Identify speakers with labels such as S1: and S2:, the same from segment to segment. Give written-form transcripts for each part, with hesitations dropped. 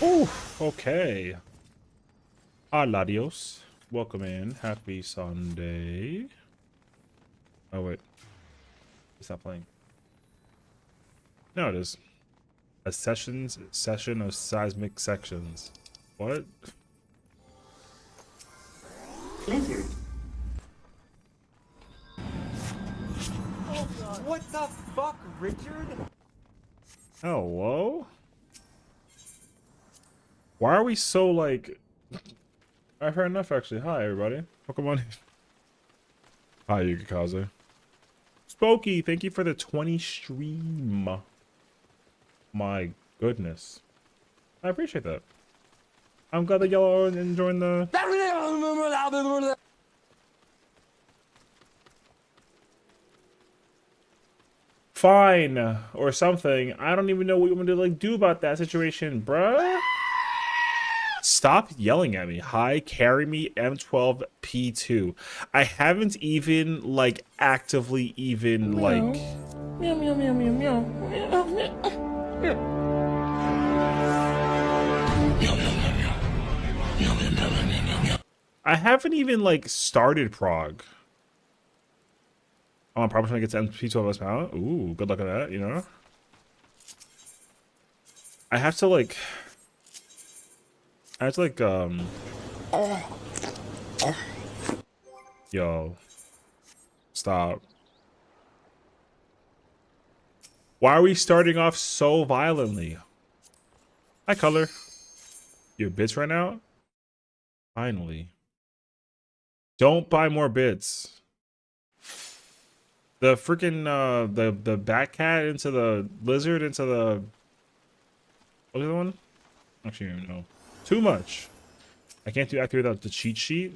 S1: Oh, okay. Adios. Welcome in. Happy Sunday. Oh, wait. It's not playing. No, it is. A session of seismic sections. What?
S2: Lizard.
S3: What the fuck, Richard?
S1: Hello? Why are we so, like... I've heard enough, actually. Hi, everybody. Welcome on in. Hi, Yukikaze. Spooky, thank you for the 20 stream. My goodness. I appreciate that. I'm glad that y'all are enjoying the... Fine, or something. I don't even know what you want me to, like, do about that situation, bruh. Stop yelling at me. Hi, carry me M12P2. I haven't even, like, actively even, like...
S4: Meow, meow, meow, meow, meow, meow, meow.
S1: I haven't even, like, started prog. Oh, I'm probably trying to get to MP12S power. Ooh, good luck at that, you know? I have to, like... Yo. Stop. Why are we starting off so violently? Hi, Color. You have bits right now? Finally. Don't buy more bits. The freaking the bat cat into the lizard into the what's the other one? Actually, I don't even know. Too much. I can't do Act 3 without the cheat sheet.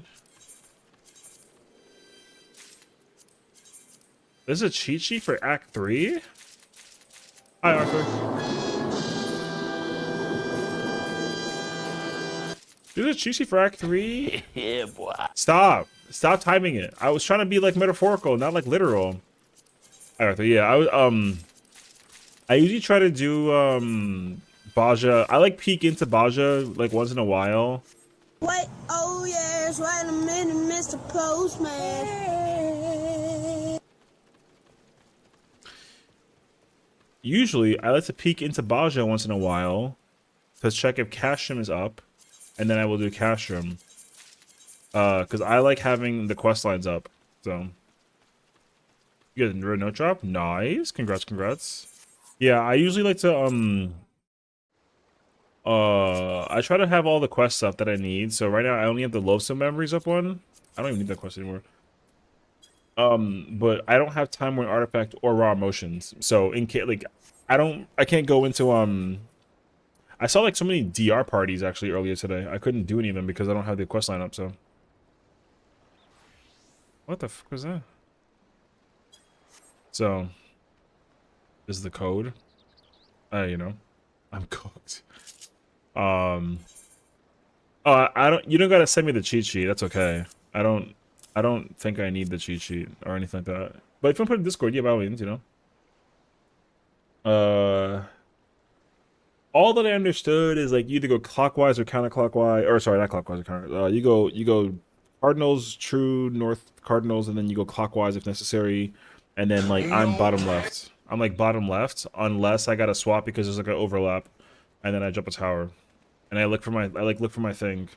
S1: This is a cheat sheet for Act 3? Hi, Arthur. This is a cheat sheet for Act 3?
S4: Yeah, boy.
S1: Stop. Stop timing it. I was trying to be like metaphorical, not like literal. Hi, Arthur. Yeah, I usually try to do Baja. I like peek into Baja like once in a while.
S5: Wait, oh yes, wait a minute, Mr. Postman.
S1: Usually, I like to peek into Baja once in a while to check if Castrum is up, and then I will do Castrum. Because I like having the quest lines up. So, you get a note drop. Nice, congrats, congrats. Yeah, I usually like to I try to have all the quest stuff that I need. So right now I only have the Loathsome Memories up one. I don't even need that quest anymore. But I don't have Time Worn Artifact or Raw Emotions. So in case, like, I can't go into I saw like so many DR parties actually earlier today. I couldn't do any of them because I don't have the quest line up. So what the fuck was that? So this is the code. You know, I'm cooked. Oh, I don't. You don't gotta send me the cheat sheet. That's okay. I don't think I need the cheat sheet or anything like that. But if you want to put it in Discord, yeah, by all means, you know. All that I understood is like you either go clockwise or counterclockwise, or sorry, not clockwise or counter. You go cardinals, true north cardinals, and then you go clockwise if necessary, and then like I'm bottom left. I'm like bottom left unless I gotta swap because there's like an overlap, and then I jump a tower. And I look for my thing,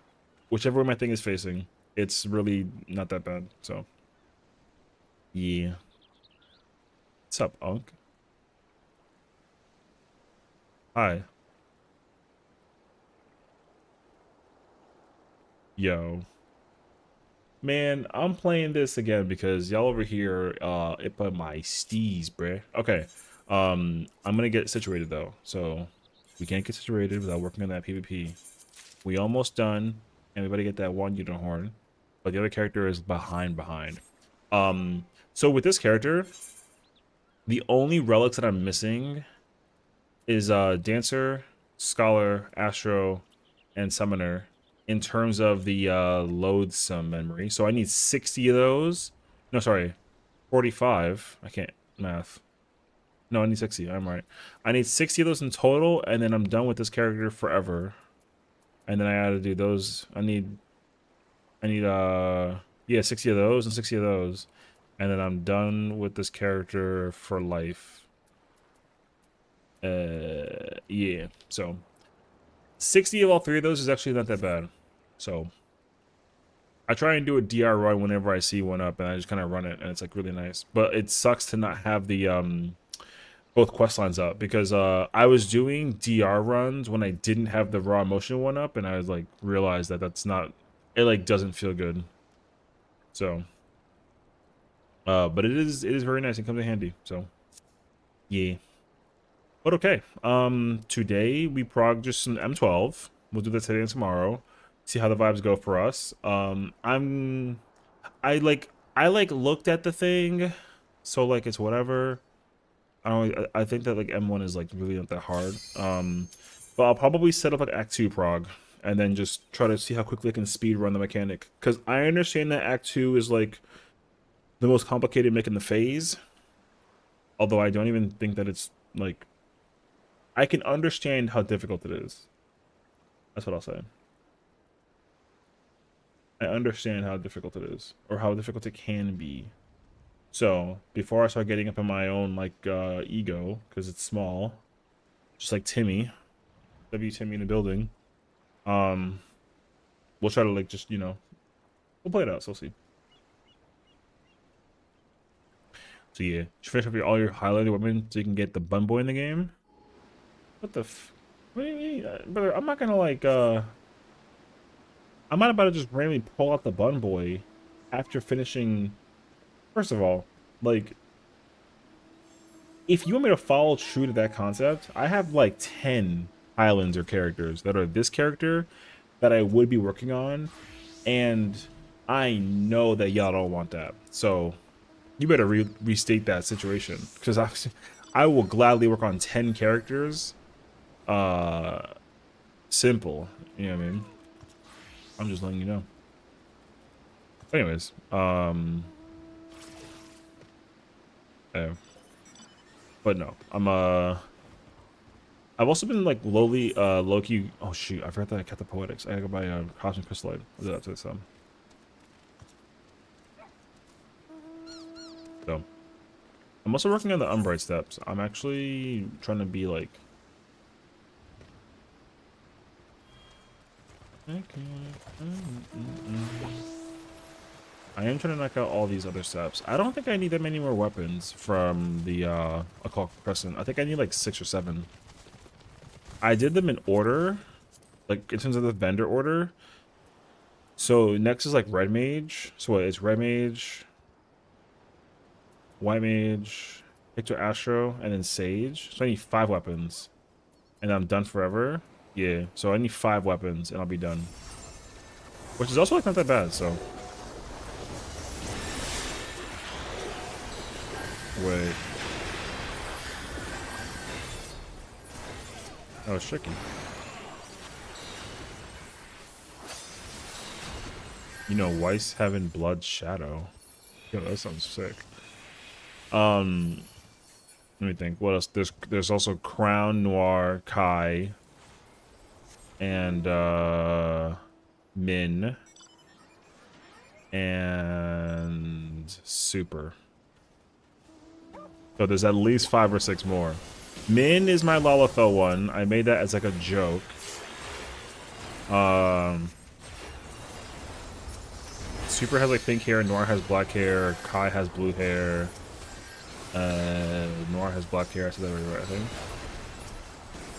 S1: whichever way my thing is facing. It's really not that bad. So, yeah. What's up, Unk? Hi. Yo. Man, I'm playing this again because y'all over here, it put my steez, bruh. Okay. I'm gonna get situated though, so. We can't get situated without working on that PvP. We almost done. Everybody get that one unicorn. But the other character is behind. So with this character, the only relics that I'm missing is Dancer, Scholar, Astro, and Summoner in terms of the Loathsome Memory. So I need 60 of those. No, sorry. 45. I can't math. No, I need 60. I'm right. I need 60 of those in total, and then I'm done with this character forever. and then I gotta do those. I need yeah, 60 of those and 60 of those, and then I'm done with this character for life. Yeah, so 60 of all three of those is actually not that bad. So I try and do a DR run whenever I see one up, and I just kind of run it, and it's like really nice. But it sucks to not have the both quest lines up, because I was doing DR runs when I didn't have the raw motion one up, and I was like realized that that's not, it like doesn't feel good. So but it is very nice. It comes in handy. So yeah. But okay. Today we prog just some M12. We'll do that today and tomorrow. See how the vibes go for us. I looked at the thing, so like it's whatever. I don't. I think that like M1 is like really not that hard. But I'll probably set up like Act 2 prog, and then just try to see how quickly I can speed run the mechanic. Because I understand that Act 2 is like the most complicated mech in the phase. Although I don't even think that it's like, I can understand how difficult it is. That's what I'll say. I understand how difficult it is, or how difficult it can be. So before I start getting up in my own like ego, because it's small, just like Timmy, W Timmy in the building, we'll try to like just, you know, we'll play it out. So we'll see. So yeah, just finish up all your highlighted women so you can get the bun boy in the game. What the what do you mean? Brother, I'm not gonna like I'm not about to just randomly pull out the bun boy after finishing. First of all, like, if you want me to follow true to that concept, I have like 10 Highlander characters that are this character that I would be working on, and I know that y'all don't want that. So you better restate that situation, because I will gladly work on 10 characters. Simple, you know what I mean? I'm just letting you know. Anyways, but no, I've also been like low-key. Oh shoot, I forgot that I kept the poetics. I gotta go buy a cosmic crystalline. I'll do that to some. So I'm also working on the Umbright steps. I'm actually trying to be like, I am trying to knock out all these other steps. I don't think I need that many more weapons from the Occult Crescent. I think I need like 6 or 7. I did them in order, like in terms of the vendor order. So next is like Red Mage. So what, it's Red Mage, White Mage, Victor Astro, and then Sage. So I need 5 weapons. And I'm done forever. Yeah, so I need 5 weapons and I'll be done. Which is also like not that bad, so. Wait. Oh, it's tricky. You know, Weiss having Blood Shadow. Yo, that sounds sick. Let me think. What else? There's also Crown Noir Kai and Min and Super. So there's at least 5 or 6 more. Min is my Lalafell one. I made that as like a joke. Super has like pink hair, Noir has black hair, Kai has blue hair. Noir has black hair. I said that right, I think.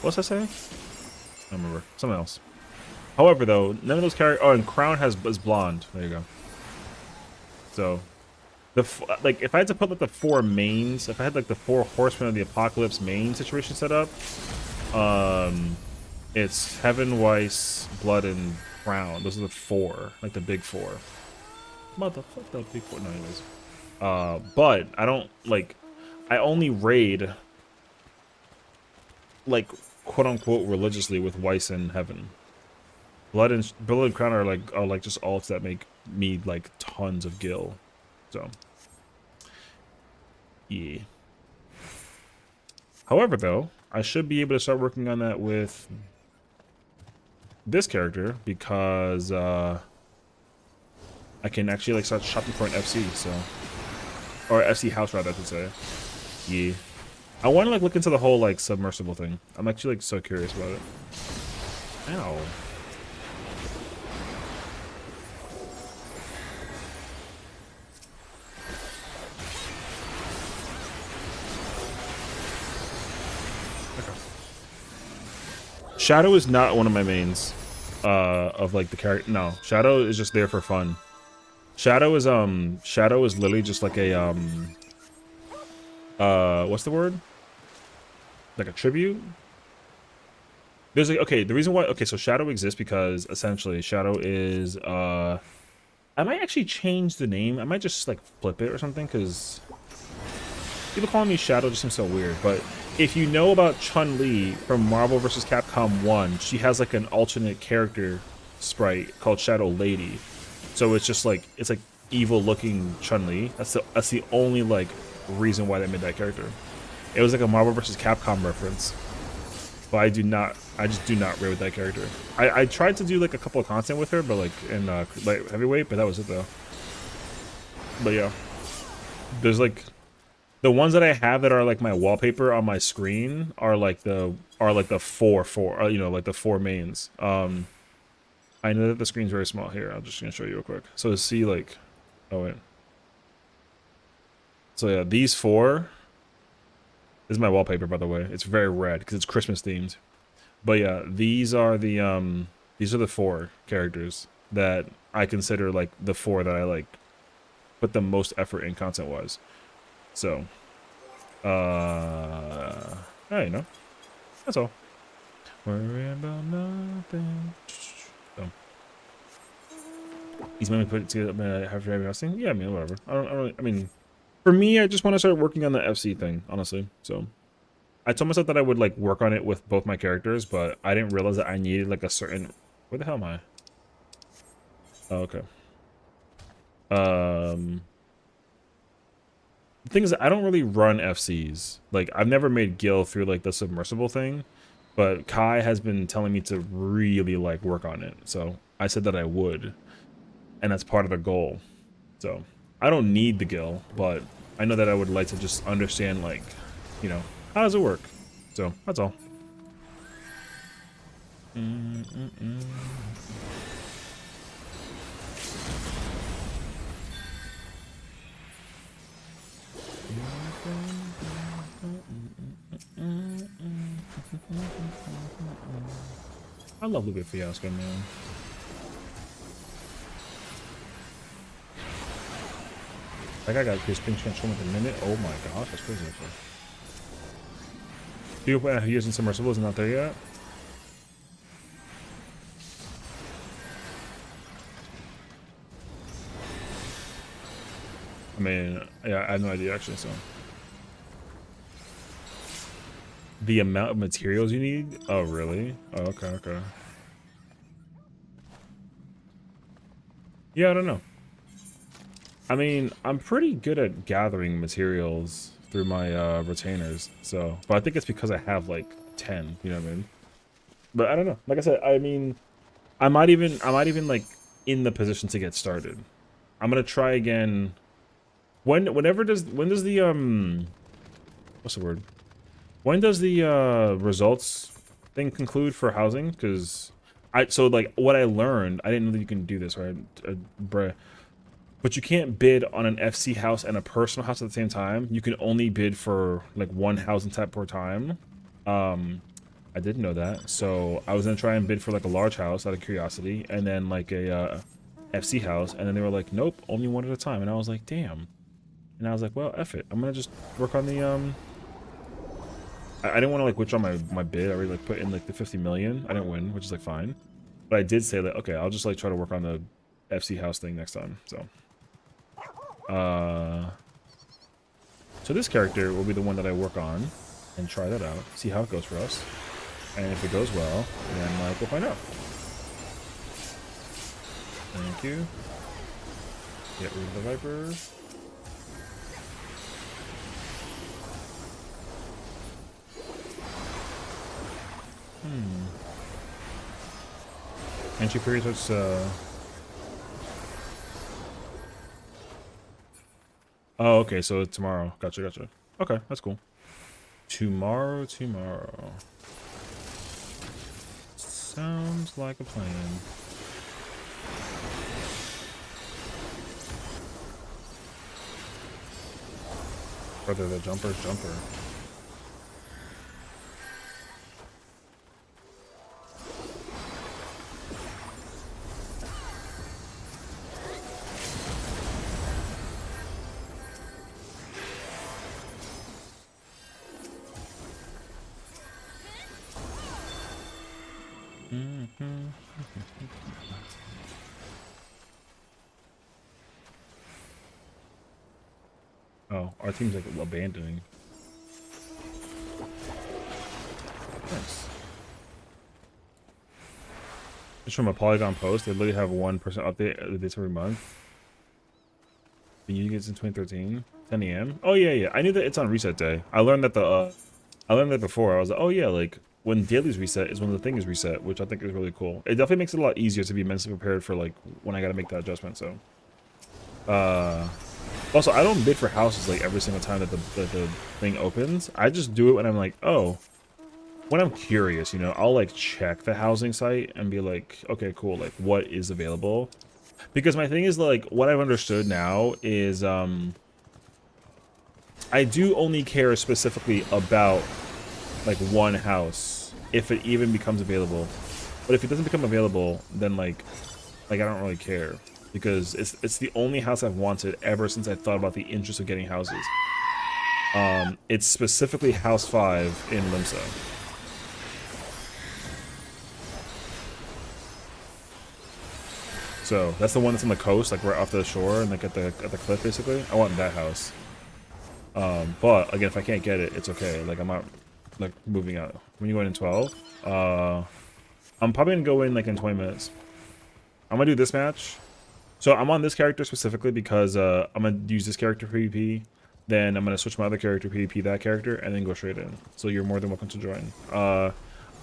S1: What's that saying? I don't remember. Something else. However, though, none of those characters. Oh, and Crown is blonde. There you go. So, like, if I had to put like the 4 mains, if I had like the 4 Horsemen of the Apocalypse main situation set up, it's Heaven, Weiss, Blood, and Crown. Those are the 4, like the big 4. Motherfucker, the big 4. No, anyways. But I don't like. I only raid, like, quote unquote religiously with Weiss and Heaven. Blood and Crown are like just alts that make me like tons of gil. So yeah. However, though, I should be able to start working on that with this character because I can actually like start shopping for an FC, so or FC house rather I should say. Yeah. I want to like look into the whole like submersible thing. I'm actually like so curious about it. Ow. Okay. Shadow is not one of my mains of like the character. No, Shadow is just there for fun. Shadow is literally just like a what's the word? Like a tribute? There's like, okay, the reason why, okay, so Shadow exists because essentially Shadow is, I might actually change the name. I might just like flip it or something because people calling me Shadow just seems so weird. But if you know about Chun-Li from Marvel vs. Capcom 1, she has like an alternate character sprite called Shadow Lady. So it's just like, it's like evil looking Chun-Li. That's the only like reason why they made that character. It was like a Marvel vs. Capcom reference. But I just do not rate with that character. I tried to do like a couple of content with her, but like in like heavyweight, but that was it though. But yeah, there's like the ones that I have that are like my wallpaper on my screen are like the four you know, like the four mains. I know that the screen's very small here. I'm just gonna show you real quick. So to see like, oh wait. So yeah, these four. This is my wallpaper, by the way. It's very red because it's Christmas themed. But yeah, these are the four characters that I consider like the four that I like put the most effort in content wise. So, yeah, you know, that's all. Worry about nothing. So, he's mainly put it together. Have you ever seen? Yeah, I mean, whatever. I mean, for me, I just want to start working on the FC thing, honestly. So. I told myself that I would like work on it with both my characters, but I didn't realize that I needed like a certain. Where the hell am I? Oh, okay. The thing is, I don't really run FCs. Like I've never made Gil through like the submersible thing, but Kai has been telling me to really like work on it. So I said that I would, and that's part of the goal. So I don't need the Gil, but I know that I would like to just understand like, you know. How does it work? So, that's all. I love Lupe Fiasco, man. That guy got his ping transform in a minute. Oh my gosh, that's crazy actually. He using submersible is not there yet. I mean, yeah, I have no idea actually. So, the amount of materials you need? Oh, really? Oh, okay, okay. Yeah, I don't know. I mean, I'm pretty good at gathering materials through my retainers, so, but I think it's because I have like 10, you know what I mean? But I don't know. Like I said, I mean, I might even like in the position to get started. I'm gonna try again. When does the what's the word? When does the results thing conclude for housing? Because so like what I learned, I didn't know that you can do this, right? Bruh. But you can't bid on an FC house and a personal house at the same time. You can only bid for like one housing type per time. I didn't know that. So I was gonna try and bid for like a large house out of curiosity, and then like a FC house, and then they were like, nope, only one at a time. And I was like, damn. And I was like, well, F it. I'm gonna just work on the I didn't want to like withdraw my bid. I already like put in like the 50 million. I didn't win, which is like fine. But I did say that okay, I'll just like try to work on the FC house thing next time. So so this character will be the one that I work on and try that out, see how it goes for us, and if it goes well, then like we'll find out. Thank you. Get rid of the Viper. Entry period starts. Oh, okay. So tomorrow. Gotcha. Gotcha. Okay, that's cool. Tomorrow. Sounds like a plan. Brother, the jumper. Oh, our team's like abandoning. Nice. Just from a Polygon post, they literally have 1% updates every month. Been using it since 2013, 10 a.m. Oh yeah. I knew that it's on reset day. I learned that I learned that before. I was like, oh yeah, like when dailies reset is when the thing is reset, which I think is really cool. It definitely makes it a lot easier to be mentally prepared for like when I gotta make that adjustment. So, also I don't bid for houses like every single time that the thing opens. I just do it when I'm like, oh, when I'm curious, you know, I'll like check the housing site and be like, okay, cool, like what is available. Because my thing is like what I've understood now is I do only care specifically about like one house if it even becomes available. But if it doesn't become available, then like I don't really care because it's the only house I've wanted ever since I thought about the interest of getting houses. It's specifically house 5 in Limsa. So that's the one that's on the coast, like right off the shore and like at the cliff basically. I want that house. But again, if I can't get it, it's okay. Like I'm not like moving out. When you go in 12, I'm probably gonna go in like in 20 minutes. I'm gonna do this match. So I'm on this character specifically because I'm gonna use this character for PvP. Then I'm gonna switch my other character PvP that character and then go straight in. So you're more than welcome to join.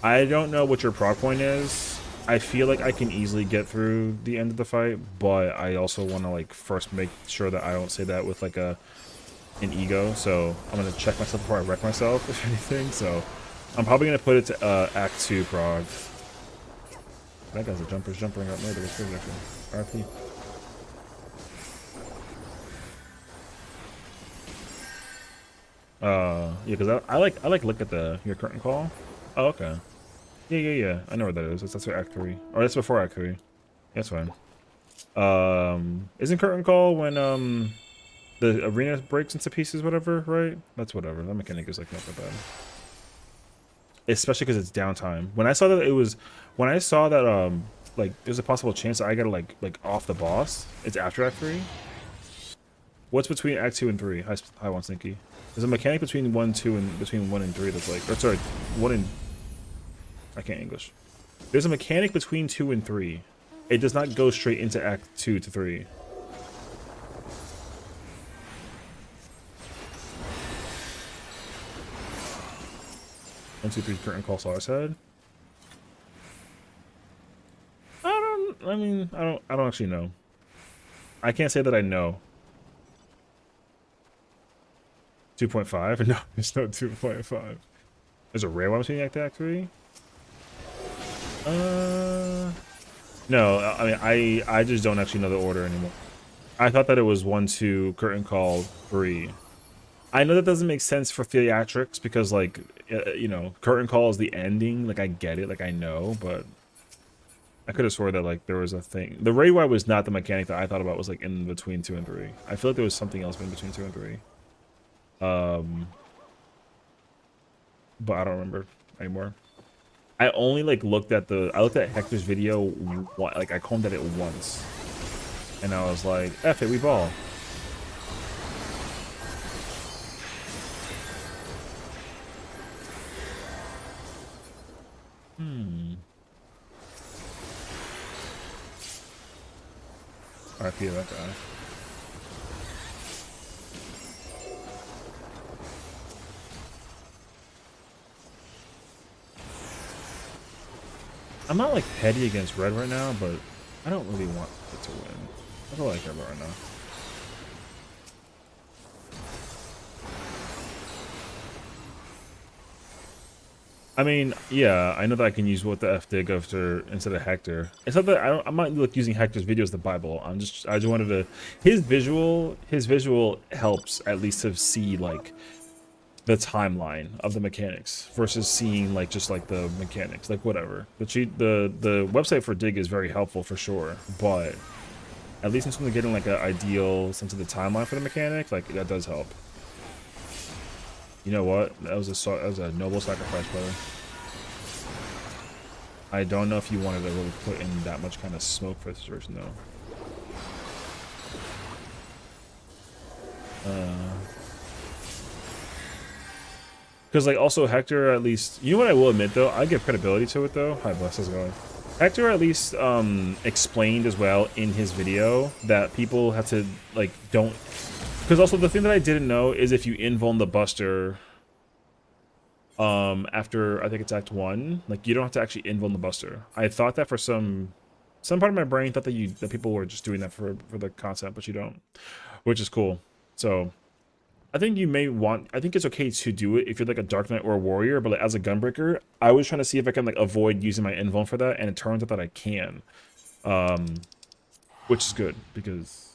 S1: I don't know what your proc point is. I feel like I can easily get through the end of the fight, but I also want to like first make sure that I don't say that with like an ego. So I'm gonna check myself before I wreck myself, if anything. So I'm probably gonna put it to Act 2 prog. That guy's a jumping out murder. It's pretty actually. RP. Yeah, because I like look at your curtain call. Oh, okay. Yeah. I know where that is. That's for Act 3. Or that's before Act 3. That's fine. Isn't curtain call when the arena breaks into pieces, whatever, right? That's whatever. That mechanic is like not that bad. Especially because it's downtime. When I saw that like there's a possible chance that I gotta like off the boss, it's after Act 3. What's between Act 2 and 3? Hi, one Stinky. There's a mechanic between 1, 2, and between 1 and 3 that's like, or sorry, 1 and I can't English. There's a mechanic between 2 and 3. It does not go straight into Act 2 to 3. One, two, three. Curtain call Solar's head. I don't actually know. I can't say that I know. 2.5? No, there's no 2.5. There's a rare one between Act 3. No. I mean, I just don't actually know the order anymore. I thought that it was 1, 2, curtain call 3. I know that doesn't make sense for theatrics because, like, you know, curtain call is the ending. Like, I get it. Like, I know, but I could have swore that, like, there was a thing. The Ray Y was not the mechanic that I thought about was, like, in between 2 and 3. I feel like there was something else in between 2 and 3. But I don't remember anymore. I only, like, looked at Hector's video, like, I combed at it once. And I was like, F it, we ball. RP to that guy. I'm not like petty against red right now, but I don't really want it to win. That's all I care about right now. I mean, yeah, I know that I can use what the F dig after instead of Hector. It's not that I'm not like using Hector's video as the Bible. I just wanted to his visual helps at least to see like the timeline of the mechanics versus seeing like just like the mechanics, like whatever. The website for dig is very helpful for sure, but at least in terms of getting like an ideal sense of the timeline for the mechanic, like that does help. You know what? That was a noble sacrifice, brother. I don't know if you wanted to really put in that much kind of smoke for the situation, though. Because, like, also Hector, at least... You know what I will admit, though? I give credibility to it, though. Hi, bless, how's it going? Hector at least explained as well in his video that people have to, like, don't... Because also the thing that I didn't know is if you invuln the Buster... after I think it's Act 1, like you don't have to actually invuln the Buster. I thought that for some part of my brain thought that people were just doing that for the concept, but you don't, which is cool. So I think you may want, I think it's okay to do it if you're like a Dark Knight or a Warrior, but like, as a Gunbreaker, I was trying to see if I can like avoid using my invuln for that, and it turns out that I can, which is good because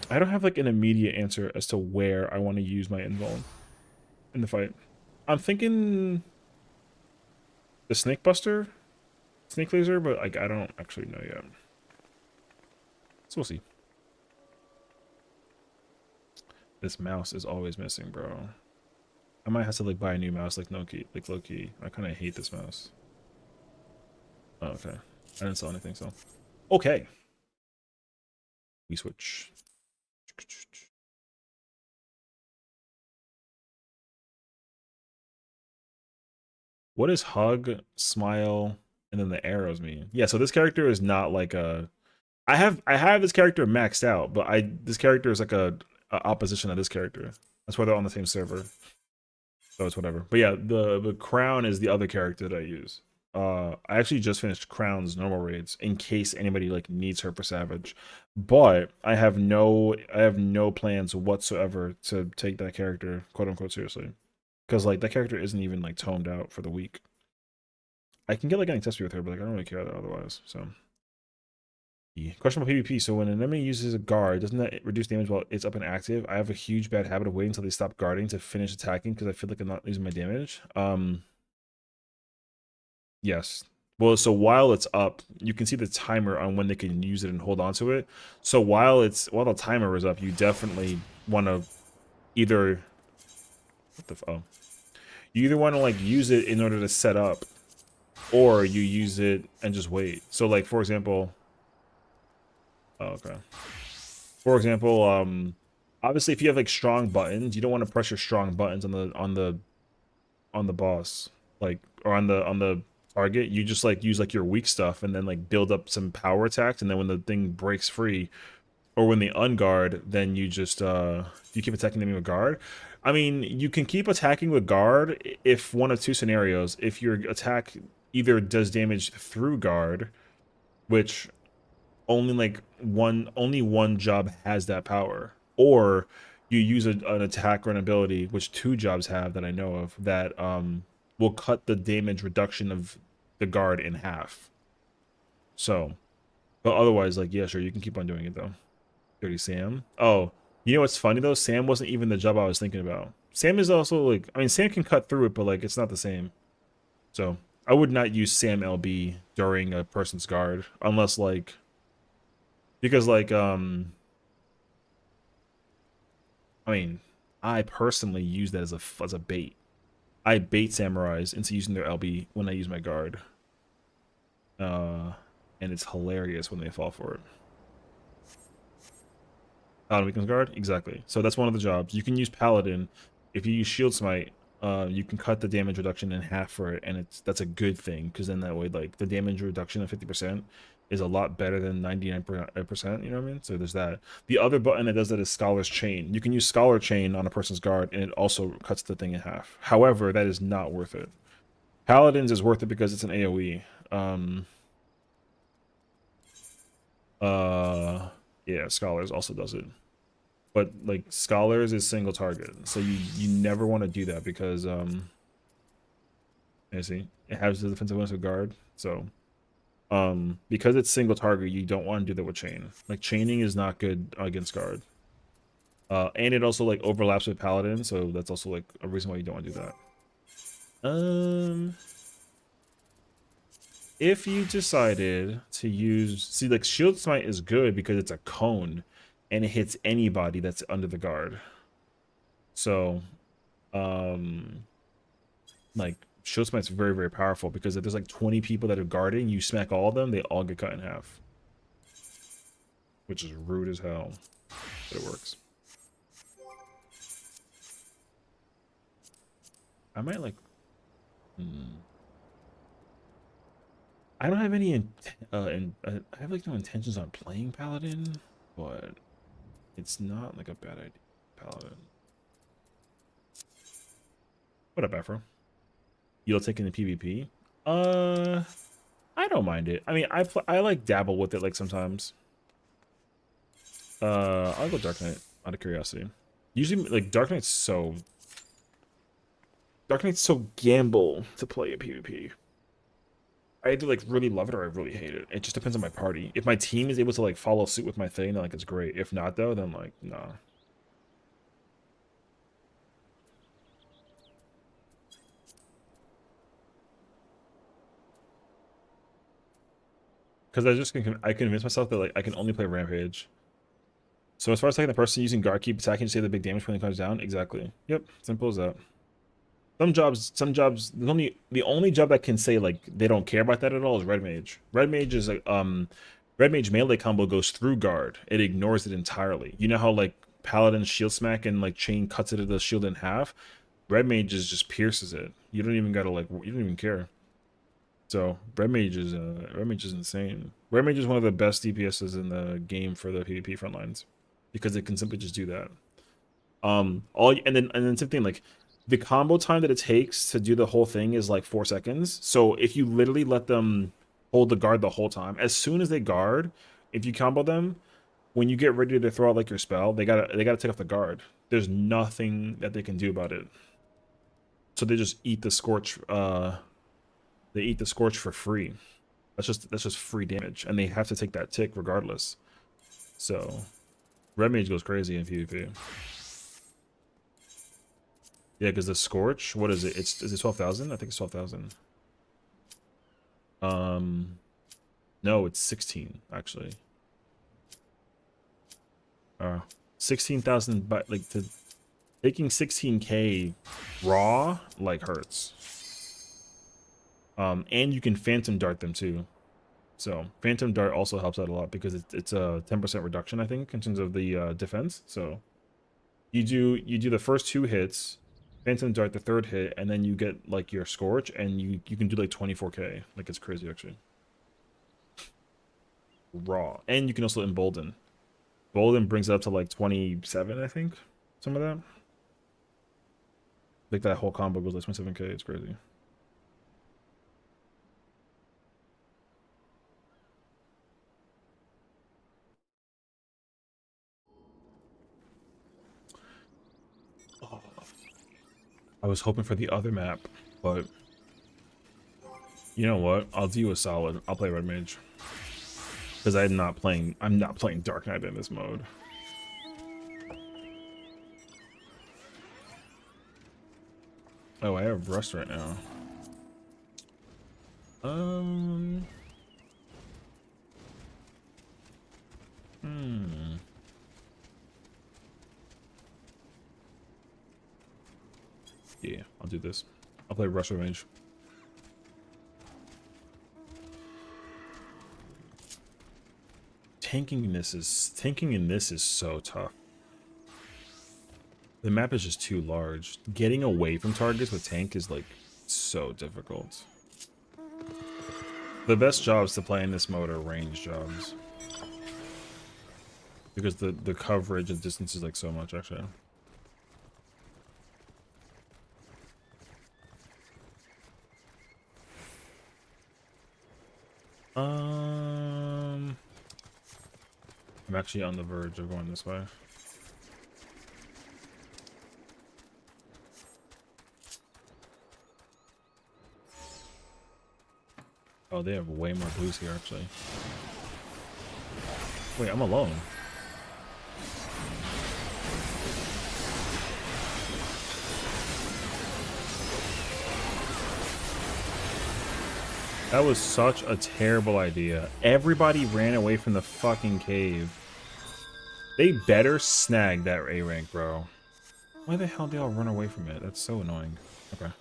S1: I don't have like an immediate answer as to where I want to use my invuln in the fight. I'm thinking the Snake Buster, Snake Laser, but like I don't actually know yet. So we'll see. This mouse is always missing, bro. I might have to like buy a new mouse, like low key. I kind of hate this mouse. Oh, okay. I didn't sell anything, so okay. We switch. What does hug, smile, and then the arrows mean? Yeah, so this character is not like a... I have this character maxed out, but this character is like a opposition of this character. That's why they're on the same server. So it's whatever. But yeah, the crown is the other character that I use. I actually just finished Crown's normal raids in case anybody like needs her for Savage. But I have no plans whatsoever to take that character quote unquote seriously. Because like that character isn't even like toned out for the week. I can get like an accessory with her, but like I don't really care otherwise. So yeah. Question about PvP. So when an enemy uses a guard, doesn't that reduce damage while it's up and active? I have a huge bad habit of waiting until they stop guarding to finish attacking because I feel like I'm not losing my damage. Yes. Well, so while it's up, you can see the timer on when they can use it and hold on to it. So while the timer is up, you definitely want to either you either want to like use it in order to set up, or you use it and just wait. So like for example, for example, obviously if you have like strong buttons, you don't want to press your strong buttons on the boss, like, or on the target. You just like use like your weak stuff and then like build up some power attacks, and then when the thing breaks free or when they unguard, then you just you keep attacking them with guard. I mean, you can keep attacking with guard if one of two scenarios. If your attack either does damage through guard, which only one job has that power, or you use an attack or an ability which two jobs have that I know of that will cut the damage reduction of the guard in half. So, but otherwise, like, yeah, sure, you can keep on doing it though. Dirty Sam. Oh, you know what's funny though? Sam wasn't even the job I was thinking about. Sam is also like, I mean, Sam can cut through it, but like, it's not the same. So I would not use Sam LB during a person's guard unless like, because like, I mean, I personally use that as a bait. I bait samurais into using their LB when I use my guard. And it's hilarious when they fall for it. Paladin weakness guard? Exactly. So that's one of the jobs. You can use Paladin. If you use Shield Smite, you can cut the damage reduction in half for it, and that's a good thing, because then that way, like, the damage reduction of 50% is a lot better than 99%, you know what I mean? So there's that. The other button that does that is Scholar's Chain. You can use Scholar Chain on a person's guard, and it also cuts the thing in half. However, that is not worth it. Paladins is worth it because it's an AoE. Yeah, Scholars also does it. But, like, Scholars is single target. So you never want to do that because, you see, it has the defensive bonus of guard, so... because it's single target, you don't want to do that with chain. Like, chaining is not good against guard. And it also, like, overlaps with paladin, so that's also, like, a reason why you don't want to do that. If you decided to use... See, like, Shield Smite is good because it's a cone, and it hits anybody that's under the guard. So, like... Shield Smite's very, very powerful because if there's like 20 people that are guarding, you smack all of them, they all get cut in half. Which is rude as hell, but it works. I might like... I don't have any... I have like no intentions on playing Paladin, but it's not like a bad idea. Paladin. What up, Afro? You'll take in the PvP? I don't mind it. I mean, I like dabble with it like sometimes. I'll go Dark Knight out of curiosity. Usually, like, Dark Knight's so gamble to play a PvP. I either like really love it or I really hate it. It just depends on my party. If my team is able to like follow suit with my thing, then like it's great. If not though, then like nah. Because I convince myself that like I can only play Rampage. So as far as taking the person using guard, keep attacking to save the big damage when it comes down. Exactly. Yep. Simple as that. Some jobs. The only job that can say like they don't care about that at all is Red Mage. Red Mage is like Red Mage melee combo goes through guard. It ignores it entirely. You know how like Paladin shield smack and like chain cuts it to the shield in half. Red Mage just pierces it. You don't even gotta like. You don't even care. So Red Mage is insane. Red Mage is one of the best DPSs in the game for the PvP front lines because it can simply just do that. And then same thing, like the combo time that it takes to do the whole thing is like 4 seconds. So if you literally let them hold the guard the whole time, as soon as they guard, if you combo them, when you get ready to throw out like your spell, they gotta take off the guard. There's nothing that they can do about it. So they just eat the scorch. They eat the scorch for free. That's just free damage, and they have to take that tick regardless. So, Red Mage goes crazy in PvP. Yeah, because the scorch, what is it? Is it 12,000? I think it's 12,000. No, it's 16 actually. 16,000, but like taking 16k raw like hurts. And you can Phantom Dart them too. So Phantom Dart also helps out a lot because it's a 10% reduction, I think, in terms of the defense. So you do the first 2 hits, Phantom Dart the 3rd hit, and then you get like your Scorch, and you can do like 24k. Like it's crazy actually. Raw, and you can also Embolden. Embolden brings it up to like 27, I think, some of that. Like that whole combo goes like 27k. It's crazy. I was hoping for the other map, but you know what? I'll do you a solid. I'll play Red Mage because I'm not playing Dark Knight in this mode. Oh, I have Rust right now. Yeah, I'll do this. I'll play Rush Revenge. Tanking in this is so tough. The map is just too large. Getting away from targets with tank is like so difficult. The best jobs to play in this mode are range jobs. Because the coverage and distance is like so much actually. I'm actually on the verge of going this way. Oh, they have way more blues here actually. Wait, I'm alone. That was such a terrible idea. Everybody ran away from the fucking cave. They better snag that A rank, bro. Why the hell did they all run away from it? That's so annoying. Okay.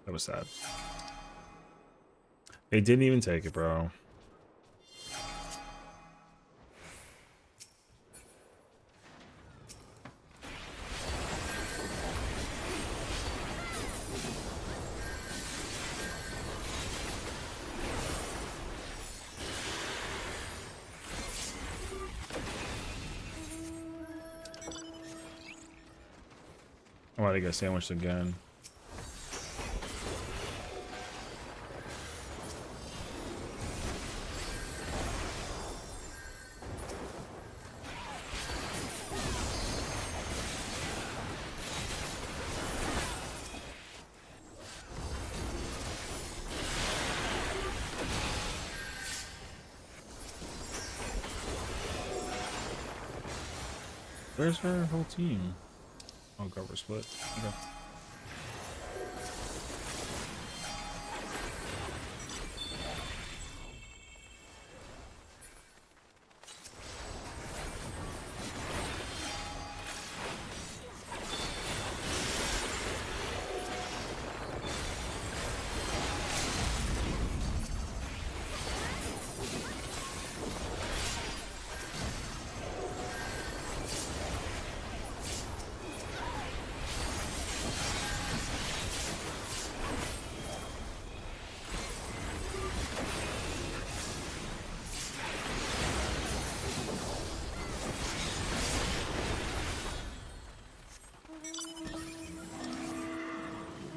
S1: That was sad. They didn't even take it, bro. I'm about to get sandwiched again. Where's her whole team? Oh, cover split. Okay.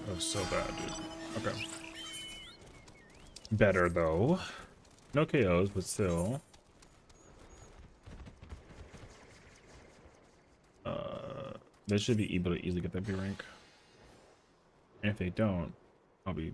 S1: That was so bad, dude. Okay. Better, though. No KOs, but still. They should be able to easily get that B rank. And if they don't, I'll be...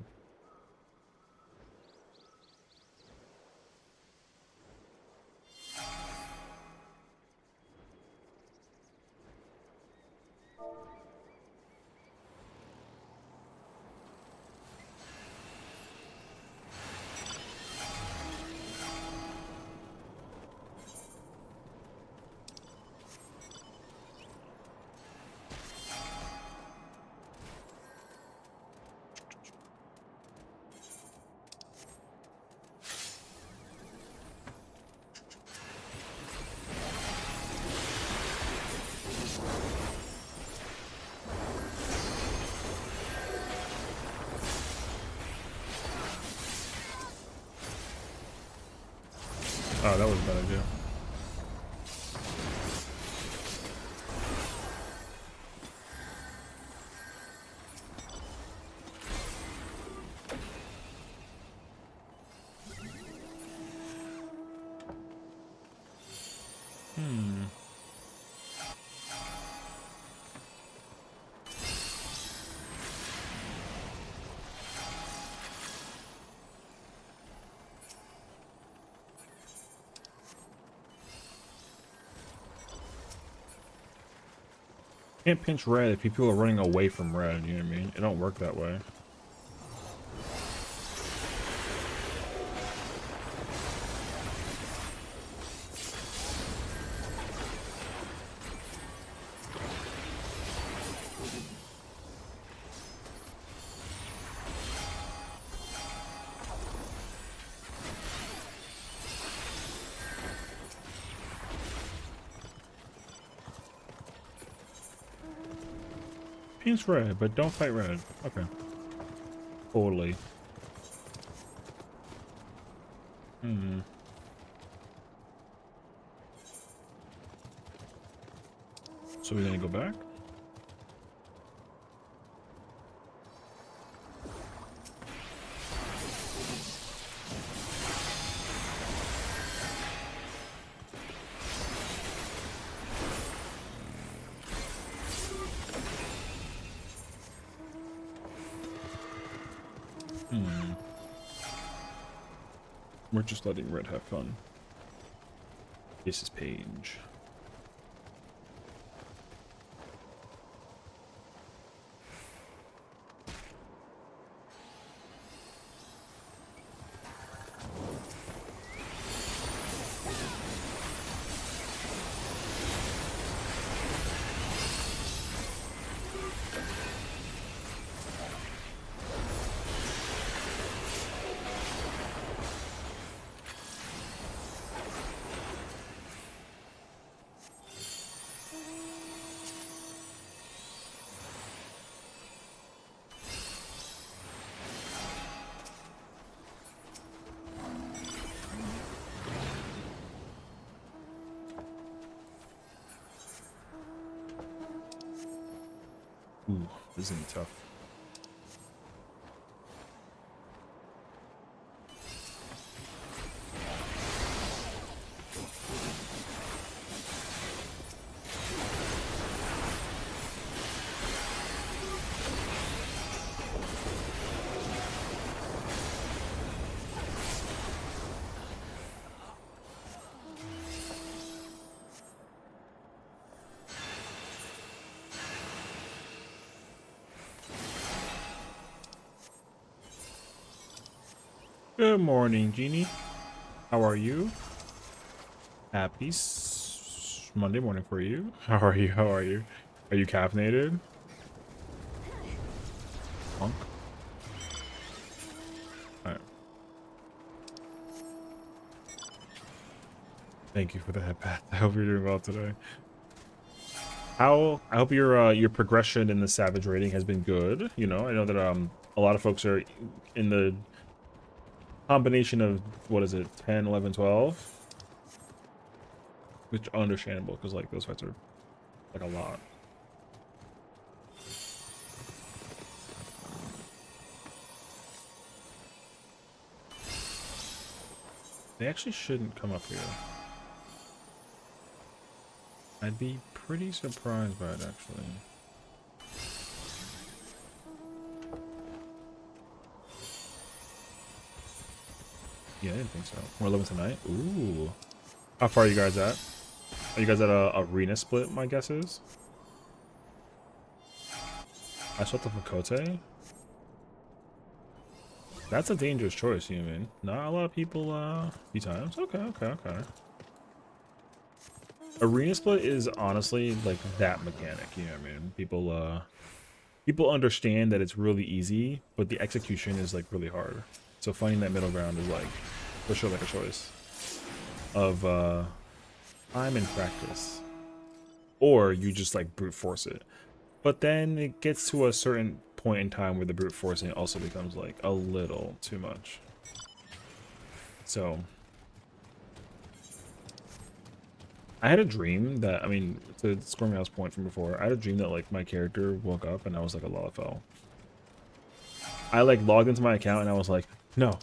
S1: Oh, that was a bad idea. Can't pinch red if people are running away from red, you know what I mean? It don't work that way. Pinch red, but don't fight red. Okay. Totally. Hmm. So we're gonna go back? Hmm. We're just letting Red have fun. This is Paige. Ooh, this is gonna be tough. Good morning, Jeannie. How are you? Happy Monday morning for you. How are you? How are you? Are you caffeinated? Punk. Alright. Thank you for the head pat. I hope you're doing well today. I hope your progression in the Savage rating has been good. You know, I know that a lot of folks are in the combination of, what is it, 10, 11, 12, which are understandable because like those fights are like a lot. They actually shouldn't come up here. I'd be pretty surprised by it, actually. Yeah, I didn't think so. More 11 tonight? Ooh. How far are you guys at? Are you guys at a arena split, my guess is? I swept the Fakote? That's a dangerous choice, you mean? Not a lot of people, few times. Okay, okay, okay. Arena split is honestly like that mechanic, you know what I mean? People understand that it's really easy, but the execution is like really hard. So finding that middle ground is like for sure like a choice of time and practice. Or you just like brute force it. But then it gets to a certain point in time where the brute forcing also becomes like a little too much. So I had a dream that, I mean, to Squirmiout's point from before, I had a dream that like my character woke up and I was like a Lalafell. I like logged into my account and I was like, no.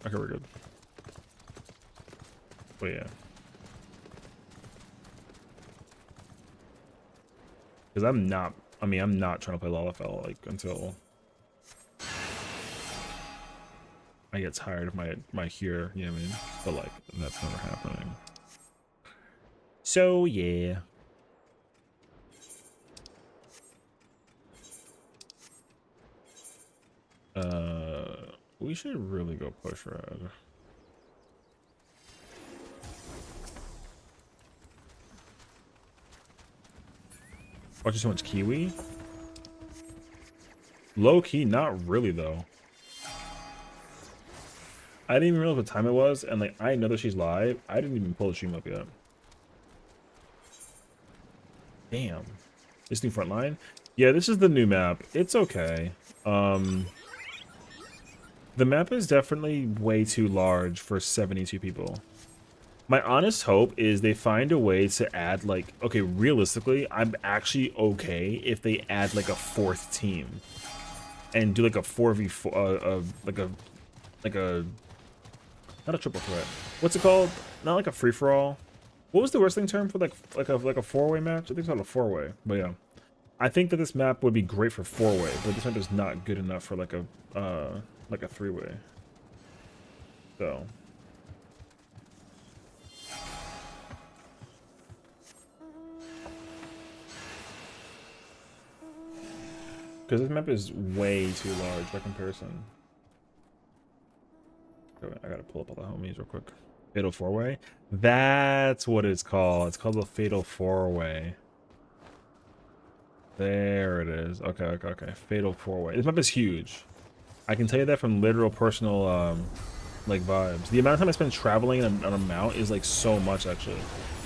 S1: Okay, we're good. But yeah. Because I'm not trying to play Lalafell like until I get tired of my here, you know what I mean? But like that's never happening. So yeah. We should really go push red. Watching so much Kiwi? Low key, not really though. I didn't even realize what time it was, and like I know that she's live. I didn't even pull the stream up yet. Damn. This new front line? Yeah, this is the new map. It's okay. The map is definitely way too large for 72 people. My honest hope is they find a way to add, like, okay, realistically, I'm actually okay if they add like a fourth team and do like a 4v4, like a, not a triple threat. What's it called? Not like a free for all. What was the wrestling term for like a four-way match? I think it's called a four-way. But yeah, I think that this map would be great for four-way, but this map is not good enough for like a three-way. So. Because this map is way too large by comparison. I gotta pull up all the homies real quick. Fatal four-way? That's what it's called. It's called the Fatal four-way. There it is. Okay. Fatal four-way. This map is huge. I can tell you that from literal personal, like, vibes. The amount of time I spend traveling on a mount is, like, so much, actually.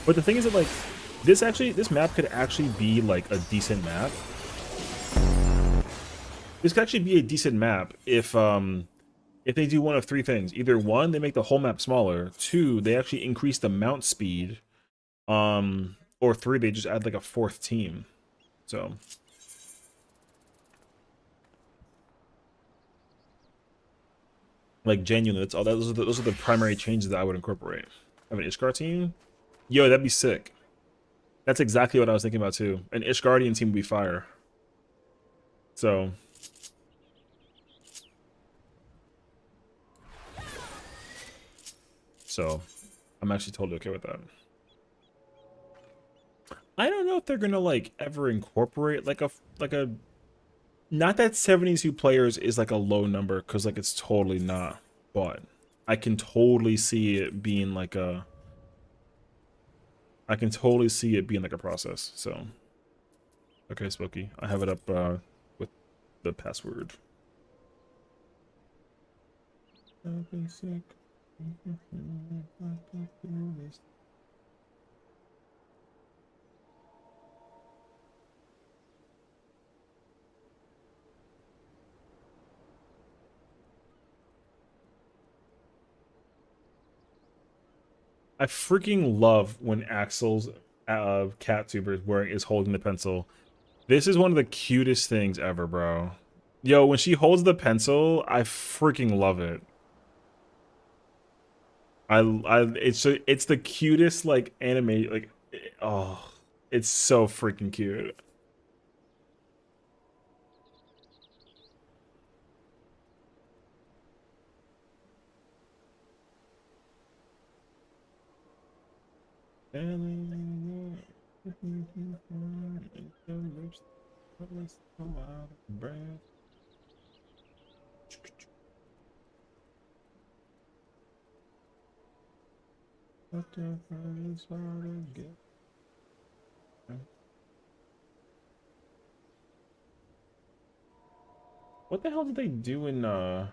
S1: But the thing is that, like, this map could actually be, like, a decent map. This could actually be a decent map if they do one of three things. Either one, they make the whole map smaller. Two, they actually increase the mount speed. Or three, they just add like a fourth team. So like genuinely, that's all. Those are the primary changes that I would incorporate. Have an Ishgard team? Yo, that'd be sick. That's exactly what I was thinking about too. An Ishgardian team would be fire. So I'm actually totally okay with that. I don't know if they're gonna like ever incorporate like a not that 72 players is like a low number, because like it's totally not, but I can totally see it being like a process. So okay, Spooky, I have it up with the password. I've been sick. I freaking love when Axel's cat tuber is holding the pencil. This is one of the cutest things ever, bro. Yo, when she holds the pencil, I freaking love it. It's the cutest like anime, like, oh, it's so freaking cute. What the hell did they do in oh,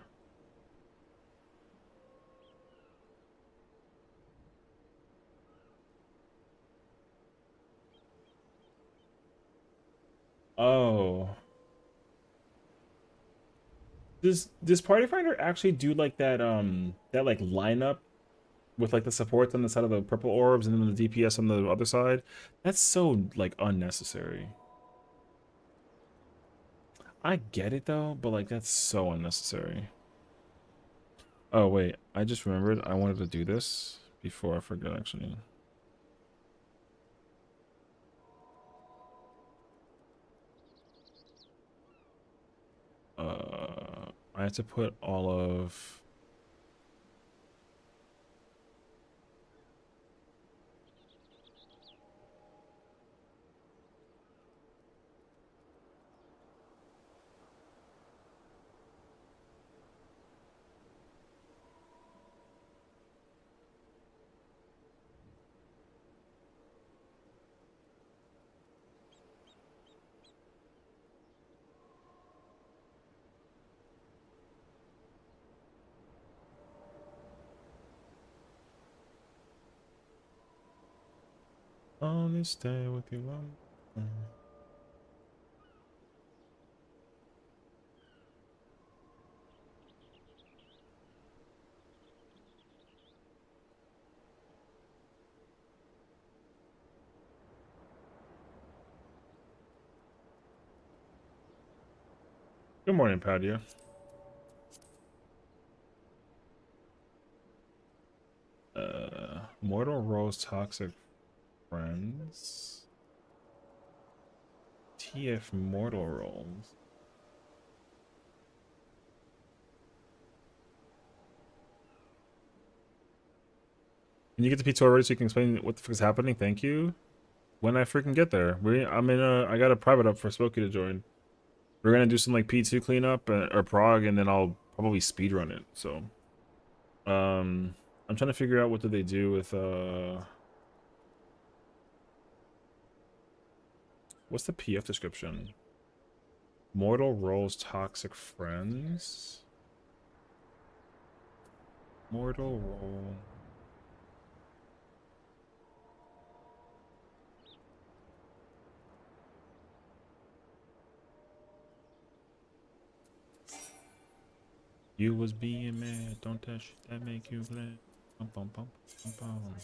S1: does Party Finder actually do like that like lineup with like the supports on the side of the purple orbs and then the DPS on the other side? That's so like unnecessary. I get it though, but like that's so unnecessary. Oh wait, I just remembered I wanted to do this before I forget actually. I have to put all of only stay with you. Good morning, Padia. Mortal Rose Toxic Friends. TF Mortal Rolls. Can you get the P2 already so you can explain what the fuck is happening? Thank you. When I freaking get there. I got a private up for Smokey to join. We're gonna do some like P2 cleanup or prog, and then I'll probably speedrun it. So, I'm trying to figure out what do they do with what's the PF description? Mortal Rolls Toxic Friends. Mortal Roll. You was being mad, don't that shit that make you glad. Bum, bum, bum, bum, bum.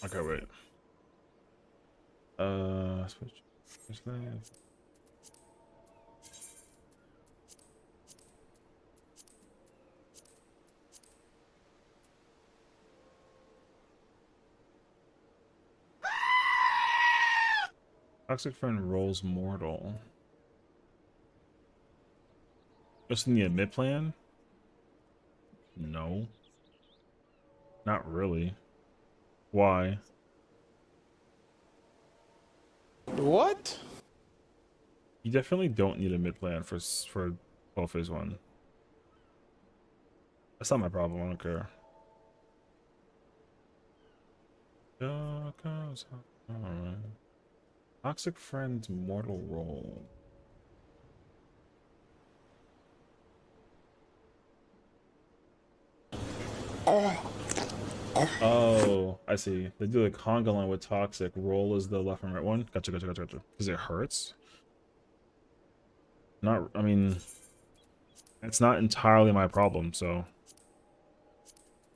S1: Okay, wait. Switch. What's that? Toxic friend rolls mortal. Just in the mid plan? No. Not really. Why?
S2: What?
S1: You definitely don't need a mid plan for both phase one. That's not my problem. I don't care. Alright. Toxic friend's mortal roll. Oh, I see. They do the conga line with toxic. Roll is the left and right one. Gotcha, gotcha, gotcha, gotcha. Because it hurts. Not, I mean, it's not entirely my problem. So,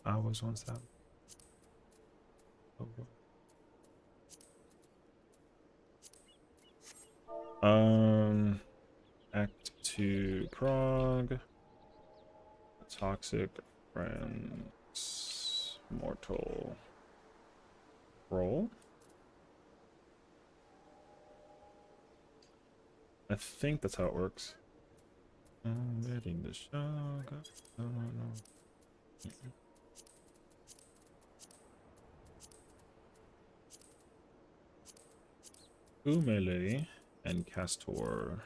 S1: I was once that. Act 2 prog. Toxic friends. Mortal. Roll. I think that's how it works. I'm letting the show go. No. Melee and Castor.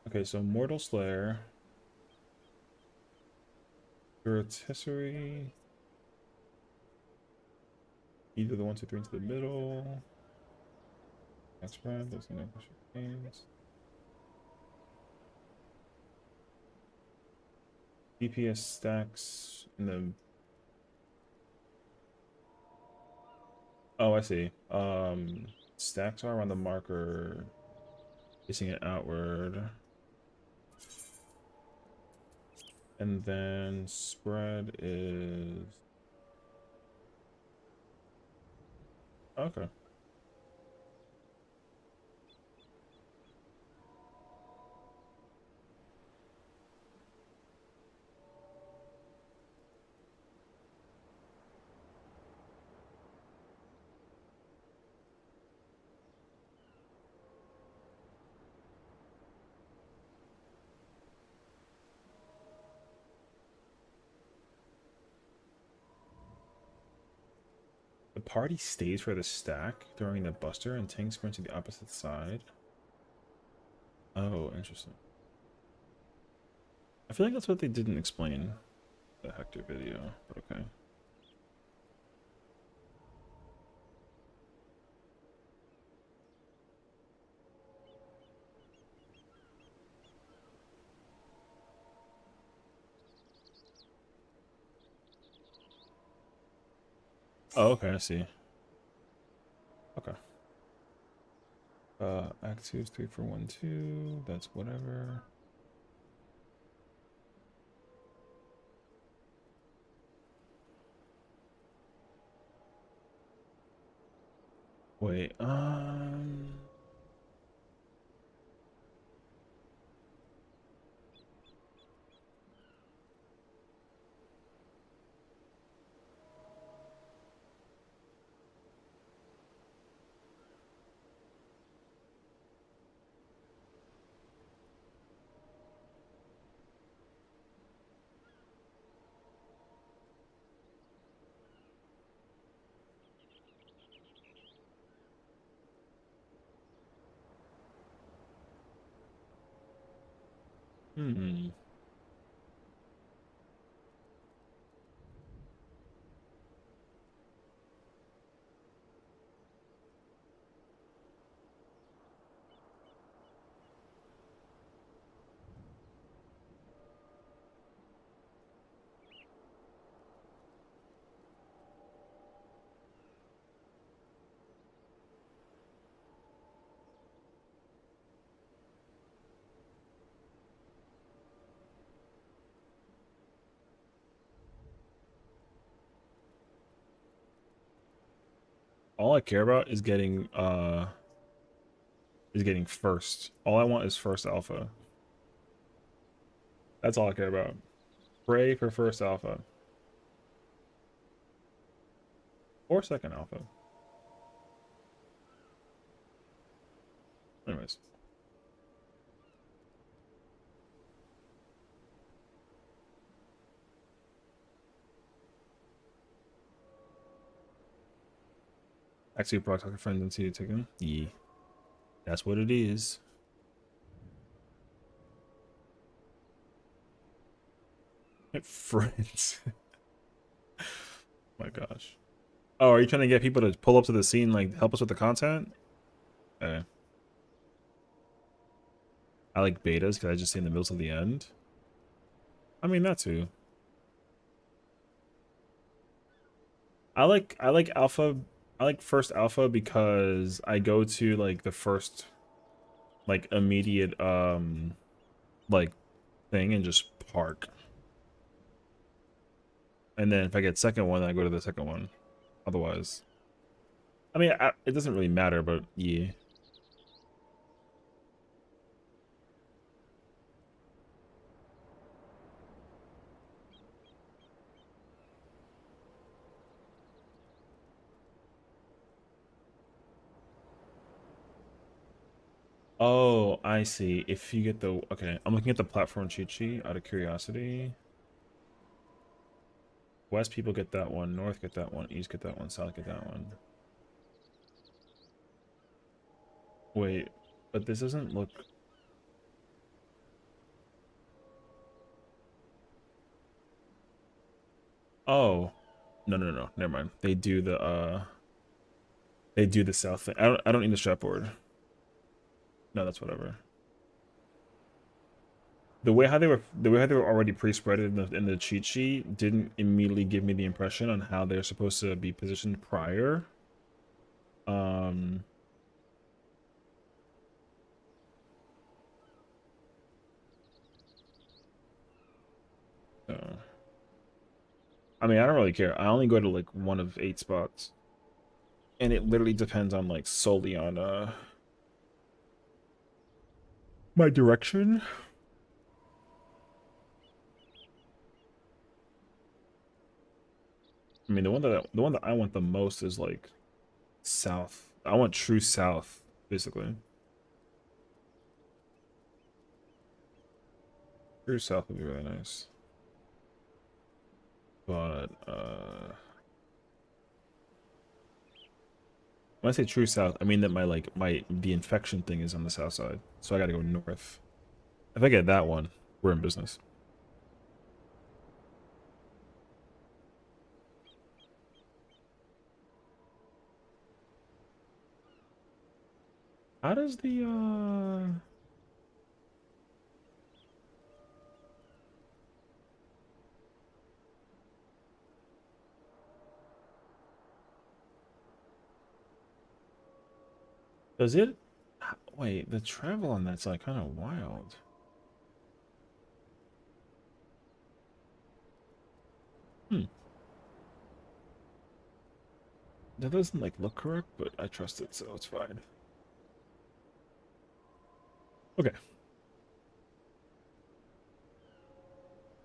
S1: Okay, so Mortal Slayer. Rotisserie. Either the 1, 2, 3 into the middle. That's right. There's no games. DPS stacks in the. Oh, I see. Stacks are on the marker, facing it outward. And then spread is. Okay. The party stays for the stack during the buster and tanks sprint to the opposite side. Oh, interesting. I feel like that's what they didn't explain the Hector video, but okay. Oh, okay, I see. Okay. Act 2 is 3 for 1, 2. That's whatever. Wait, hmm. All I care about is getting first. All I want is first alpha. That's all I care about. Pray for first alpha. Or second alpha. Anyways. Actually, talk to friends and see you taken. Yeah. That's what it is. Friends. My gosh. Oh, are you trying to get people to pull up to the scene, like help us with the content? Okay. I like betas because I just see in the middle of the end. I mean that too. I like alpha. I like first alpha because I go to like the first like immediate like thing and just park. And then if I get second one, then I go to the second one. Otherwise, I mean, it doesn't really matter, but yeah. Oh, I see. If you get the okay, I'm looking at the platform cheat sheet out of curiosity. West people get that one, North get that one, East get that one, South get that one. Wait, but this doesn't look. Oh, no. Never mind. They do the South thing. I don't need the strap board. No, that's whatever. The way how they were already pre-spreaded in the cheat sheet didn't immediately give me the impression on how they're supposed to be positioned prior. Um so, I mean, I don't really care. I only go to like one of 8 spots. And it literally depends on like solely on my direction. I mean, the one that I want the most is like south. I want true south, basically. True south would be really nice. But when I say true south, I mean that the infection thing is on the south side. So I gotta go north. If I get that one, we're in business. How does the does it Wait, the travel on that's like kind of wild. Hmm. That doesn't like look correct, but I trust it, so it's fine. Okay.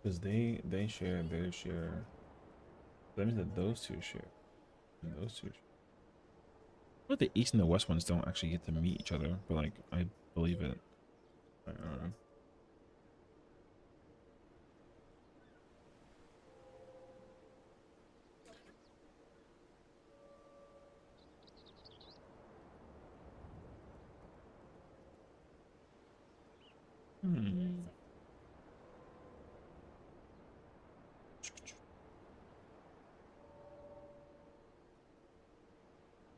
S1: Because they share their share. That means that those two share. And those two share. But the east and the west ones don't actually get to meet each other, but like I believe it. I don't know. Hmm.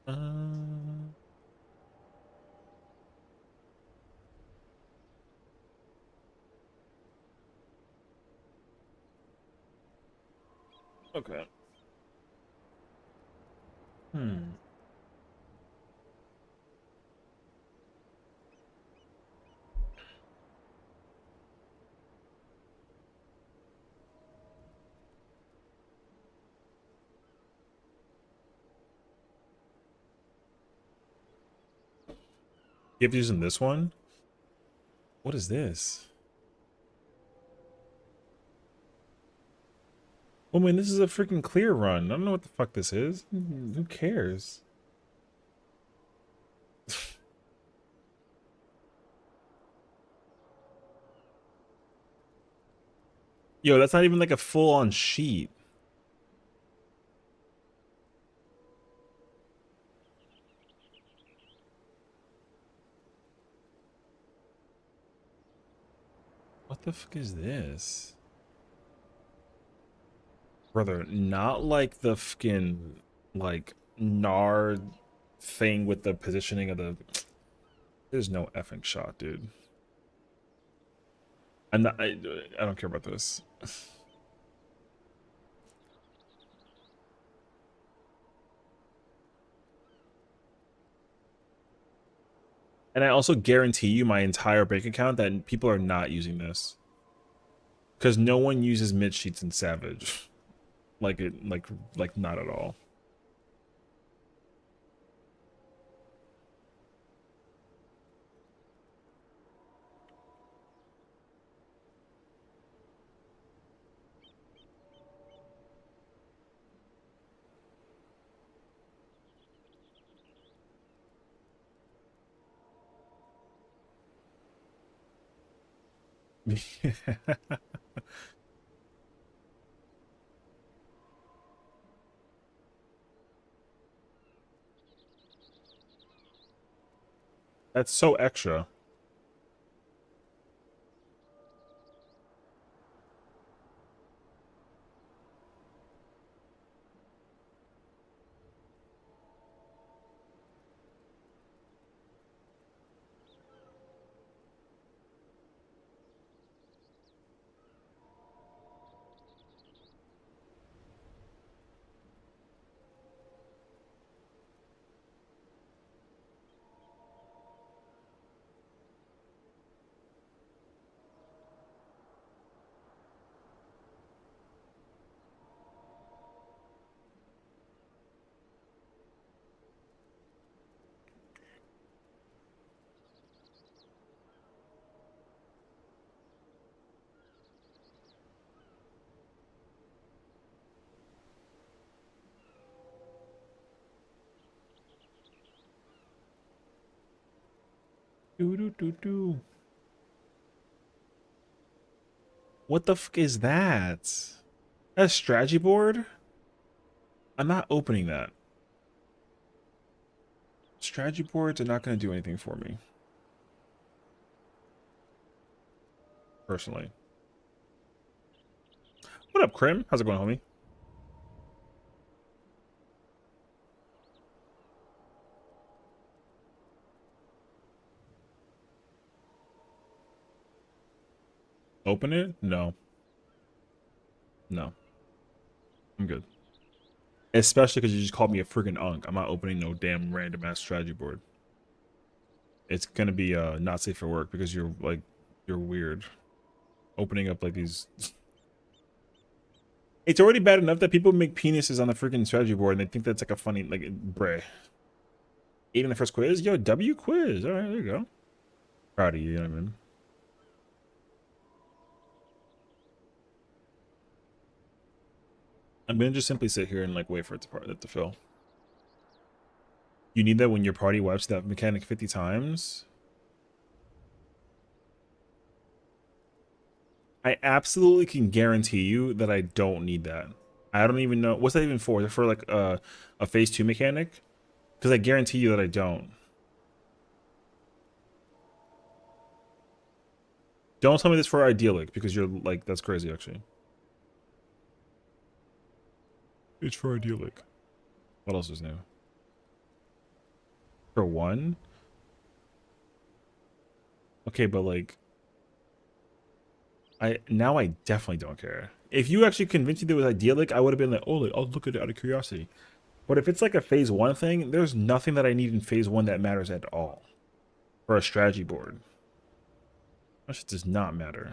S1: Uh, okay. Hmm. Keep using this one. What is this? I mean, this is a freaking clear run. I don't know what the fuck this is. Who cares? Yo, that's not even like a full-on sheet. What the fuck is this? Brother, not like the fucking, like, Nard thing with the positioning of the... There's no effing shot, dude. I don't care about this. And I also guarantee you my entire bank account that people are not using this. Because no one uses mid sheets in Savage. Like not at all. That's so extra. Do do do do. What the fuck is that? That's strategy board? I'm not opening that. Strategy boards are not going to do anything for me. Personally. What up, Krim? How's it going, homie? Open it? No. No. I'm good. Especially because you just called me a freaking unk. I'm not opening no damn random ass strategy board. it's gonna be not safe for work because you're weird. Opening up like these. It's already bad enough that people make penises on the freaking strategy board and they think that's like a funny like bruh. 8 in the first quiz? Yo, W quiz. Alright, there you go. Proud of you, you know what I mean? I'm gonna just simply sit here and like wait for it to fill. You need that when your party wipes that mechanic 50 times. I absolutely can guarantee you that I don't need that. I don't even know what's that even for. Is it for like a phase 2 mechanic? Because I guarantee you that I don't. Don't tell me this for idyllic because you're like that's crazy actually. It's for idyllic. What else is new? For 1? Okay, but like I definitely don't care. If you actually convinced me that it was idyllic, I would have been like, oh, like, I'll look at it out of curiosity. But if it's like a phase 1 thing, there's nothing that I need in phase 1 that matters at all for a strategy board. That shit does not matter.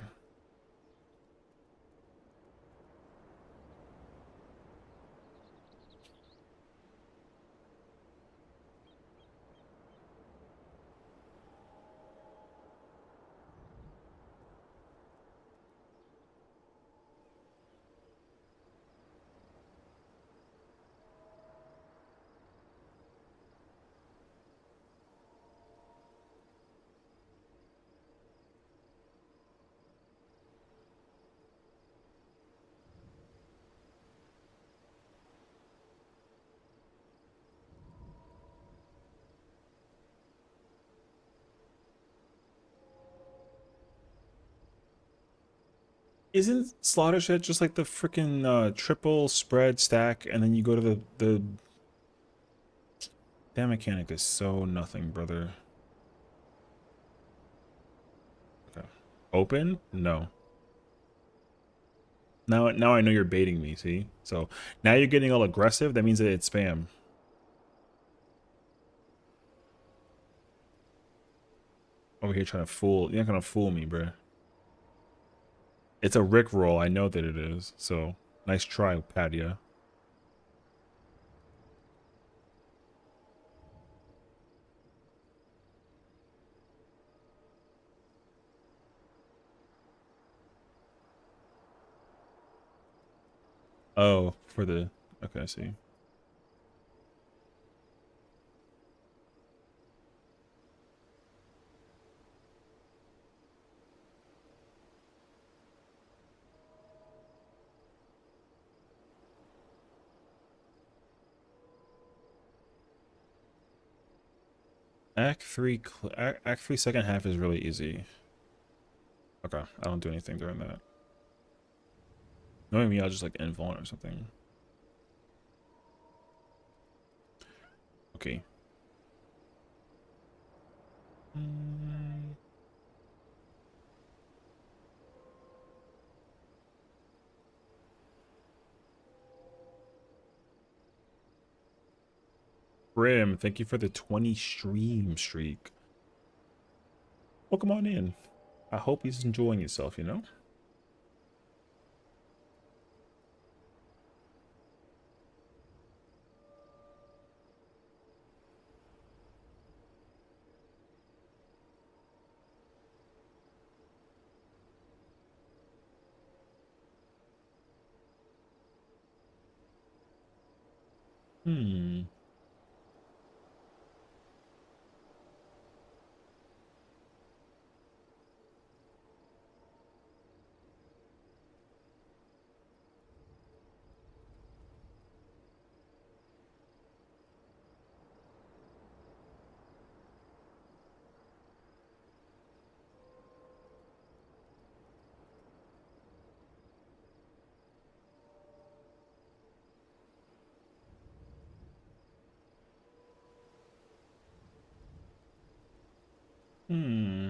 S1: Isn't slaughter shit just like the freaking triple spread stack and then you go to the that mechanic is so nothing, brother. Okay. Open? No. Now I know you're baiting me, see? So now you're getting all aggressive, that means that it's spam. Over here trying to fool. You're not gonna fool me, bruh. It's a Rick roll, I know that it is. So nice try, Padia. Oh, for the okay, I see. Act 3 second half is really easy. Okay, I don't do anything during that. Knowing me, I'll just like invuln or something. Okay. Brim, thank you for the 20 stream streak. Welcome on in. I hope he's enjoying yourself, you know? Hmm. Hmm.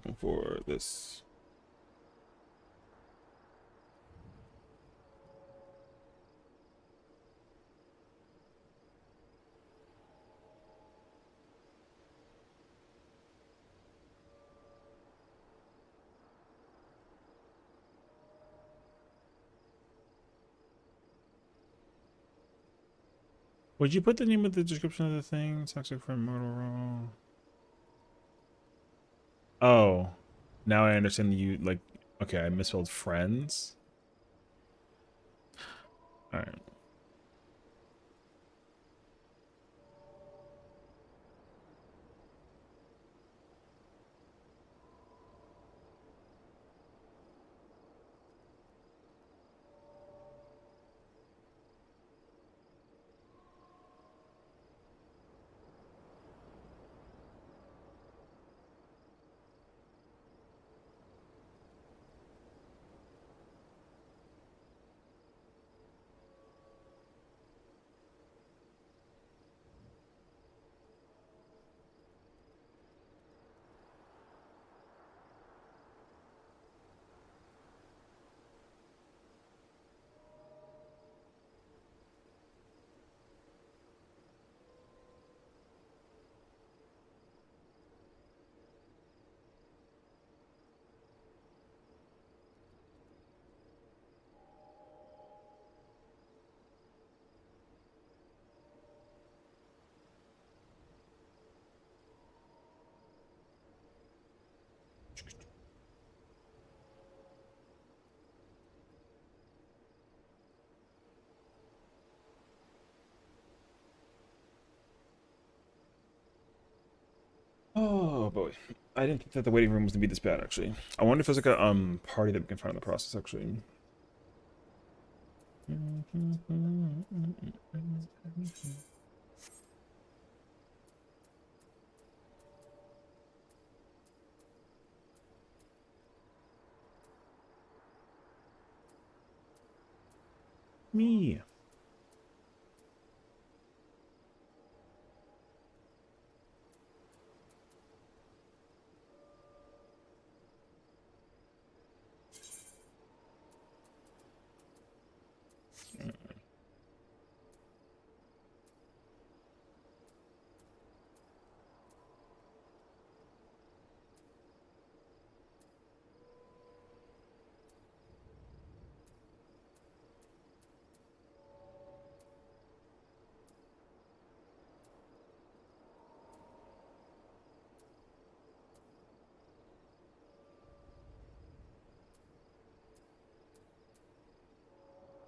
S1: looking for this. Would you put the name of the description of the thing? Toxic friend Motorola. Oh, now I understand you like. Okay, I misspelled friends. All right. Oh boy, I didn't think that the waiting room was gonna be this bad. Actually, I wonder if there's like a party that we can find in the process. Actually. Me.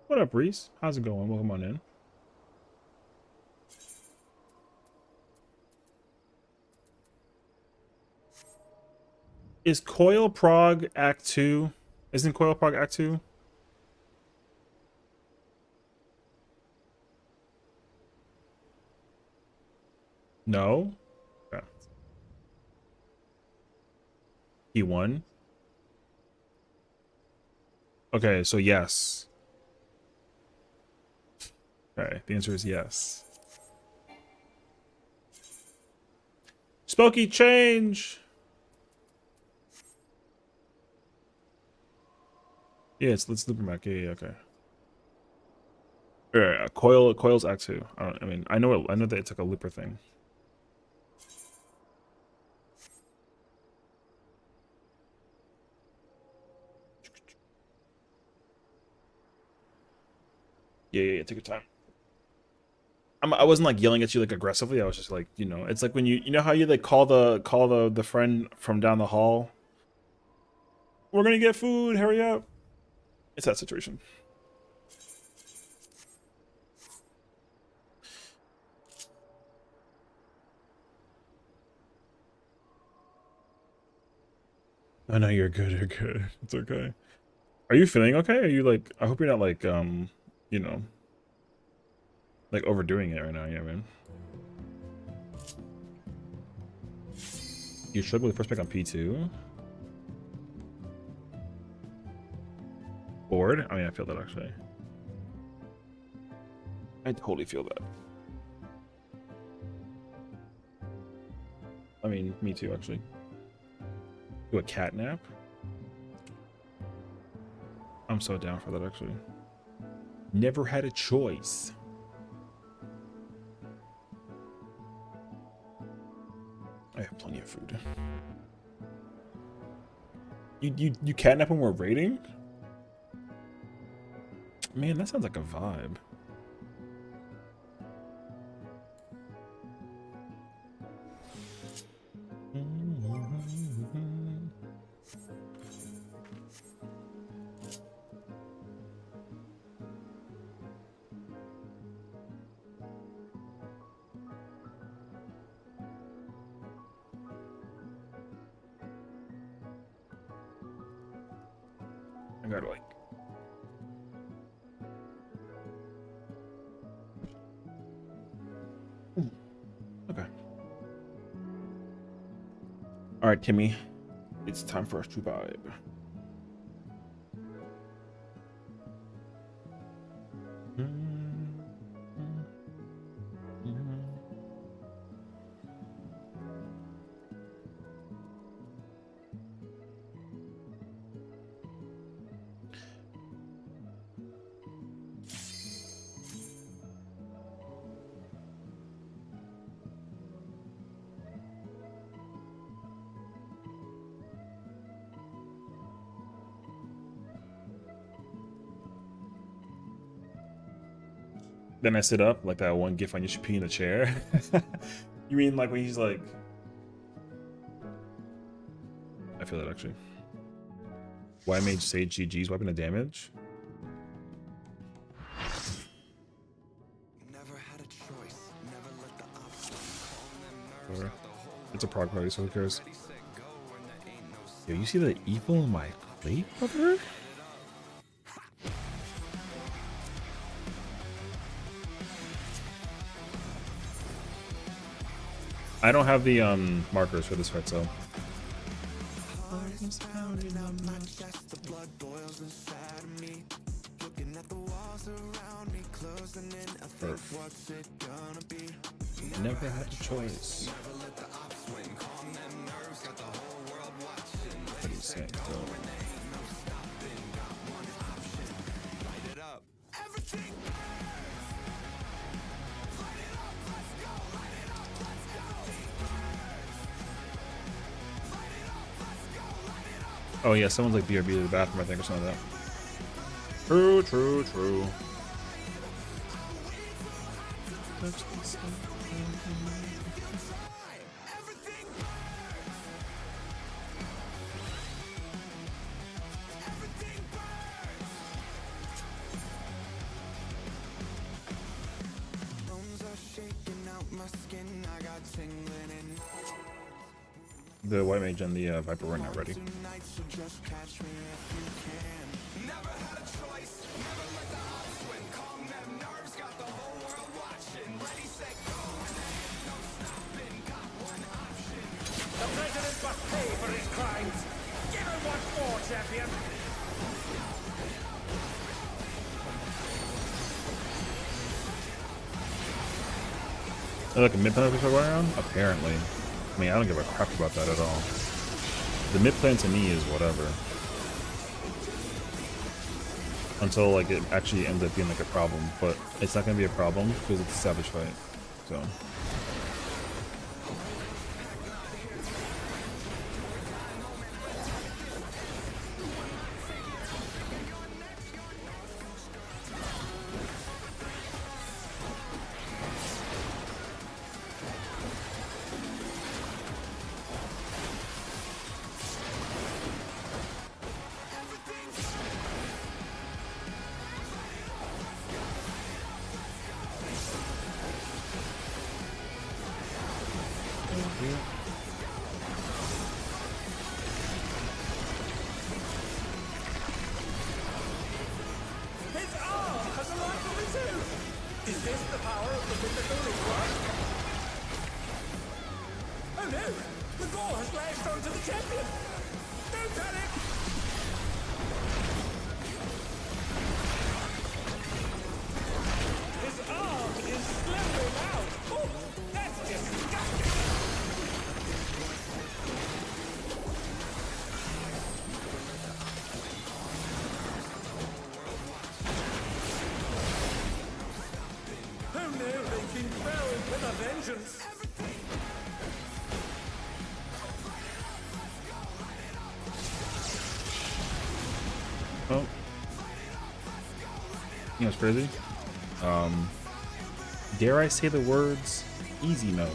S1: What up, Reese? How's it going? Welcome on in. Is Coil Prague Act 2? Isn't Coil Prague Act 2? No? Okay. He won? Okay, so yes. Okay, the answer is yes. Spooky change! Yeah, let's loop him back. Yeah, okay. Alright, Coil's Act 2. I know that it's like a looper thing. Yeah, take your time. I wasn't like yelling at you like aggressively. I was just like, it's like when you know how you like call the friend from down the hall. We're gonna get food. Hurry up! It's that situation. I know you're good. You're good. It's okay. Are you feeling okay? Are you like? I hope you're not like you know, like overdoing it right now. Yeah, man. You struggle with first pick on P2. Bored? I mean, I feel that actually. I totally feel that. I mean, me too, actually. Do a cat nap? I'm so down for that, actually. Never had a choice. I have plenty of food. You catnap when we're raiding? Man, that sounds like a vibe. I gotta like. Okay. All right, Timmy. It's time for us to vibe. Then I sit up like that one gif on you should pee in the chair. You mean like when he's like, I feel it actually. Why made Sage GG's weapon of damage?
S6: Never had a choice. Never let the obstacles
S1: Or, it's a prog party, so who cares? Yo, you see the evil in my plate, brother? I don't have the markers for this fight, so. Never had a choice. What do you say? Oh yeah, someone's like BRB to the bathroom, I think, or something like that. True, true, true. The white mage and the viper were not ready.
S3: The president must pay for his crimes. Give him once more, champion.
S1: Oh, like a mid plan going around? Apparently. I mean, I don't give a crap about that at all. The mid plan to me is whatever. Until like it actually ends up being like a problem, but it's not gonna be a problem because it's a savage fight. So.
S3: His arm has a life of its own. Is this the power of the mythical Igor? Oh no! The ball has lashed onto the champion! Don't panic! His arm is slithering out! Oh, that's disgusting! vengeance!
S1: Oh. You know what's crazy? Dare I say the words easy mode?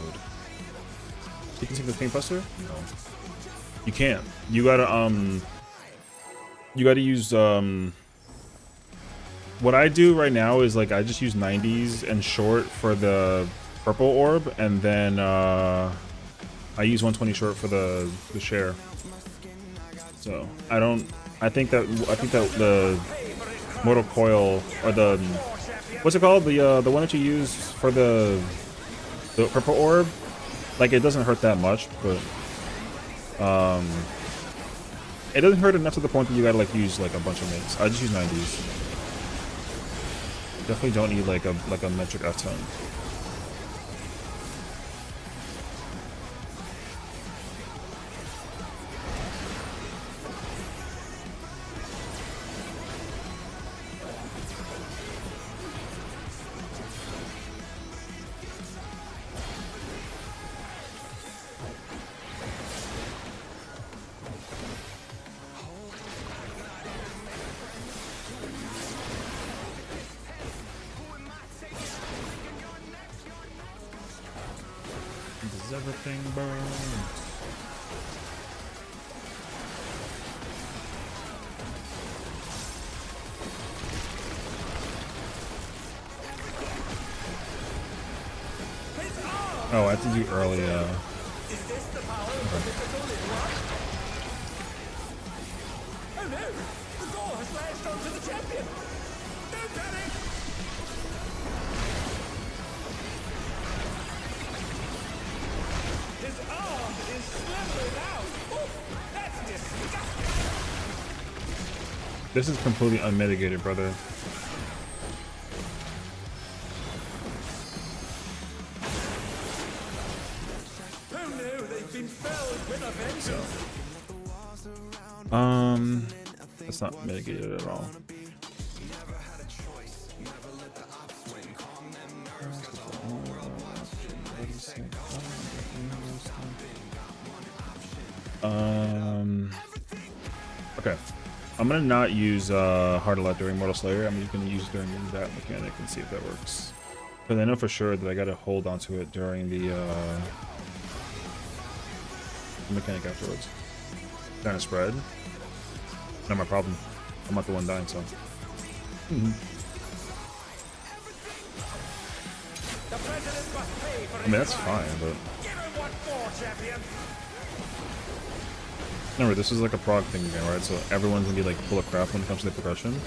S1: You can see the paint buster? No. You can't. You gotta use what I do right now is like I just use 90s and short for the purple orb, and then I use 120 short for the share. So I think that the Mortal Coil, or the what's it called, the one that you use for the purple orb, like it doesn't hurt that much, but it doesn't hurt enough to the point that you gotta like use like a bunch of mates. I just use 90s. Definitely don't need like a metric F10. Does everything burn? Oh, I have to do early.
S3: Is this the power of the mythical in one? Oh no! The door has latched onto the champion! Don't panic! His arm is slithering out! Oh, that's disgusting!
S1: This is completely unmitigated, brother.
S3: Oh no, they've been felled with a vengeance!
S1: That's not mitigated at all. Okay. I'm gonna not use Heart Alert during Mortal Slayer. I'm just gonna use it during that mechanic and see if that works. Because I know for sure that I gotta hold onto it during the mechanic afterwards. Kind of spread. Not my problem. I'm not the one dying, so.
S3: The president must pay for
S1: I mean, that's fine, but.
S3: Give him what for, champion!
S1: Remember, this is like a prog thing again, right? So everyone's gonna be like full of crap when it comes to the progression.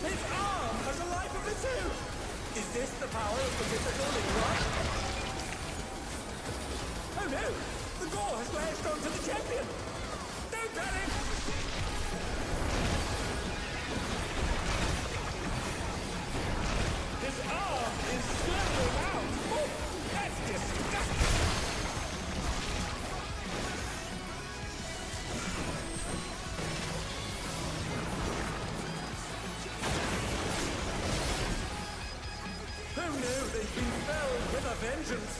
S3: His arm has a life of its own! Is this the power of the mythical in one? Oh no! The door has latched onto the champion! Don't panic! His arm is slithering out! Oh, that's disgusting! Oh no, they've been felled with a vengeance!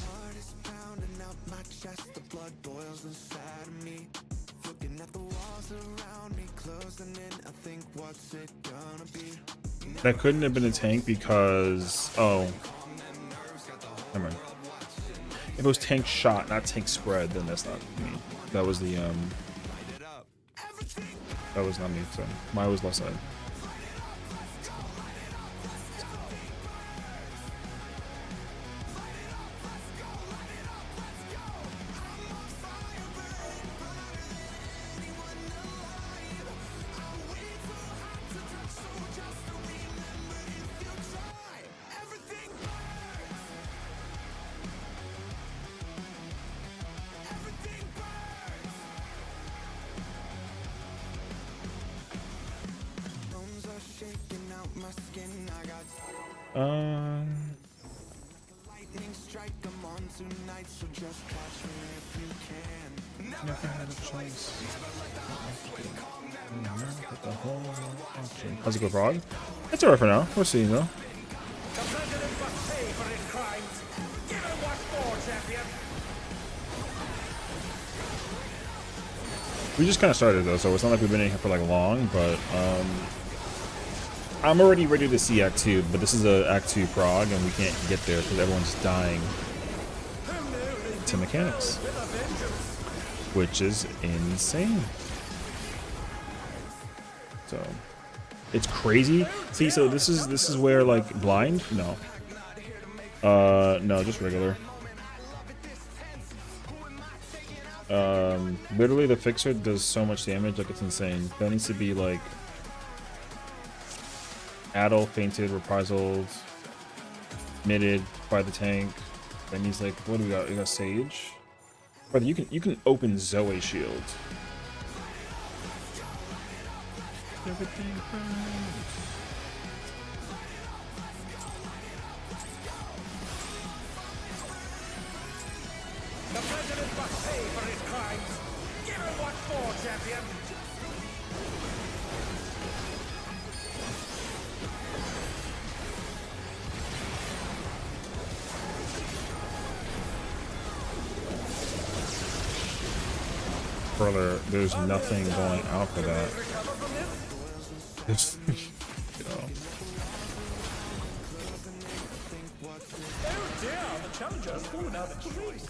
S6: Heart is pounding out my chest, the blood boils inside of me. Looking at the walls around me, closing in, I think what's it gonna be?
S1: That couldn't have been a tank because never mind. If it was tank shot, not tank spread, then that's not me. That was the that was not me. So mine was left side.
S6: Lightning strike, I'm on tonight, so just catch me if you can.
S1: Never had a choice. How's it go, Frog? It's alright for now. We'll see, though.
S3: The president must pay for his crimes. Give him what for, champion.
S1: We just kind of started though, so it's not like we've been in here for like long, but I'm already ready to see Act 2, but this is a Act 2 prog, and we can't get there because everyone's dying to mechanics, which is insane. So it's crazy. See, so this is where like blind? No. No, just regular. Literally the fixer does so much damage, like it's insane. That needs to be like addle, fainted, reprisals, mitted by the tank. That needs like, what do we got? We got Sage. Brother, you can open Zoe shield. Everything burns.
S3: The president must pay for his crimes. Give him what for, champion.
S1: Brother, there's nothing going out for that. It's, you know.
S3: Oh dear, the challenger has fallen out of the race.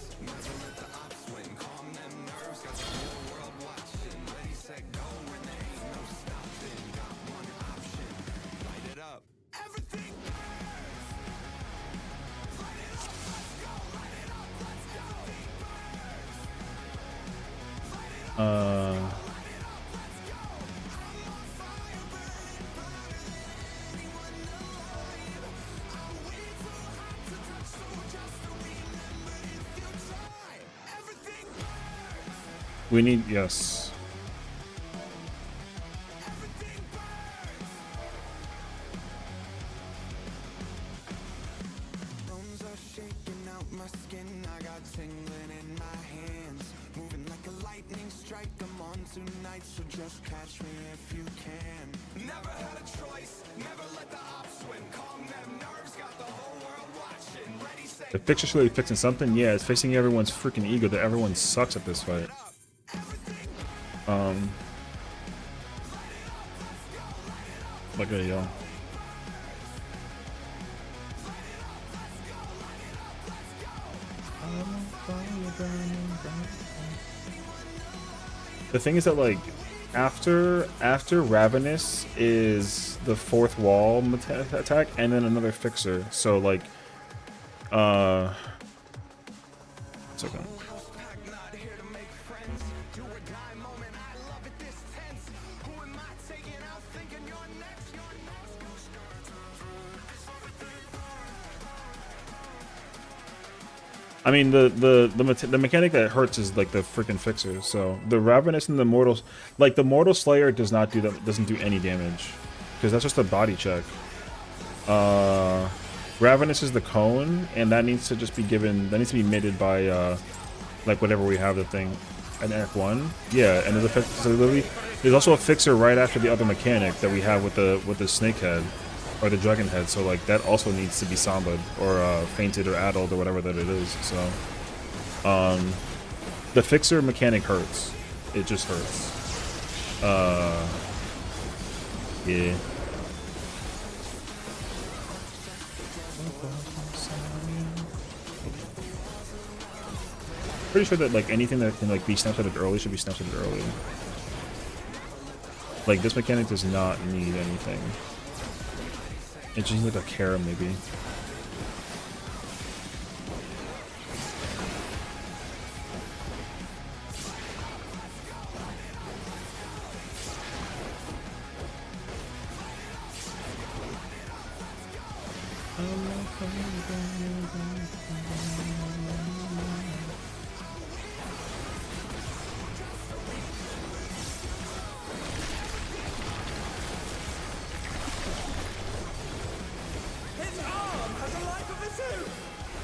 S1: We need, yes.
S6: Bones are shaking out my skin, I got tingling in my hands. Moving like a lightning strike, I'm on tonight, so just catch me if you can. Never had a choice, never let the ops win. Calm them nerves, got the whole world watching. Ready, set,
S1: The fixer's really fixing something. Yeah, it's fixing everyone's freaking ego that everyone sucks at this fight. Look at y'all. The thing is that like after Ravenous is the fourth wall attack and then another fixer. So like it's okay. I mean, the mechanic that hurts is like the freaking fixer. So the Ravenous and the Mortals, like the Mortal Slayer does not do that, doesn't do any damage because that's just a body check. Ravenous is the cone, and that needs to just be given. That needs to be mitted by like whatever we have the thing, an Act 1. Yeah, and there's a so literally there's also a fixer right after the other mechanic that we have with the snake head. Or the dragon head, so like that also needs to be samba'd or fainted or addled or whatever that it is. So the fixer mechanic hurts. It just hurts. Yeah. Pretty sure that like anything that can like be snapshotted early should be snapshotted early. Like this mechanic does not need anything. It just needs like a Kara maybe.
S3: His arm has a life of its own!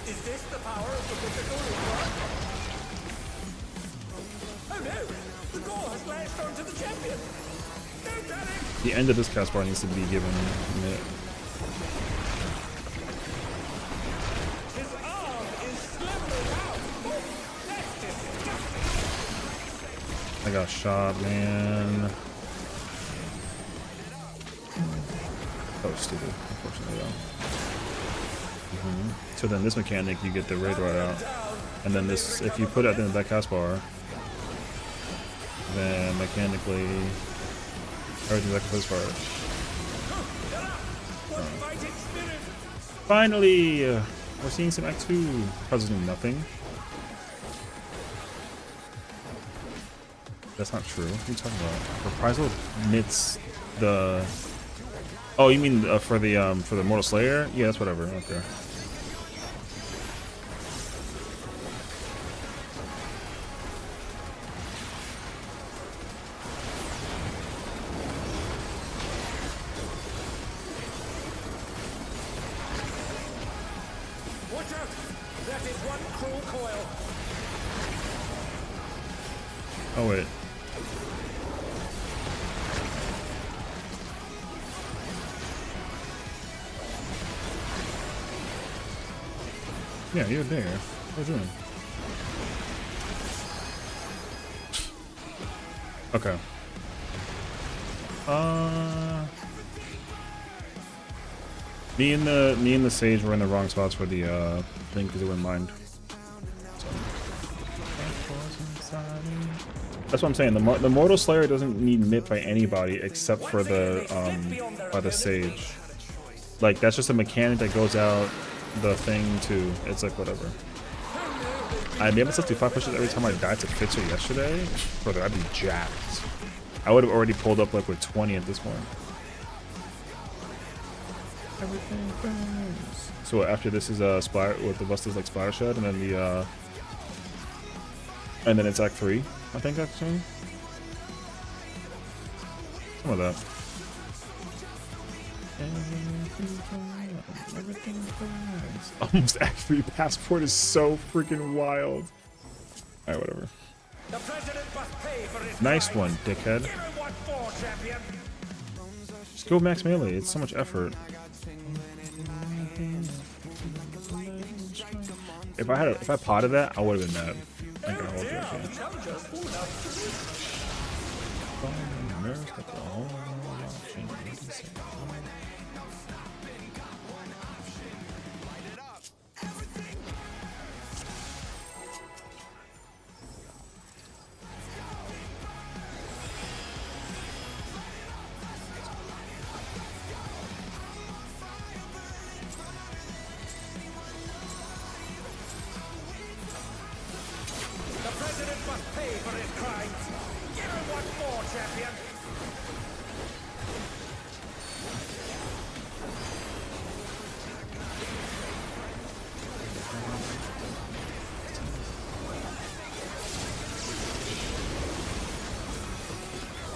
S3: Is this the power of the mythical Lord? Oh no! The gore has lashed onto the champion! Don't panic!
S1: The end of this cast bar needs to be given.
S3: His arm is slithering out! Oh, that's disgusting!
S1: I got shot, man. That was stupid, unfortunately though. So then this mechanic, you get the raid right out. And then this, if you put it at the end of that cast bar, then mechanically, everything's like the first part. Finally! We're seeing some Act 2. Puzzles do nothing. That's not true. What are you talking about? Reprisal admits the... Oh, you mean for the Mortal Slayer? Yeah, that's whatever. Okay.
S3: Watch out! That is one cruel coil!
S1: Oh wait. Yeah, you're there. What are you doing? Okay. Me and the Sage were in the wrong spots for the thing because it wouldn't mind. So. That's what I'm saying. The Mortal Slayer doesn't need MIP by anybody except for the by the Sage. Like that's just a mechanic that goes out the thing too. It's like whatever. I made myself do 5 pushes every time I died to Fitzer yesterday. Brother, I'd be jacked. I would have already pulled up like with 20 at this point. Everything burns. So after this is splatter with the busters like splatter shed, and then the and then it's Act 3, I think actually. Some of that. Everything burns. Almost Act 3 passport is so freaking wild. Alright, whatever.
S3: The president must pay for his
S1: Nice
S3: crimes.
S1: one, dickhead.
S3: Give him what for, champion!
S1: Just go max melee. It's so much effort. If I potted that, I would have been mad. I can hold you, okay.
S3: The president must pay for his crimes. Give him what for, champion!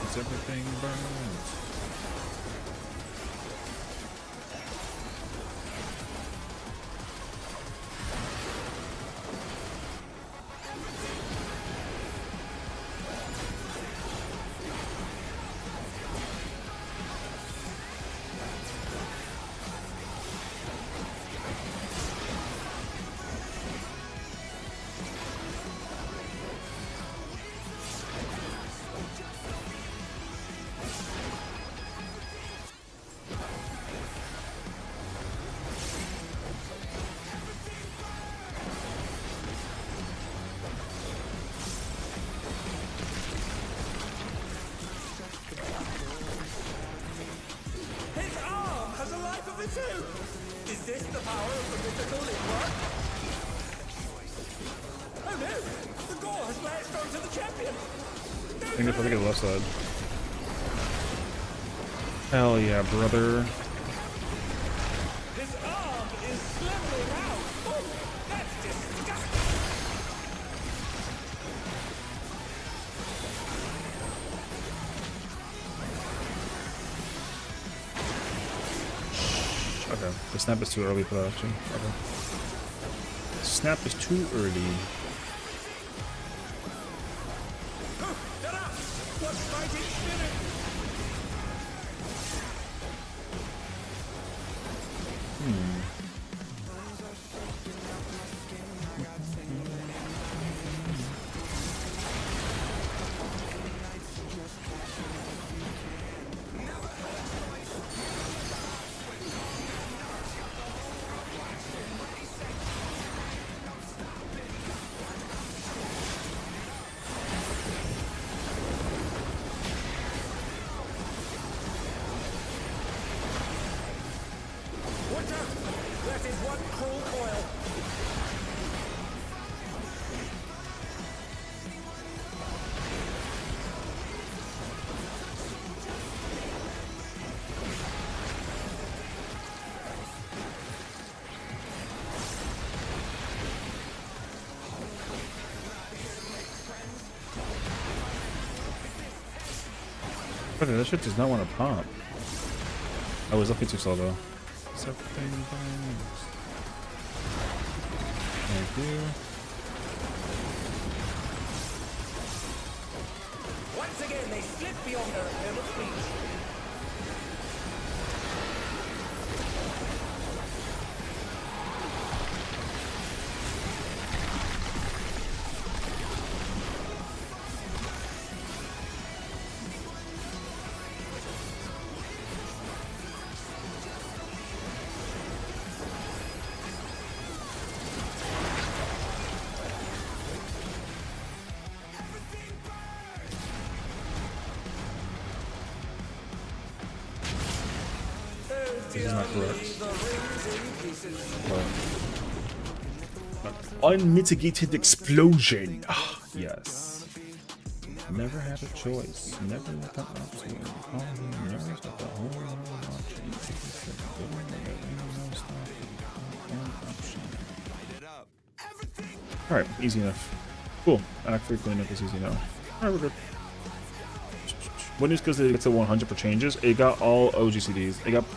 S1: It's everything burns.
S3: the two! Is this the power of the mythical in work? Oh no! The gore has latched onto the champion!
S1: I think if I get the left side. Hell yeah, brother.
S3: His arm is slithering out! Oh, that's disgusting!
S1: Okay, the snap is too early for that actually. Okay. Snap is too early.
S3: What fighting spirit! Watch out! That is one cruel coil!
S1: Okay, that shit does not want to pop. I was looking too slow though. Something burns. Thank you.
S3: Once again, they slip beyond their ever reach.
S1: This is not correct. But unmitigated explosion. Ah, yes. Never had a choice. Never let that option. Never got the whole world watching. Alright, easy enough. Cool. Act 3 cleanup is easy now. Alright, we're good. What news because it gets to 100 for changes? It got all OGCDs. It got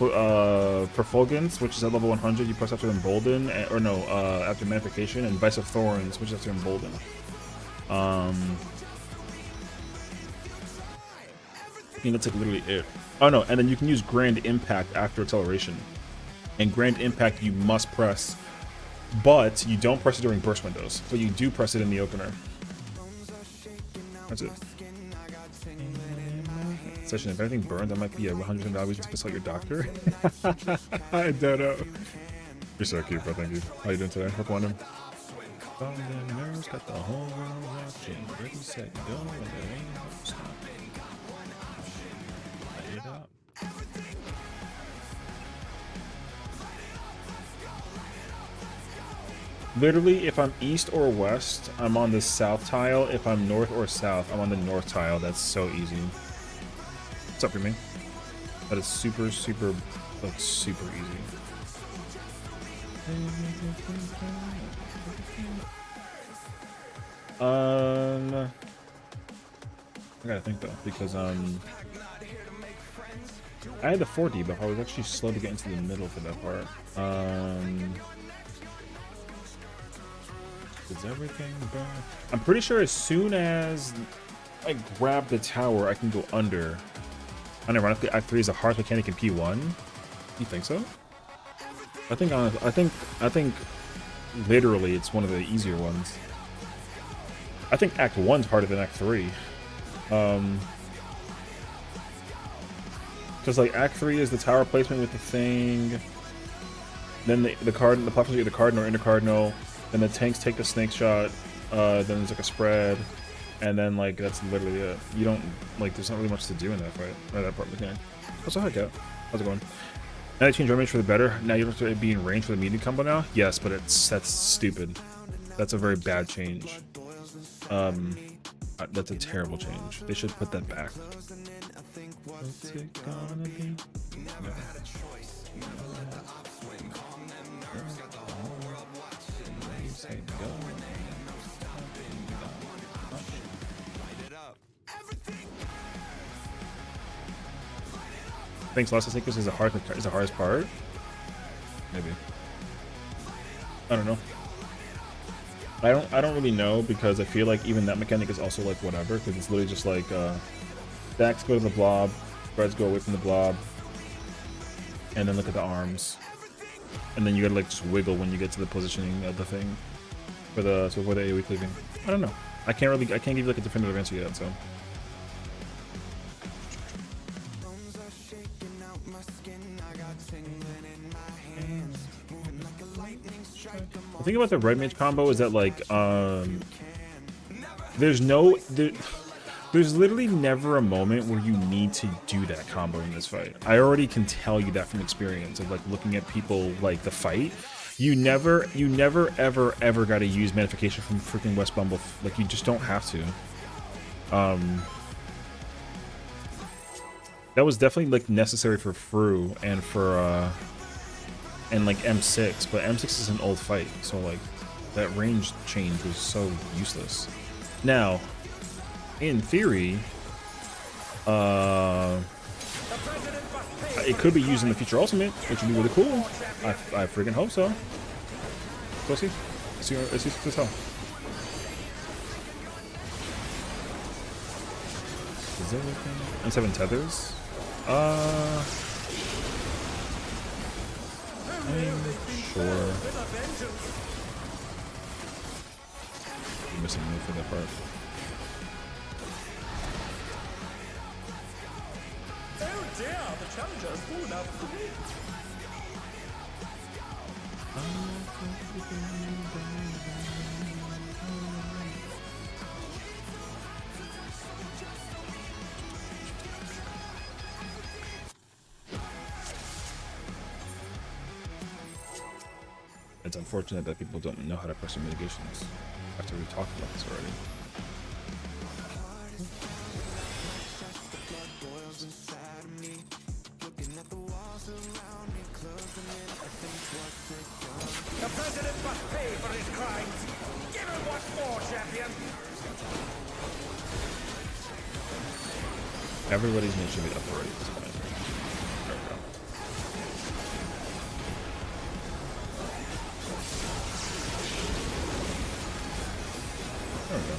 S1: Perfulgence, which is at level 100. You press after Embolden, or no, after Magnification, and Vice of Thorns, which is after Embolden. I think that's like literally it. Oh no, and then you can use Grand Impact after Acceleration. And Grand Impact you must press, but you don't press it during burst windows. But you do press it in the opener. That's it. Session, if anything burns, that might be a 100% reason to consult your doctor. I don't know. You're so cute, bro. Thank you. How you doing today? Hope you want him. Got the whole world watching. Ready, set, go, and there ain't no stopping. Light it up. Literally, if I'm east or west, I'm on the south tile. If I'm north or south, I'm on the north tile. That's so easy. What's up for me? That is super, super, like, super easy. I gotta think though, because I had the 4D, but I was actually slow to get into the middle for that part. Is everything burn? I'm pretty sure as soon as I grab the tower, I can go under. Unironically, Act 3 is a hard mechanic in P1. You think so? I think literally it's one of the easier ones. I think Act 1's harder than Act 3. Because like Act 3 is the tower placement with the thing. Then the platforms get the cardinal or intercardinal. Then the tanks take the snake shot. Then there's like a spread. And then like that's literally it. You don't like there's not really much to do in that fight or that part of the game. Also, hi Cat. How's it going? Now they changed range for the better. Now you don't have to be in range for the medium combo now? Yes, but that's stupid. That's a very bad change. That's a terrible change. They should put that back. What's it gonna be? No. Thanks, Lost Seekers is the hardest part. Maybe. I don't know. I don't really know because I feel like even that mechanic is also like whatever because it's literally just like stacks go to the blob, spreads go away from the blob, and then look at the arms, and then you gotta like just wiggle when you get to the positioning of the thing for the to avoid the AoE cleaving. I don't know. I can't give you like a definitive answer yet. So. The thing about the right mage combo is that like there's literally never a moment where you need to do that combo in this fight. I already can tell you that from experience of like looking at people like the fight. You never ever got to use magnification from freaking West Bumble. Like you just don't have to. That was definitely like necessary for Fru and for and like M6, but M6 is an old fight, so like that range change was so useless. Now, in theory, it could be used in the future ultimate, which would be really cool. I freaking hope so. Go see. Let's see this hell. Is there anything? M7 tethers? Sure. I'm missing a move for that part.
S3: Oh dear, the challenger's fallen out of the way.
S1: It's unfortunate that people don't know how to press their mitigations after we talked about this already.
S3: The president must pay for his crimes. Give him what for, champion.
S1: Everybody's name should be up already at this point. There we go. There we go.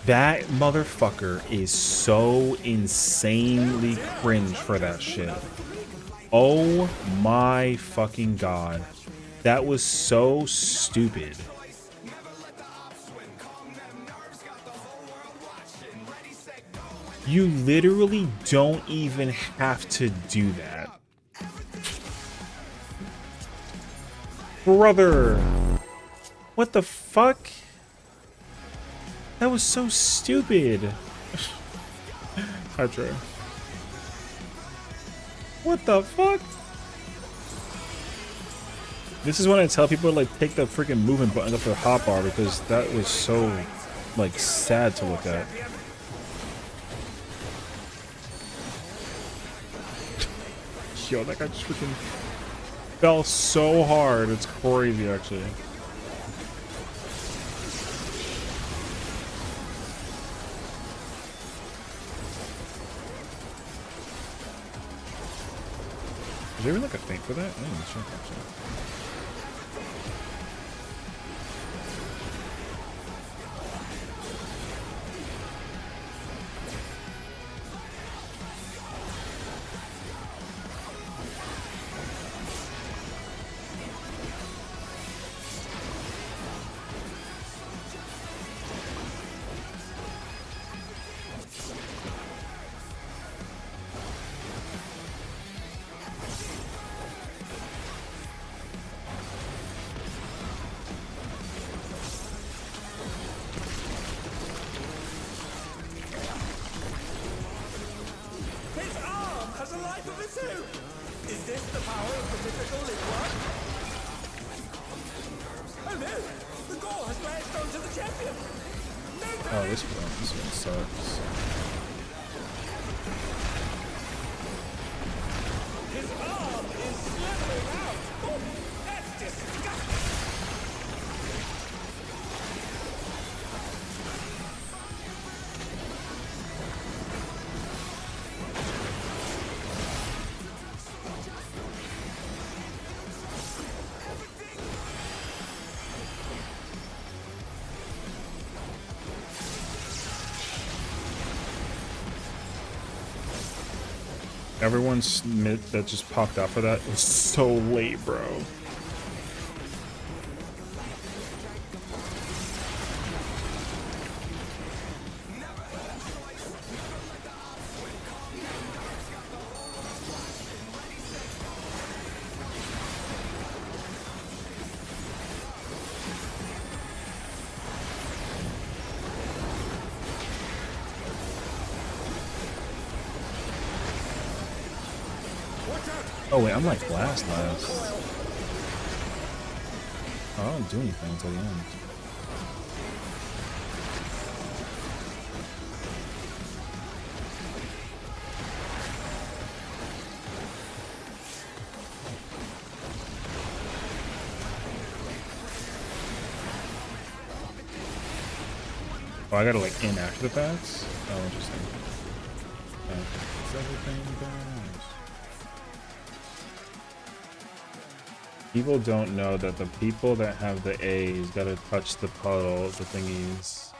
S1: That motherfucker is so insanely cringe for that shit. Oh my fucking god. That was so stupid. You literally don't even have to do that. Brother. What the fuck? That was so stupid. I try. What the fuck? This is when I tell people to like take the freaking movement button up their hotbar because that was so like sad to look at. Yo, that guy just freaking fell so hard. It's crazy actually. Is there even like a thing for that? I didn't even check actually.
S3: the power of the mythical at work? Oh no! The gore has lashed onto the champion!
S1: Oh, this one sucks.
S3: His arm is slithering out! Oh, that's disgusting!
S1: Everyone's mid that just popped out for that was so late, bro. Oh wait, I'm like last. Oh, I don't do anything until the end. Oh, I gotta like in after the facts? Oh, interesting. Okay. Is everything bad? People don't know that the people that have the A's gotta touch the puddle, the thingies.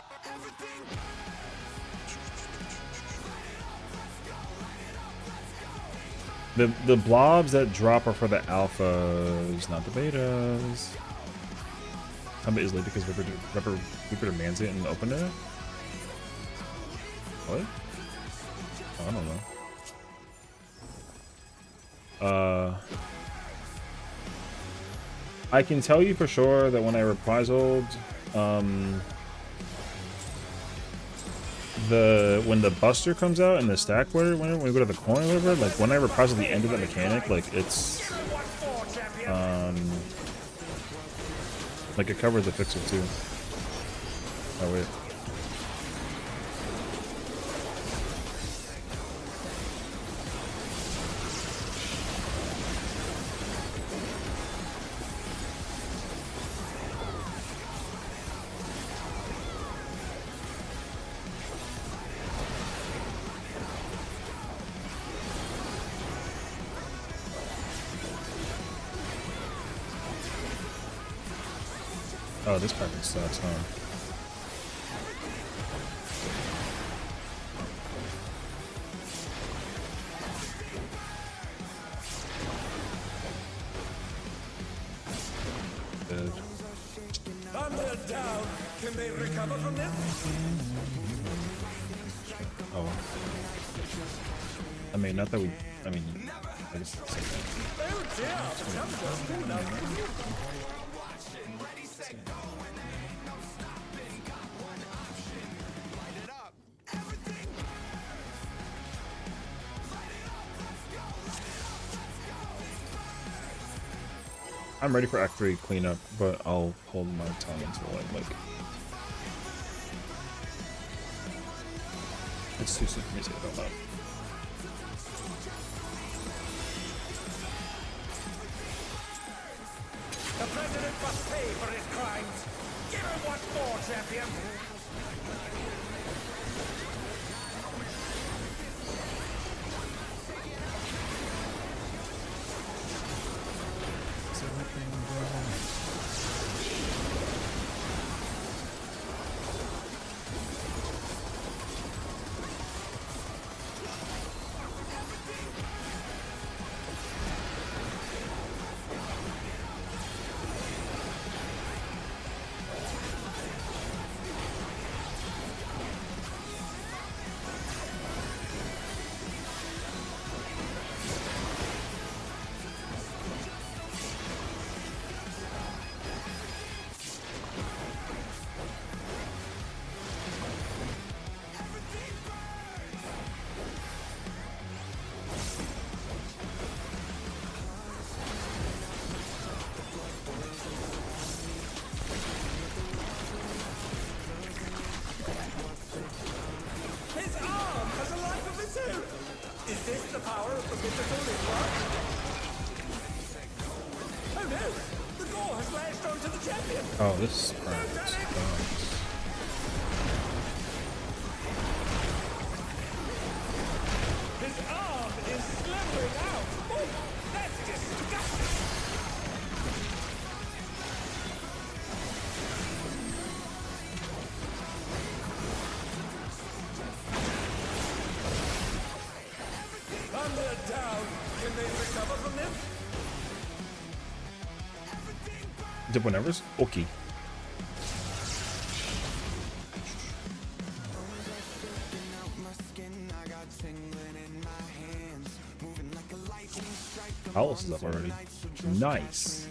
S1: The blobs that drop are for the alphas, not the betas. Some of it is late because Reaper demands it and opened it? What? Oh, I don't know. I can tell you for sure that when I reprisalled, when the Buster comes out and the stack where when we go to the coin or whatever, like when I reprisal the end of that mechanic, like it's like it covers the fixer too. Oh wait. Oh, this package sucks, huh? Good.
S3: Thunder down! Can they recover from this?
S1: Oh. I mean, not that we. I mean, I guess it's okay.
S3: Oh dear! Jumpers do not
S1: I'm ready for Act 3 cleanup, but I'll hold my tongue until I like. It's too soon for me to say it out loud.
S3: The president must pay for his crimes. Give him what for, champion. champion!
S1: Oh, this part sucks.
S3: His arm is slithering out! Oh, that's disgusting! Thunder down! Can they recover from this?
S1: Did whatever's okay. Alice is up already. Nice.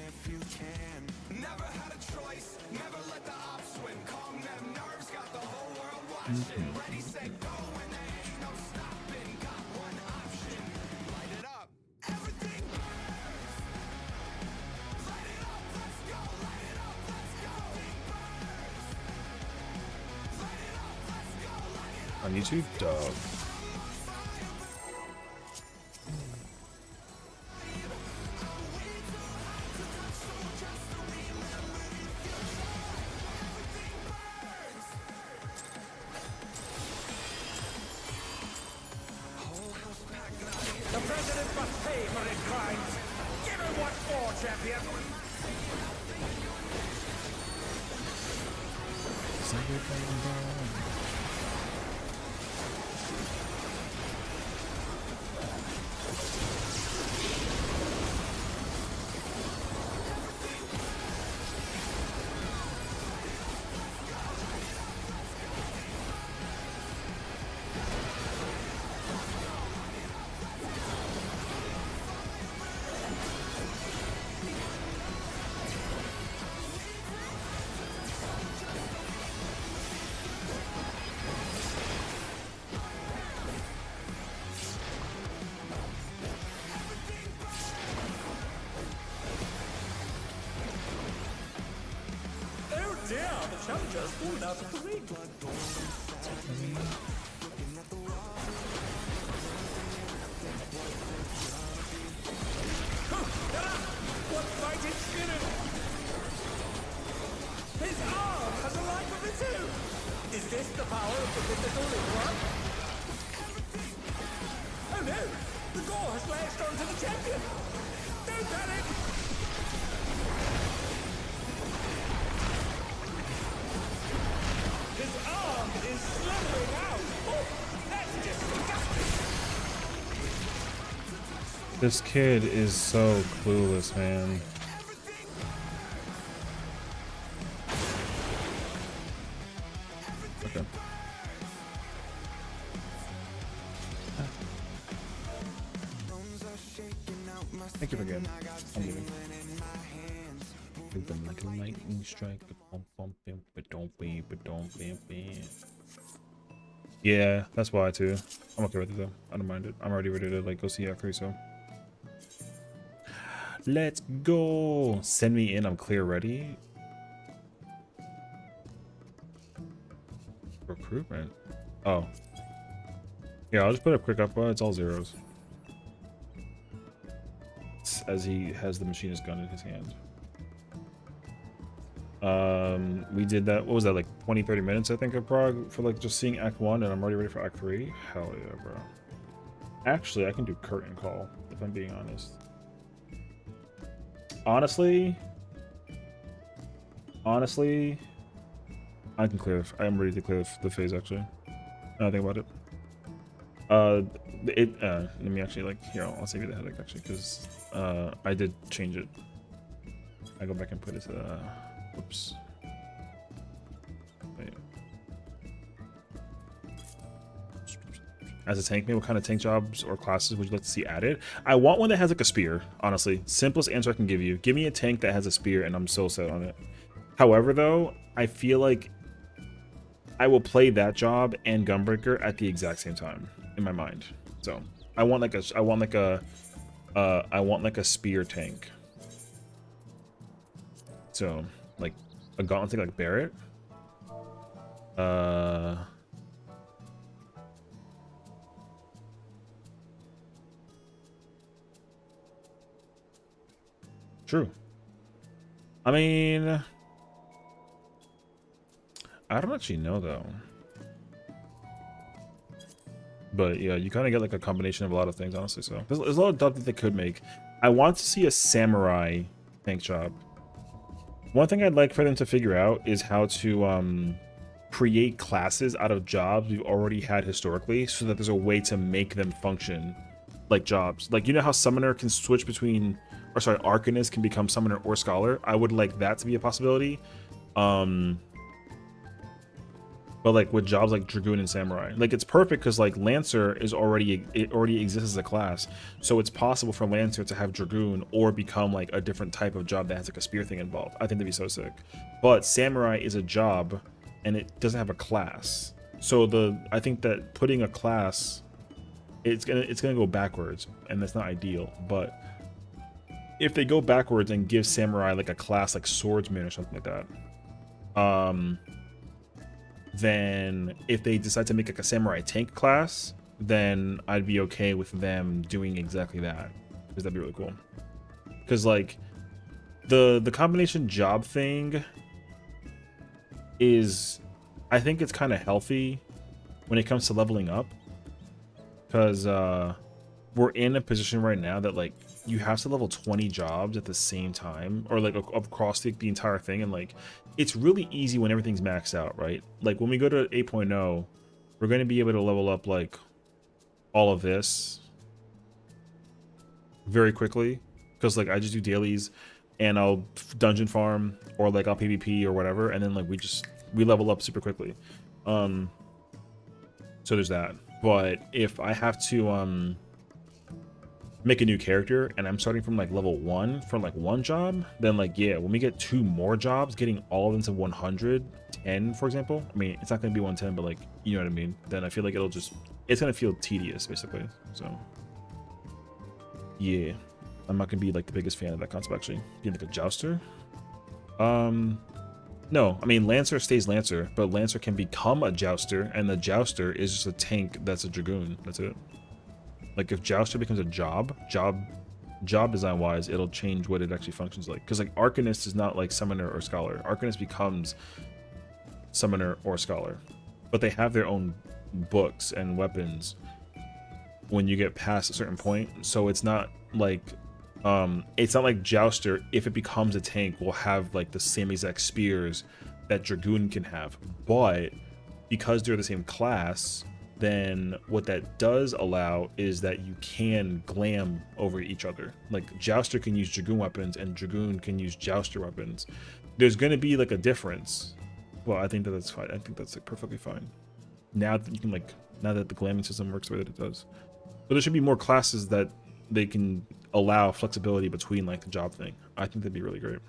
S1: On YouTube, dog.
S3: The president must pay for his crimes! Give him what for, champion! Oh dear, the challenger's fallen out of the ring. What fighting spirit! His arm has a life of its own! Is this the power of the mythical in one? Oh no! The gore has lashed onto the champion! Don't panic! His arm is slithering out! Oh, that's disgusting!
S1: This kid is so clueless, man. Okay. Thank you for getting. I'm leaving. Give them like a lightning strike, but don't be. Yeah, that's why too. I'm okay with it though. I don't mind it. I'm already ready to like go see FFXIV, so. Let's go. Send me in. I'm clear ready. Recruitment. Oh. Yeah, I'll just put a quick up. It's all zeros. As he has the machinist gun in his hand. We did that. What was that, like 20-30 minutes I think of Prague for like just seeing Act 1, and I'm already ready for Act 3. Hell yeah, bro. Actually, I can do curtain call if I'm being honest. Honestly, I can clear. I am ready to clear the phase actually. Now I think about it. Let me actually like here. I'll save you the headache actually because I did change it. I go back and put it to. Whoops. Wait. As a tank, what kind of tank jobs or classes would you like to see added? I want one that has like a spear, honestly. Simplest answer I can give you. Give me a tank that has a spear and I'm so set on it. However, though, I feel like I will play that job and Gunbreaker at the exact same time in my mind. So I want like a spear tank. So like a gauntlet thing like Barrett. True. I mean, I don't actually know though. But yeah, you kind of get like a combination of a lot of things, honestly. So there's a lot of jobs that they could make. I want to see a samurai tank job. One thing I'd like for them to figure out is how to create classes out of jobs we've already had historically, so that there's a way to make them function like jobs. Like, you know how summoner can switch between, or sorry, arcanist can become summoner or scholar. I would like that to be a possibility. But like with jobs like dragoon and samurai, like it's perfect because like lancer is already, it already exists as a class, so it's possible for lancer to have dragoon or become like a different type of job that has like a spear thing involved. I think that'd be so sick. But samurai is a job and it doesn't have a class, so I think that putting a class, it's gonna go backwards, and that's not ideal. But if they go backwards and give samurai like a class like swordsman or something like that, then if they decide to make like a samurai tank class, then I'd be okay with them doing exactly that, because that'd be really cool. Because like the combination job thing is, I think it's kind of healthy when it comes to leveling up, because we're in a position right now that like you have to level 20 jobs at the same time, or like across the entire thing, and like it's really easy when everything's maxed out, right? Like when we go to 8.0, we're going to be able to level up like all of this very quickly, because like I just do dailies and I'll dungeon farm, or like I'll PvP or whatever, and then like we level up super quickly. So there's that. But if I have to make a new character and I'm starting from like level 1 for like one job, then like yeah, when we get 2 more jobs, getting all into 110 for example, I mean it's not going to be 110, but like, you know what I mean, then I feel like it's going to feel tedious basically. So yeah, I'm not going to be like the biggest fan of that concept actually, being like a jouster. No, I mean Lancer stays Lancer, but Lancer can become a jouster, and the jouster is just a tank that's a dragoon. That's it. Like if jouster becomes a job design wise, it'll change what it actually functions like. Because like arcanist is not like summoner or scholar. Arcanist becomes summoner or scholar, but they have their own books and weapons when you get past a certain point. So it's not like jouster, if it becomes a tank, will have like the same exact spears that dragoon can have, but because they're the same class, then what that does allow is that you can glam over each other. Like jouster can use dragoon weapons and dragoon can use jouster weapons. There's going to be like a difference. Well, I think that's fine. I think that's like perfectly fine. Now that you can like, now that the glamming system works the way that it does. But there should be more classes that they can allow flexibility between like the job thing. I think that'd be really great.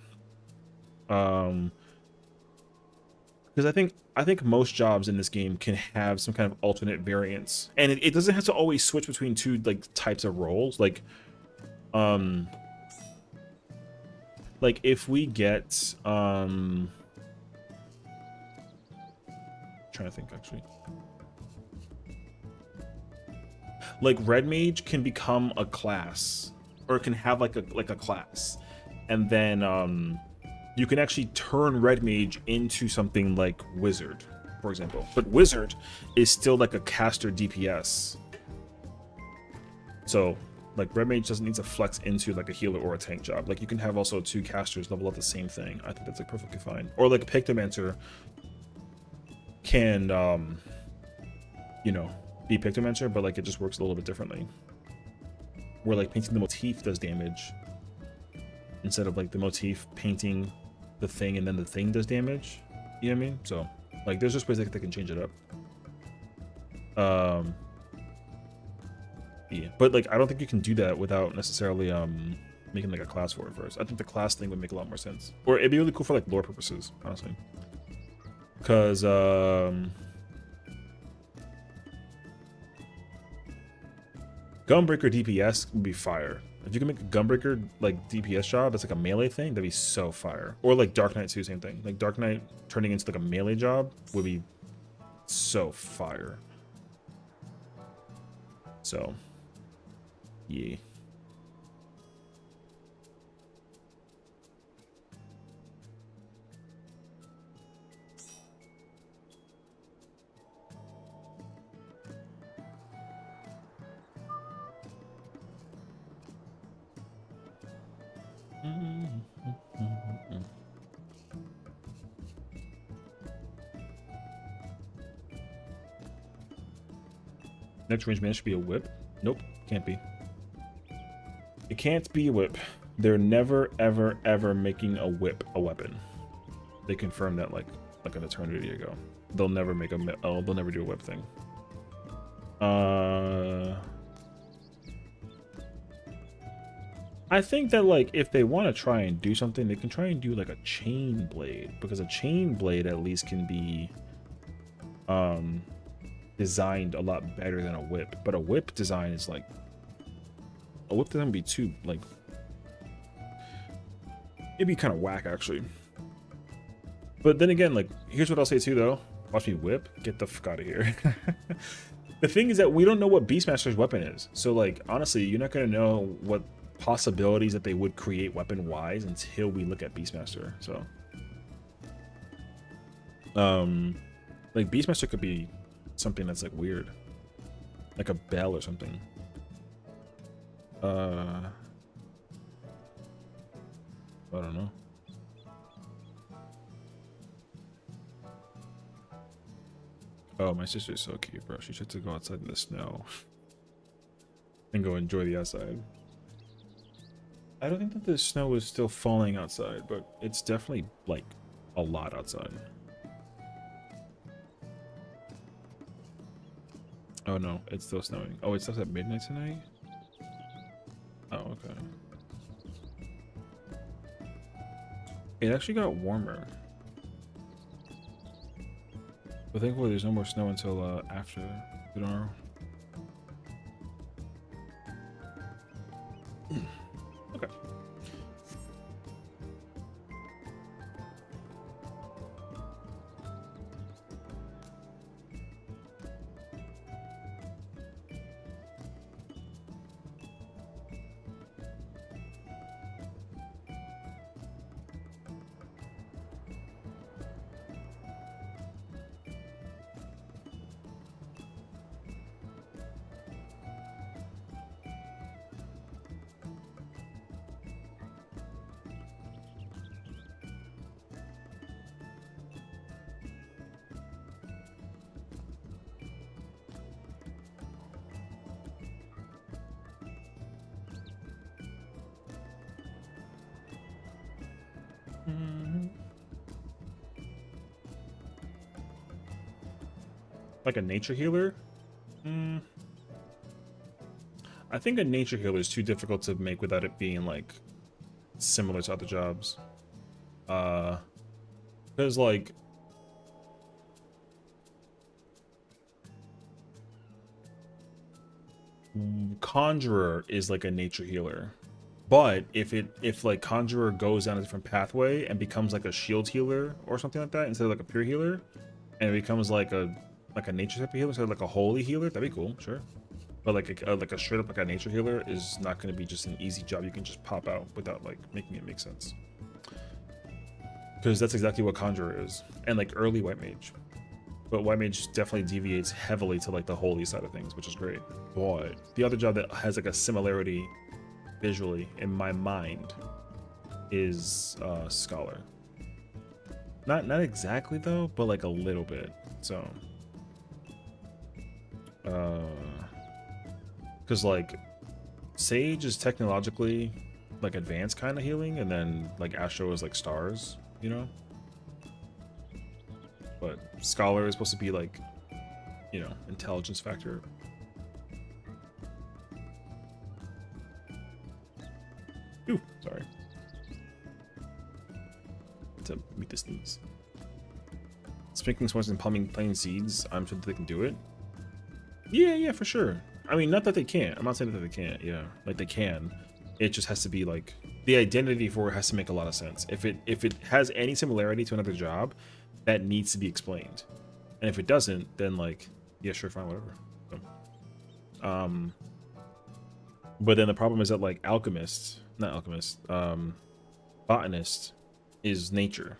S1: Because I think most jobs in this game can have some kind of alternate variants, and it doesn't have to always switch between 2 like types of roles. Like if we get trying to think actually, like red mage can become a class, or it can have like a class, and then you can actually turn red mage into something like wizard, for example. But wizard is still like a caster DPS. So like red mage doesn't need to flex into like a healer or a tank job. Like you can have also 2 casters level up the same thing. I think that's like perfectly fine. Or like Pictomancer can you know, be Pictomancer, but like it just works a little bit differently. Where like painting the motif does damage, instead of like the motif painting the thing and then the thing does damage. You know what I mean? So like there's just ways that they can change it up. Yeah, but like I don't think you can do that without necessarily making like a class for it first. I think the class thing would make a lot more sense, or it'd be really cool for like lore purposes, honestly. Because Gunbreaker DPS would be fire. If you can make a Gunbreaker like DPS job, it's like a melee thing, that'd be so fire. Or like Dark Knight too, same thing. Like Dark Knight turning into like a melee job would be so fire. So, yeah. Next range man should be a whip. Nope, can't be. It can't be a whip. They're never, ever, ever making a whip a weapon. They confirmed that like an eternity ago. They'll never make they'll never do a whip thing. I think that like if they want to try and do something, they can try and do like a chain blade, because a chain blade at least can be designed a lot better than a whip. But a whip design is like, a whip doesn't be too like, it'd be kind of whack actually. But then again, like, here's what I'll say too though. Watch me whip. Get the fuck out of here. The thing is that we don't know what Beastmaster's weapon is. So like, honestly, you're not gonna know what possibilities that they would create weapon wise until we look at Beastmaster. So like Beastmaster could be something that's like weird, like a bell or something. I don't know. Oh, my sister's so cute, bro. She should go outside in the snow and go enjoy the outside. I don't think that the snow is still falling outside, but it's definitely like a lot outside. Oh no, it's still snowing. Oh, it stops at midnight tonight? Oh, okay. It actually got warmer. But thankfully there's no more snow until after tomorrow. Okay. Like a nature healer? I think a nature healer is too difficult to make without it being like similar to other jobs. Because like Conjurer is like a nature healer. But if like Conjurer goes down a different pathway and becomes like a shield healer or something like that instead of like a pure healer, and it becomes like a nature type of healer, so like a holy healer, that'd be cool, sure. But like a straight up like a nature healer is not going to be just an easy job you can just pop out without like making it make sense. Because that's exactly what Conjurer is, and like early White Mage. But White Mage definitely deviates heavily to like the holy side of things, which is great. But the other job that has like a similarity visually in my mind is Scholar. Not exactly though, but like a little bit. So because like Sage is technologically like advanced kind of healing, and then like Astro is like stars, you know. But Scholar is supposed to be like, you know, intelligence factor. Ooh, sorry. To meet the sneeze. Sprinkling swords and planting seeds, I'm sure that they can do it. Yeah, for sure. I mean, not that they can't. I'm not saying that they can't. Yeah, like they can. It just has to be like the identity for it has to make a lot of sense. If it has any similarity to another job, that needs to be explained. And if it doesn't, then like, yeah, sure, fine, whatever. So, but then the problem is that like botanist is nature,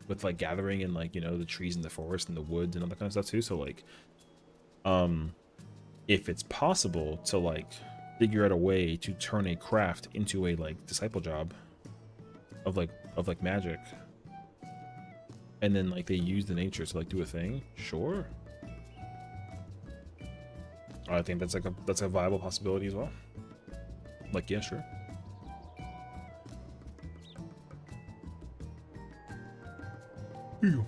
S1: with like gathering and like, you know, the trees in the forest and the woods and all that kind of stuff too. So like, if it's possible to like figure out a way to turn a craft into a like disciple job of like magic, and then like they use the nature to like do a thing, sure. I think that's a viable possibility as well. Like, yeah, sure. Ew.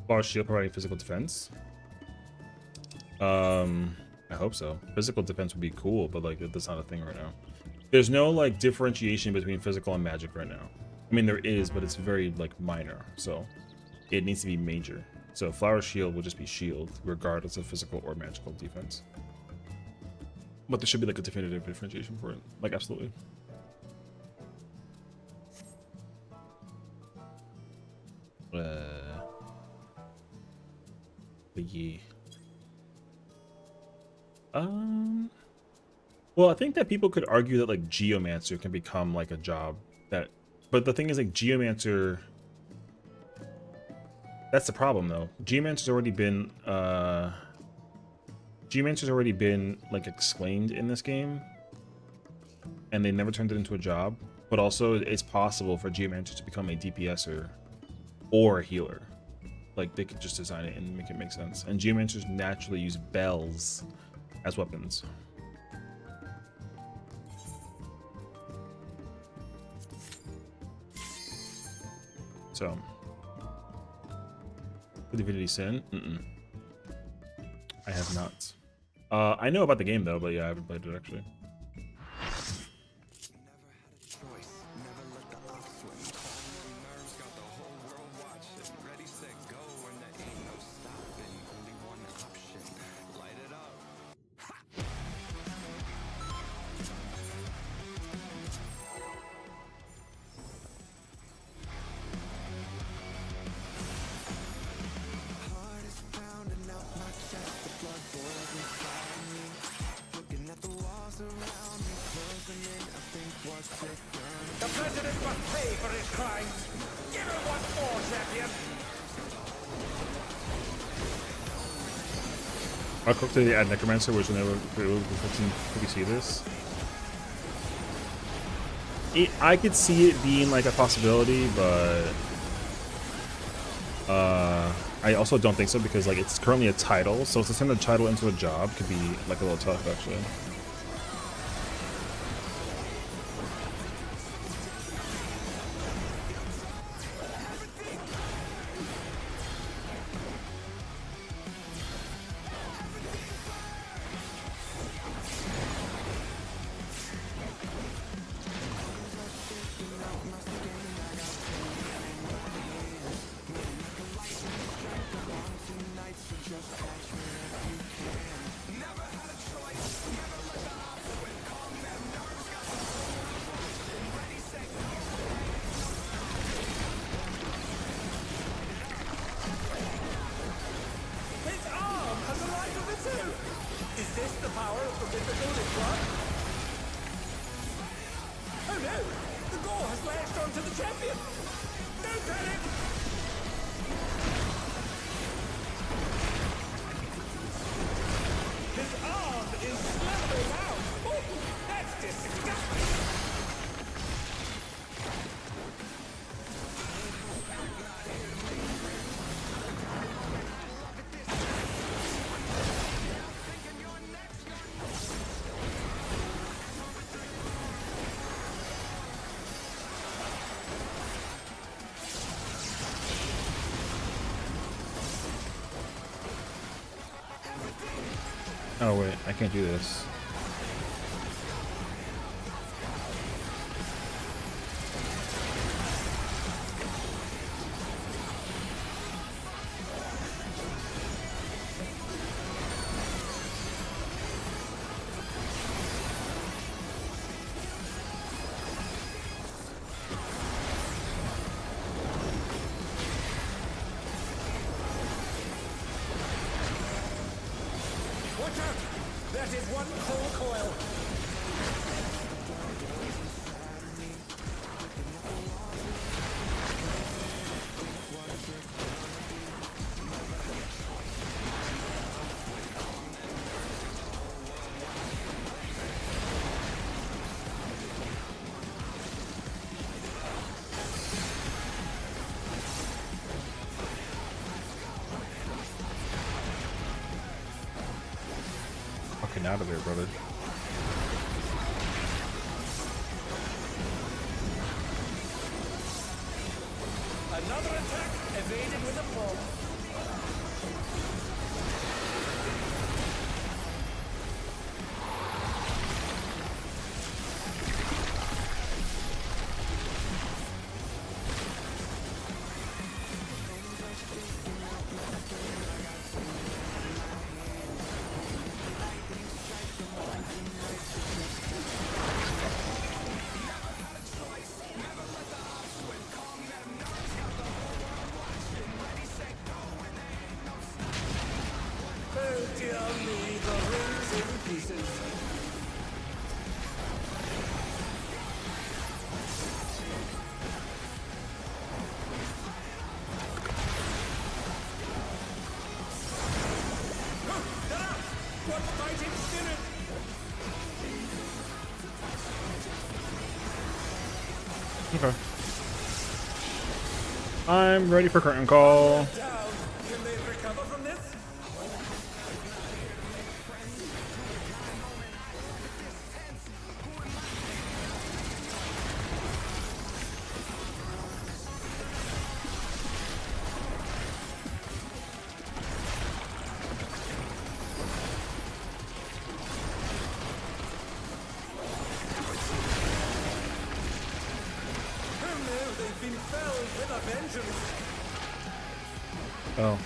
S1: Bar shield providing physical defense. I hope so. Physical defense would be cool, but like that's not a thing right now. There's no like differentiation between physical and magic right now. I mean there is, but it's very like minor. So it needs to be major. So flower shield will just be shield, regardless of physical or magical defense. But there should be like a definitive differentiation for it. Like absolutely. But yeah. Well, I think that people could argue that like Geomancer can become like a job that, but the thing is like Geomancer, that's the problem though. Geomancer's already been like exclaimed in this game and they never turned it into a job, but also it's possible for Geomancer to become a DPSer or a healer. Like they could just design it and make it make sense. And Geomancers naturally use bells as weapons. So, Divinity Sin? I have not. I know about the game though, but yeah, I haven't played it actually.
S3: The president must pay for his crimes. Give him once more, champion.
S1: How quickly they add Necromancer, which never could you see this? I could see it being like a possibility, but I also don't think so because like it's currently a title, so to turn the title into a job could be like a little tough actually.
S3: Is this the power of the physical in blood? Oh no! The gore has lashed onto the champion! Don't panic! His arm is slithering out! Oh, that's disgusting!
S1: Oh wait, I can't do this.
S3: That is one cold coil.
S1: Fucking out of there, brother.
S3: Another attack evaded with a blow. Oh dear me, the ring's in pieces. What fighting spirit!
S1: Okay. I'm ready for curtain call.
S3: Down. Can they recover from this? Oh no, they've been felled with a vengeance.
S1: Oh.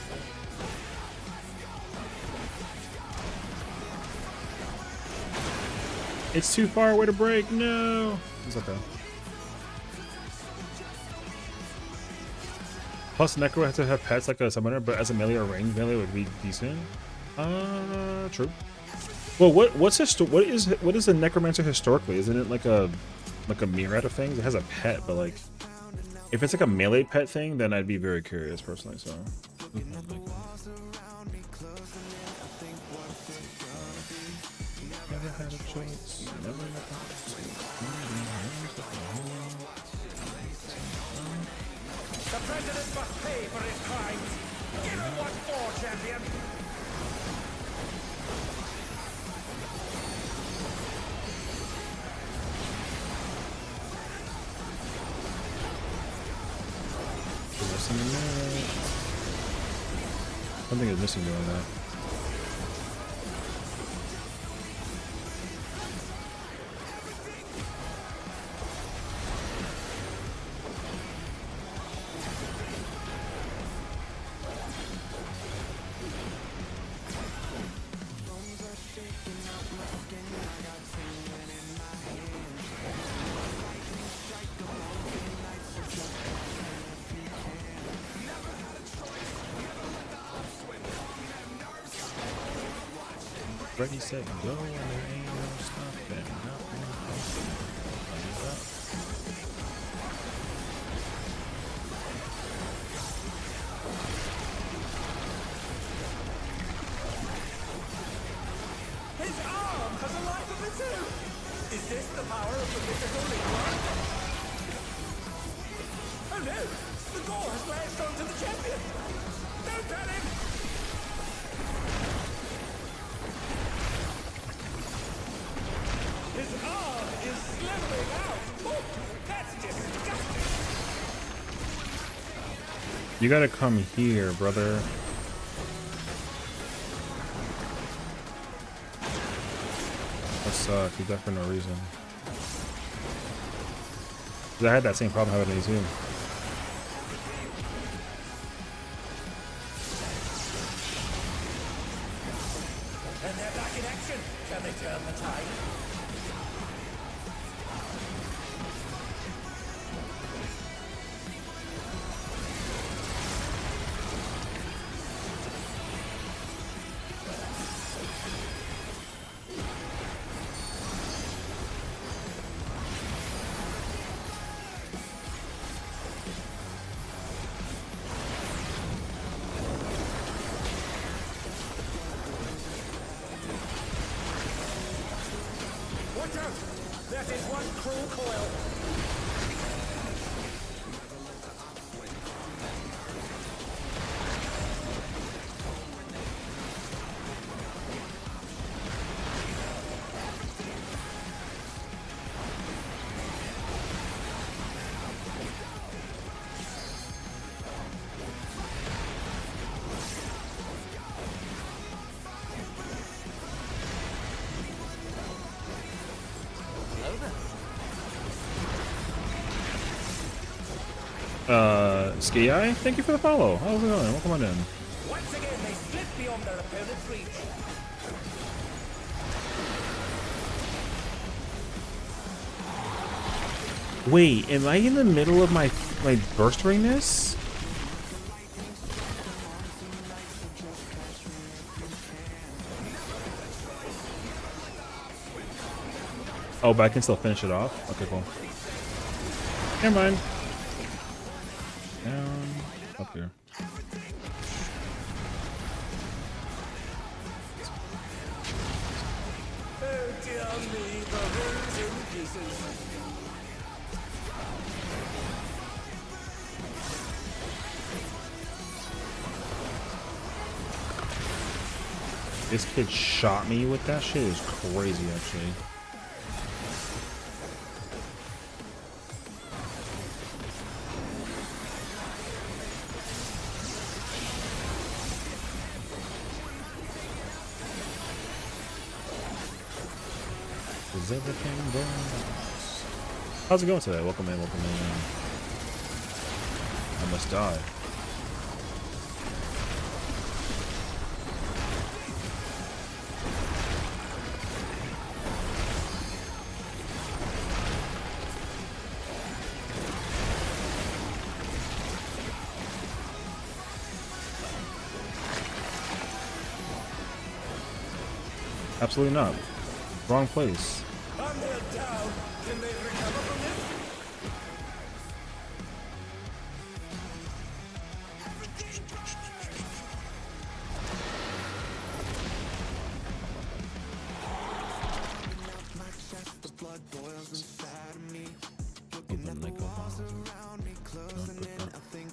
S1: It's too far away to break. No. It's okay. Plus, Necro has to have pets like a summoner, but as a melee or ranged melee would be decent. True. Well, what is a necromancer historically? Isn't it like a myriad of things? It has a pet, but like if it's like a melee pet thing, then I'd be very curious personally. So. Never had a choice. Never had a choice.
S3: The president must pay for his crimes. Give him what for, champion.
S1: Missing a minute. Something is missing doing that. Ready, set, go, and there ain't no stopping.
S3: His arm has a life of its own. Is this the power of the mythical League? Oh no! The gore has lashed onto the champion! Don't panic! His arm is slithering out! Oh, that's disgusting!
S1: You gotta come here, brother. That sucks. He died for no reason. 'Cause I had that same problem happening too.
S3: And they're back in action! Can they turn the tide?
S1: Ski Eye, thank you for the follow. How's it going? Welcome on in.
S3: Once again, they slip beyond their opponent's reach.
S1: Wait, am I in the middle of my burst ringness? Oh, but I can still finish it off? Okay, cool. Never mind. Down, up here.
S3: Oh dear me, the room's in pieces.
S1: This kid shot me with that shit. Is crazy, actually. Is everything going? How's it going today? Welcome in, welcome in. I must die. Absolutely not. Wrong place.
S3: And they're down. Can they recover from this?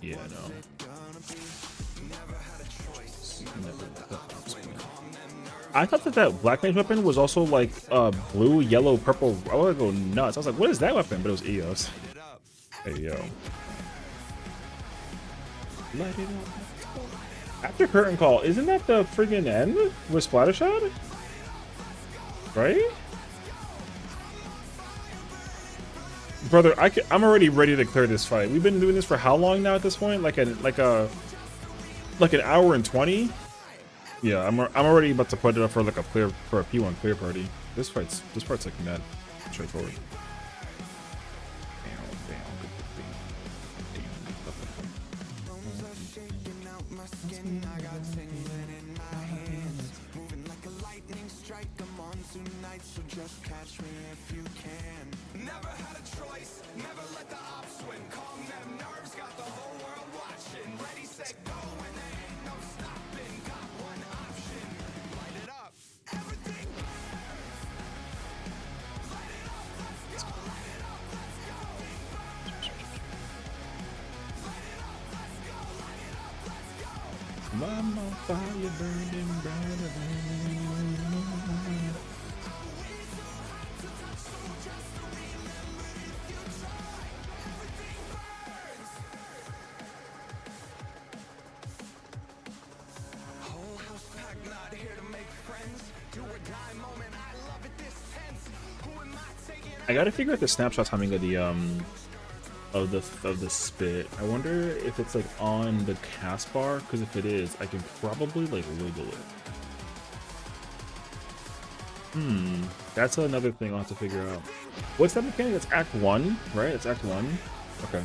S1: Yeah, no. I thought that black mage weapon was also like blue, yellow, purple. I was gonna go nuts. I was like, what is that weapon? But it was EOS. Hey yo. Light it up. After curtain call, isn't that the friggin' end with Splattershot? Right? Brother, I'm already ready to clear this fight. We've been doing this for how long now at this point? Like an hour and 20? Yeah, I'm already about to put it up for like a P1 clear party. This part's like mad straightforward. I'm on fire, burning brighter than I gotta figure out the snapshot timing of the of the spit. I wonder if it's like on the cast bar, because if it is, I can probably like wiggle it. That's another thing I'll have to figure out. What's that mechanic? It's Act 1, right? It's Act 1. Okay.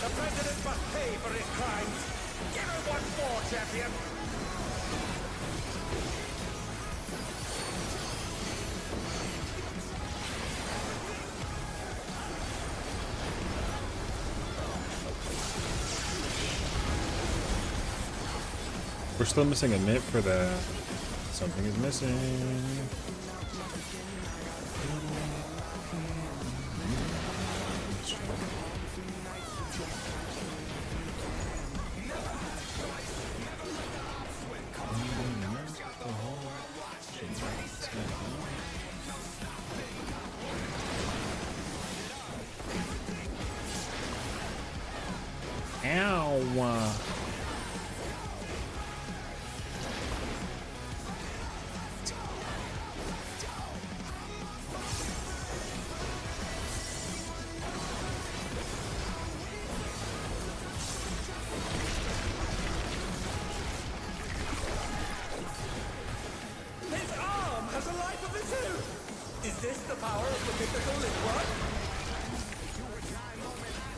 S3: The president must pay for once more, champion.
S1: We're still missing a mint for that. Something is missing. Ow.
S3: His arm has a life of its own. Is this the power of the mythical in one?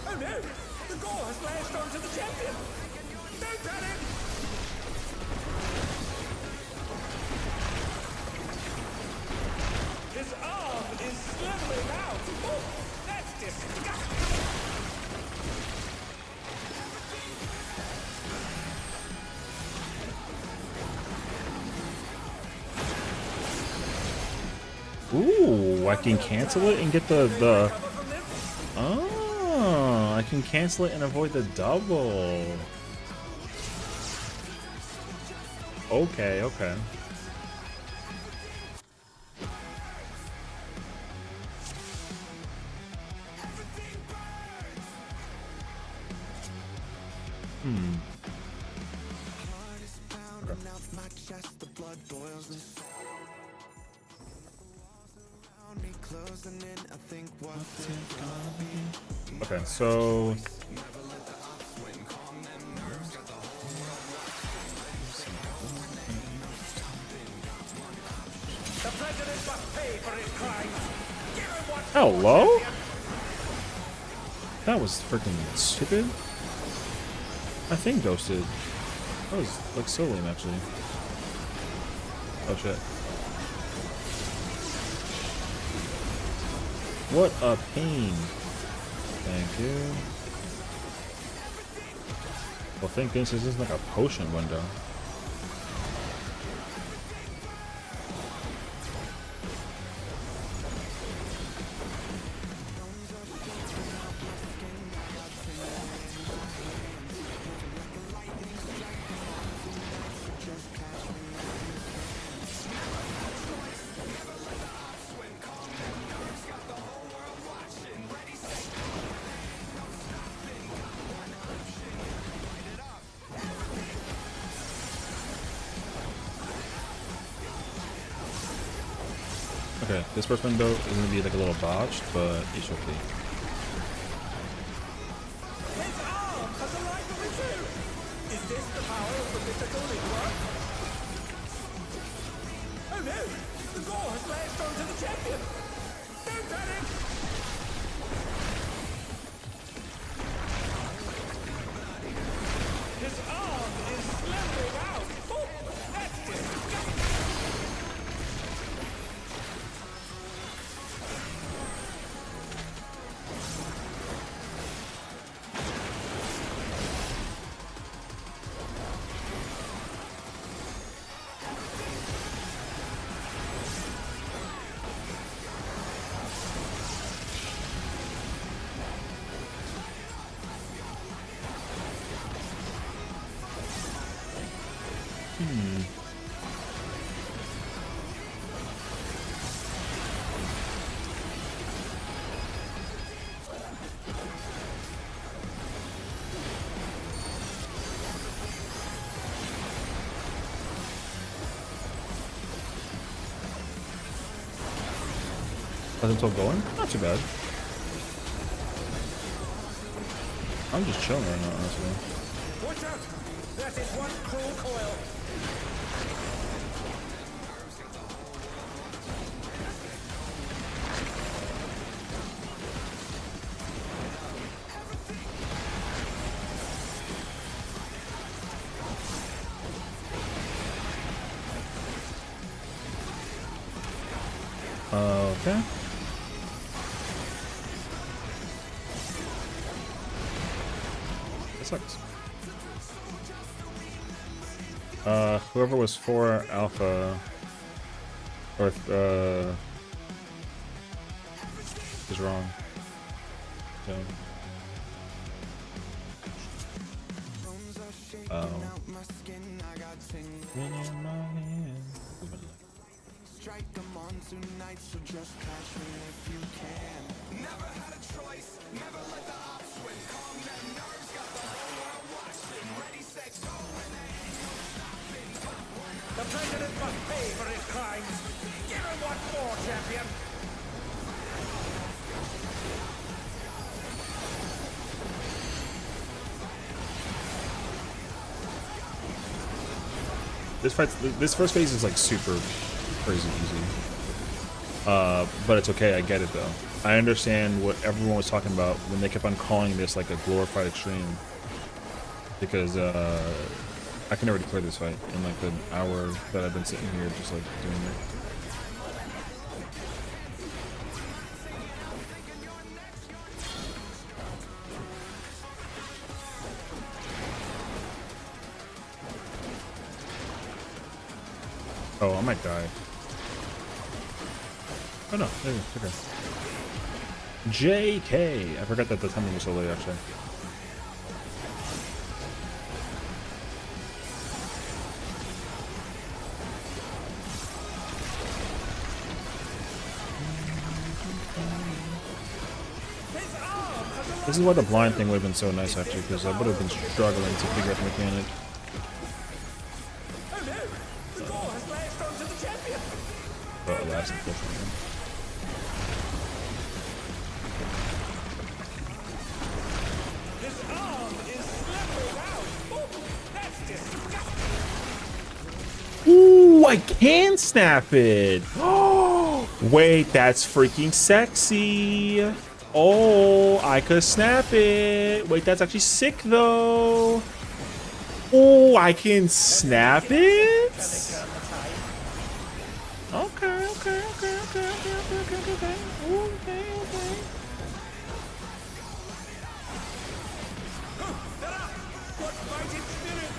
S3: Oh no! The gore has lashed onto the champion! Don't panic! His arm is slithering out! Oh, that's disgusting!
S1: Ooh, I can cancel it and get the
S3: Recover from this?
S1: Oh, I can cancel it and avoid the double. Okay, okay. Okay, so
S3: The president must pay for his crimes! Give him what's
S1: hello? That was freaking stupid. My thing ghosted. That was like so lame actually. Oh shit. What a pain. Thank you. Well, thank goodness this isn't like a potion window. Okay, this first window is gonna be like a little botched, but it should be.
S3: His arm has a life of its own! Is this the power of the mythical in one? Oh no! The gore has lashed onto the champion! Don't panic! His arm is slithering out! Oh, that's disgusting!
S1: How's it still going? Not too bad. I'm just chilling right now, honestly.
S3: Watch out! That is one cruel coil!
S1: Okay. That sucks. Whoever was 4 alpha or is wrong. So.
S6: Strike 'em on tonight, so just catch me if you can. Never had a choice, never let the ops win. Calm them nerves, got the whole world watching. Ready, set, go, and there ain't no stopping.
S3: The president must pay for his crimes. Give him what for, champion.
S1: This first phase is like super crazy easy. But it's okay, I get it though. I understand what everyone was talking about when they kept on calling this like a glorified extreme. Because I can already clear this fight in like the hour that I've been sitting here just like doing it. Oh, I might die. Oh no, it's okay. JK! I forgot that the timing was so late actually. This is why the blind thing would have been so nice actually, because I would have been struggling to figure out the mechanic.
S3: Oh no! The door has lashed onto the champion!
S1: But alas, unfortunately.
S3: His arm is slithering out! Oh, that's disgusting!
S1: Ooh, I can snap it! Oh, wait, that's freaking sexy! Oh, I could snap it! Wait, that's actually sick though! Oh, I can snap it? Okay.
S3: What mighty spirit!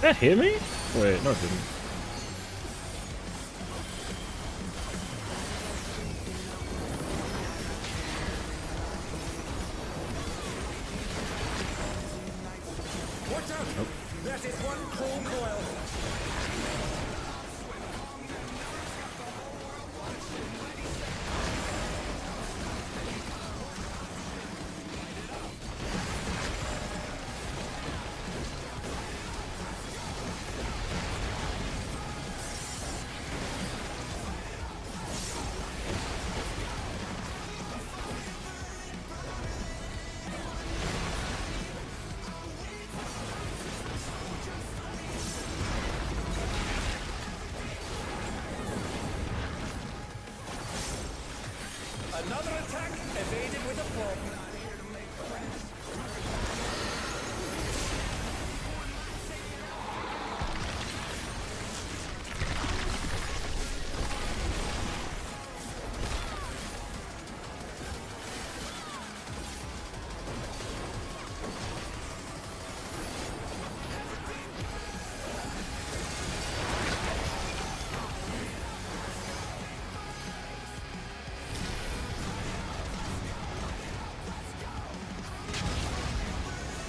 S1: That hit me? Wait, no it didn't.
S3: Watch out!
S1: Nope.
S3: That is one cruel coil! Another attack evaded with a flop.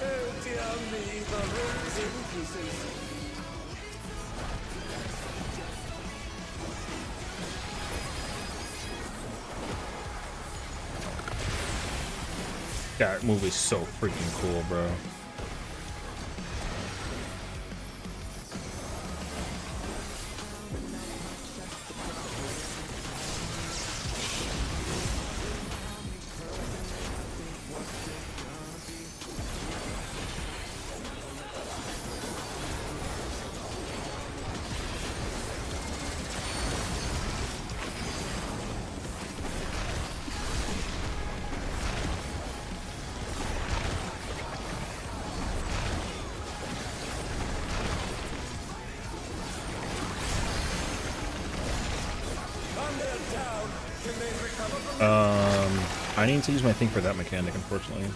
S3: Oh dear me, the room's in pieces.
S1: That move is so freaking cool, bro. I need to use my thing for that mechanic, unfortunately.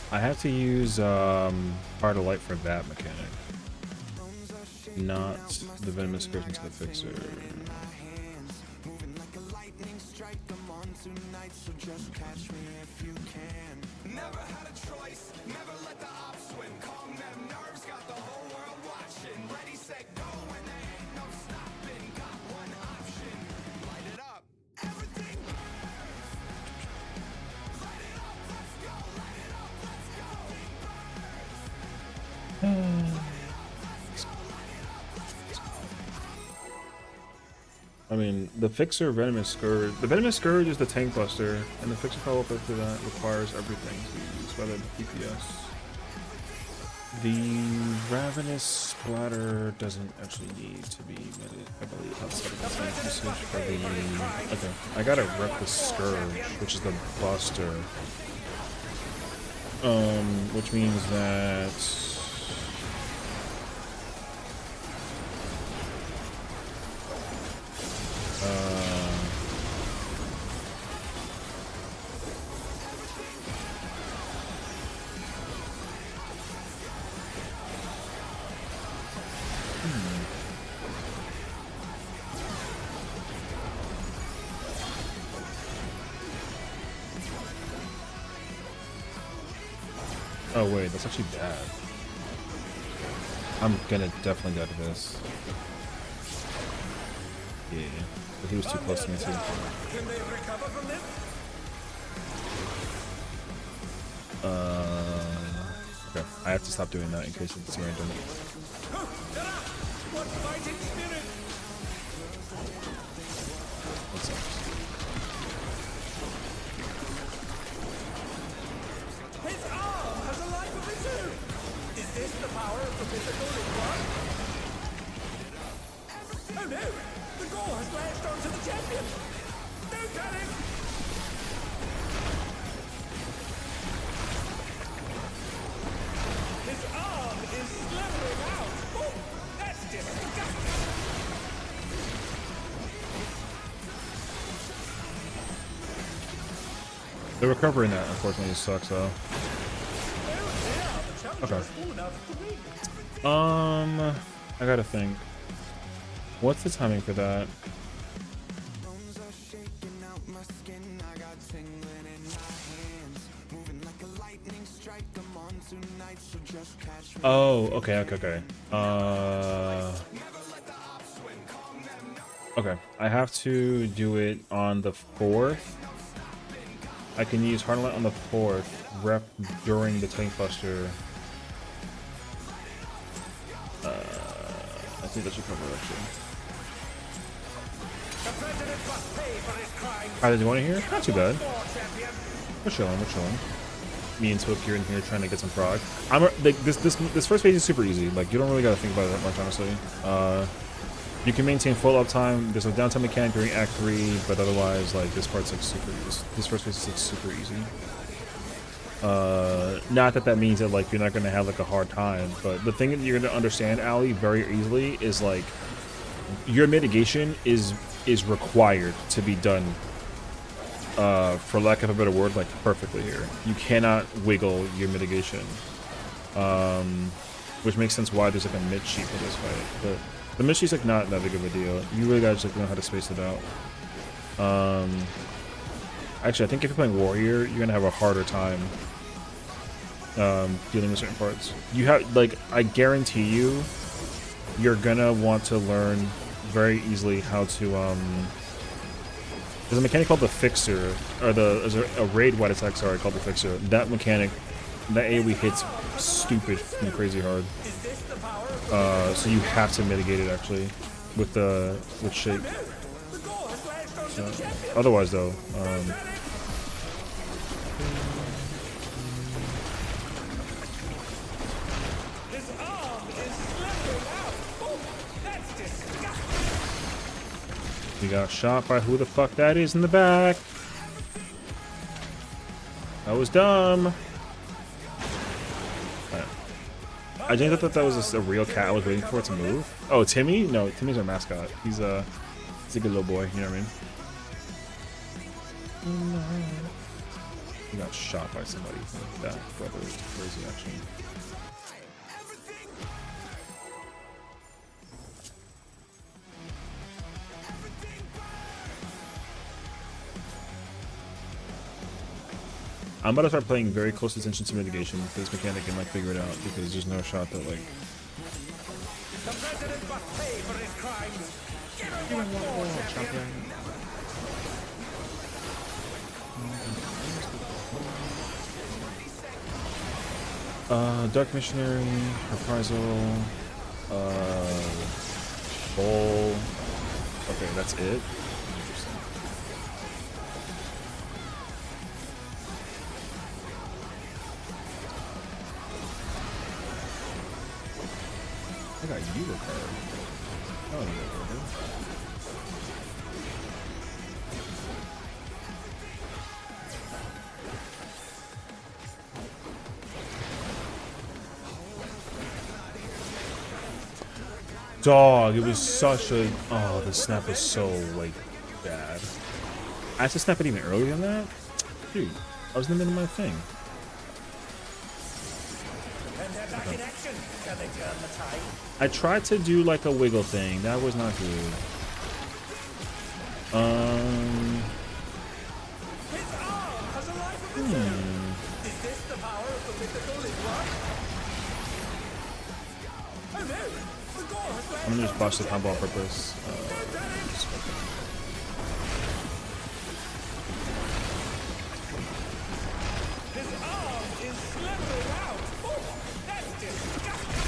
S1: I have to use Heart of Light for that mechanic, not the Venomous Scourge into the Fixer.
S6: Never had a choice, never let the ops win. Calm them nerves, got the whole world watching. Ready, set, go, when there ain't no stopping. Got one option, light it up. Everything burns. Light it up, let's go, light it up, let's go.
S1: I mean, the Fixer Venomous Scourge. The Venomous Scourge is the tank buster, and the Fixer follow-up after that requires everything to be used, rather than DPS. The Ravenous Splatter doesn't actually need to be made, I believe, outside of the tank usage for the... Okay, I gotta rep the Scourge, which is the buster. Which means that... Oh wait, that's actually bad. I'm gonna definitely die to this. Yeah, but he was too close to me too.
S3: Can they recover from this?
S1: Okay, I have to stop doing that in case it's random.
S3: What fighting spirit?
S1: That sucks.
S3: His arm has a life of its own. Is this the power of the physical in one? Oh no! The gore has latched onto the champion! Don't panic! His arm is slithering out! Oh, that's disgusting!
S1: The recovery in that unfortunately sucks though. Okay. I gotta think. What's the timing for that?
S6: Bones are shaking out my skin. I got tingling in my hands. Moving like a lightning strike. I'm on tonight, so just catch me.
S1: Oh, okay. Okay, I have to do it on the 4th. I can use Hardenlight on the 4th, rep during the tank buster. I think that should cover it actually. How did you want to hear? Not too bad. We're chilling. Me and Swoop here in here trying to get some prog. This first phase is super easy. Like you don't really gotta think about it that much, honestly. You can maintain full uptime. There's a downtime mechanic during Act 3, but otherwise, like this part's like super easy. This first phase is like super easy. Not that means that like you're not gonna have like a hard time, but the thing that you're gonna understand, Ali, very easily is like your mitigation is required to be done. For lack of a better word, like perfectly here. You cannot wiggle your mitigation, which makes sense why there's like a mid sheet for this fight. But the mid sheet's like not that big of a deal. You really gotta just like know how to space it out. Actually, I think if you're playing warrior, you're gonna have a harder time dealing with certain parts. You have like I guarantee you, you're gonna want to learn very easily how to there's a mechanic called the Fixer, or there's a raid wide attack, sorry, called the Fixer. That mechanic, that AoE hits stupid and crazy hard. So you have to mitigate it actually with shape. So, otherwise though, we got shot by who the fuck that is in the back. That was dumb. I didn't thought that was a real cat. I was waiting for it to move. Oh, Timmy? No, Timmy's our mascot. He's a good little boy. You know what I mean? He got shot by somebody. That brother is crazy, actually. I'm about to start paying very close attention to mitigation for this mechanic and like figure it out because there's no shot that like.
S3: The president must pay for his crimes. Give him one more, champion.
S1: Dark Missionary, Reprisal, Bowl. Okay, that's it. I got you a card. Oh, yeah. Dog, it was such a. Oh, the snap was so like bad. I had to snap it even earlier than that, dude. I was in the middle of my thing.
S3: And they're back in action. Can they turn the tide?
S1: I tried to do like a wiggle thing. That was not good.
S3: His arm has a life of its own. Is this the power of the mythical in one? Oh no! The gore has
S1: I'm gonna just botch the combo on purpose.
S3: His arm is slithering out. Oh, that's disgusting.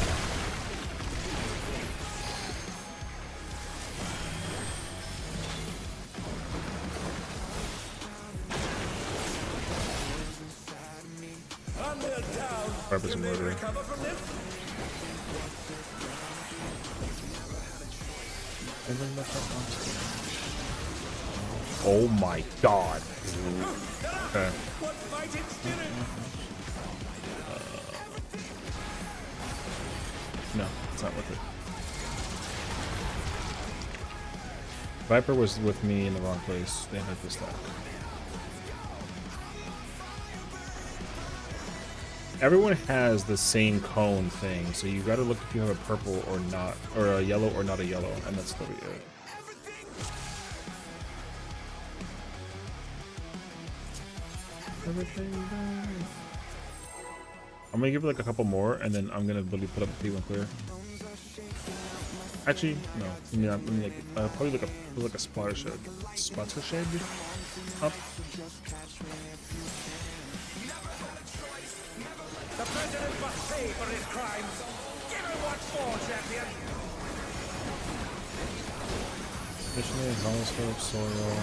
S3: Under down.
S1: Purpose
S3: Can they
S1: murder.
S3: recover from this?
S1: Oh my god. Okay.
S3: What fighting spirit?
S1: No, it's not worth it. Viper was with me in the wrong place. They had this stack. Everyone has the same cone thing, so you gotta look if you have a purple or not, or a yellow or not a yellow, and that's literally it. I'm gonna give it like a couple more, and then I'm gonna literally put up a P1 clear. Actually, no. Let me like probably like a splatter shed. Splatter shed up.
S3: The president must pay for his crimes. Give him what for, champion.
S1: Missionary, Holoscope, Soil.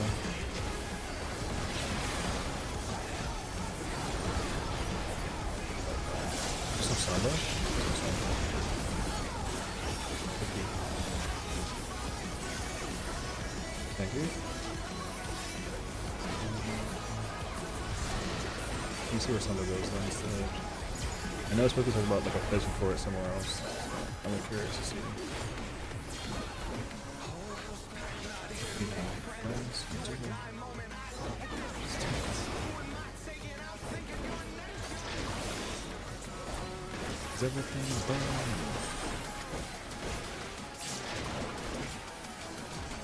S1: Some Saba? Thank you. Let me see where Samba goes then instead. I know it's supposed to talk about like a placement for it somewhere else. I'm curious to see. Is everything done?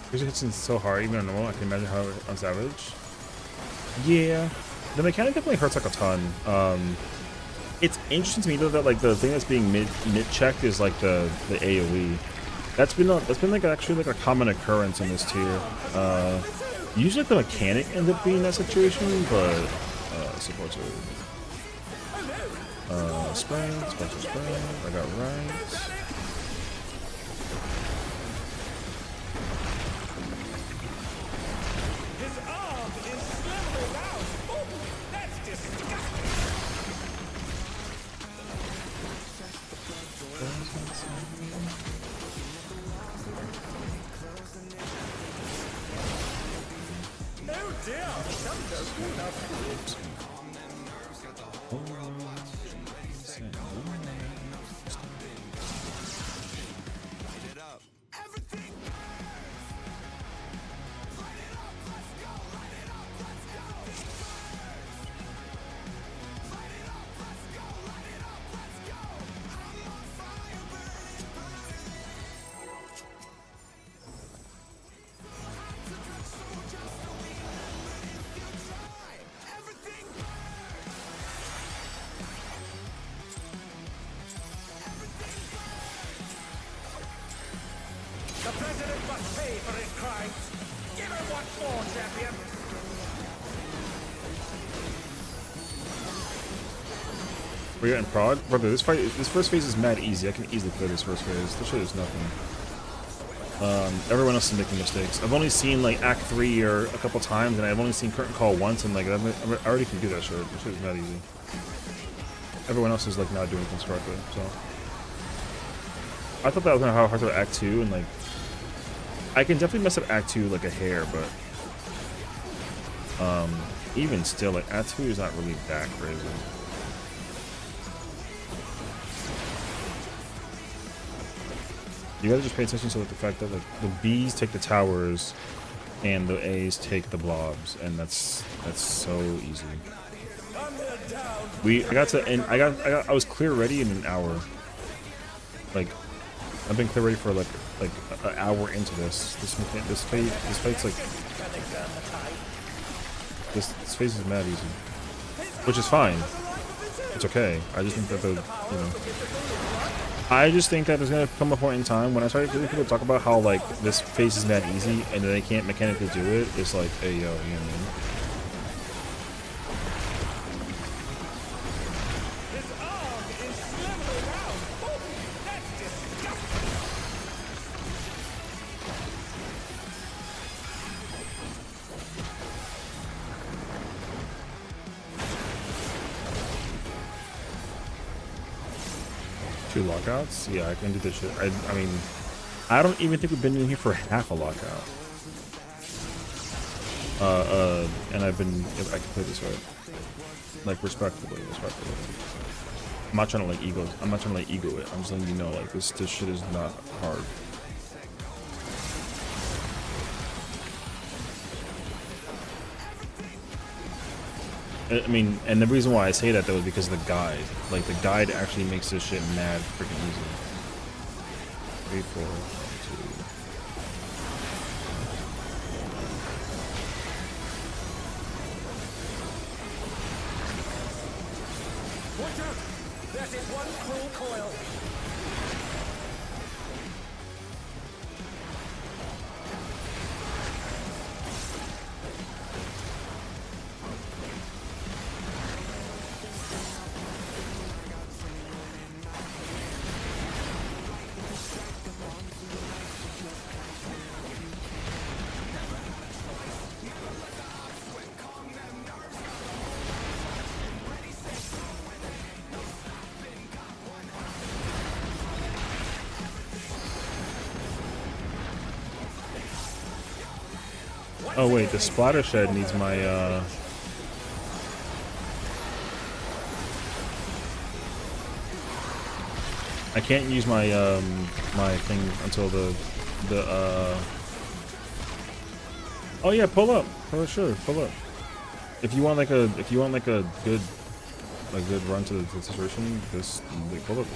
S1: Because it hits so hard, even on normal, I can imagine how on Savage. Yeah, the mechanic definitely hurts like a ton. It's interesting to me though that like the thing that's being mid checked is like the AOE. That's been like actually like a common occurrence in this tier. Usually the mechanic ends up being that situation, but supports it. Spray, special spray. I got right.
S3: His arm is slithering out. Oh, that's disgusting. Oh dear, some don't do enough. for his crimes. Give him what for, champion.
S1: We're getting prod, brother. This first phase is mad easy. I can easily clear this first phase. This shit is nothing. Everyone else is making mistakes. I've only seen like Act 3 or a couple times, and I've only seen Curtain Call once, and like I already can do that shit. This shit is mad easy. Everyone else is like not doing things correctly. So I thought that was gonna how hard to Act 2, and like I can definitely mess up Act 2 like a hair, but even still, like Act 2 is not really that crazy. You gotta just pay attention to like, the fact that like the B's take the towers and the A's take the blobs, and that's so easy. I was clear ready in an hour. Like I've been clear ready for like an hour into this. This fight's like this phase is mad easy, which is fine. It's okay. I just think that I just think that there's gonna come a point in time when I start hearing people talk about how like this phase is that easy and they can't mechanically do it. It's like, hey yo, you know what I mean?
S3: His arm is slimming around. Oh, that's disgusting.
S1: Two lockouts? Yeah, I can do this shit. I mean, I don't even think we've been in here for half a lockout. And I can play this right. Like, respectfully. I'm not trying to like ego. I'm not trying to like ego it. I'm just letting you know, like, this shit is not hard. I mean, and the reason why I say that though is because of the guide. Like the guide actually makes this shit mad freaking easy. 3, 4, 2.
S3: Watch out! That is one cruel coil.
S1: Oh wait, the splatter shed needs my I can't use my my thing until the oh yeah, pull up. For sure, pull up. If you want like a good run to the situation, just like, pull up.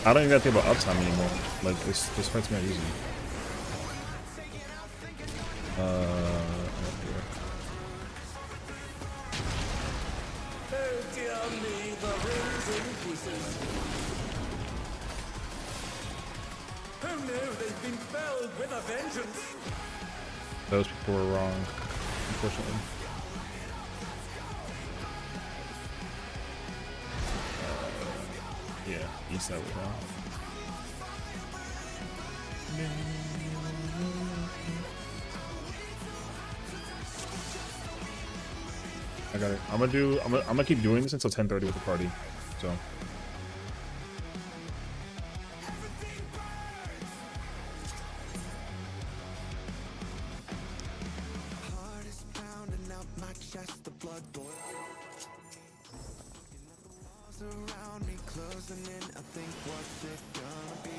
S1: I don't even gotta think about uptime anymore. Like this fight's not easy.
S3: Oh dear me, the ring's in pieces. Oh no, they've been felled with a vengeance.
S1: Those people were wrong, unfortunately. Yeah, east side was wrong. I got it. I'm gonna keep doing this until 10:30 with the party. So.
S6: Heart is pounding out my chest, the blood boils. Walls around me closing in. I think what's it gonna be?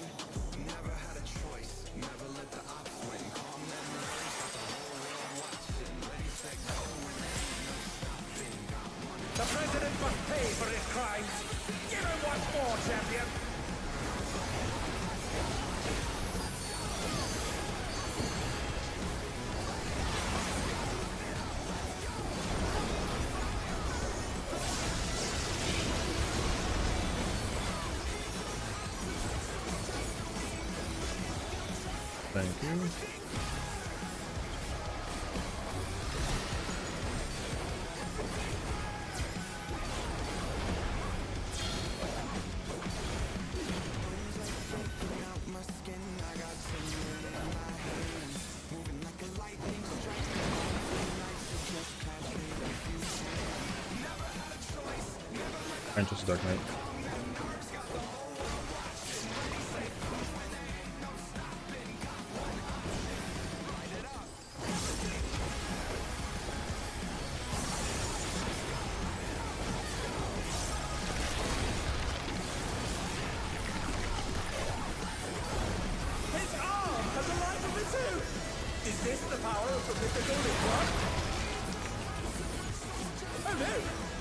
S6: Never had a choice. Never let the ops win. Calm memories, got the whole world watching. Ready, set, go.
S3: The president must pay for his crimes. Give him once more, champion.
S1: Thank you. Entrance to Dark Knight.
S3: His arm has a life of its own! Is this the power of the mythical Liquor? Oh no!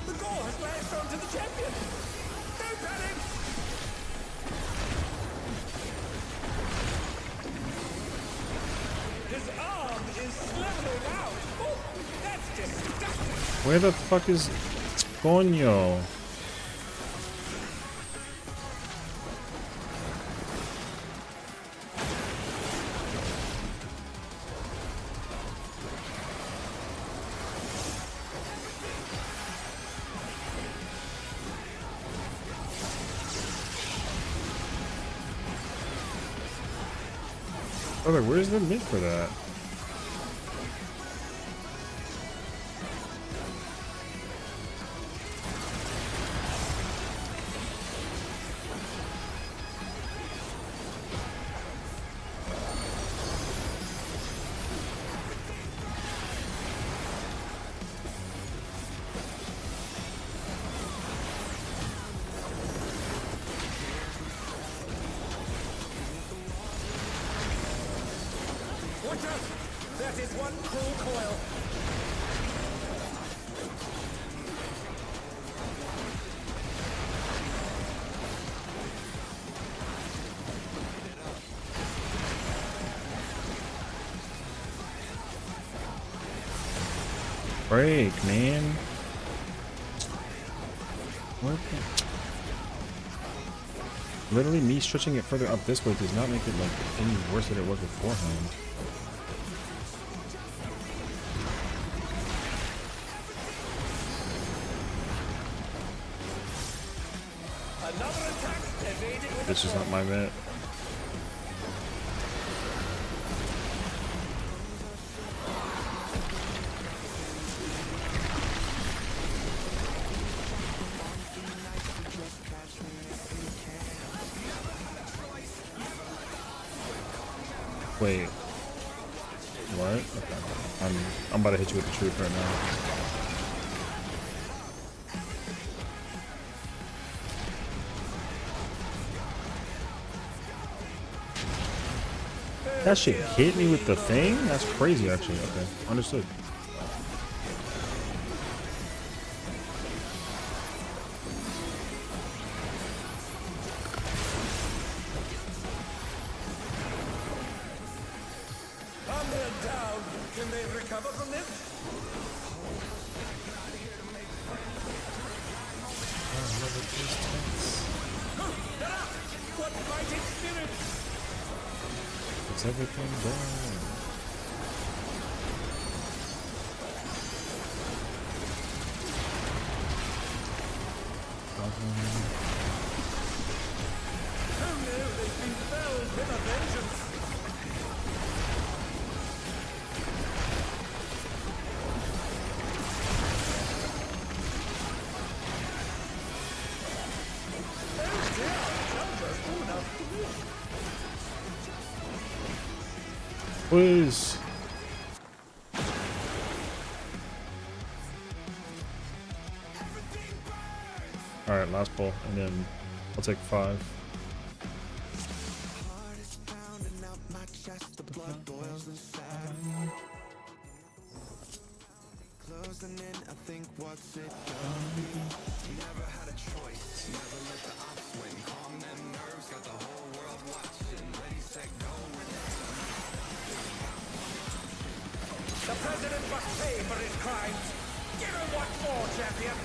S3: The gore has lashed onto the champion! Don't panic! His arm is slithering out! Oh, that's disgusting!
S1: Where the fuck is Coño? Brother, where's the mid for that?
S3: Watch out! That is one cruel coil!
S1: Break, man. What the? Literally, me stretching it further up this way does not make it like any worse than it was beforehand.
S3: Another attack evaded with
S1: This is not my vet. Wait. What? Okay. I'm about to hit you with the truth right now. That shit hit me with the thing? That's crazy, actually. Okay, understood.
S3: Calm them down! Can they recover from this? They're up! What fighting spirit!
S1: Is everything done?
S3: Oh no, they've been felled with a vengeance! Oh dear! Chunder's all out to win!
S1: Please. Alright, last pull, and then I'll take 5.
S6: Heart is pounding out my chest, the blood boils inside. Closing in, I think what's it gonna be? Never had a choice, never let the odds win. Calm them nerves, got the whole world watching. Ready, set, go.
S3: The president must pay for his crimes! Give him what for, champion!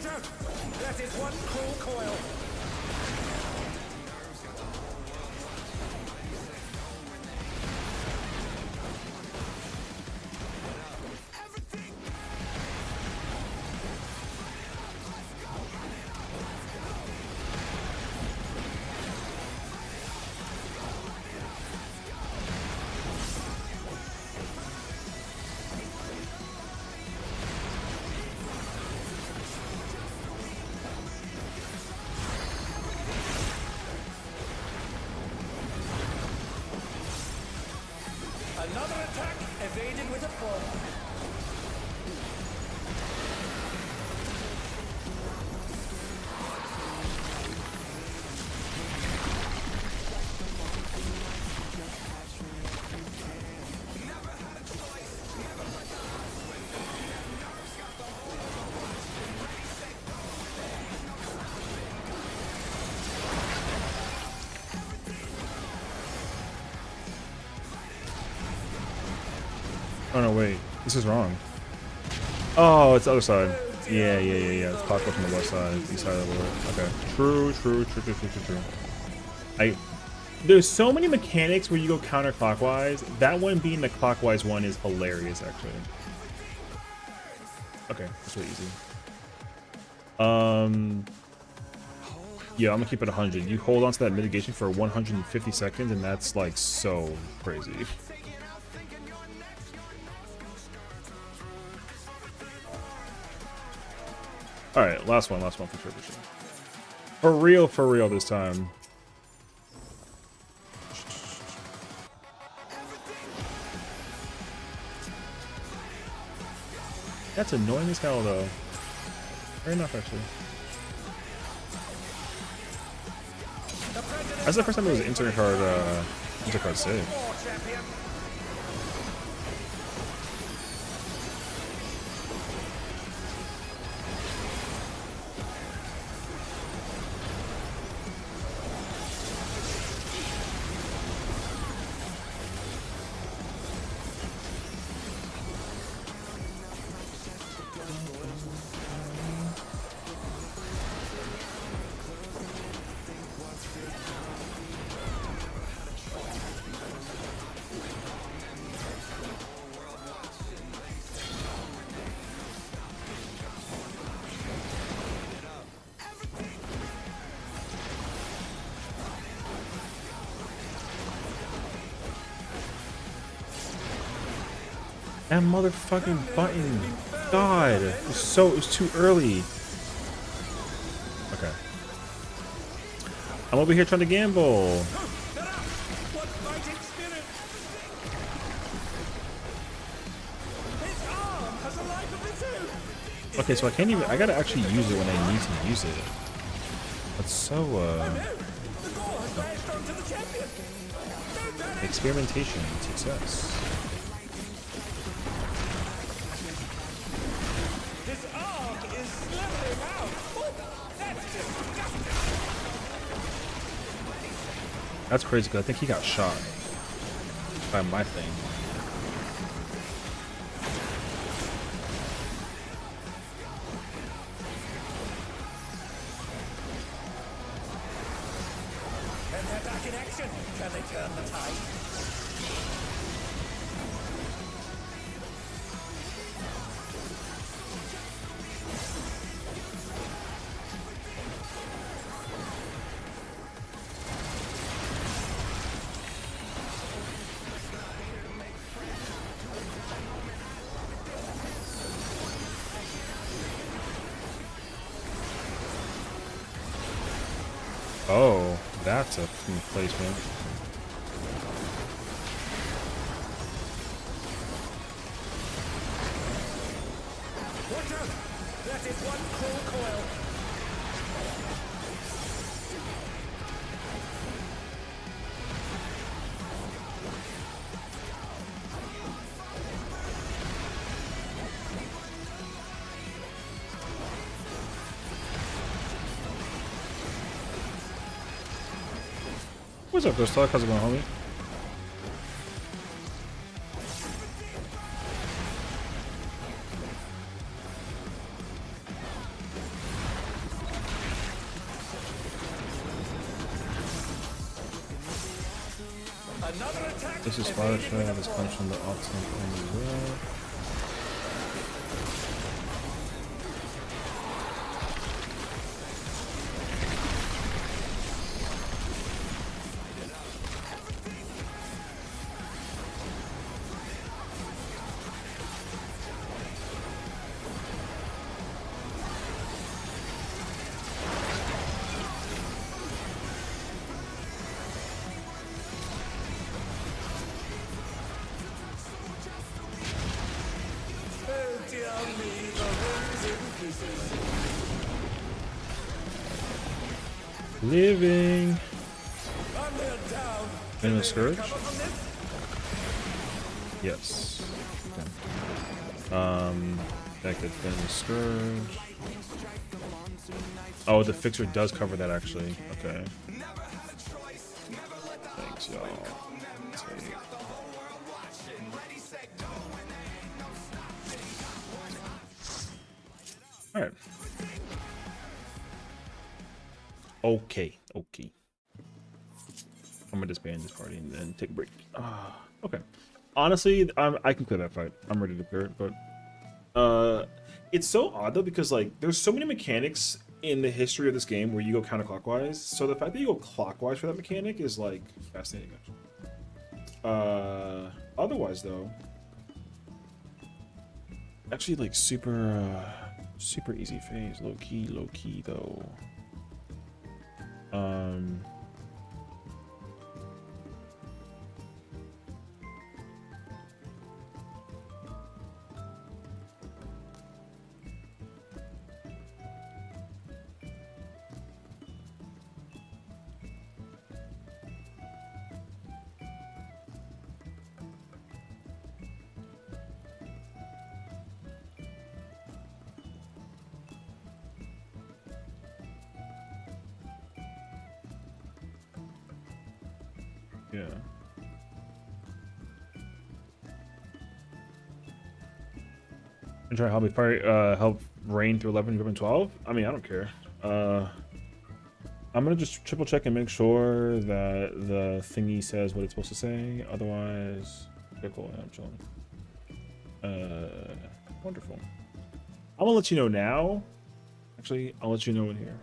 S3: Watch out! That is one cruel coil. Another attack evaded with a fall.
S1: Oh no, wait. This is wrong. Oh, it's the other side. Yeah. It's clockwise from the west side, east side of the world. Okay. True. There's so many mechanics where you go counterclockwise. That one being the clockwise one is hilarious, actually. Okay, that's really easy. Yeah, I'm gonna keep it 100. You hold on to that mitigation for 150 seconds, and that's like so crazy. All right, last one for sure. For real this time. That's annoying as hell, though. Fair enough, actually. That's the first time it was an intercard save. That motherfucking button. God. It was too early. Okay. I'm over here trying to gamble.
S3: What fighting spirit! His arm has a life of its own!
S1: Okay, so I gotta actually use it when I need to use it. That's so,
S3: The gore has lashed onto the champion! Don't panic!
S1: experimentation, success.
S3: His arm is slithering out! Oh, that's disgusting!
S1: That's crazy, because I think he got shot by my thing.
S3: And they're back in action! Can they turn the tide?
S1: Oh, that's a placement.
S3: Watch out! That is one cruel coil!
S1: What's up, Ghost Talk? How's it going, homie?
S3: Another attack.
S1: This is fire trap. This comes from the off tank as well.
S3: Oh dear me, the room's in pieces.
S1: Living.
S3: I'm nailed down.
S1: In a scourge?
S3: Recover from this?
S1: Yes. Okay. That could been a scourge. Oh, the fixer does cover that actually. Okay. Thanks, y'all. All right. Okay. Okay. I'm gonna disband this party and then take a break. Okay. Honestly, I can clear that fight. I'm ready to clear it, but it's so odd though because like there's so many mechanics in the history of this game where you go counterclockwise. So the fact that you go clockwise for that mechanic is like fascinating. Otherwise though, actually like super easy phase. Low key though. Yeah. And try to help me fire, help rain through 11 and 12. I mean, I don't care. I'm gonna just triple check and make sure that the thingy says what it's supposed to say. Otherwise, okay, cool. I'm chilling. Wonderful. I'm gonna let you know now. Actually, I'll let you know in here.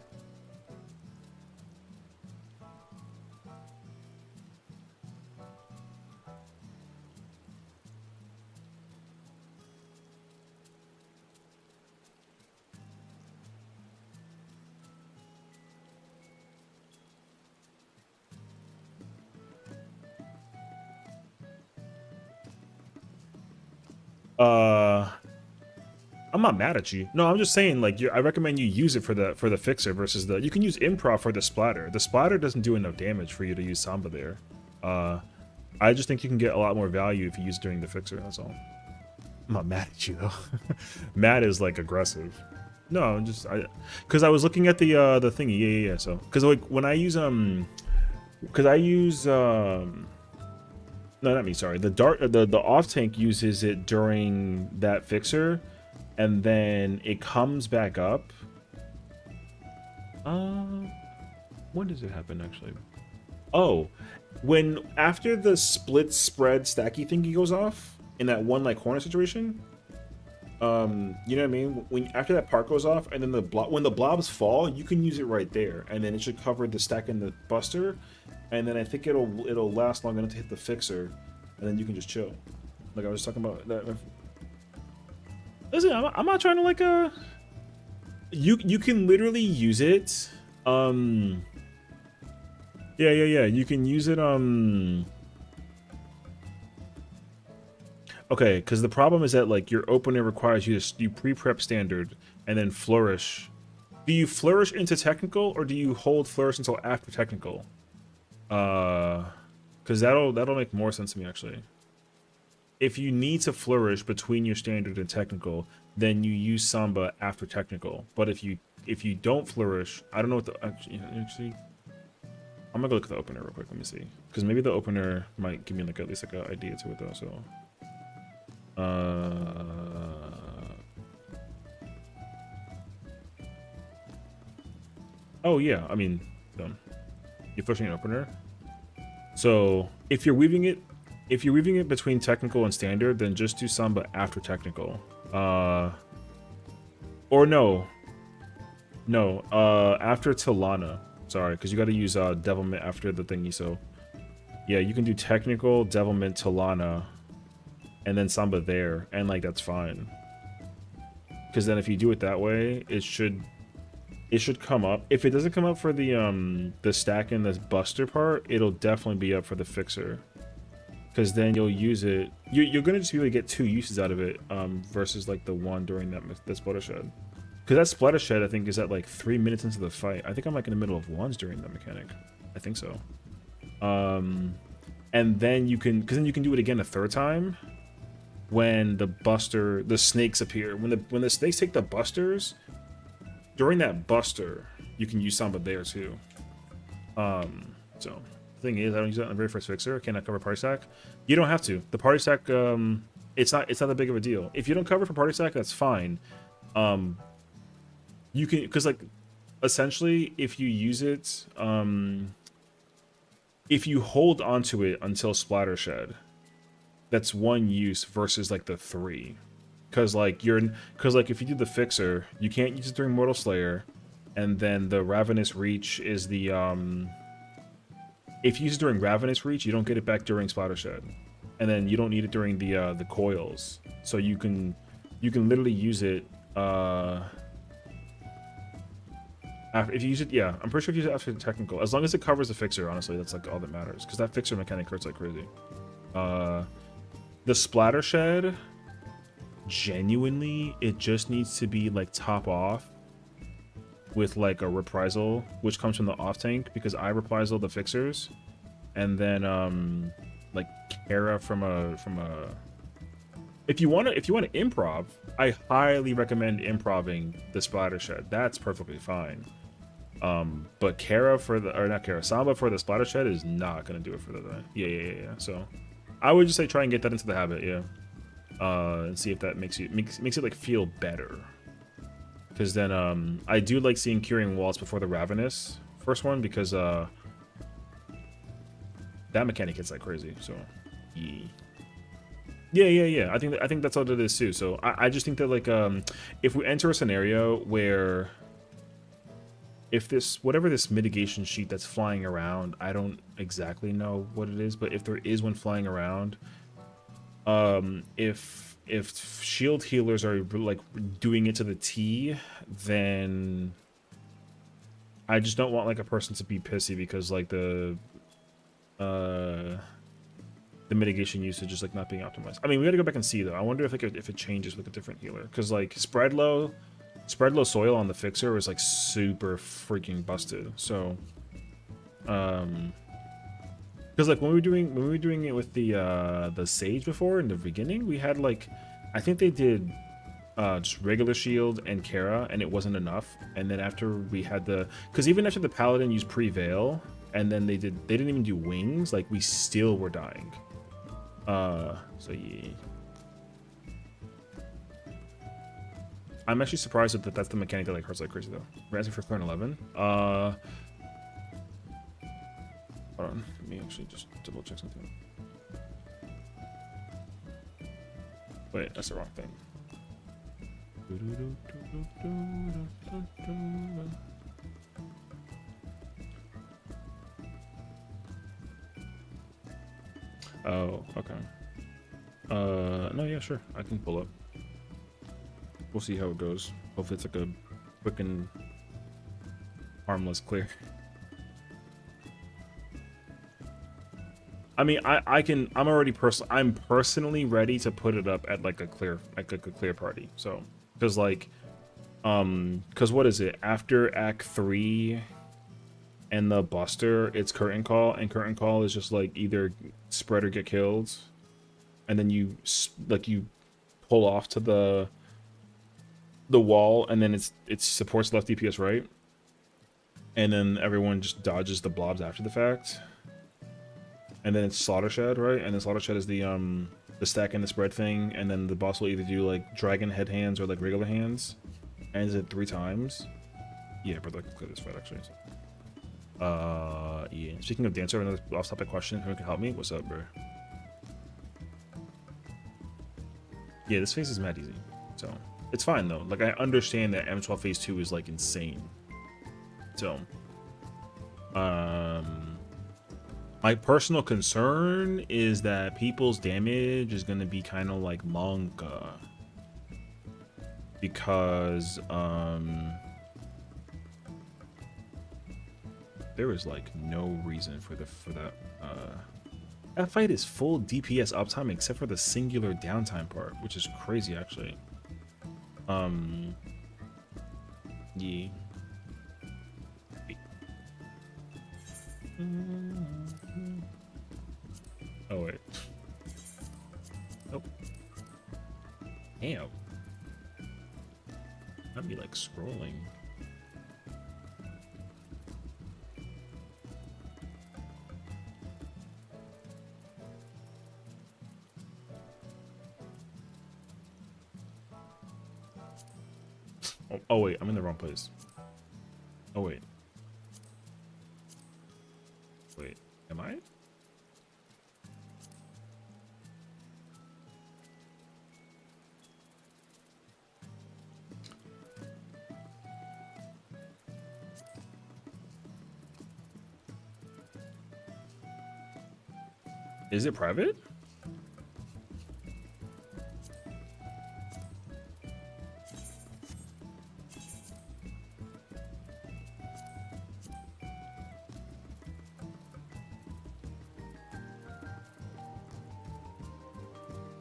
S1: I'm not mad at you. No, I'm just saying like I recommend you use it for the fixer versus the you can use improv for the splatter. The splatter doesn't do enough damage for you to use Samba there. I just think you can get a lot more value if you use it during the fixer, that's all. I'm not mad at you though. Mad is like aggressive. No, I'm just because I was looking at the thingy. Yeah. So because like when I use because I use no, not me. Sorry, the off tank uses it during that fixer, and then it comes back up. When does it happen actually? Oh, when after the split spread stacky thingy goes off in that one like corner situation. You know what I mean? When after that part goes off, and then when the blobs fall, you can use it right there, and then it should cover the stack in the buster. And then I think it'll last long enough to hit the fixer, and then you can just chill. Like I was talking about that. Listen, I'm not trying to like you can literally use it. Yeah. You can use it. Okay, because the problem is that like your opener requires you to do pre-prep standard and then flourish. Do you flourish into technical or do you hold flourish until after technical? Because that'll make more sense to me actually. If you need to flourish between your standard and technical, then you use Samba after technical. But if you don't flourish, I don't know what the actually. I'm gonna go look at the opener real quick. Let me see, because maybe the opener might give me like at least like an idea to it though. So, oh yeah, I mean, you're pushing an opener. So if you're weaving it between technical and standard, then just do Samba after technical. Or no, after Tilana. Sorry, because you got to use Devilment after the thingy. So yeah, you can do technical, Devilment, Tilana, and then Samba there, and like that's fine. Because then if you do it that way, it should come up. If it doesn't come up for the stack and the buster part, it'll definitely be up for the fixer. Because then you'll use it. You're gonna just be able to get 2 uses out of it, versus like the one during that splatter shed. Because that splatter shed, I think, is at like 3 minutes into the fight. I think I'm like in the middle of ones during that mechanic. I think so. And then you can do it again a 3rd time when the snakes appear. When the snakes take the busters, during that buster, you can use Samba there too. So the thing is, I don't use that on the very first fixer. Can I cover party stack? You don't have to. The party stack, it's not that big of a deal. If you don't cover for party stack, that's fine. You can, because like essentially if you use it, if you hold onto it until splatter shed, that's 1 use versus like the 3. Because like if you do the fixer, you can't use it during Mortal Slayer, and then the Ravenous Reach is the if you use it during Ravenous Reach, you don't get it back during Splatter Shed, and then you don't need it during the coils. So you can literally use it after, if you use it. Yeah, I'm pretty sure if you use it after technical, as long as it covers the fixer. Honestly, that's like all that matters, because that fixer mechanic hurts like crazy. The Splatter Shed, genuinely, it just needs to be like top off with like a reprisal, which comes from the off tank, because I reprisal the fixers, and then like Kara from a if you want to improv, I highly recommend improving the Splatter Shed. That's perfectly fine. But Samba for the Splatter Shed is not gonna do it for the yeah. So I would just say try and get that into the habit, yeah. And see if that makes it like feel better. Because then I do like seeing Curing Waltz before the Ravenous first one, because that mechanic hits like crazy. So yeah. I think that's all it is too. So I just think that like if we enter a scenario where if whatever this mitigation sheet that's flying around, I don't exactly know what it is, but if there is one flying around, if shield healers are like doing it to the T, then I just don't want like a person to be pissy because like the mitigation usage is like not being optimized. I mean, we got to go back and see though. I wonder if it changes with a different healer, because like spread low soil on the fixer is like super freaking busted. So because like when we were doing it with the Sage before in the beginning, we had like, I think they did just regular shield and Kara, and it wasn't enough. And then after we had because even after the Paladin used Prevail, and then they didn't even do wings, like we still were dying. So yeah. I'm actually surprised that that's the mechanic that like hurts like crazy though. We're asking for clear 11. Hold on, let me actually just double check something. Wait, that's the wrong thing. Oh, okay. No, yeah, sure. I can pull up. We'll see how it goes. Hopefully it's like a quick and harmless clear. I mean, I'm personally ready to put it up at like a clear party. So, because like, because what is it? After Act 3 and the Buster, it's Curtain Call, and Curtain Call is just like either spread or get killed, and then you pull off to the wall, and then it supports left DPS right, and then everyone just dodges the blobs after the fact, and then it's Slaughter Shed, right? And then Slaughter Shed is the stack and the spread thing, and then the boss will either do like dragon head hands or like regular hands, and is it 3 times? Yeah, but I can clear this fight actually. Yeah. Speaking of dancer, another off-topic question. Who can help me? What's up, bro? Yeah, this phase is mad easy, so it's fine though. Like I understand that M12 phase 2 is like insane. So, my personal concern is that people's damage is gonna be kind of like manga, because there is like no reason for that. That fight is full DPS uptime except for the singular downtime part, which is crazy actually. Yeah. Oh wait. Nope. Damn. I'd be like scrolling. Oh wait, I'm in the wrong place. Oh wait. Wait, am I? Is it private?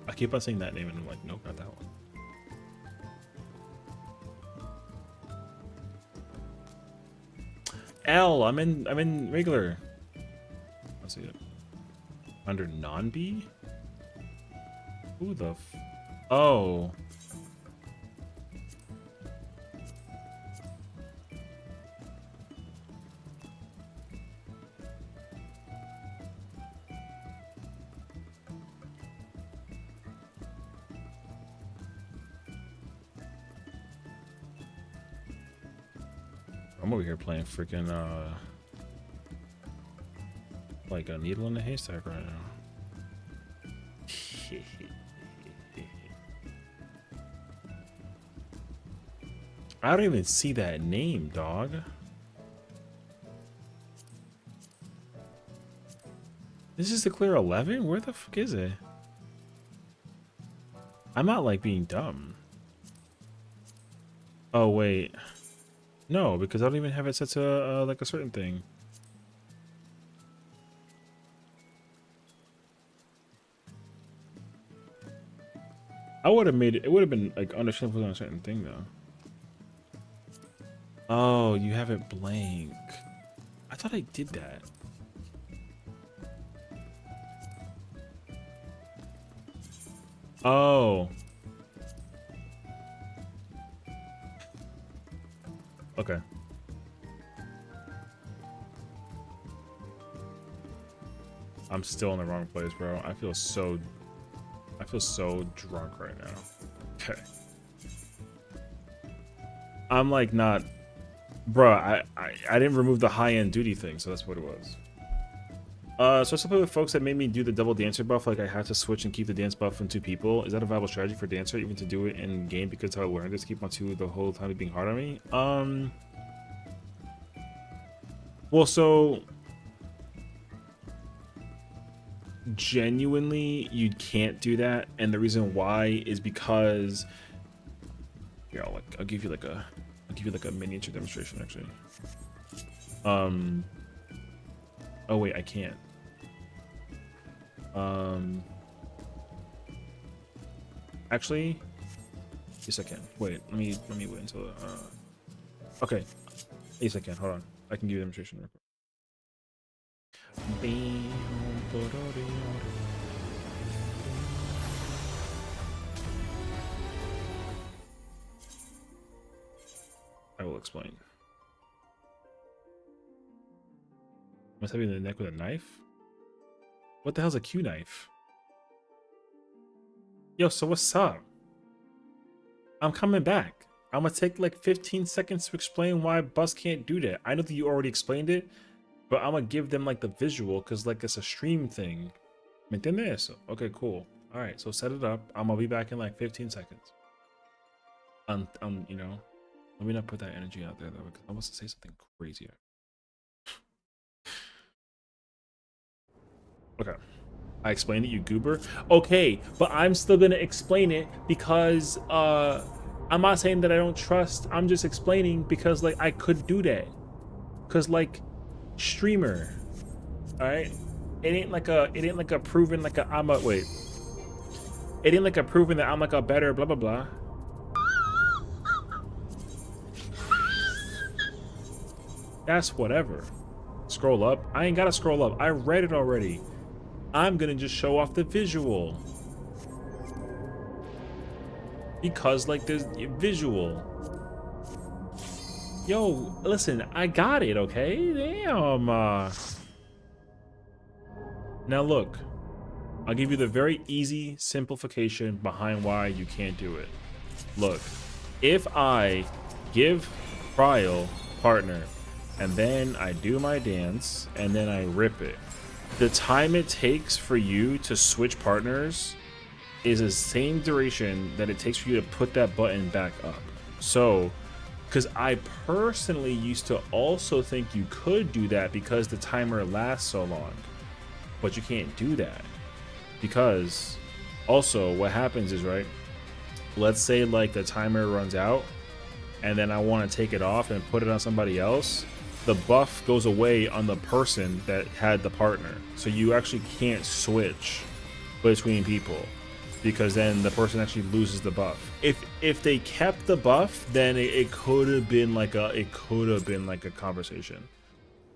S1: I keep on saying that name and I'm like, nope, not that one. L, I'm in regular. Let's see it. Under non-B? Who the oh. I'm over here playing freaking like a needle in a haystack right now. I don't even see that name, dog. This is the clear 11? Where the fuck is it? I'm not like being dumb. Oh wait. No, because I don't even have it set to like a certain thing. I would have made it. It would have been like understandable on a certain thing though. Oh, you have it blank. I thought I did that. Oh. Okay. I'm still in the wrong place, bro. I feel so drunk right now. Okay. I'm like not, bro. I didn't remove the high-end duty thing, so that's what it was. So I still play with folks that made me do the double dancer buff. Like I had to switch and keep the dance buff in 2 people. Is that a viable strategy for dancer, even to do it in game? Because how I learned is keep on 2 the whole time being hard on me. Well, so genuinely, you can't do that, and the reason why is because here, I'll give you like a miniature demonstration actually. Oh wait, I can't. Actually, yes I can. Wait, let me wait until okay. Yes I can. Hold on. I can give you a demonstration real quick. I will explain. Am I stabbing the neck with a knife? What the hell's a Q knife? Yo, so what's up? I'm coming back. I'm gonna take like 15 seconds to explain why Bus can't do that. I know that you already explained it, But I'm gonna give them like the visual because like it's a stream thing. ¿Me entiendes eso? Okay, cool. All right, so set it up. I'm gonna be back in like 15 seconds. You know, let me not put that energy out there though, because I want to say something crazier. Okay. I explained it, you goober. Okay, but I'm still gonna explain it because I'm not saying that I don't trust. I'm just explaining because like I could do that. Cause like streamer, all right. It ain't like a proven like a I'm a wait. It ain't like a proven that I'm like a better blah blah blah. That's whatever. Scroll up. I ain't gotta scroll up. I read it already. I'm gonna just show off the visual. Because like there's visual. Yo, listen, I got it, okay? Damn. Now look, I'll give you the very easy simplification behind why you can't do it. Look, if I give trial partner and then I do my dance and then I rip it, the time it takes for you to switch partners is the same duration that it takes for you to put that button back up. So, because I personally used to also think you could do that because the timer lasts so long, but you can't do that because also what happens is, right, let's say like the timer runs out and then I want to take it off and put it on somebody else, the buff goes away on the person that had the partner. So you actually can't switch between people because then the person actually loses the buff. If they kept the buff, then it could have been like a conversation.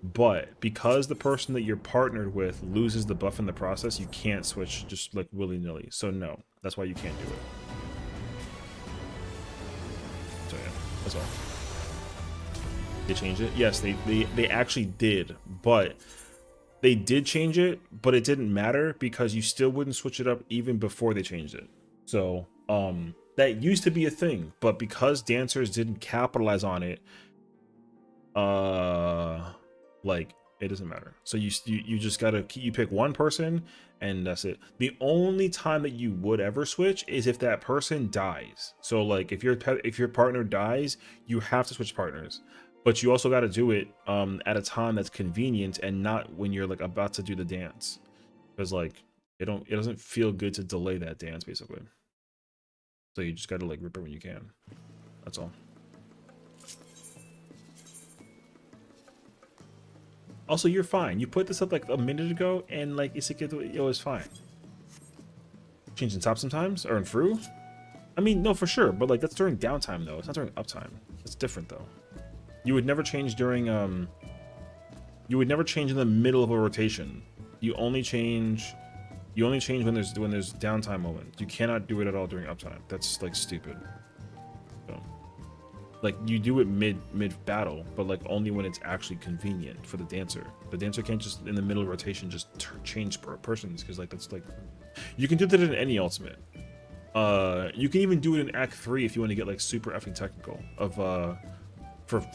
S1: But because the person that you're partnered with loses the buff in the process, you can't switch just like willy-nilly. So no, that's why you can't do it. So yeah, that's all. They changed it? Yes, they actually did, but they did change it, but it didn't matter because you still wouldn't switch it up even before they changed it. So that used to be a thing, but because dancers didn't capitalize on it, like it doesn't matter. So you just gotta you pick one person and that's it. The only time that you would ever switch is if that person dies. So like if your partner dies, you have to switch partners. But you also got to do it at a time that's convenient and not when you're like about to do the dance, because like it doesn't feel good to delay that dance basically. So you just got to like rip it when you can. That's all. Also, you're fine. You put this up like a minute ago and like it was fine. Changing top sometimes or in through. I mean, no, for sure. But like that's during downtime though. It's not during uptime. It's different though. You would never change during you would never change in the middle of a rotation. You only change when there's downtime moments. You cannot do it at all during uptime. That's like stupid. So, like you do it mid battle, but like only when it's actually convenient for the dancer. The dancer can't just in the middle of rotation just change persons because like that's like you can do that in any ultimate. You can even do it in Act 3 if you want to get like super effing technical of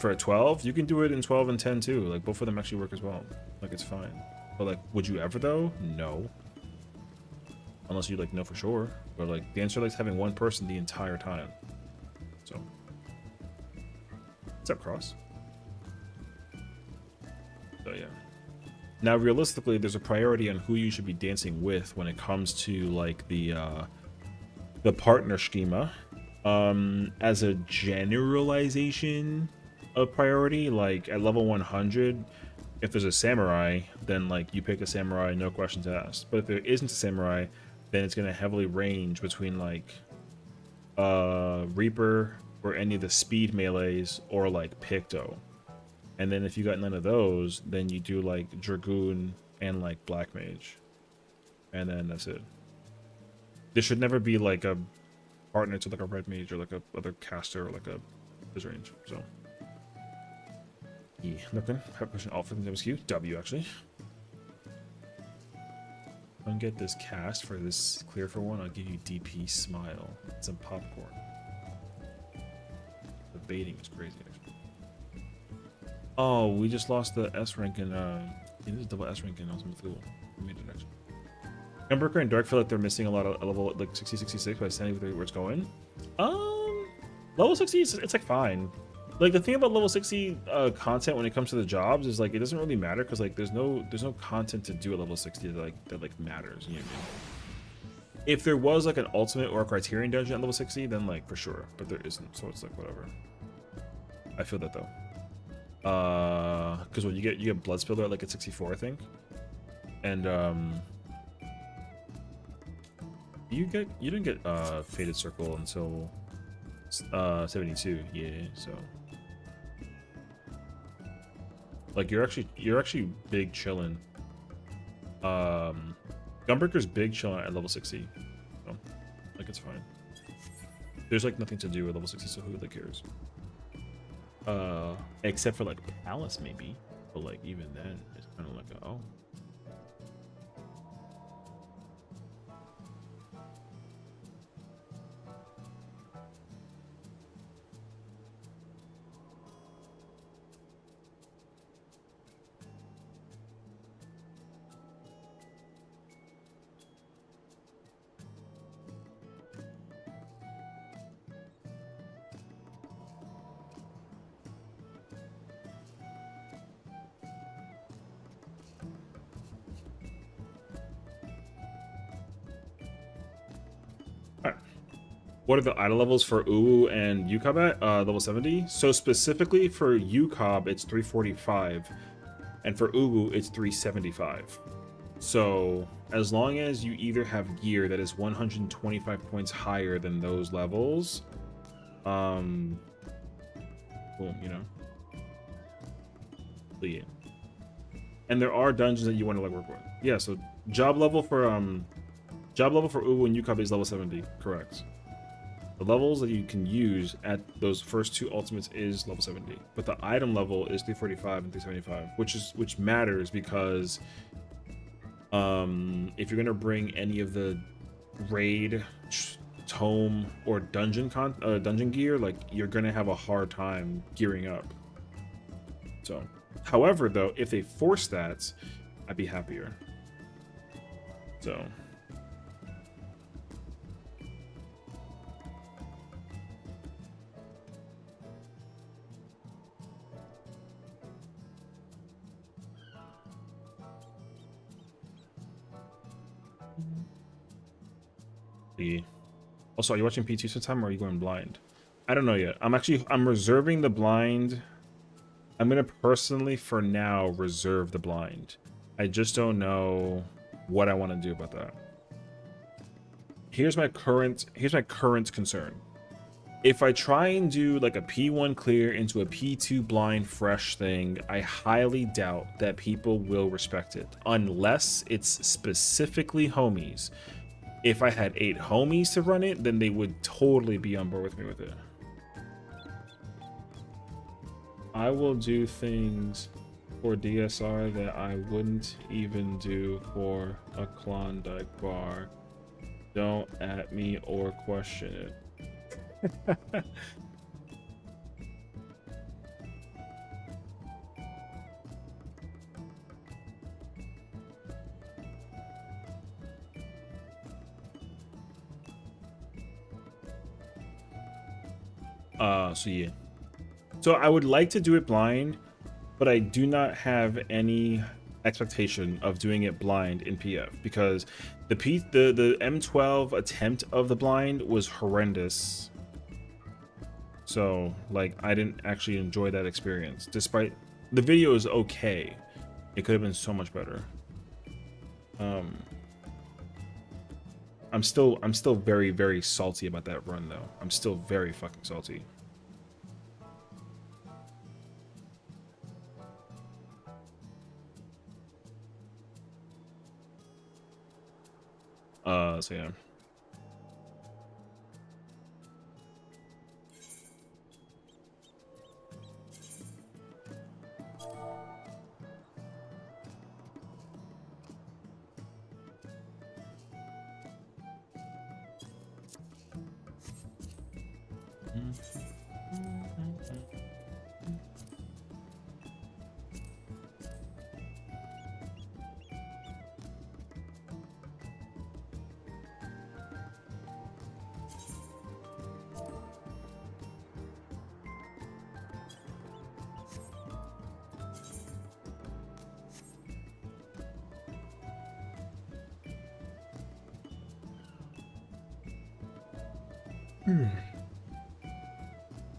S1: for 12, you can do it in 12 and 10 too. Like both of them actually work as well. Like it's fine. But like, would you ever though? No. Unless you like know for sure. But like, dancer likes having one person the entire time. So, what's up, Cross? So yeah. Now realistically, there's a priority on who you should be dancing with when it comes to like the partner schema. As a generalization of priority, like at level 100, if there's a samurai, then like you pick a samurai, no questions asked. But if there isn't a samurai, then it's going to heavily range between like Reaper or any of the speed melees or like Picto. And then if you got none of those, then you do like Dragoon and like Black Mage. And then that's it. There should never be like a partner to like a red mage or like a other caster or like a his range. So yeah, nothing. Pushing alt for the WSQ. W actually. Don't get this cast for this clear for one. I'll give you DP smile. Some popcorn. The baiting is crazy actually. Oh, we just lost the S rank in it is double S rank in Ultimate Fuel. Gunbreaker and Dark feel like they're missing a lot of level like 60, 66 by standing where it's going. Level 60 it's like fine. Like the thing about level 60 content when it comes to the jobs is like it doesn't really matter because like there's no content to do at level 60 that matters. You know what I mean? If there was like an ultimate or a criterion dungeon at level 60, then like for sure, but there isn't, so it's like whatever. I feel that though. Because when you get blood spiller at like at 64, I think, and you didn't get faded circle until 72. Yeah, so like you're actually big chilling. Gunbreaker's big chilling at level 60, so like it's fine. There's like nothing to do at level 60, so who really cares? Except for like Palace maybe, but like even then it's kind of like a, oh. What are the idle levels for Uwu and UCOB at? Level 70. So specifically for UCOB, it's 345, and for Uwu, it's 375. So as long as you either have gear that is 125 points higher than those levels, cool, you know. But yeah. And there are dungeons that you want to like work with. Yeah. So job level for Uwu and UCOB is level 70. Correct. The levels that you can use at those first two ultimates is level 70, but the item level is 345 and 375, which matters because if you're gonna bring any of the raid, tome, or dungeon gear, like you're gonna have a hard time gearing up. So, however, though, if they force that, I'd be happier. So. Also, are you watching P2 sometime or are you going blind? I don't know yet. I'm reserving the blind. I'm gonna personally for now reserve the blind. I just don't know what I want to do about that. Here's my current concern. If I try and do like a P1 clear into a P2 blind fresh thing, I highly doubt that people will respect it unless it's specifically homies. If I had 8 homies to run it, then they would totally be on board with me with it. I will do things for DSR that I wouldn't even do for a Klondike bar. Don't at me or question it. So yeah. So I would like to do it blind, but I do not have any expectation of doing it blind in PF because the M12 attempt of the blind was horrendous. So like I didn't actually enjoy that experience. Despite the video is okay, it could have been so much better. I'm still very, very salty about that run though. I'm still very fucking salty. So yeah.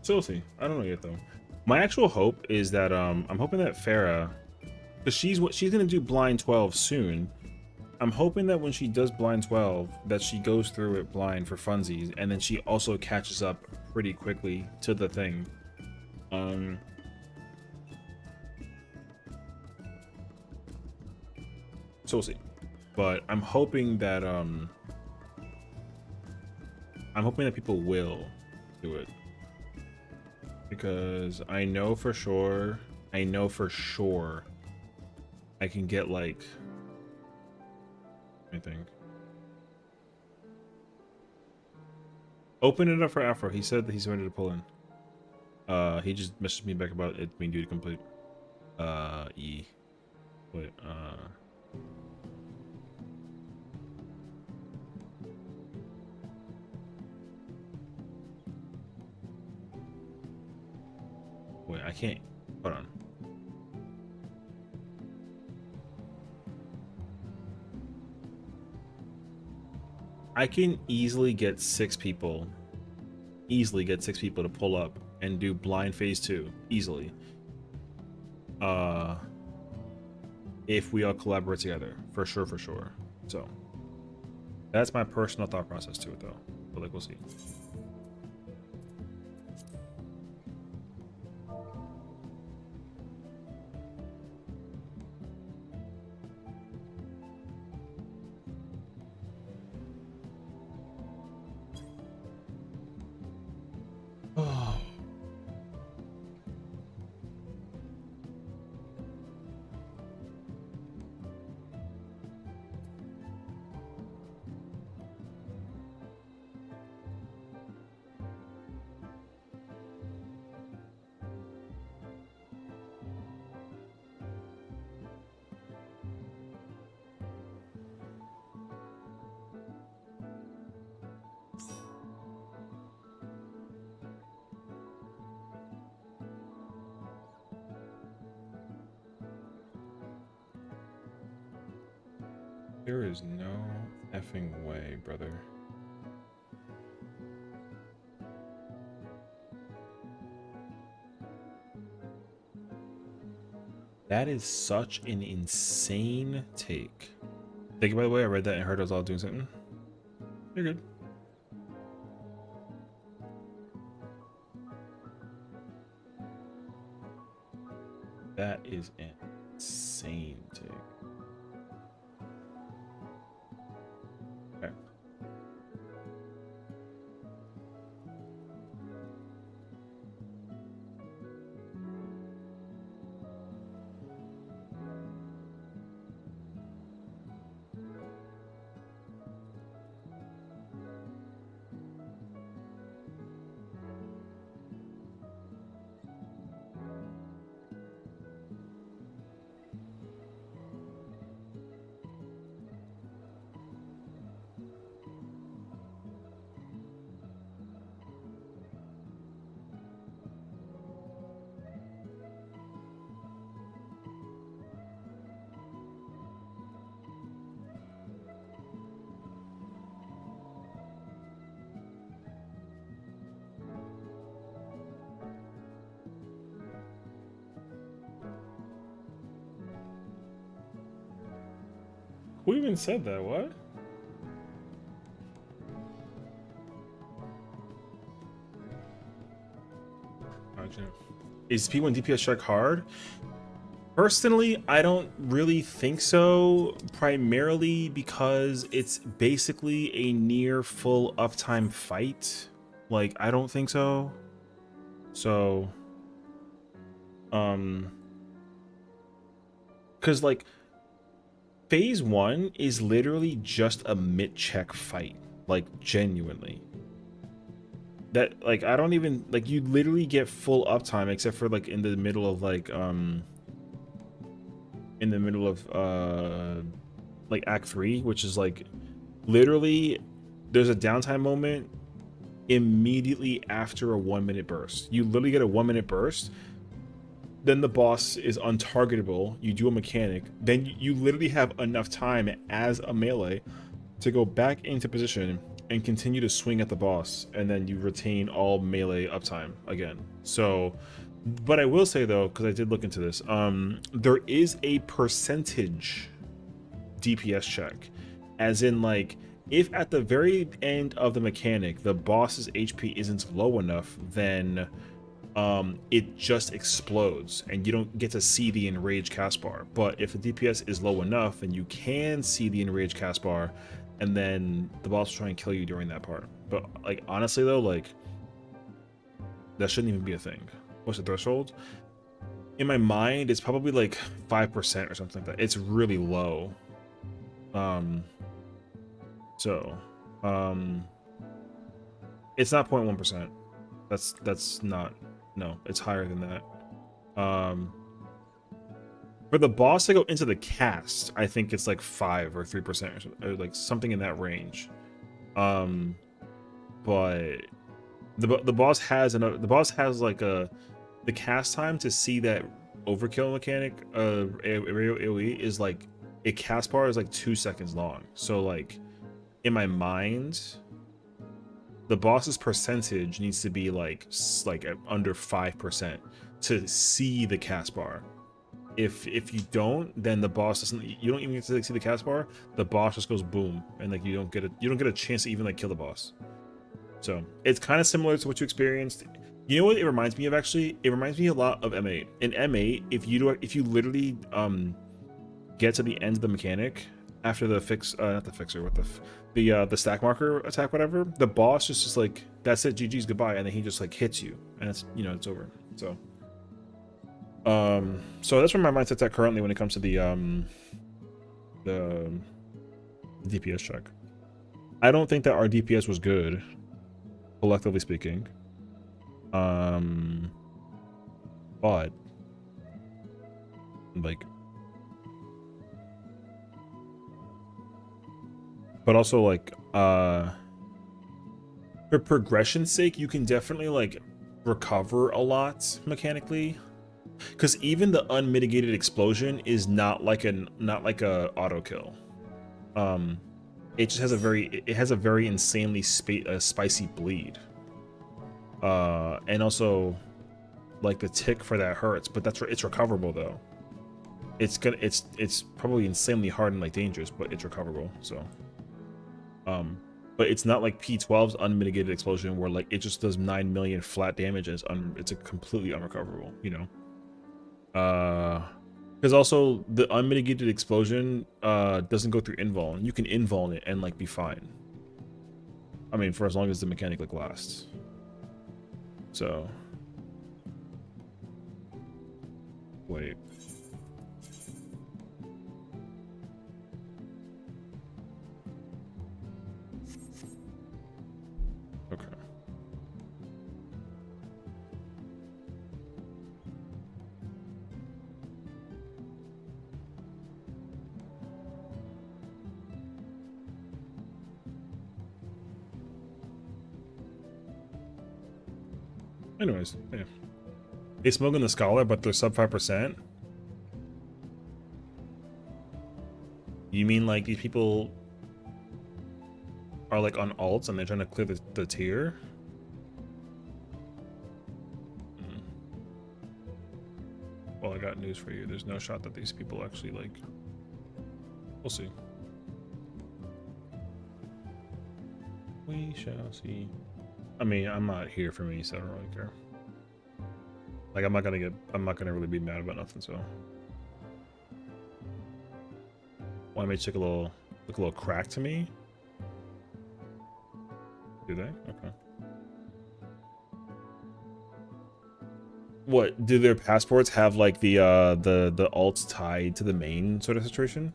S1: So we'll see. I don't know yet though. My actual hope is that I'm hoping that Farah, because she's gonna do blind 12 soon. I'm hoping that when she does blind 12, that she goes through it blind for funsies, and then she also catches up pretty quickly to the thing. So we'll see. But I'm hoping that people will do it. Because I know for sure I can get like, I think. Open it up for Afro. He said that he's ready to pull in. He just messaged me back about it being due to complete. Wait, Wait, I can't. Hold on. I can easily get 6 people. Easily get 6 people to pull up and do blind phase 2. Easily. If we all collaborate together. For sure, for sure. So. That's my personal thought process to it though. But like, we'll see. There is no effing way, brother. That is such an insane take. Thank you, by the way. I read that and heard I was all doing something. You're good. That is an insane take. Okay. Who even said that? What? Is P1 DPS strike hard? Personally, I don't really think so, primarily because it's basically a near full uptime fight. Like, I don't think so. So, because like phase 1 is literally just a mid-check fight, like genuinely. That, like, I don't even, like, you literally get full uptime except for like in the middle of like like Act 3, which is like literally there's a downtime moment immediately after a 1-minute burst. You literally get a 1-minute burst, then the boss is untargetable, you do a mechanic, then you literally have enough time as a melee to go back into position, and continue to swing at the boss, and then you retain all melee uptime again. So, but I will say though, because I did look into this, there is a percentage DPS check, as in like if at the very end of the mechanic the boss's HP isn't low enough, then it just explodes and you don't get to see the enraged cast bar. But if the DPS is low enough, then you can see the enraged cast bar, and then the boss will try and kill you during that part. But like honestly though, like that shouldn't even be a thing. What's the threshold? In my mind, it's probably like 5% or something like that. It's really low. It's not 0.1%. That's not, no, it's higher than that. For the boss to go into the cast, I think it's like 5 or 3% or, something, or like something in that range. But the boss has like the cast time to see that overkill mechanic AoE is like, a cast bar is like 2 seconds long. So like in my mind, the boss's percentage needs to be like at under 5% to see the cast bar. If you don't, then the boss doesn't, you don't even get to like, see the cast bar. The boss just goes boom, and like you don't get a chance to even like kill the boss. So it's kind of similar to what you experienced. You know what it reminds me of actually? It reminds me a lot of M8. In M8, if you literally get to the end of the mechanic after the not the fixer, what the stack marker attack, whatever, the boss just like, that's it, GG's, goodbye, and then he just like hits you, and it's, you know, it's over. So that's where my mindset's at currently when it comes to the DPS check. I don't think that our DPS was good, collectively speaking. But like, but also like, for progression's sake, you can definitely like recover a lot mechanically, because even the unmitigated explosion is not like a auto kill. It just has a very insanely spicy bleed. And also like the tick for that hurts, but it's recoverable though. It's probably insanely hard and like dangerous, but it's recoverable. So but it's not like P12's unmitigated explosion where like it just does 9 million flat damage and it's a completely unrecoverable, you know. Because also the unmitigated explosion doesn't go through invuln. You can invuln it and like be fine. I mean, for as long as the mechanic like lasts. So wait. Okay. Anyways, yeah. They smoke in the Scholar, but they're sub 5%. You mean like these people are like on alts and they're trying to clear the tier? Well, I got news for you. There's no shot that these people actually like. We'll see. We shall see. I mean, I'm not here for me, so I don't really care. Like, I'm not gonna really be mad about nothing, so. Why may look a little crack to me? Do they? Okay. What, do their passports have like the alts tied to the main sort of situation?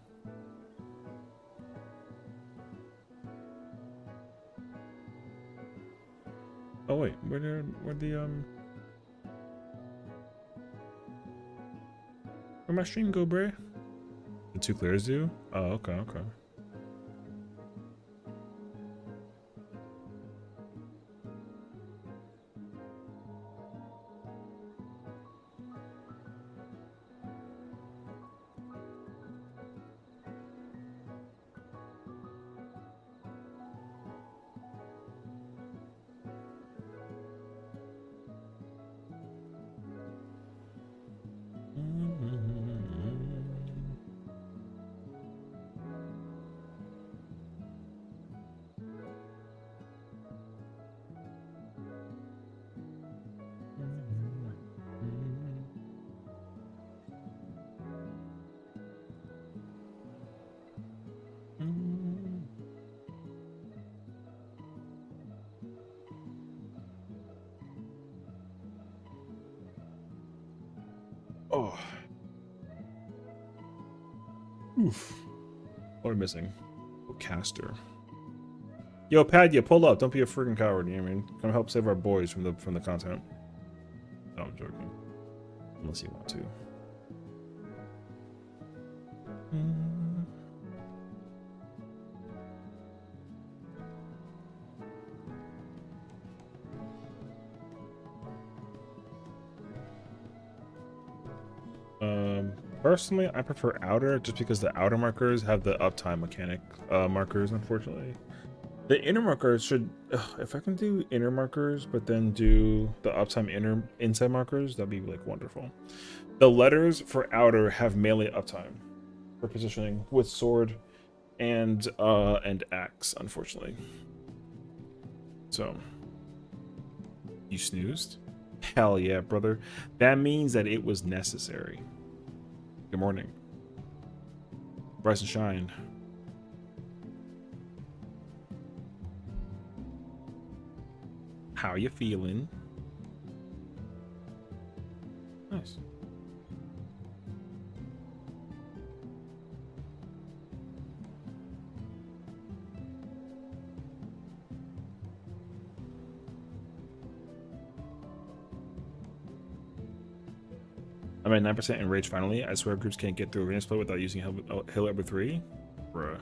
S1: Oh wait, where'd my stream go, bruh? The 2 clears do? Oh, okay, okay. Oh. Oof. What am I missing? Oh, caster. Yo, Pad, you pull up. Don't be a freaking coward. You know what I mean? Come help save our boys from the content. No, I'm joking. Unless you want to. Personally, I prefer outer just because the outer markers have the uptime mechanic markers, unfortunately. The inner markers should, if I can do inner markers, but then do the uptime inside markers, that'd be like wonderful. The letters for outer have melee uptime for positioning with sword and axe, unfortunately. So, you snoozed? Hell yeah, brother. That means that it was necessary. Good morning. Rise and shine. How you feeling? Nice. I'm at 9% in rage finally. I swear groups can't get through arena split without using Hill Ever 3. Bruh.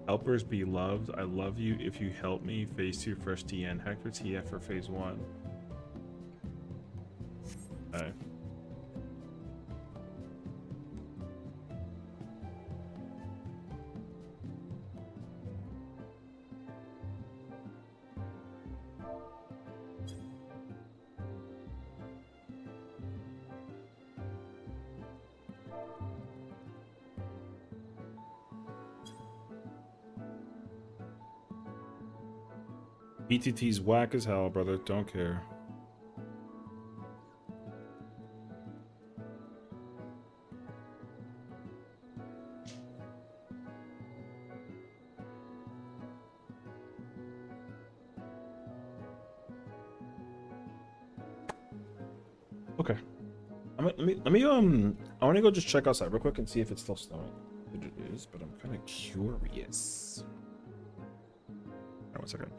S1: Helpers be loved. I love you if you help me. Phase 2 first TN. Hector TF for phase 1. Okay. BTT's whack as hell, brother. Don't care. Okay. Let me I want to go just check outside real quick and see if it's still snowing. It is, but I'm kind of curious. All right, 1 second.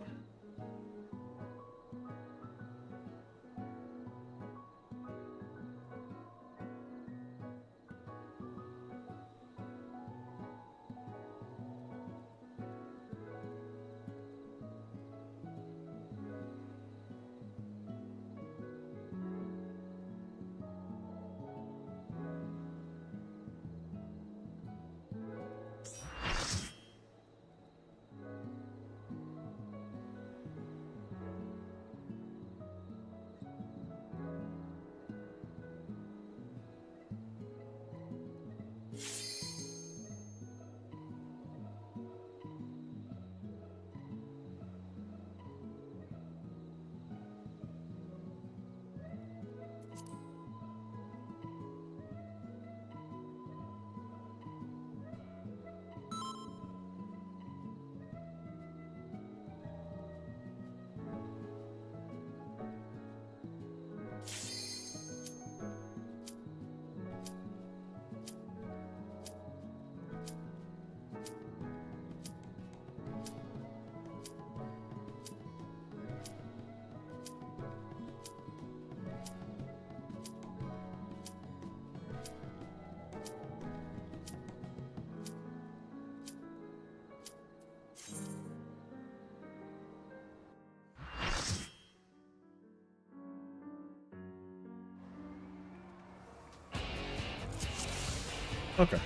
S1: Okay.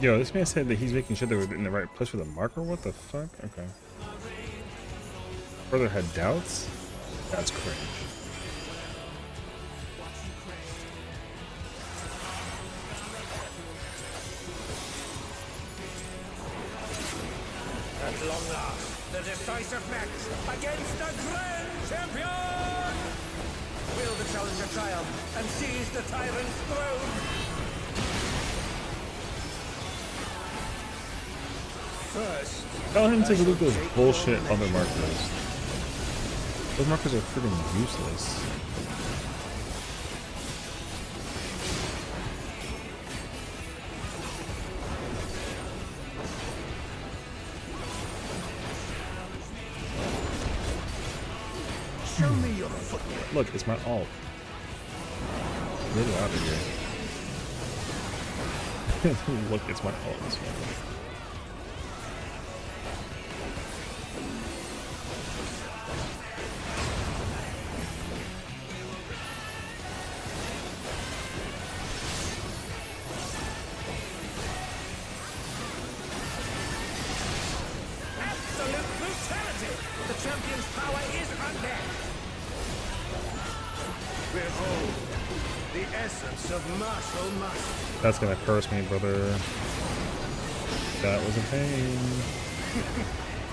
S1: Yo, this man said that he's making sure they were in the right place for the marker. What the fuck? Okay. Brother had doubts? That's cringe.
S3: At long last, the decisive match against the Grand Champion! Will the challenger triumph and seize the tyrant's throne?
S2: First,
S1: Tell him to take a look at those bullshit other markers. Those markers are freaking useless.
S3: Show me your footwork.
S1: Look, it's my alt. Get it out of here. Look, it's my alt. It's my alt.
S3: Absolute brutality! The champion's power is unmatched!
S2: behold, the essence of martial might.
S1: That's gonna curse me, brother. That was a pain.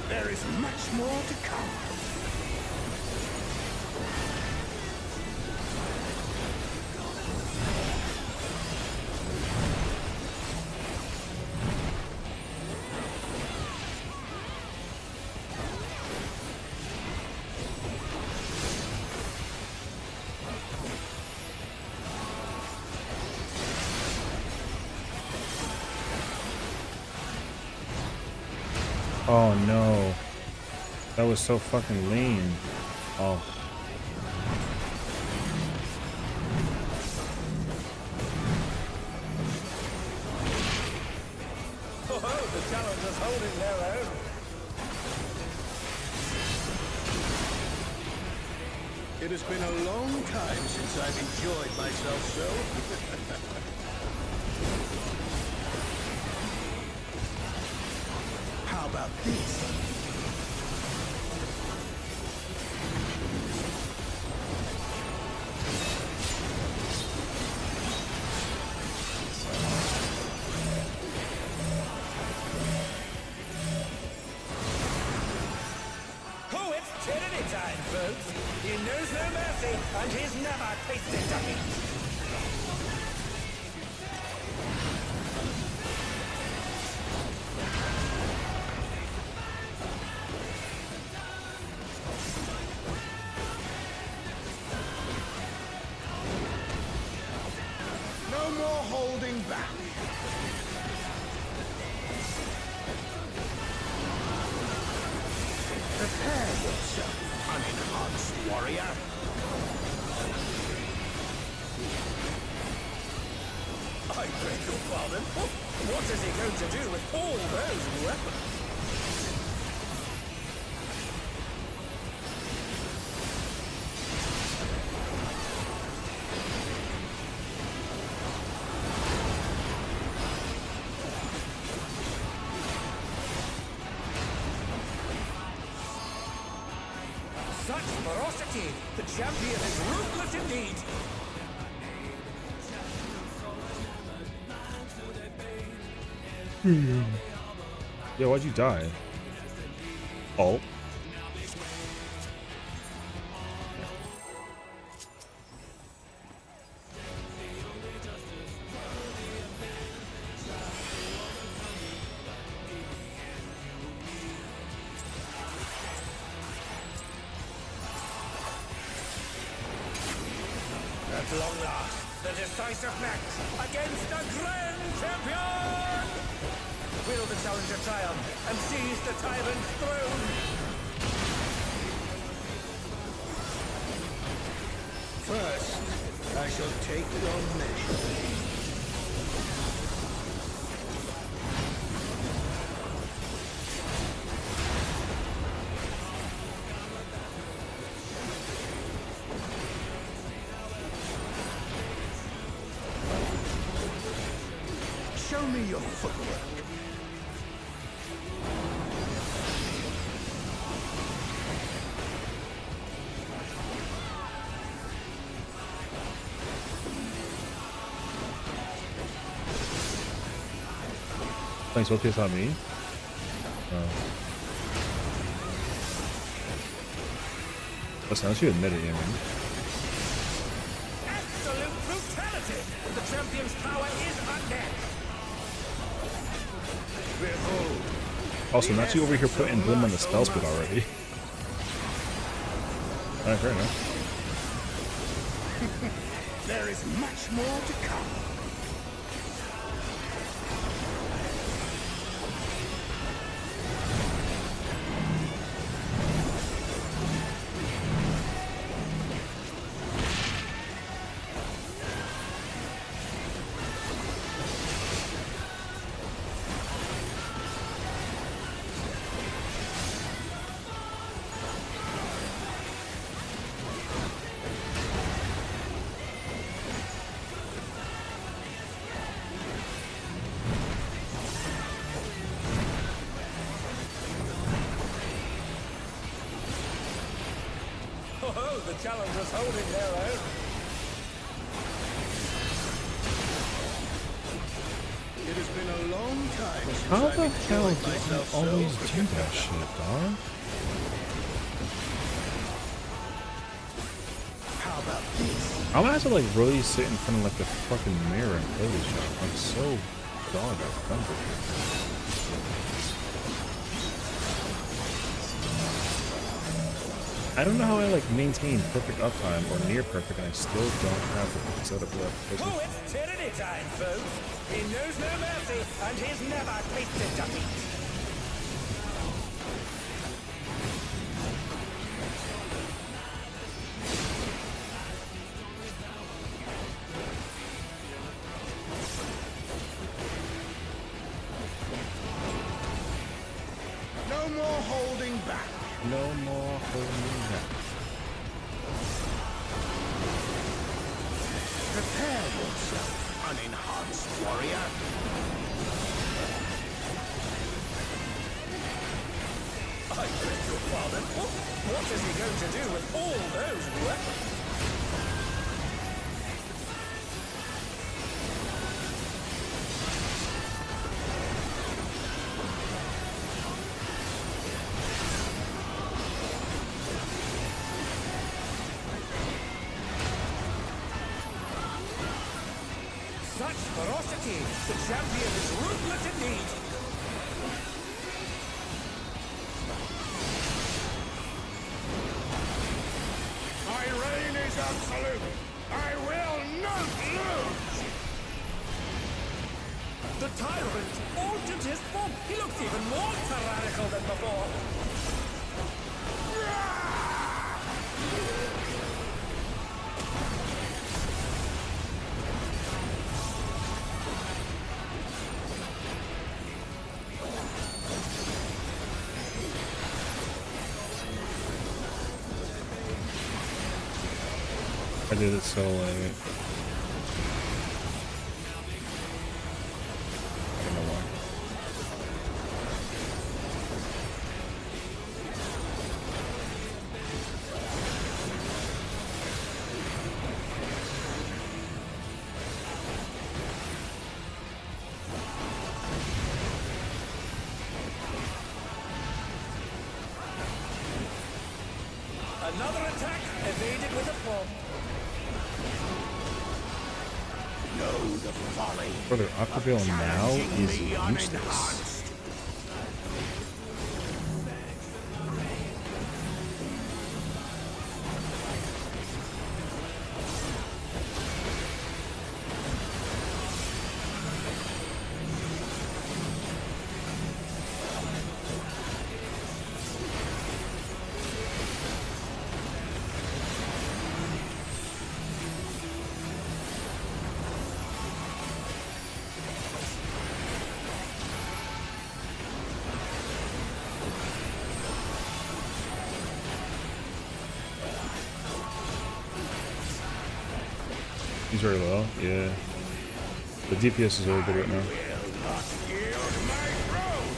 S2: There is much more to come.
S1: Oh no. That was so fucking lean. Oh.
S3: Oh, the challenger's holding their own.
S2: It has been a long time since I've enjoyed myself so. How about this?
S3: Oh, it's tyranny time, folks. He knows no mercy, and he's never tasted defeat.
S2: No more holding back. Prepare yourself, unenhanced warrior.
S3: I beg your pardon. What is he going to do with all those weapons? Such ferocity! The champion is ruthless indeed!
S1: Yo, why'd you die? Oh.
S3: At long last, the decisive match against the Grand Champion! Will the challenger triumph and seize the tyrant's throne?
S2: First, I shall take your measure. Show me your footwork.
S1: Thanks, focus on me. Listen, unless you admit it, yeah, man.
S3: Absolute brutality! The champion's power is unmatched!
S2: Behold,
S1: Also, not you over here putting Bloom on the spell speed already. Alright, fair enough.
S2: there is much more to come.
S3: Oh, the challenger's holding their own.
S2: It has been a long time since
S1: How
S2: I've
S1: the hell
S2: enjoyed
S1: do
S2: myself
S1: you always
S2: so.
S1: do that shit, dog?
S2: How about this?
S1: I'm gonna have to like really sit in front of like the fucking mirror and play this shit. I'm so dog hungry. I don't know how I like maintain perfect uptime or near perfect and I still don't have the setup left.
S3: Oh, it's tyranny time, folks! He knows no mercy, and he's never tasted defeat!
S2: No more holding back.
S1: No more holding back.
S2: Prepare yourself, unenhanced warrior.
S3: I beg your pardon? What is he going to do with all those weapons? Such ferocity! The champion is ruthless indeed!
S2: My reign is absolute. I will not lose.
S3: The tyrant altered his form. He looks even more tyrannical than before.
S1: I did it so late. I don't know why.
S3: Another attack evaded with a form.
S2: Know the folly.
S1: Brother, Aquaville now is
S2: Challenging the
S1: useless.
S2: unenhanced.
S1: He's very low, yeah. The DPS is really good right now.
S3: not yield my throne!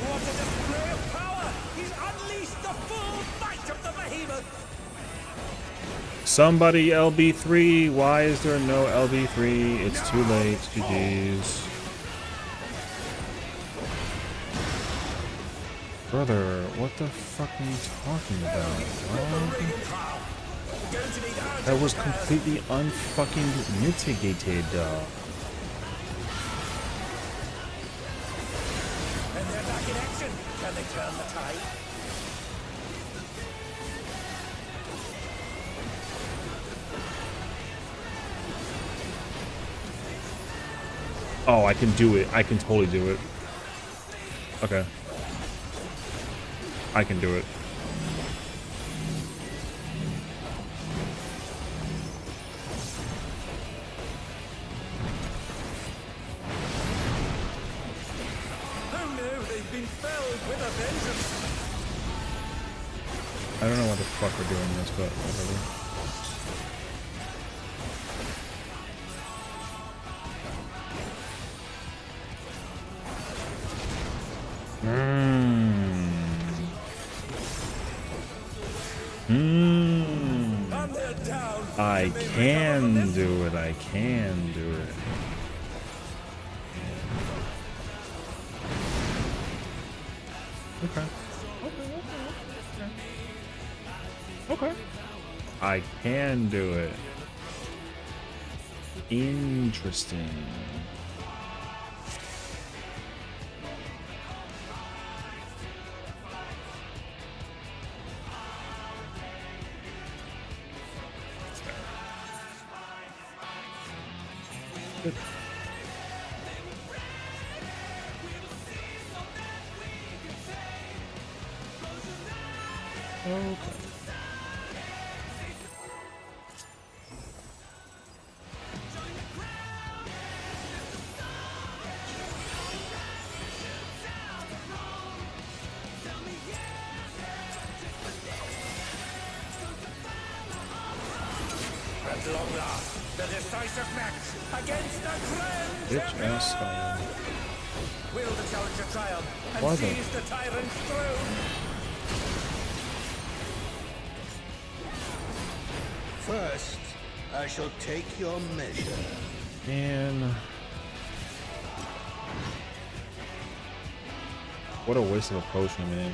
S3: What a display of power! He's unleashed the full might of the behemoth!
S1: Somebody LB3. Why is there no LB3? It's too late. GG's. Brother, what the fuck are you talking about? What? That was completely unfucking mitigated.
S3: And they're back in action. Can they turn the tide?
S1: Oh, I can do it. I can totally do it. Okay. I can do it.
S3: Oh no, they've been felled with a vengeance.
S1: I don't know why the fuck we're doing this, but whatever.
S3: And they're down.
S1: I can do it. I can do it. Okay. Okay. I can do it. Interesting. Good. Okay.
S3: At long last, the decisive match against the grand
S1: Bitch
S3: champion.
S1: ass style.
S3: Will the challenger triumph and
S1: Why the-
S3: seize the tyrant's throne?
S2: First, I shall take your measure.
S1: Man. What a waste of a potion, man.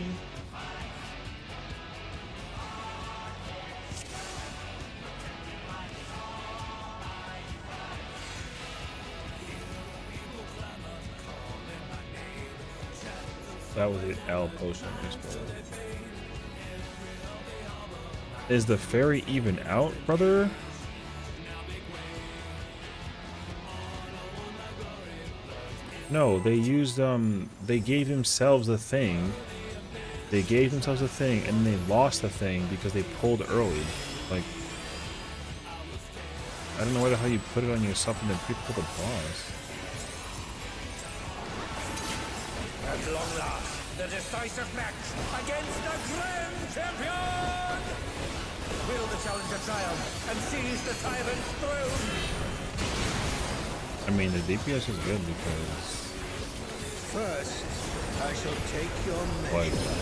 S1: That was an L potion. Is the fairy even out, brother? No, they used they gave themselves a thing. They gave themselves a thing and they lost the thing because they pulled early. Like, I don't know where the hell you put it on yourself and then pre-pull the boss.
S3: At long last, the decisive match against the grand champion! Will the challenger triumph and seize the tyrant's throne?
S1: I mean, the DPS is good because,
S2: First, I shall take your
S1: like,
S2: measure.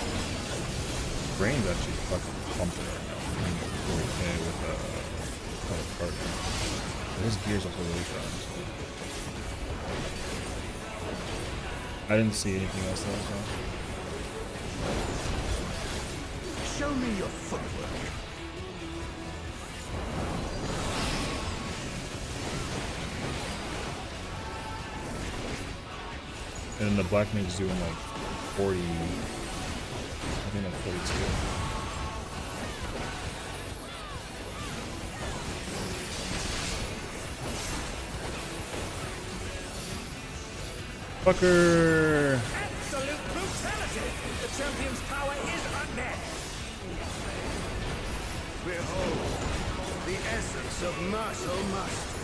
S1: brain's actually fucking pumping right now. I'm okay with partner. But his gear's also really strong. So. I didn't see anything else though. So.
S2: Show me your footwork.
S1: And then the black mage's doing like 40. I think like 42. Fucker!
S3: Absolute brutality! The champion's power is unmatched!
S2: Behold, the essence of martial mastery.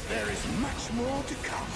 S2: There is much more to come.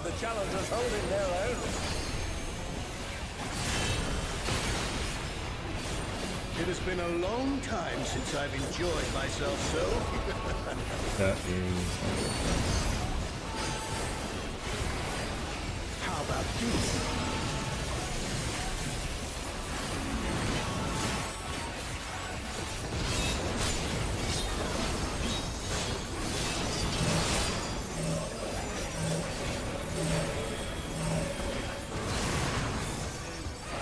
S3: the challengers holding their own.
S2: It has been a long time since I've enjoyed myself so.
S1: That is.
S2: How about this?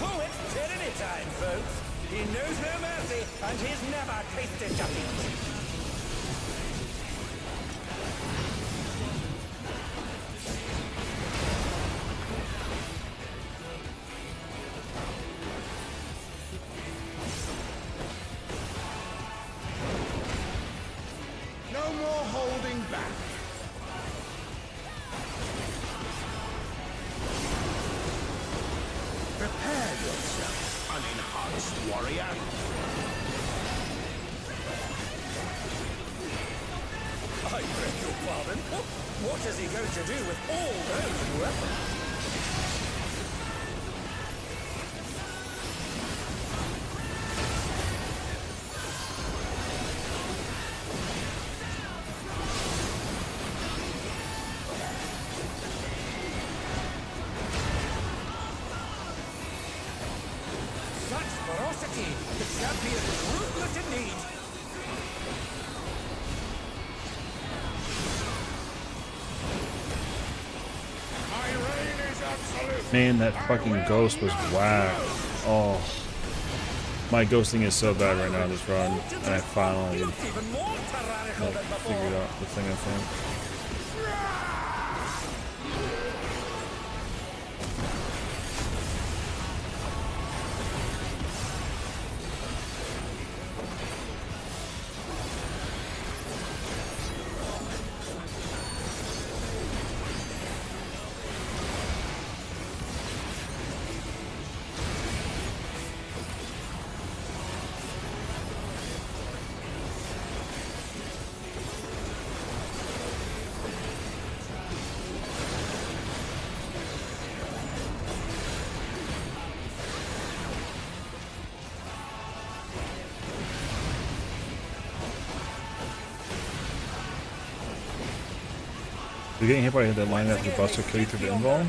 S3: Oh, it's tyranny time, folks. He knows no mercy, and he's never tasted defeat.
S2: No more holding back. Prepare yourself, unenhanced warrior.
S3: I beg your pardon. What is he going to do with all those weapons? Such ferocity! The champion is ruthless indeed!
S2: My reign is absolute.
S1: Man, that fucking ghost was whack. Oh. My ghosting is so bad right now this run. And I finally
S3: Even more tyrannical than before!
S1: figured out the thing, I think. You're getting hit by the line after the buster kill you through the invuln?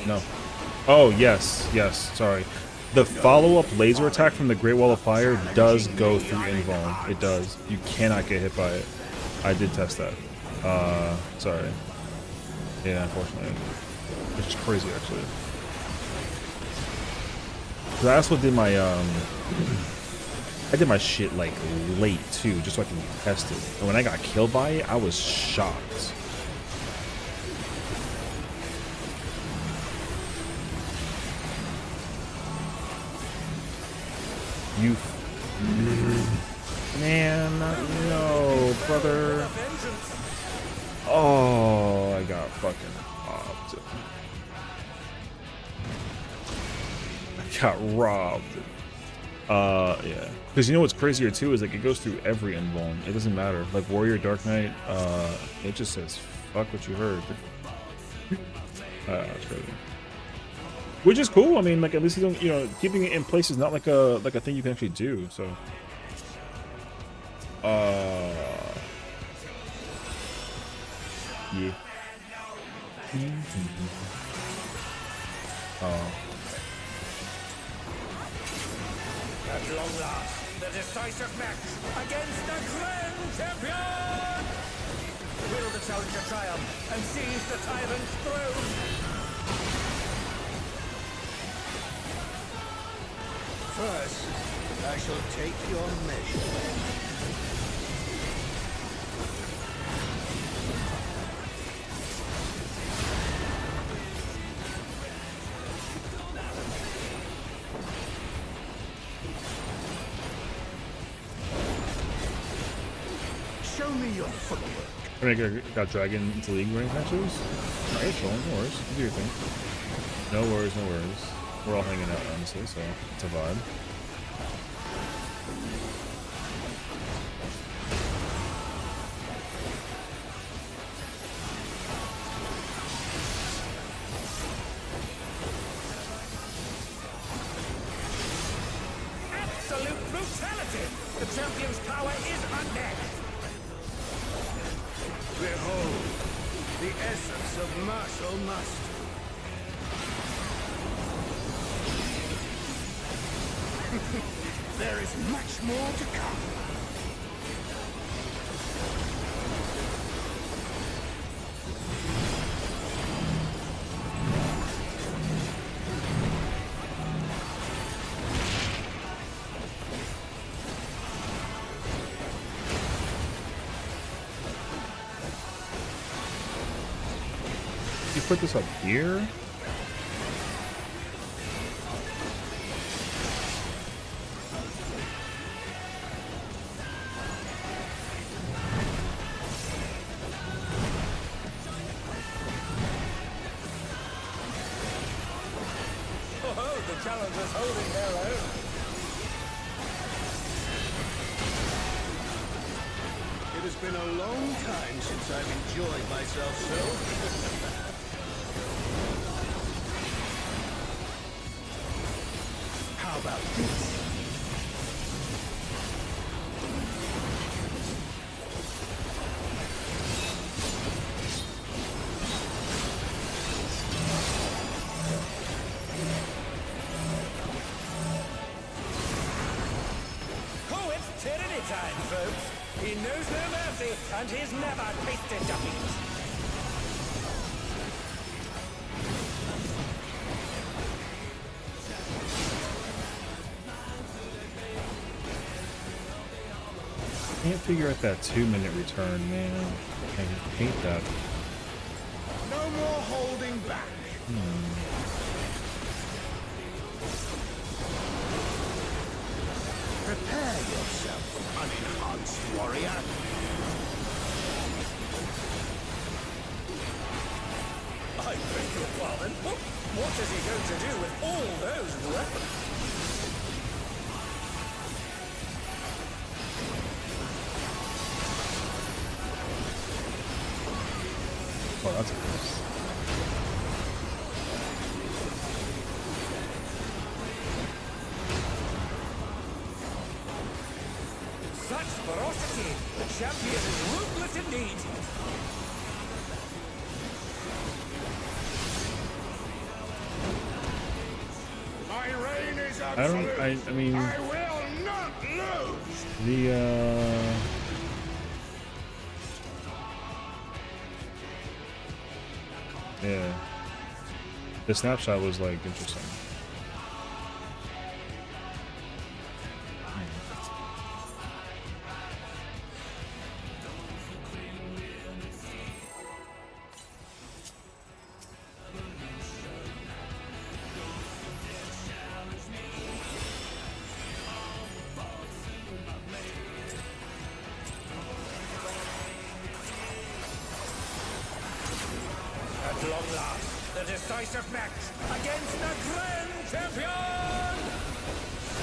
S1: No. Oh, yes. Yes. Sorry. The follow-up laser attack from the Great Wall of Fire does go through invuln. It does. You cannot get hit by it. I did test that. Sorry. Yeah, unfortunately. Which is crazy, actually. 'Cause I also did my, I did my shit, like, late, too, just so I can test it. And when I got killed by it, I was shocked. You man, no, brother. Oh, I got fucking robbed. I got robbed. Yeah. Because you know what's crazier too is like it goes through every invuln. It doesn't matter. Like Warrior Dark Knight, it just says fuck what you heard. That's crazy. Which is cool. I mean, like at least you don't, you know, keeping it in place is not like a thing you can actually do. So, yeah.
S3: At long last, the decisive match against the Grand Champion! Will the challenger triumph and seize the tyrant's throne?
S2: First, I shall take your measure. Show me your footwork.
S1: I got Dragon into League rank matches. Alright, sure, no worries. You do your thing. No worries, no worries. We're all hanging out, honestly, so it's a vibe.
S3: power is unmatched.
S2: Behold, the essence of martial mastery. There is much more to come.
S1: You put this up here?
S3: Oh, the challengers holding their own.
S2: It has been a long time since I've enjoyed myself so. How about this?
S3: Oh, it's tyranny time, folks. He knows no mercy, and he's never tasted defeat.
S1: Can't figure out that 2-minute return, man. I hate that.
S2: No more holding back. Prepare yourself, unenhanced warrior.
S3: I beg your pardon. What is he going to do with all those weapons?
S1: Oh, that's gross.
S3: Such ferocity! The champion is ruthless indeed!
S2: My reign is
S1: I
S2: absolute.
S1: mean,
S2: I will not lose.
S1: the, yeah. The snapshot was, like, interesting.
S3: At long last, the decisive match against the Grand Champion!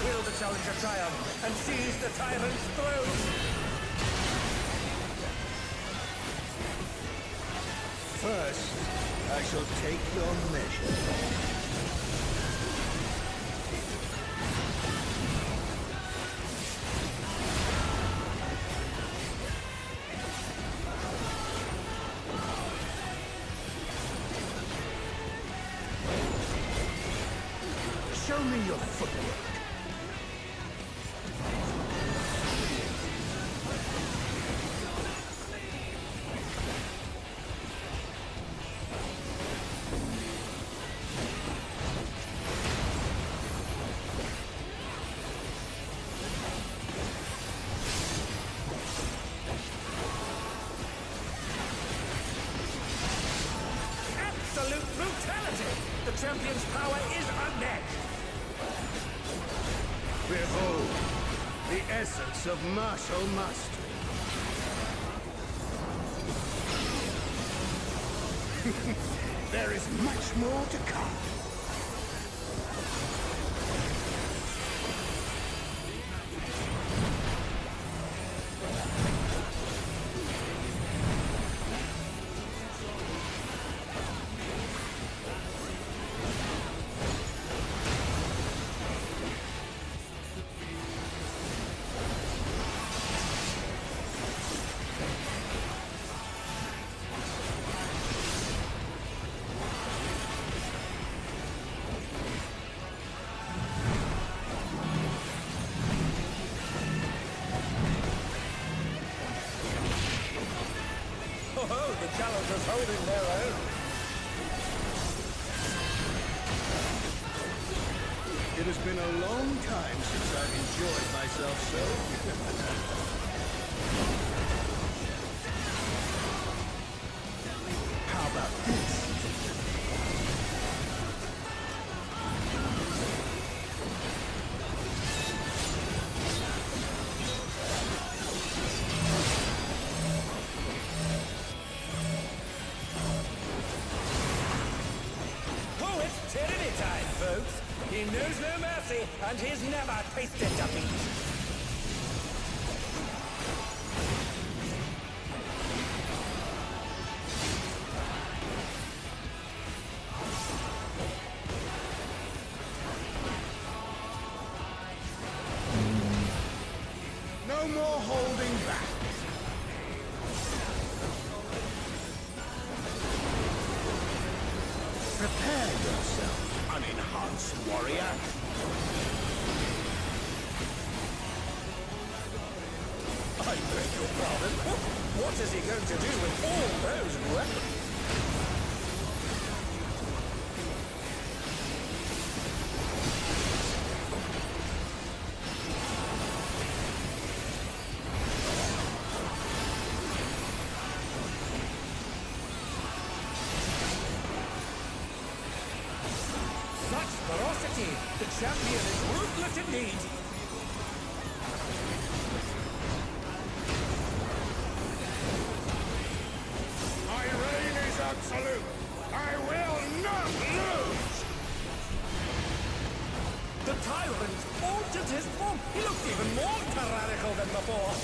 S3: Will the challenger triumph and seize the tyrant's throne?
S2: First, I shall take your measure. Show me your footwork.
S3: Absolute brutality! The champion's power is unmatched!
S2: Behold, the essence of martial mastery. There is much more to come.
S3: soldiers holding their own.
S2: It has been a long time since I've enjoyed myself so. How about this?
S3: Oh, it's tyranny time, folks. He knows no mercy, and he's never tasted defeat.
S2: No more holding back. Prepare yourself, unenhanced warrior.
S3: I beg your pardon. What is he going to do with all those weapons? Such ferocity! The champion is ruthless indeed!
S2: My reign is absolute. I will not lose.
S3: The tyrant altered his form. He looks even more tyrannical than before.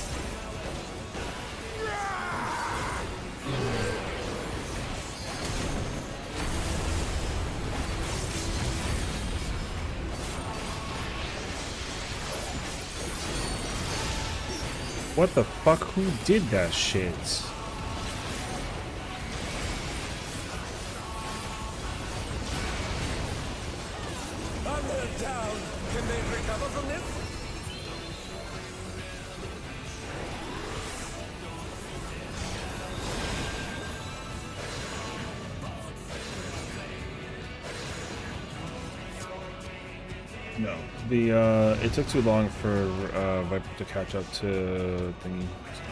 S1: What the fuck? Who did that shit?
S3: Onward down. Can they recover from this?
S1: No. The it took too long for Viper to catch up to thingy. So.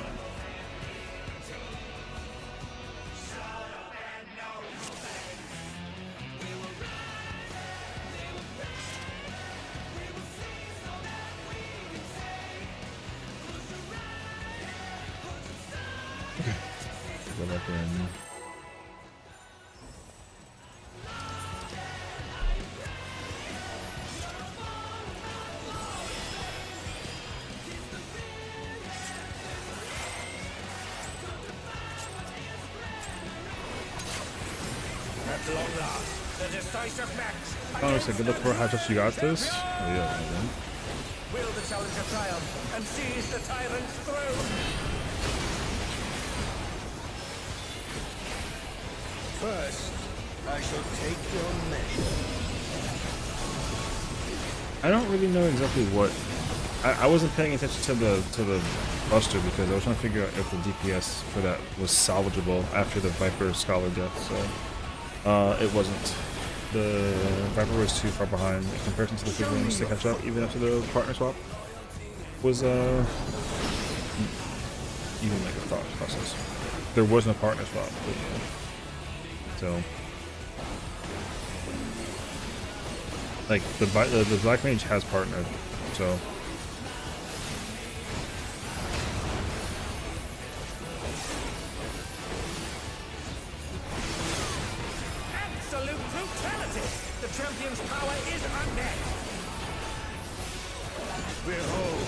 S1: Okay. Go back in.
S3: At long last, the decisive match.
S1: Oh, so good look for how just you got this. Oh yeah. Man.
S3: Will the challenger triumph and seize the tyrant's throne?
S2: First, I shall take your measure.
S1: I don't really know exactly what. I wasn't paying attention to the Buster because I was trying to figure out if the DPS for that was salvageable after the Viper Scholar death. So it wasn't. The Viper was too far behind in comparison to the big range to catch up, even after the partner swap was even like a thought process. There was no partner swap, but, yeah. So. Like the Black Mage has partnered, so
S3: Absolute brutality! The champion's power is unmatched!
S2: Behold,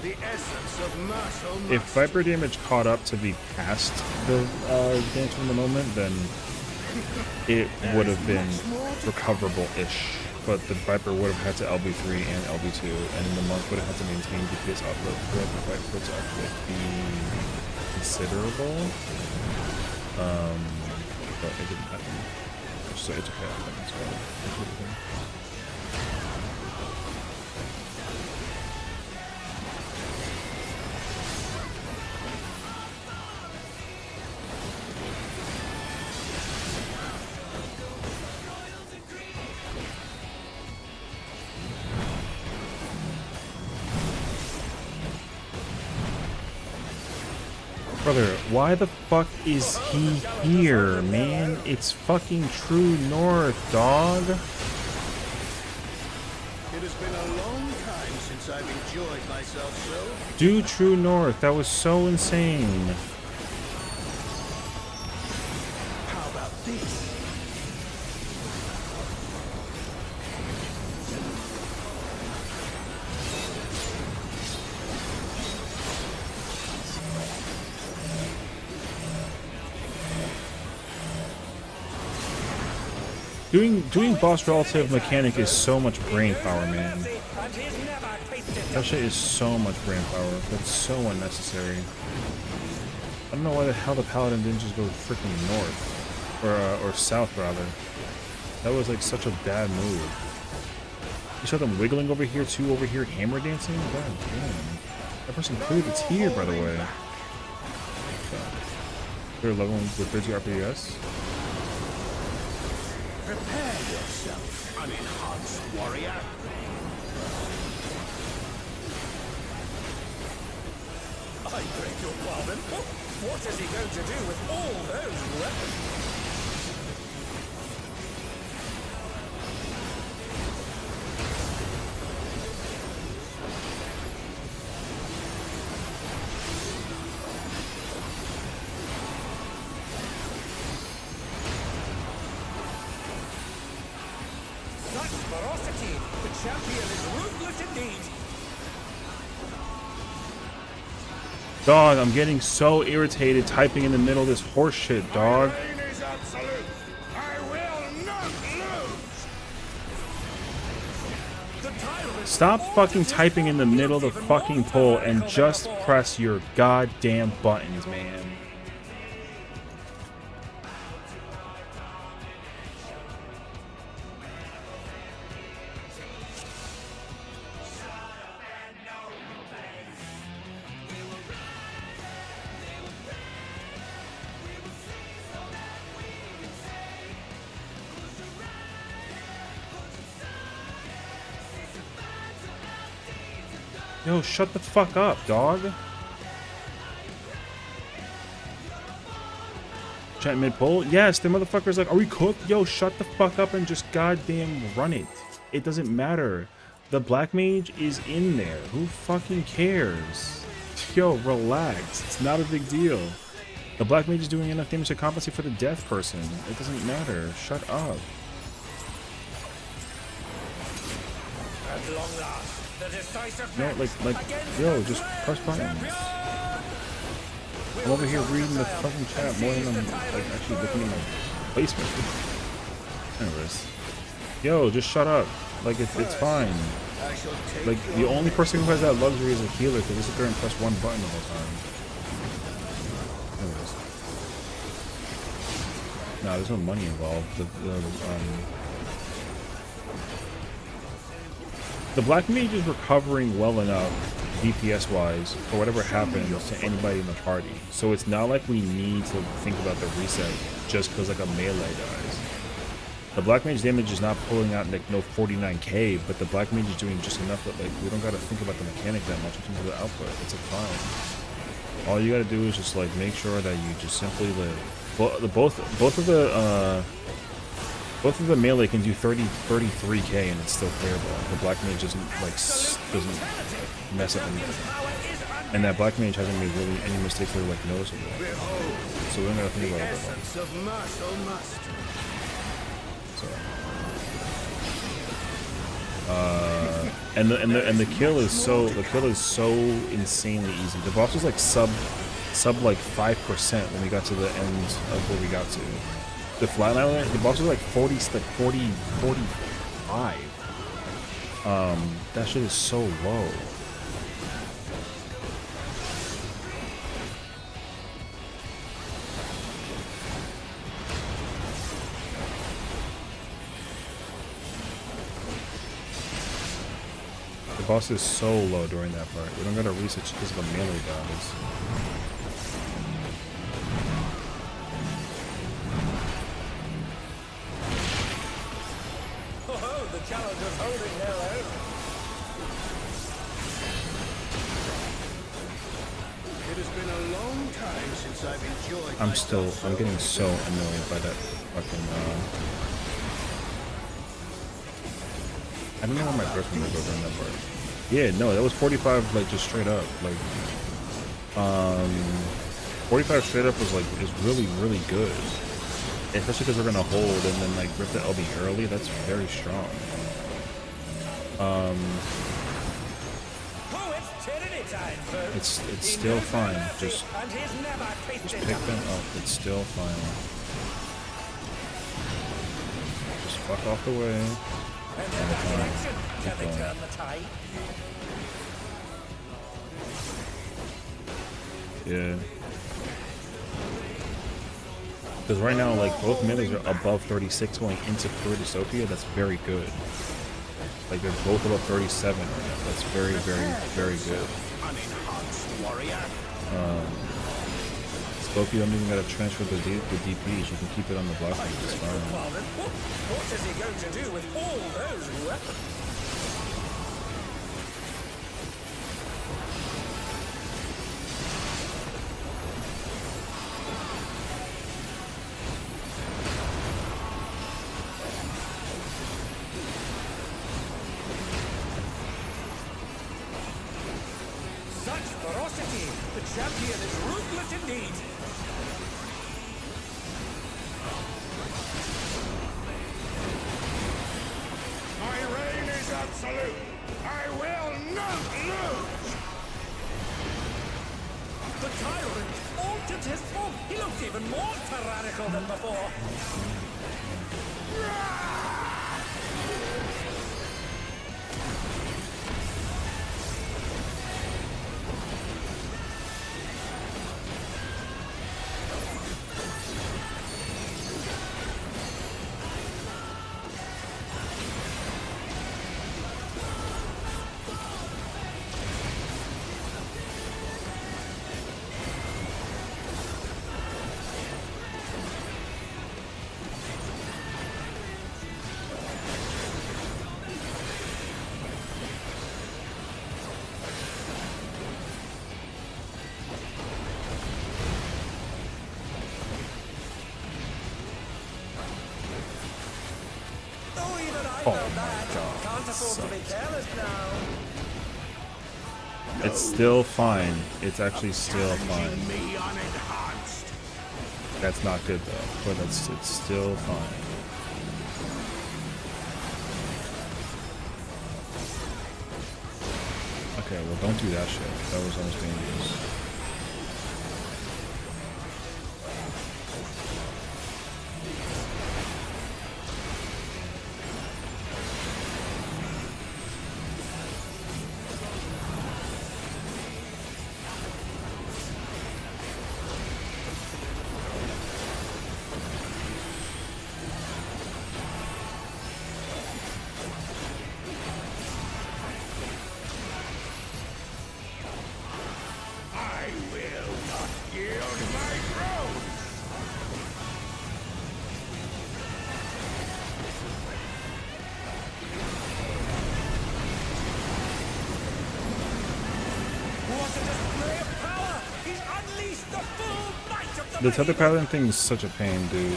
S2: the essence of martial
S1: if Viper damage caught up to be past the damage from the moment, then it would have been recoverable-ish. But the Viper would have had to LB3 and LB2, and the Monk would have had to maintain DPS output throughout the fight for its output be considerable. But it didn't happen. So it's okay. I think it's fine. Brother, why the fuck is he here, man? It's fucking True North, dog.
S2: It has been a long time since I've enjoyed myself so.
S1: Do True North. That was so insane.
S2: How about this?
S1: Doing boss relative mechanic is so much brain power, man.
S3: And he's never tasted
S1: That shit is so much brain power. That's so unnecessary. I don't know why the hell the paladin didn't just go freaking north, or south rather. That was like such a bad move. You saw them wiggling over here too, over here hammer dancing. God damn. That person cleared the tier, by the way. They're leveling with 30 RPS.
S2: Prepare yourself, unenhanced warrior.
S3: I beg your pardon. What is he going to do with all those weapons? Such ferocity! The champion is ruthless indeed!
S1: Dog, I'm getting so irritated typing in the middle of this horse shit, dog.
S2: Reign is absolute. I will not lose.
S3: The tyrant
S1: Stop fucking typing in the middle of the fucking poll and just press your goddamn buttons, man. Yo, shut the fuck up, dog. Chat mid poll? Yes, the motherfucker's like, are we cooked? Yo, shut the fuck up and just goddamn run it. It doesn't matter. The black mage is in there. Who fucking cares? Yo, relax. It's not a big deal. The black mage is doing enough damage to compensate for the death person. It doesn't matter. Shut up.
S3: At long last, the decisive
S1: No,
S3: match
S1: like,
S3: against
S1: yo,
S3: the
S1: just
S3: Grand
S1: press buttons.
S3: Champion!
S1: I'm over here reading the fucking chat more than I'm like actually looking at my placement. Anyways, yo, just shut up. Like it's fine.
S2: I shall take
S1: Like the only person who has that luxury is a healer to just sit there and press one button the whole time. Anyways, nah, there's no money involved. The black mage is recovering well enough DPS wise for whatever happens to anybody in the party. So it's not like we need to think about the reset just because like a melee dies. The black mage damage is not pulling out like no 49k, but the black mage is doing just enough that like we don't gotta think about the mechanic that much in terms of the output. It's like fine. All you gotta do is just like make sure that you just simply live. Both of the melee can do 33k and it's still playable. The black mage doesn't doesn't mess up anything. And that black mage hasn't made really any mistakes that are like noticeable. So we don't gotta think about it at all.
S2: essence of martial mastery.
S1: So, and the kill is so insanely easy. The boss was like sub like 5% when we got to the end of where we got to. The flatliner, the boss was like 45. That shit is so low. The boss is so low during that part. We don't gotta research because of the melee dies.
S3: Oh, the challengers holding their own.
S2: It has been a long time since I've enjoyed
S1: I'm
S2: myself
S1: getting so annoyed by that fucking, I don't know where my breath gonna go during that part. Yeah, no, that was 45, like, just straight up. Like, 45 straight up was, like, is really, really good. Especially because we're gonna hold and then, like, rip the LB early. That's very strong.
S3: Oh, it's tyranny time, folks.
S1: It's
S3: He
S1: still
S3: knows
S1: fine.
S3: no mercy,
S1: Just
S3: and he's never tasted
S1: pick them
S3: nothing.
S1: up. It's still fine. Just fuck off the way.
S3: And then that connection, can they turn the tide?
S1: Yeah. Because right now, like, both middles are above 36 going into Sophia. That's very good. Like, they're both above 37 right now. That's very, very, very good.
S2: unenhanced warrior.
S1: Spokey don't even gotta transfer the DPs. You can keep it on the block. It's fine.
S3: Pardon? What is he going to do with all those weapons? Such ferocity! The champion is ruthless indeed!
S2: My reign is absolute. I will not lose.
S3: The tyrant altered his form. He looks even more tyrannical than before. Oh, even I felt that. Can't afford to be careless now.
S1: It's still fine. It's actually still fine.
S2: Me unenhanced.
S1: That's not good though, but it's still fine. Okay, well don't do that shit. That was almost dangerous.
S2: I will not yield my throne.
S3: What a display of power! He's unleashed the full might of the
S1: The tether pattern thing is such a pain, dude.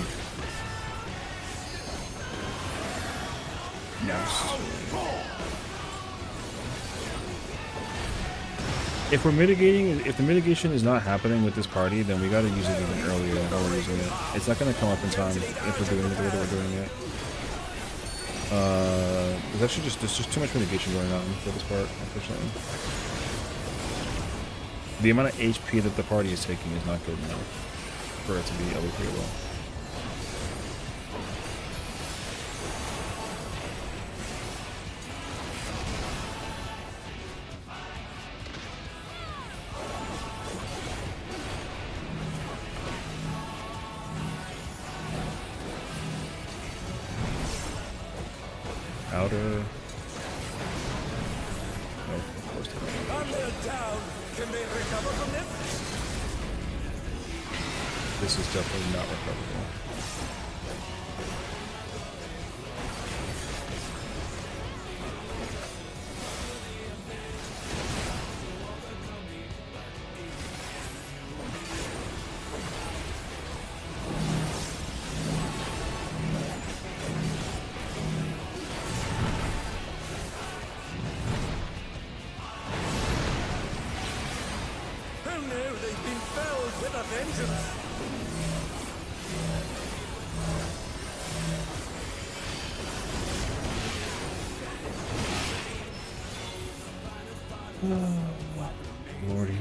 S1: If we're mitigating, if the mitigation is not happening with this party, then we gotta use it even earlier than we're using it. It's not gonna come up in time if we're doing it the way that we're doing it. There's just too much mitigation going on for this part, unfortunately. The amount of HP that the party is taking is not good enough for it to be allocatable. Outer. Oh, of course they don't.
S3: And they're down. Can they recover from this?
S1: This is definitely not recoverable.
S3: vengeance.
S1: Lordy.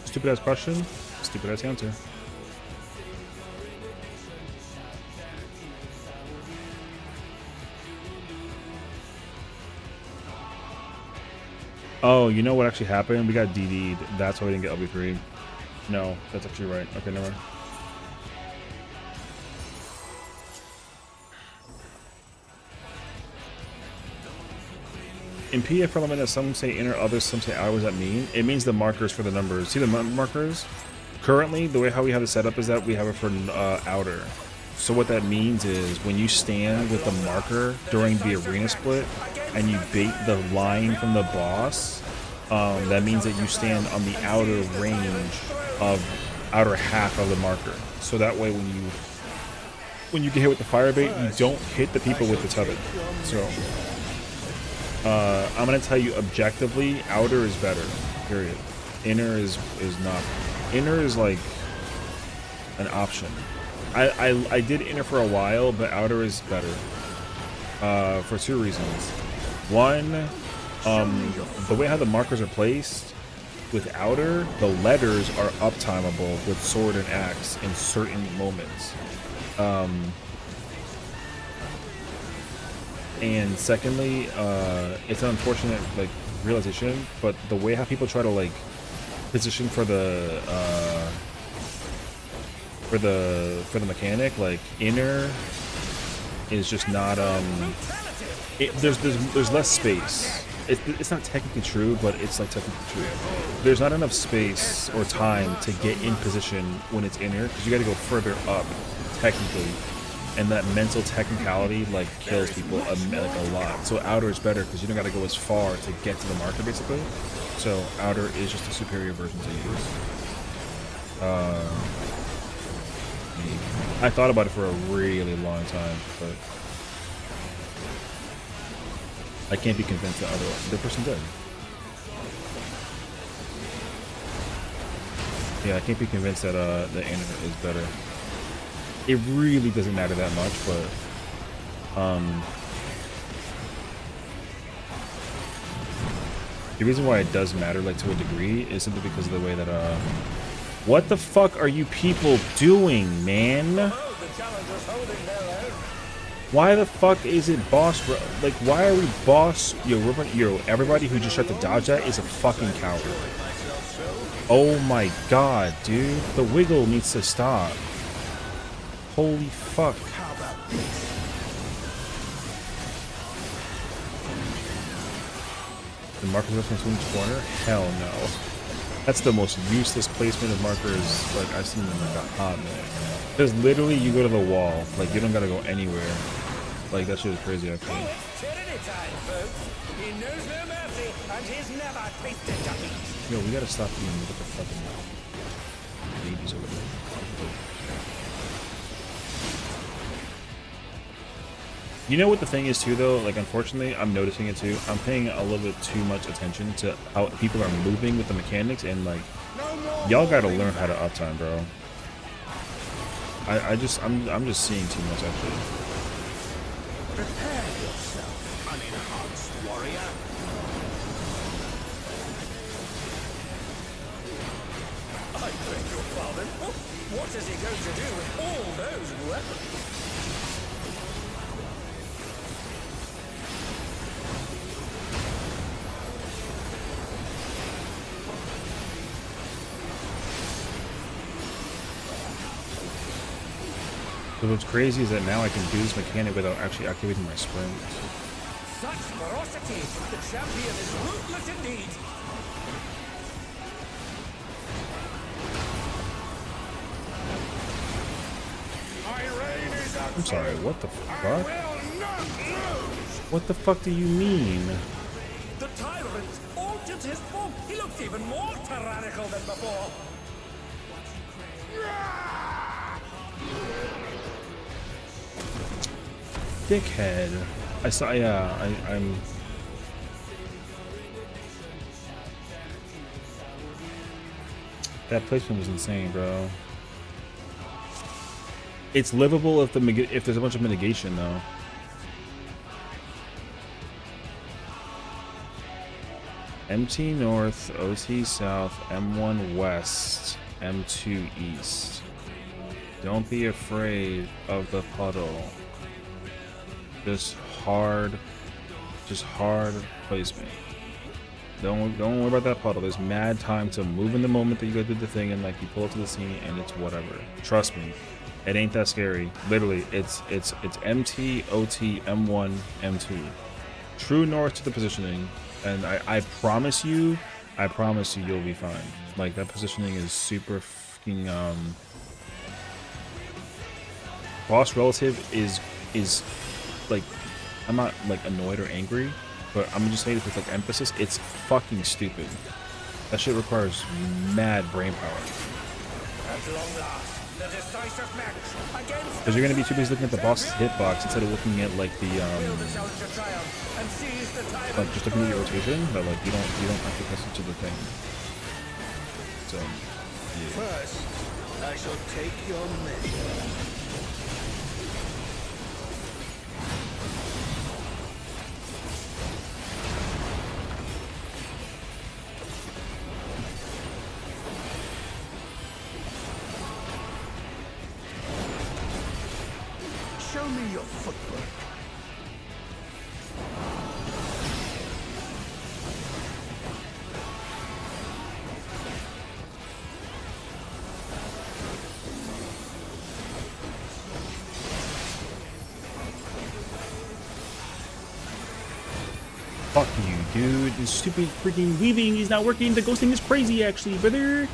S1: Stupid ass question, stupid ass answer. Oh, you know what actually happened? We got DD'd. That's why we didn't get LB3. No, that's actually right. Okay, never mind. In PF element, some say inner, others some say outer. What does that mean? It means the markers for the numbers. See the markers? Currently, the way how we have it set up is that we have it for outer. So what that means is when you stand with the marker during the arena split and you bait the line from the boss, that means that you stand on the outer range of outer half of the marker. So that way when you get hit with the fire bait, you don't hit the people with the tether. So I'm gonna tell you objectively, outer is better. Period. Inner is not. Inner is like an option. I did inner for a while, but outer is better. For two reasons. One, the way how the markers are placed with outer, the letters are uptimable with sword and axe in certain moments. And secondly, it's an unfortunate like realization, but the way how people try to like position for the mechanic, like inner is just not there's less space. It's not technically true, but it's like technically true. There's not enough space or time to get in position when it's inner because you got to go further up technically. And that mental technicality like kills people like a lot. So outer is better because you don't got to go as far to get to the marker basically. So outer is just a superior version to use. I thought about it for a really long time, but I can't be convinced that the person did. Yeah, I can't be convinced that the inner is better. It really doesn't matter that much, but the reason why it does matter, like to a degree, is simply because of the way that what the fuck are you people doing, man? Why the fuck is it boss? Like, why are we boss? Yo, everybody who just tried to dodge that is a fucking coward. Oh my god, dude, the wiggle needs to stop. Holy fuck. The marker reference from each corner? Hell no. That's the most useless placement of markers like I've seen in like a hot minute. Because literally you go to the wall. Like you don't gotta go anywhere. Like that shit is crazy actually. Yo, we gotta stop being with the fucking babies over there. You know what the thing is too though, like unfortunately I'm noticing it too. I'm paying a little bit too much attention to how people are moving with the mechanics and like y'all gotta learn how to uptime, bro. I'm just seeing too much actually.
S3: Prepare yourself, unenhanced warrior. I beg your pardon. What is he going to do with all those weapons?
S1: So what's crazy is that now I can do this mechanic without actually activating my sprint.
S3: Such ferocity! The champion is ruthless indeed!
S1: I'm sorry, what the fuck? What the fuck do you mean?
S3: The tyrant altered his form! He looks even more tyrannical than before!
S1: Dickhead. I saw, yeah, That placement was insane, bro. It's livable if there's a bunch of mitigation, though. MT North, OT South, M1 West, M2 East. Don't be afraid of the puddle. Just hard placement. Don't worry about that puddle. There's mad time to move in the moment that you go do the thing, and like you pull up to the scene, and it's whatever. Trust me, it ain't that scary. Literally, it's MT, OT, M1, M2. True north to the positioning, and I promise you you'll be fine. Like that positioning is super fucking boss relative is like, I'm not like annoyed or angry, but I'm just saying it with like emphasis. It's fucking stupid. That shit requires mad brain power.
S3: At long last, the decisive match against
S1: Because you're gonna be too busy looking at the boss's hitbox instead of looking at like the
S3: will the challenge to triumph and seize the tyrant
S1: like just looking at your rotation. But like you don't have to listen to the thing. So yeah.
S2: First, I shall take your measure. Show me your footwork.
S1: Fuck you, dude. This stupid freaking weaving is not working. The ghosting is crazy, actually, brother.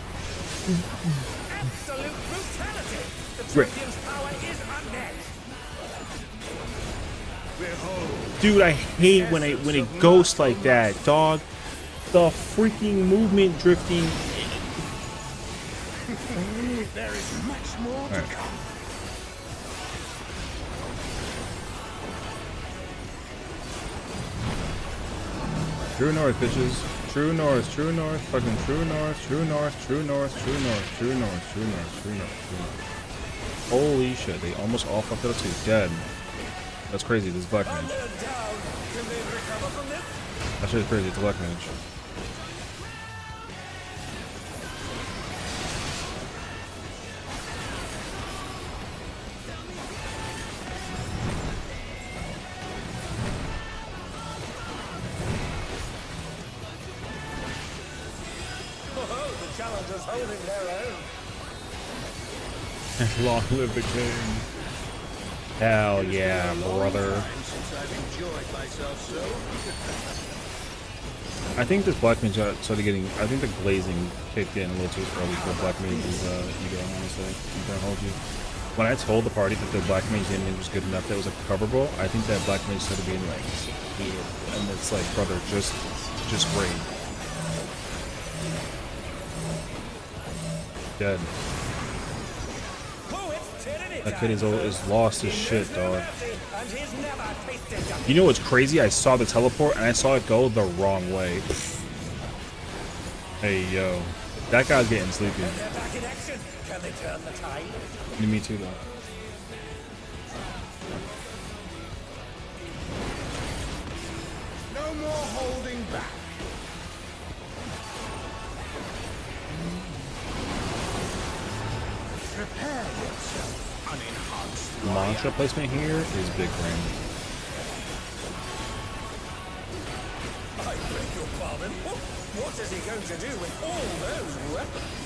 S3: absolute brutality. The
S1: Right.
S3: champion's power is unmatched.
S1: Dude, I hate when it ghosts like that, dog. The freaking movement drifting.
S2: There is much more to come.
S1: True north, bitches. True north, true north, fucking true north, true north, true north, true north, true north, true north, true north, true north. Holy shit, they almost all fucked it up too. Dead. That's crazy, this is black mage.
S3: Under and down. Can they recover from this?
S1: That shit is crazy, it's a black mage.
S3: Oh, the challengers holding their own.
S1: Long live the king. Hell yeah, brother.
S2: Time since I've enjoyed myself so.
S1: I think this black mage started getting. I think the glazing kicked in a little too early for black mage's ego. Honestly, I'm gonna hold you. When I told the party that the black mage image was good enough that it was a coverable, I think that black mage started being like, and it's like, brother, just raid. Dead.
S3: Oh, it's tyranny
S1: That kid is lost his shit, dog.
S3: and he's never tasted defeat.
S1: You know what's crazy? I saw the teleport and I saw it go the wrong way. Hey yo, that guy's getting sleepy.
S3: They're back in action. Can they turn the tide?
S1: Me too, though.
S2: No more holding back. Prepare yourself, unenhanced.
S1: Mantra placement here is big brain.
S3: I beg your pardon. What is he going to do with all those weapons?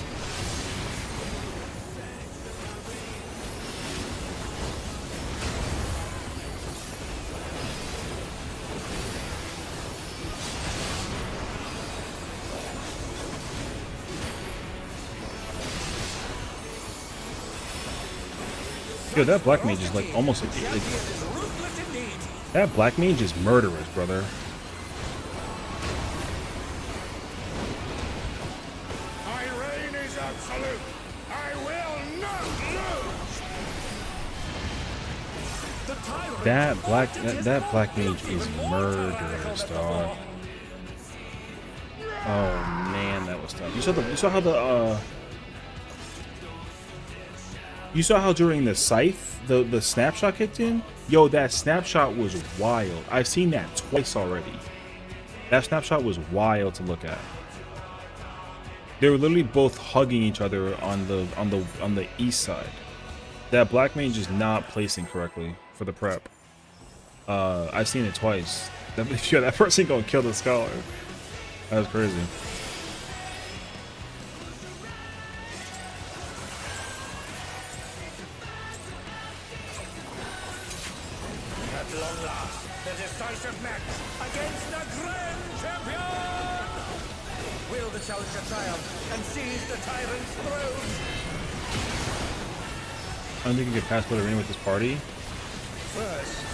S1: Yo, that black mage is like almost like,
S3: Ruthless indeed.
S1: that black mage is murderous, brother.
S2: My reign is absolute. I will not lose.
S3: The tyrant
S1: That black mage is murderous, dog. Oh man, that was tough. You saw how the You saw how during the scythe, the snapshot kicked in? Yo, that snapshot was wild. I've seen that twice already. That snapshot was wild to look at. They were literally both hugging each other on the east side. That black mage is not placing correctly for the prep. I've seen it twice. Yeah, that person gonna kill the scholar. That was crazy.
S3: At long last, the decisive match against the Grand Champion! Will the challenger triumph and seize the tyrant's throne?
S1: I don't think we get past Split Arena with this party.
S2: First,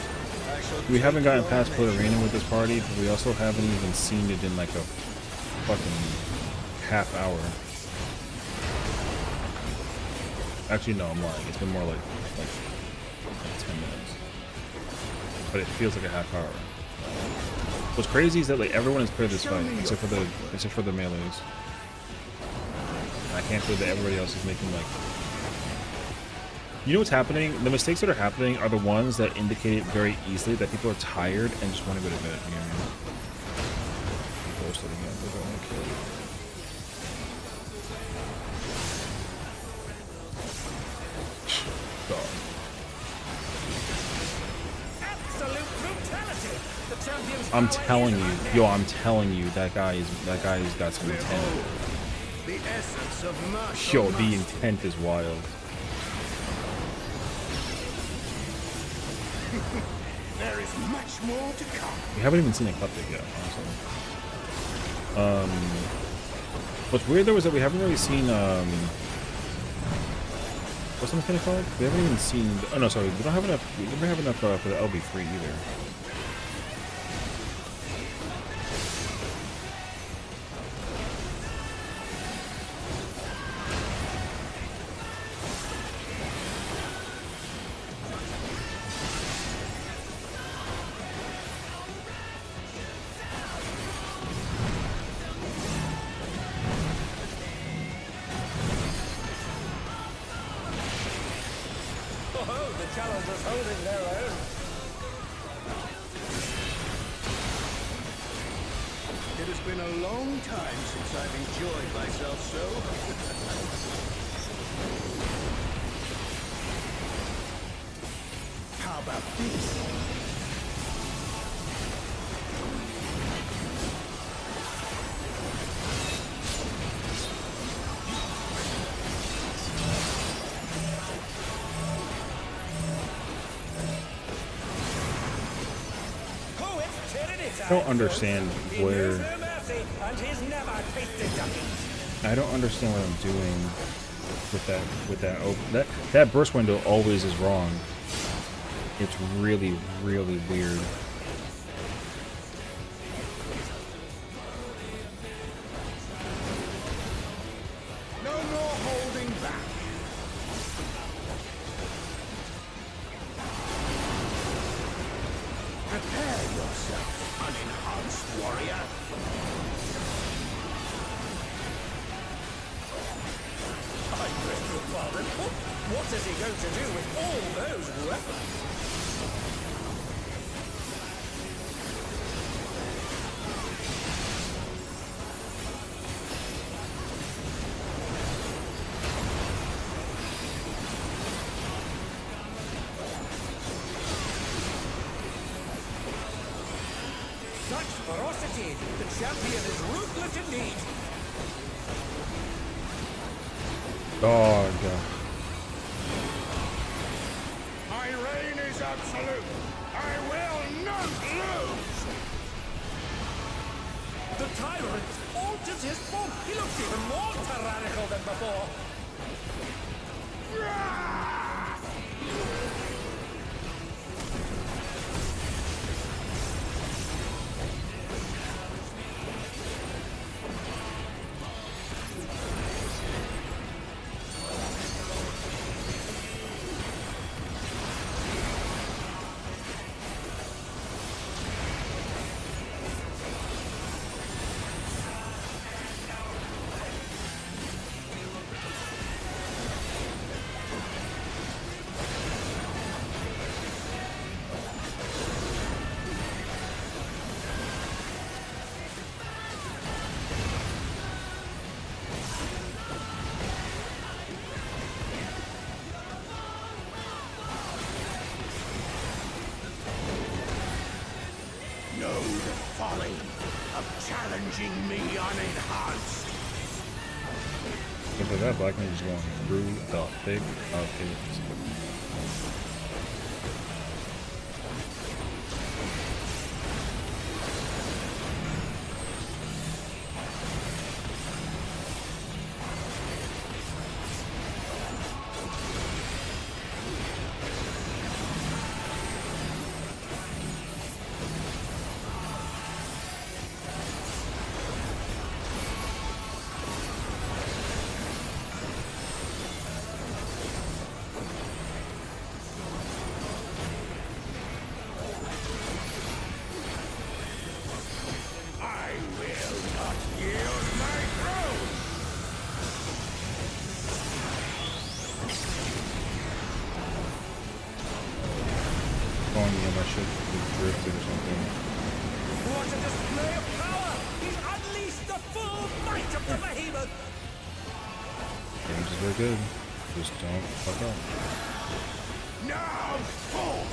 S2: I shall
S1: We haven't
S2: take
S1: gotten
S2: your
S1: past Split
S2: measure.
S1: Arena with this party, but we also haven't even seen it in like a fucking half hour. Actually, no, I'm lying. It's been more like 10 minutes. But it feels like a half hour. What's crazy is that like everyone has cleared this fight except for the melees. And I can't believe that everybody else is making like. You know what's happening? The mistakes that are happening are the ones that indicate it very easily that people are tired and just want to go to bed. You know what I mean? People are sitting up. They're going to kill you. God.
S3: Absolute brutality! The champion's
S1: I'm
S3: power
S1: telling
S3: is
S1: you,
S3: unmatched.
S1: yo, I'm telling you, that guy's got some intent.
S2: Behold, the essence of martial
S1: Yo, the
S2: mastery.
S1: intent is wild.
S2: There is much more to come.
S1: We haven't even seen a cut yet, honestly. What's weird though is that we haven't really seen what's the mechanic called? We haven't even seen. Oh no, sorry, we don't have enough. We don't have enough for the LB3 either.
S3: Oh, the challenger's holding their own.
S2: It has been a long time since I've enjoyed myself so. How about this?
S3: Oh, it's tyranny
S1: I don't understand
S3: He
S1: where.
S3: knows no mercy, and he's never tasted defeat.
S1: I don't understand what I'm doing with that burst window always is wrong. It's really, really weird.
S2: No more holding back. Prepare yourself, unenhanced warrior.
S3: I beg your pardon. What is he going to do with all those weapons? Such ferocity! The champion is ruthless indeed!
S1: Oh god.
S2: My reign is absolute. I will not lose.
S3: The tyrant alters his form! He looks even more tyrannical than before!
S2: challenging me unenhanced.
S1: Look at that black man just going through the thick of it.
S2: I will not yield my throne!
S1: Calling me on my ship with drifted or something.
S3: What a display of power! He's unleashed the full might of the behemoth!
S1: Games is very good. Just don't fuck up.
S2: Now, fall!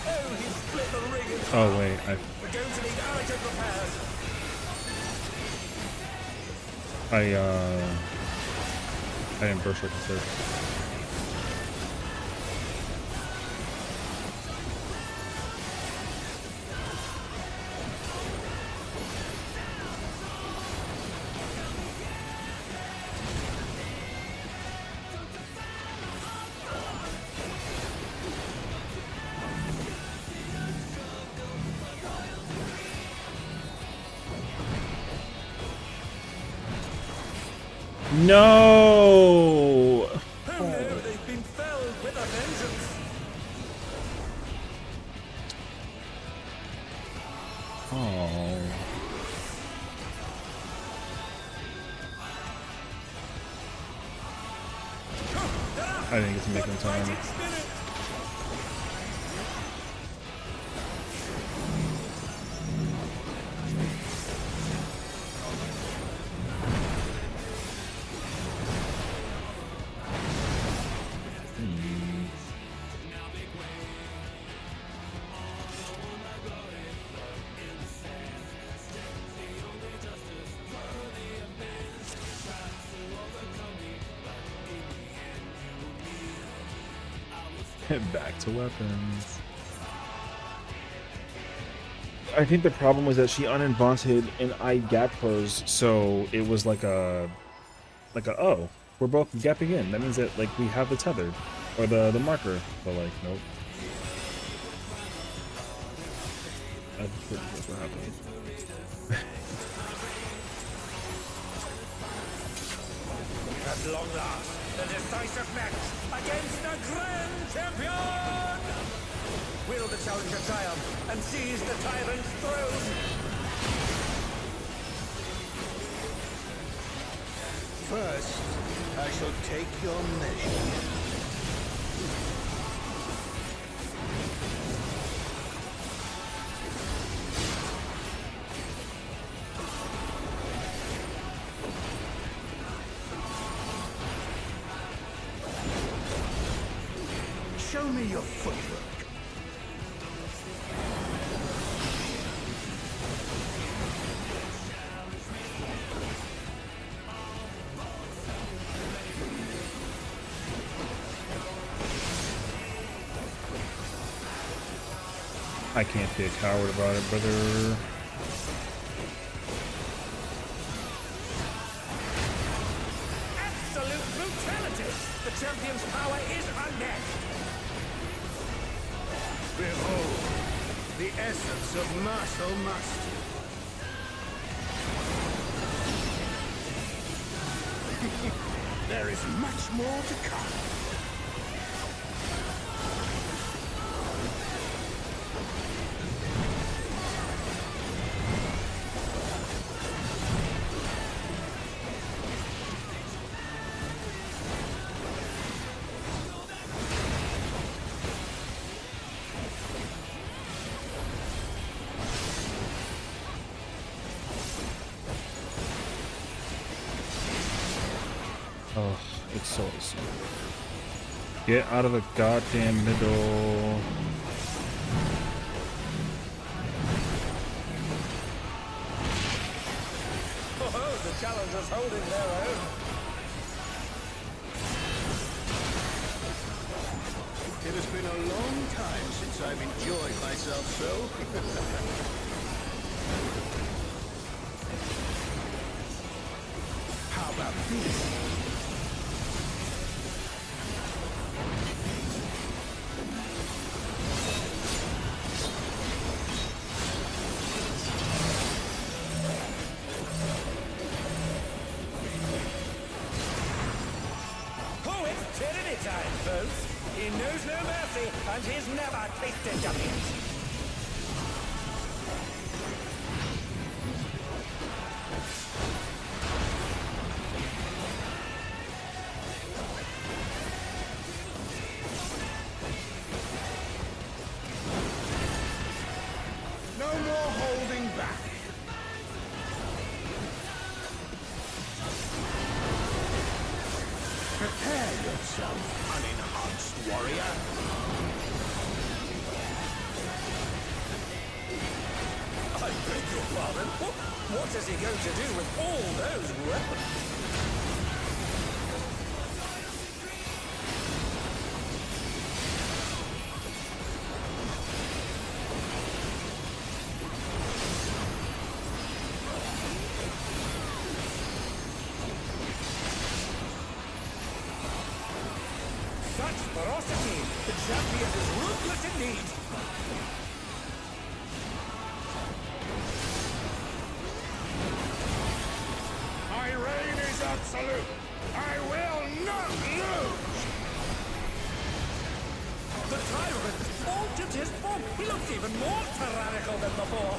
S3: Oh, he split the ring in half.
S1: Oh wait,
S3: We're going to need urgent repairs.
S1: I didn't burst like I said. No.
S3: Oh no, they've been felled with a vengeance.
S1: Oh. I didn't get to make it in time.
S3: Fighting spirit.
S1: Back to weapons. I think the problem was that she unadvanced and I gap closed, so it was like a oh, we're both gapping in. That means that like we have the tether or the marker, but like nope. That's what happened.
S3: At long last, the decisive match against the Grand Champion! Will the challenger triumph and seize the tyrant's throne?
S2: First, I shall take your measure. Show me your footwork.
S1: I can't be a coward about it, brother.
S3: Absolute brutality! The champion's power is unmatched!
S2: Behold, the essence of martial mastery. There is much more to come.
S1: Oh, it's so awesome. Get out of the goddamn middle.
S3: Oh, the challengers holding their own.
S2: It has been a long time since I've enjoyed myself so. How about this?
S3: Oh, it's tyranny time, folks. He knows no mercy, and he's never tasted defeat.
S2: No more holding back. Prepare yourself, unenhanced warrior.
S3: I beg your pardon. What is he going to do with all those weapons? Such ferocity! The champion is ruthless indeed!
S2: My reign is absolute. I will not lose.
S3: The tyrant altered his form. He looks even more tyrannical than before.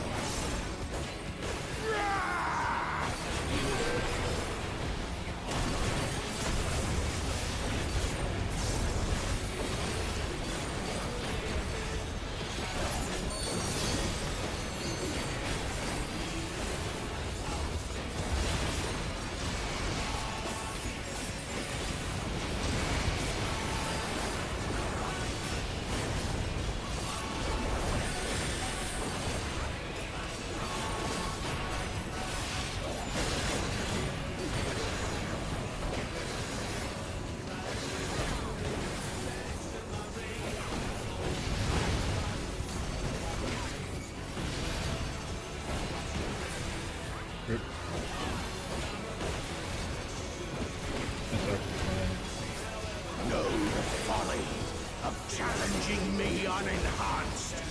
S2: Know the folly of challenging me unenhanced.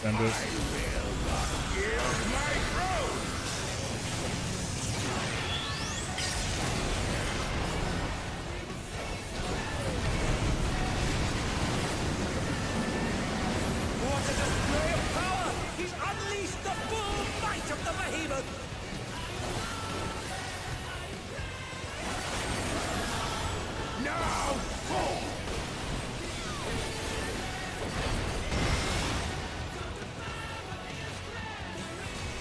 S1: Send this.
S2: Yield my throne.
S3: What a display of power! He's unleashed the full might of the behemoth!
S2: Now fall.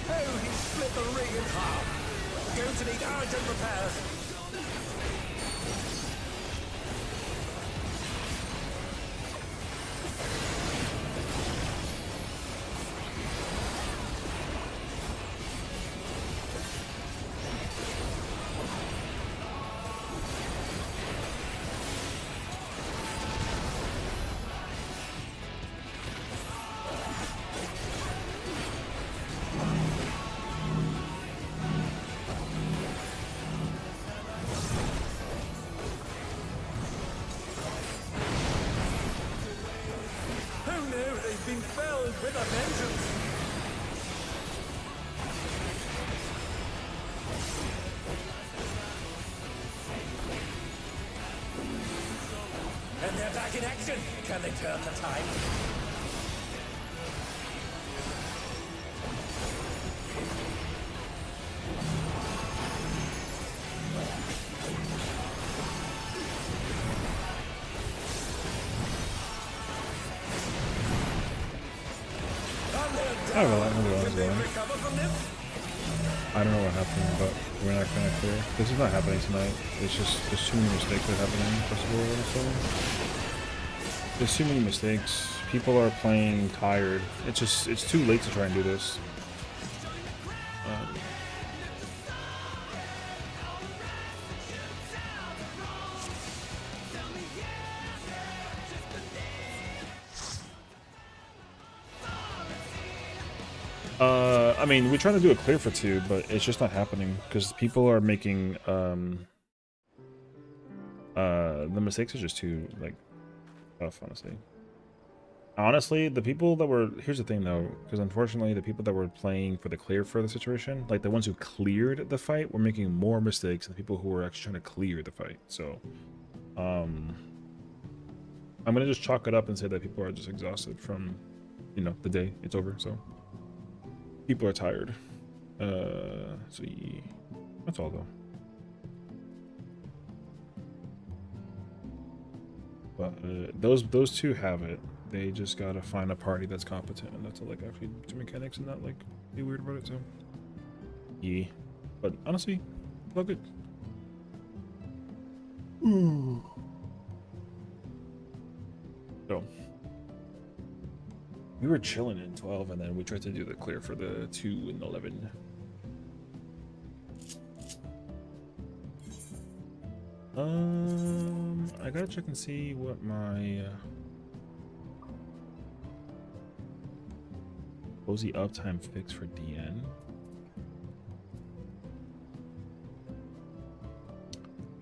S3: Oh, he split the ring in half. Going to need urgent repairs. with a vengeance. And they're back in action. Can they turn the tide?
S1: I don't know what was
S3: Can they
S1: going.
S3: recover from this?
S1: I don't know what happened, but we're not gonna clear. This is not happening tonight. It's just there's too many mistakes that are happening. First of all, so there's too many mistakes. People are playing tired. It's too late to try and do this. I mean, we're trying to do a clear for 2, but it's just not happening because people are making the mistakes are just too like tough, honestly. The people that were, here's the thing though, because unfortunately the people that were playing for the clear for the situation, like the ones who cleared the fight, were making more mistakes than the people who were actually trying to clear the fight. So I'm gonna just chalk it up and say that people are just exhausted from, you know, the day. It's over, so people are tired. So yeah, that's all though. But those two have it. They just gotta find a party that's competent and that's like actually do mechanics and not like be weird about it. So yeah, but honestly, all good. Ooh. So we were chilling in 12, and then we tried to do the clear for the 2 and 11. I gotta check and see what my cozy uptime fix for DN.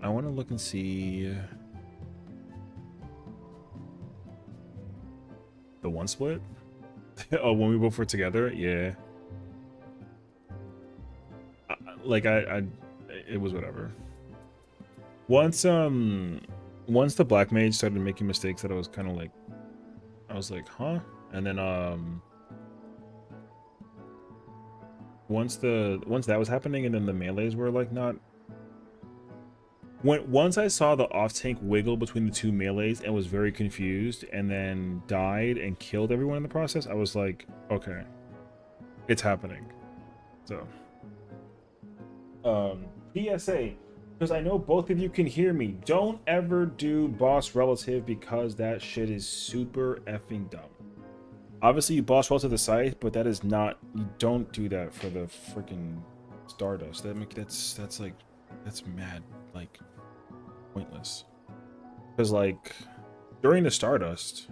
S1: I want to look and see the 1 split. Oh, when we both were together, yeah. Like it was whatever. Once the black mage started making mistakes that I was kind of like, I was like, huh? And then once that was happening, and then the melees were like not. Once I saw the off tank wiggle between the 2 melees and was very confused, and then died and killed everyone in the process, I was like, okay, it's happening. So, PSA. Because I know both of you can hear me. Don't ever do boss relative, because that shit is super effing dumb. Obviously, you boss relative the scythe, but that is not. You don't do that for the freaking Stardust. That's mad, like, pointless. Because like during the Stardust,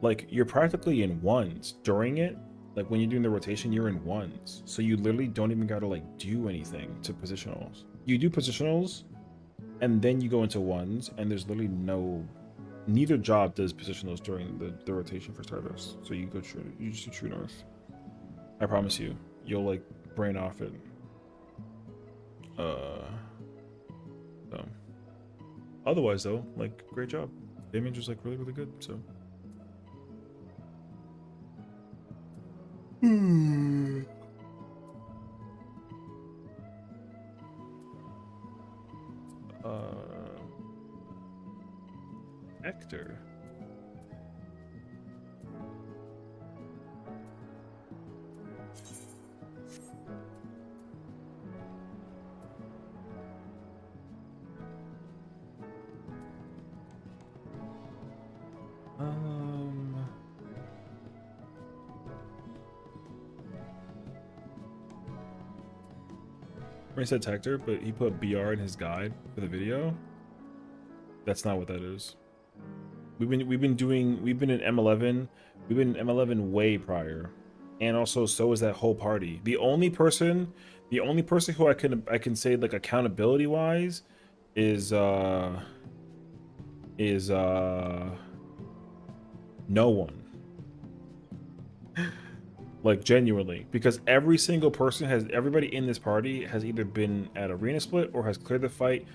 S1: like you're practically in 1s during it. Like when you're doing the rotation, you're in 1s. So you literally don't even gotta like do anything to positionals. You do positionals and then you go into 1s, and there's literally neither job does positionals during the rotation for Stardust. So you just do True North. I promise you, you'll like brain off it. So otherwise though, like great job. Damage is like really, really good, so. Hector. He said Hector, but he put BR in his guide for the video. That's not what that is. We've been in M11. We've been in M11 way prior, and also so is that whole party. The only person who I can say like accountability wise is No one. Like genuinely, because every single person has, everybody in this party has either been at arena split or has cleared the fight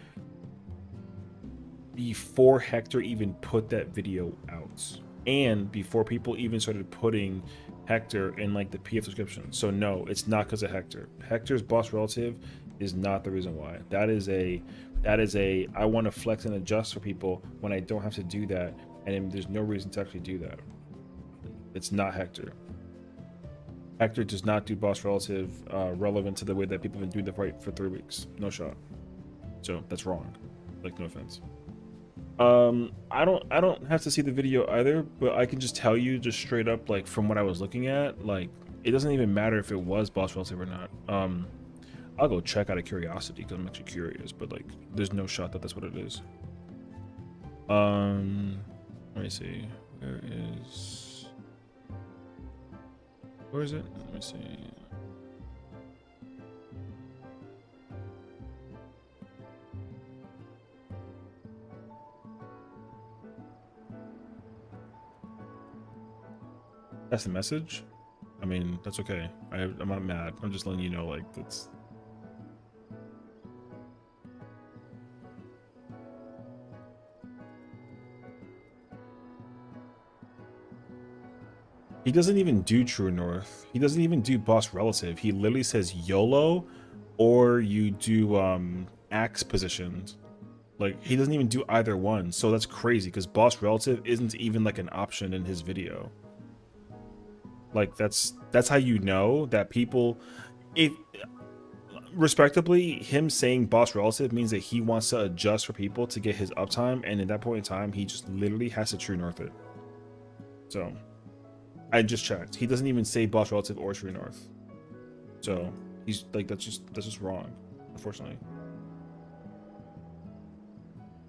S1: before Hector even put that video out, and before people even started putting Hector in like the PF description. So no, it's not because of Hector. Hector's boss relative is not the reason why. That is a I want to flex and adjust for people when I don't have to do that, and there's no reason to actually do that. It's not Hector. Hector does not do boss relative relevant to the way that people have been doing the fight for 3 weeks. No shot. So that's wrong. Like, no offense. I don't have to see the video either, but I can just tell you just straight up, like from what I was looking at, like it doesn't even matter if it was boss relative or not. I'll go check out of curiosity because I'm actually curious, but like there's no shot that that's what it is. Let me see. Where is it? Let me see. That's the message? I mean, that's okay. I'm not mad. I'm just letting you know, like, that's... He doesn't even do True North. He doesn't even do Boss Relative. He literally says YOLO, or you do axe positions. Like, he doesn't even do either one. So that's crazy, because Boss Relative isn't even like an option in his video. Like, that's how you know that people, if respectably, him saying boss relative means that he wants to adjust for people to get his uptime, and at that point in time he just literally has to True North it. So I just checked, he doesn't even say boss relative or True North, so he's like, that's just wrong, unfortunately.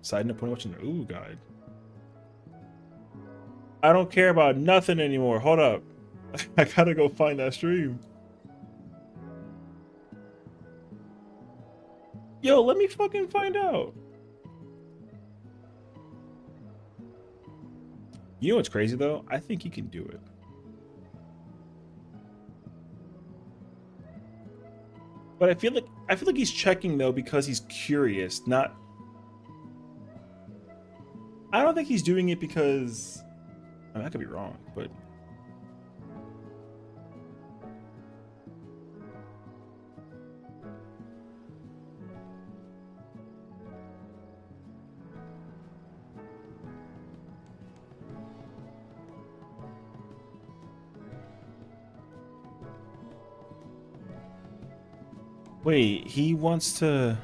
S1: Side note, point watching the ooh guide. I don't care about nothing anymore. Hold up. I gotta go find that stream. Yo, let me fucking find out. You know what's crazy though? I think he can do it. But I feel like he's checking though because he's curious, not. I don't think he's doing it because, I mean, I could be wrong, but wait, he wants to,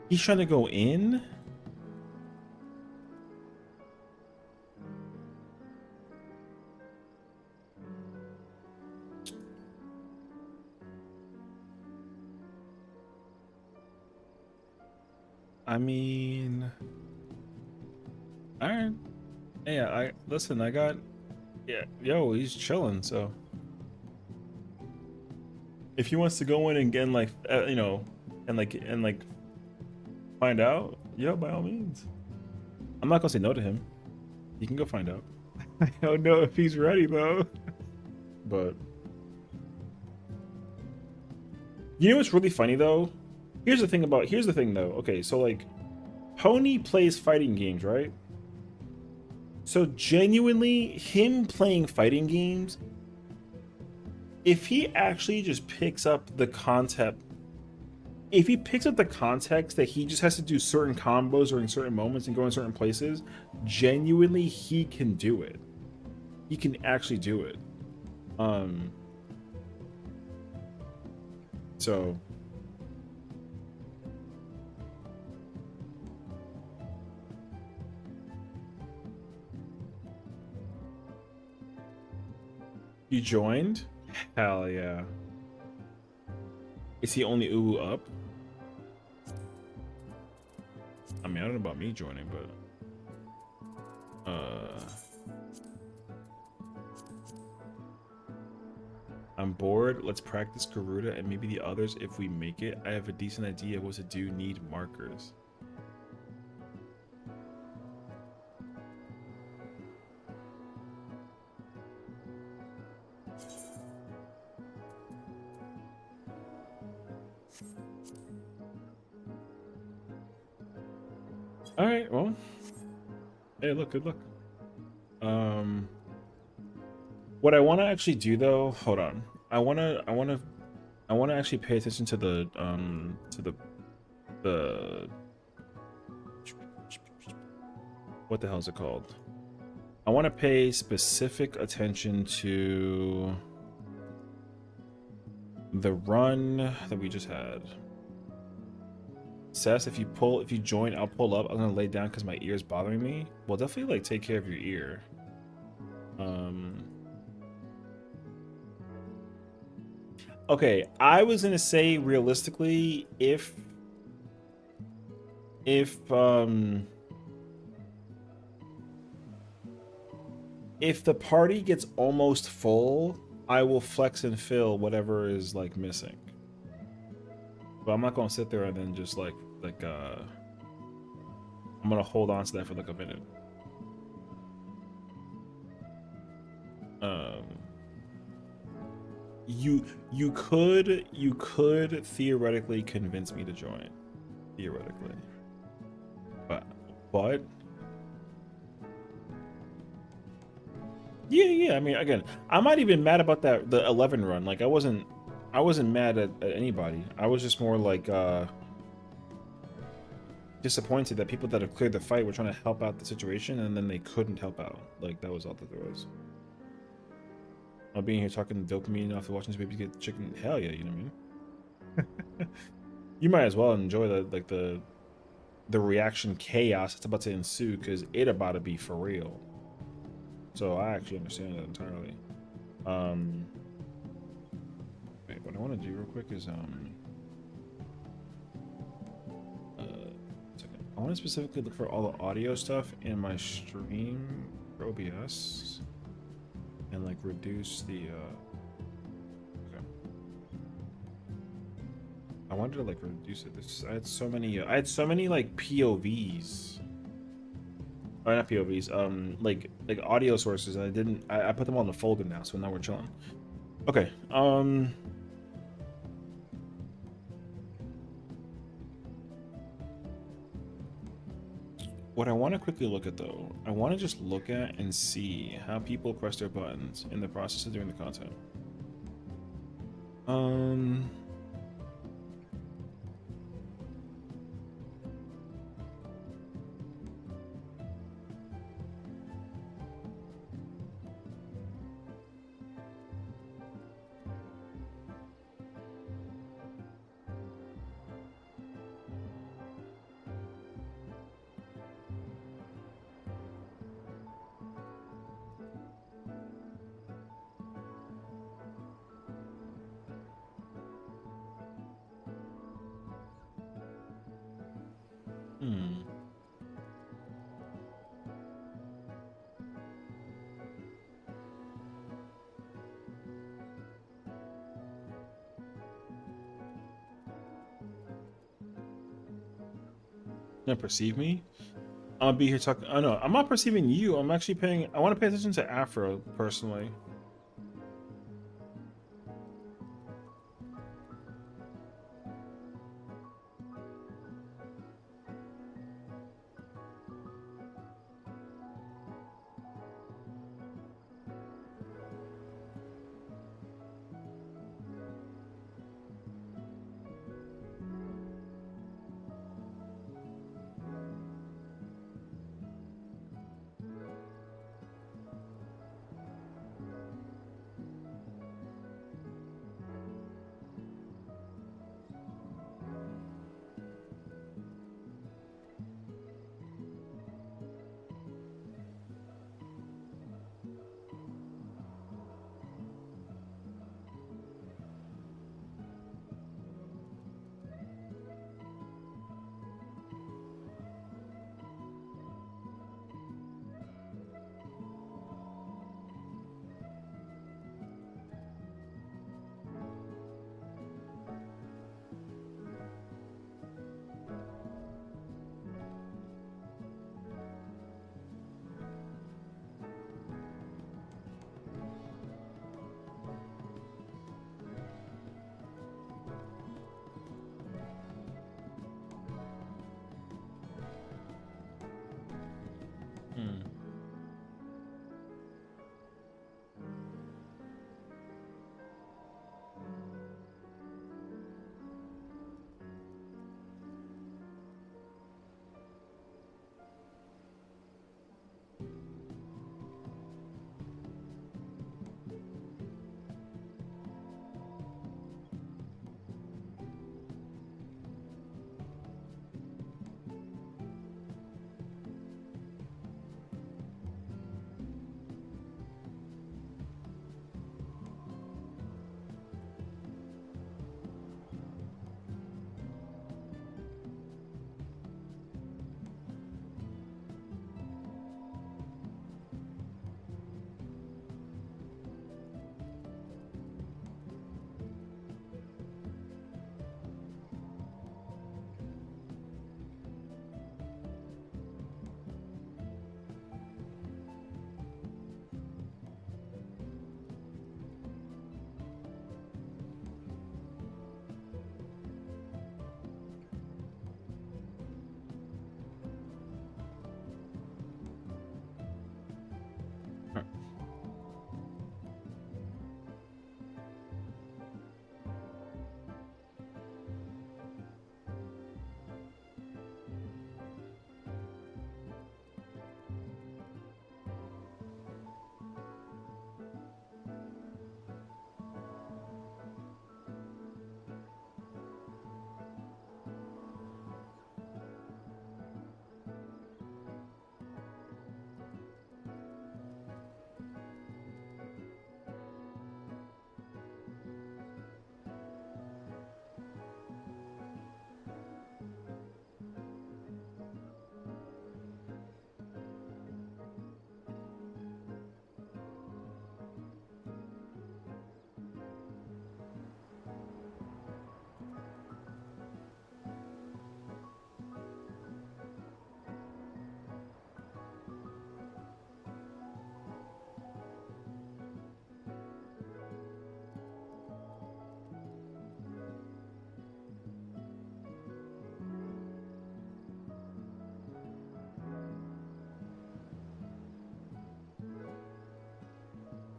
S1: he's trying to go in? I mean, all right. Yeah, I listen. I got, yeah. Yo, he's chilling. So if he wants to go in and get like, you know, and like find out, yeah, by all means. I'm not gonna say no to him. He can go find out. I don't know if he's ready though. But you know what's really funny though? Here's the thing though. Okay, so like Pony plays fighting games, right? So genuinely, him playing fighting games, if he actually just picks up the concept, if he picks up the context that he just has to do certain combos during certain moments and go in certain places, genuinely he can do it. He can actually do it. So you joined? Hell yeah. Is he only ooh up? I mean, I don't know about me joining, but I'm bored. Let's practice Garuda and maybe the others if we make it. I have a decent idea of what to do. Need markers. All right, well, hey, look, good luck. What I want to actually do though, hold on. I want to actually pay attention to the what the hell is it called? I want to pay specific attention to the run that we just had. Sess, if you join, I'll pull up. I'm gonna lay down because my ear is bothering me. Well, definitely like take care of your ear. Okay, I was gonna say realistically, if the party gets almost full, I will flex and fill whatever is like missing. But I'm not gonna sit there and then just I'm gonna hold on to that for like a minute. You could theoretically convince me to join, theoretically, but yeah. I mean, again, I'm not even mad about the 11 run. Like I wasn't mad at anybody. I was just more like disappointed that people that have cleared the fight were trying to help out the situation and then they couldn't help out. Like that was all that there was. I'll being here talking dopamine after watching this baby get chicken. Hell yeah, you know what I mean? You might as well enjoy the reaction chaos that's about to ensue because it about to be for real. So I actually understand that entirely. Wait, what I want to do real quick is I want to specifically look for all the audio stuff in my stream for OBS and like reduce the okay. I wanted to like reduce it. I had so many like POVs. Or not POVs, like audio sources, and I put them all in a folder now, so now we're chilling. Okay, what I want to quickly look at though, I want to just look at and see how people press their buttons in the process of doing the content. Not perceive me? I'm gonna be here talking. Oh no, I'm not perceiving you. I'm actually paying. I want to pay attention to Afro personally.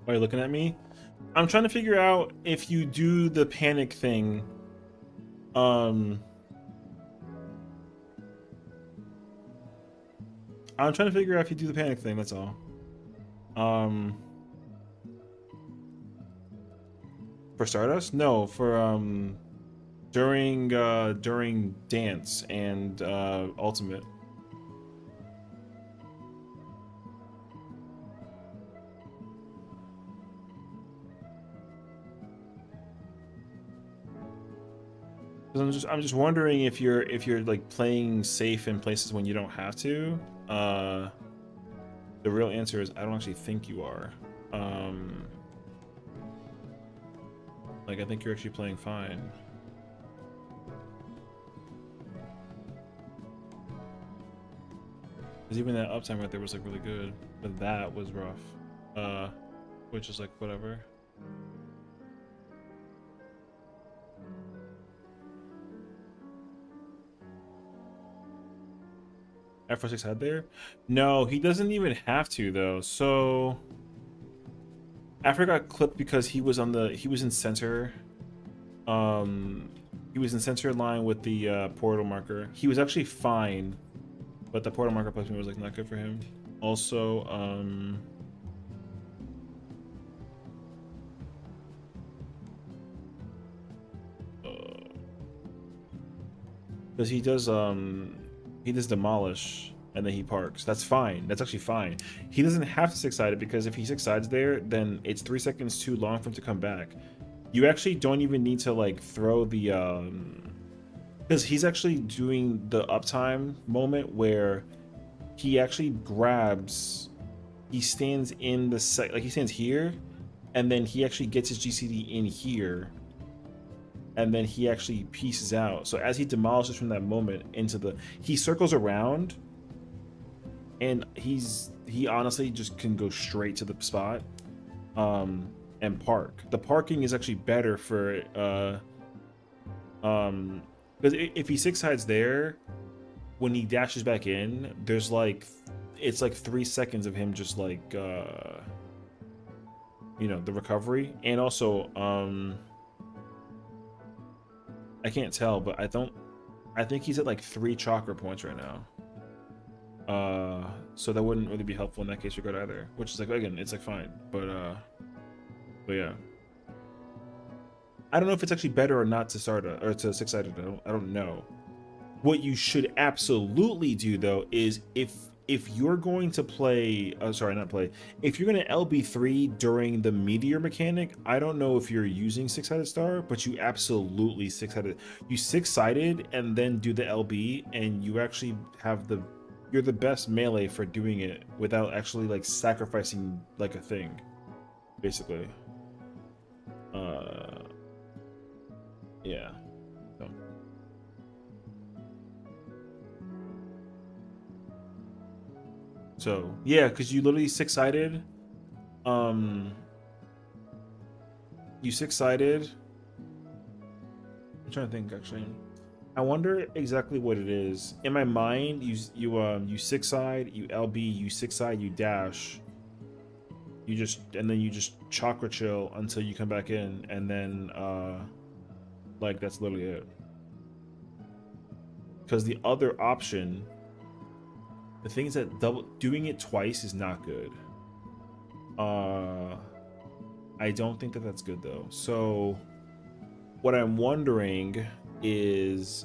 S1: Why are you looking at me? I'm trying to figure out if you do the panic thing. I'm trying to figure out if you do the panic thing, that's all. For Stardust? No, for during dance and ultimate. I'm just wondering if you're like playing safe in places when you don't have to. The real answer is I don't actually think you are. Like I think you're actually playing fine. Because even that uptime right there was like really good, but that was rough. Which is like whatever. FFXIV had there? No, he doesn't even have to though. So Afro got clipped because he was in center. He was in center line with the portal marker. He was actually fine, but the portal marker placement was like not good for him. Also, because he does demolish and then he parks. That's fine. That's actually fine. He doesn't have to six-side it because if he six-sides there, then it's 3 seconds too long for him to come back. You actually don't even need to like throw the because he's actually doing the uptime moment where he actually grabs, he stands in the like he stands here and then he actually gets his GCD in here and then he actually pieces out. So as he demolishes from that moment into the, he circles around and he honestly just can go straight to the spot and park. The parking is actually better for because if he six-sides there, when he dashes back in, there's like, it's like 3 seconds of him just like you know, the recovery. And also I can't tell, but I think he's at like 3 chakra points right now. So that wouldn't really be helpful in that case regard either, which is like, again, it's like fine, but yeah, I don't know if it's actually better or not to start or to six-sided. I don't know. What you should absolutely do though is if you're going to play, sorry, not play, if you're going to LB3 during the meteor mechanic, I don't know if you're using six-sided star, but you absolutely six-sided. You six-sided and then do the LB, and you actually have you're the best melee for doing it without actually like sacrificing like a thing, basically. Yeah. So yeah, because you literally six-sided. You six-sided. I'm trying to think actually. I wonder exactly what it is. In my mind, you six-side, you LB, you six-side, you dash. And then you just chakra chill until you come back in, and then like that's literally it. Because the other option, the thing is that doing it twice is not good. I don't think that that's good though. So what I'm wondering is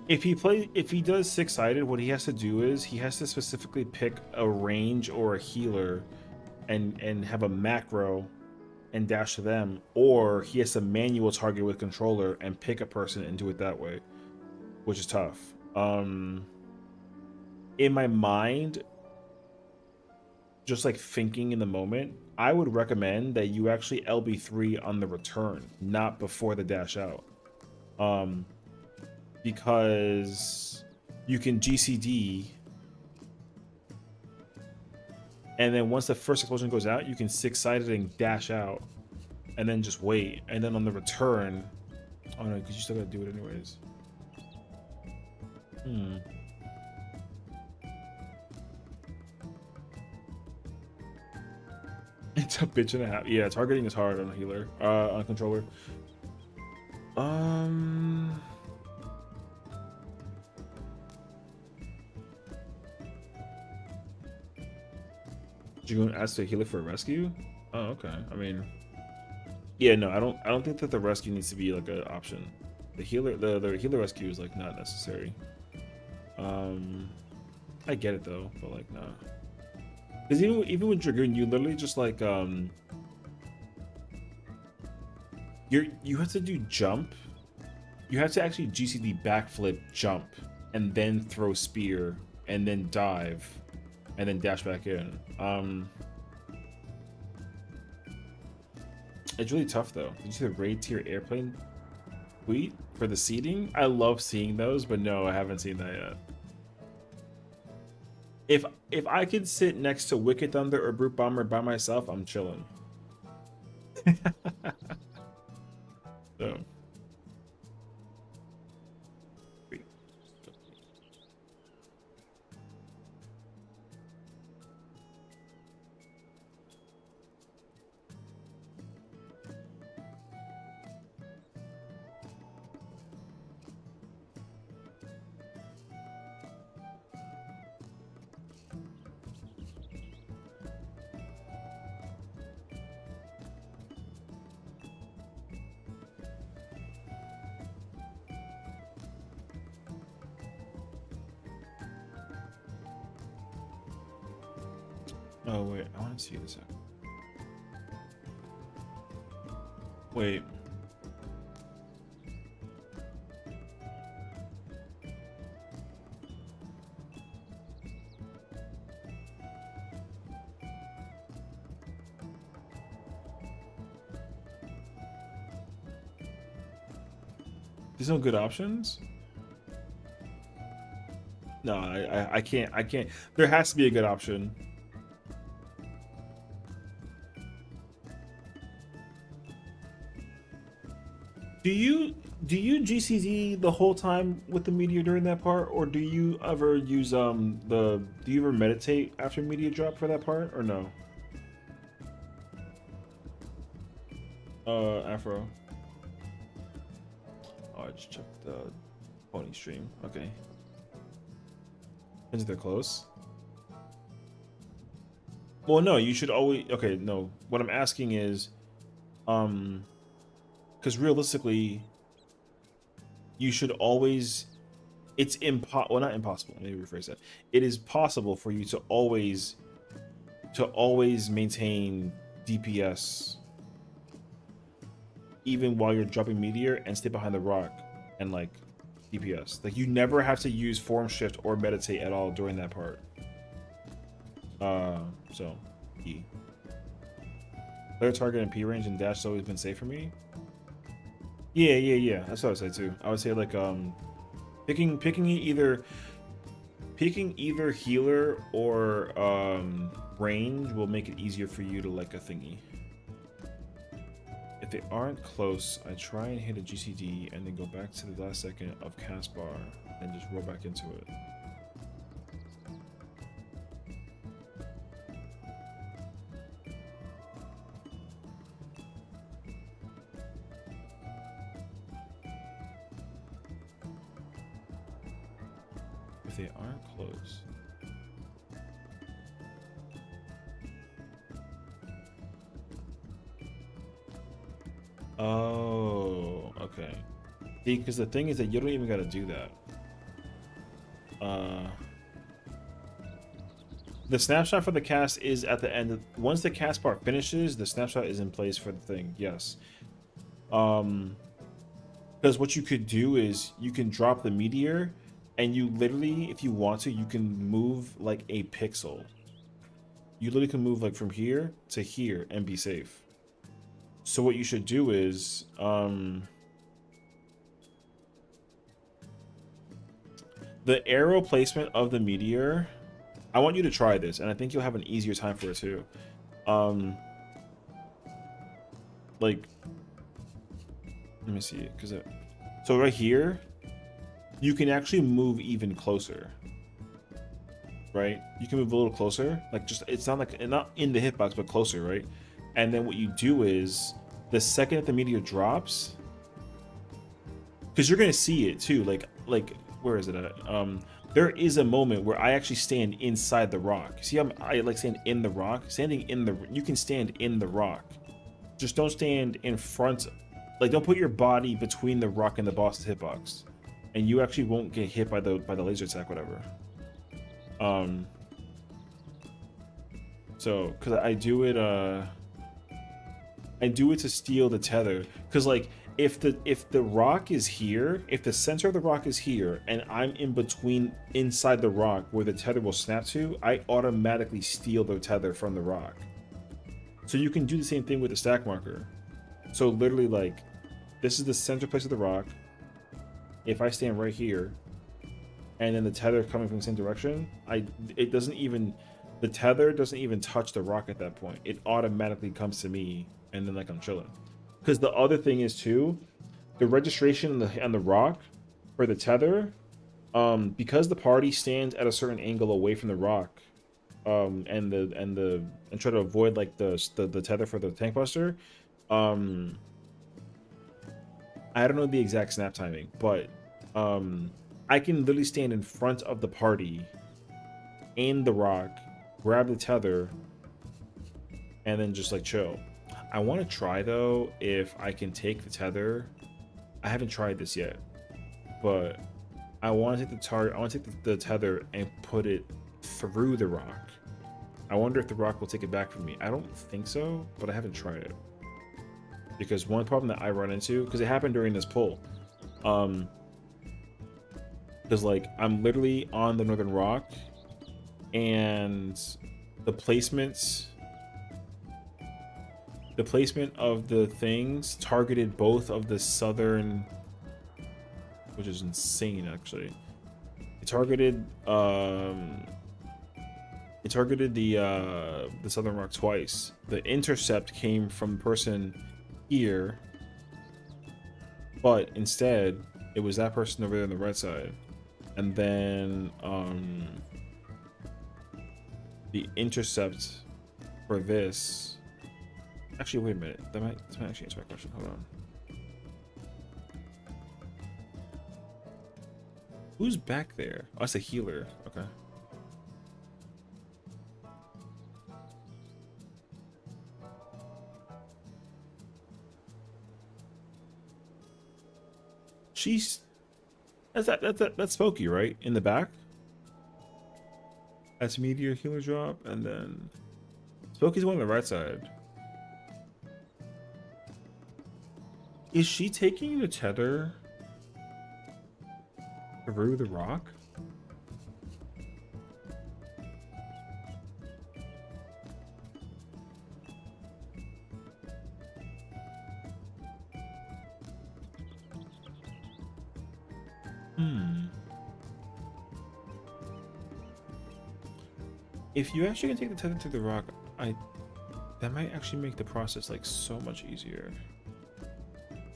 S1: if he does six-sided, what he has to do is he has to specifically pick a range or a healer and have a macro and dash to them, or he has to manual target with controller and pick a person and do it that way, which is tough. In my mind, just like thinking in the moment, I would recommend that you actually LB3 on the return, not before the dash out. Because you can GCD And then once the first explosion goes out, you can six-sided and dash out, and then just wait. And then on the return, oh no, because you still gotta do it anyways. It's a bitch and a half. Yeah, targeting is hard on a healer, on a controller. You're gonna ask the healer for a rescue? Oh, okay. I mean, yeah, no, I don't think that the rescue needs to be like an option. The healer, the healer rescue is like not necessary. I get it though, but like, nah. Because even with Dragoon, you literally just like you have to do jump. You have to actually GCD backflip, jump, and then throw spear, and then dive, and then dash back in. It's really tough though. Did you see the raid tier airplane tweet for the seating? I love seeing those, but no, I haven't seen that yet. If I could sit next to Wicked Thunder or Brute Bomber by myself, I'm chilling. So. Oh wait, I want to see this out. Wait. There's no good options? No, I can't. There has to be a good option. Do you GCD the whole time with the meteor during that part, or do you ever use do you ever meditate after meteor drop for that part, or no? Afro. Oh, I just checked the pony stream. Okay. Is they're close? Well, no, you should always. Okay, no. What I'm asking is, because realistically, you should always. It's well, not impossible. Let me rephrase that. It is possible for you to always maintain DPS, even while you're dropping meteor, and stay behind the rock and like DPS. Like you never have to use form shift or meditate at all during that part. So E. Clear target and P range and dash has always been safe for me. Yeah. That's what I would say too. I would say like picking either healer or range will make it easier for you to like a thingy. If they aren't close, I try and hit a GCD and then go back to the last second of cast bar and just roll back into it. If they aren't close. Oh, okay. See, because the thing is that you don't even got to do that. The snapshot for the cast is at the end. Once the cast bar finishes, the snapshot is in place for the thing. Yes. Because what you could do is you can drop the meteor, and you literally, if you want to, you can move like a pixel. You literally can move like from here to here and be safe. So what you should do is, the arrow placement of the meteor I want you to try this, and I think you'll have an easier time for it too. Like, let me see, because so right here, you can actually move even closer. Right? You can move a little closer, like just it's not like not in the hitbox, but closer, right? And then what you do is the second that the meteor drops, because you're gonna see it too. Like where is it at? There is a moment where I actually stand inside the rock. See, I like stand in the rock. Standing in the, you can stand in the rock. Just don't stand in front. Like, don't put your body between the rock and the boss's hitbox, and you actually won't get hit by the laser attack, whatever. So because I do it to steal the tether, because like if the rock is here, if the center of the rock is here and I'm in between inside the rock where the tether will snap to, I automatically steal the tether from the rock. So you can do the same thing with the stack marker. So literally, like, this is the center place of the rock. If I stand right here and then the tether coming from the same direction, the tether doesn't even touch the rock at that point. It automatically comes to me, and then like I'm chilling. Because the other thing is too, the registration on the rock for the tether, because the party stands at a certain angle away from the rock, and try to avoid like the tether for the tank buster. I don't know the exact snap timing, but I can literally stand in front of the party in the rock, grab the tether, and then just like chill. I want to try though if I can take the tether. I haven't tried this yet, but I want to take the tether and put it through the rock. I wonder if the rock will take it back from me. I don't think so, but I haven't tried it. Because one problem that I run into, because it happened during this pull, because like I'm literally on the northern rock, and the placement of the things targeted both of the southern, which is insane actually. It targeted the southern rock twice. The intercept came from the person here, but instead it was that person over there on the right side. And then the intercept for this, actually, wait a minute, this might actually answer my question. Hold on. Who's back there? Oh, it's a healer. Okay. That's Spooky, right? In the back. That's meteor healer drop, and then Spooky's one on the right side. Is she taking the tether through the rock? If you actually can take the tether to the rock, that might actually make the process like so much easier.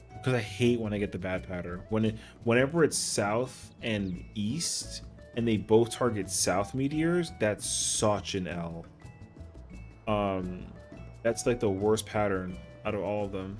S1: Because I hate when I get the bad pattern. Whenever it's south and east, and they both target south meteors, that's such an L. That's like the worst pattern out of all of them.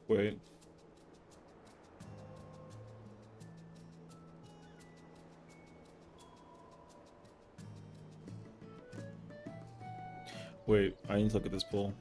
S1: Wait. Wait, I need to look at this pool.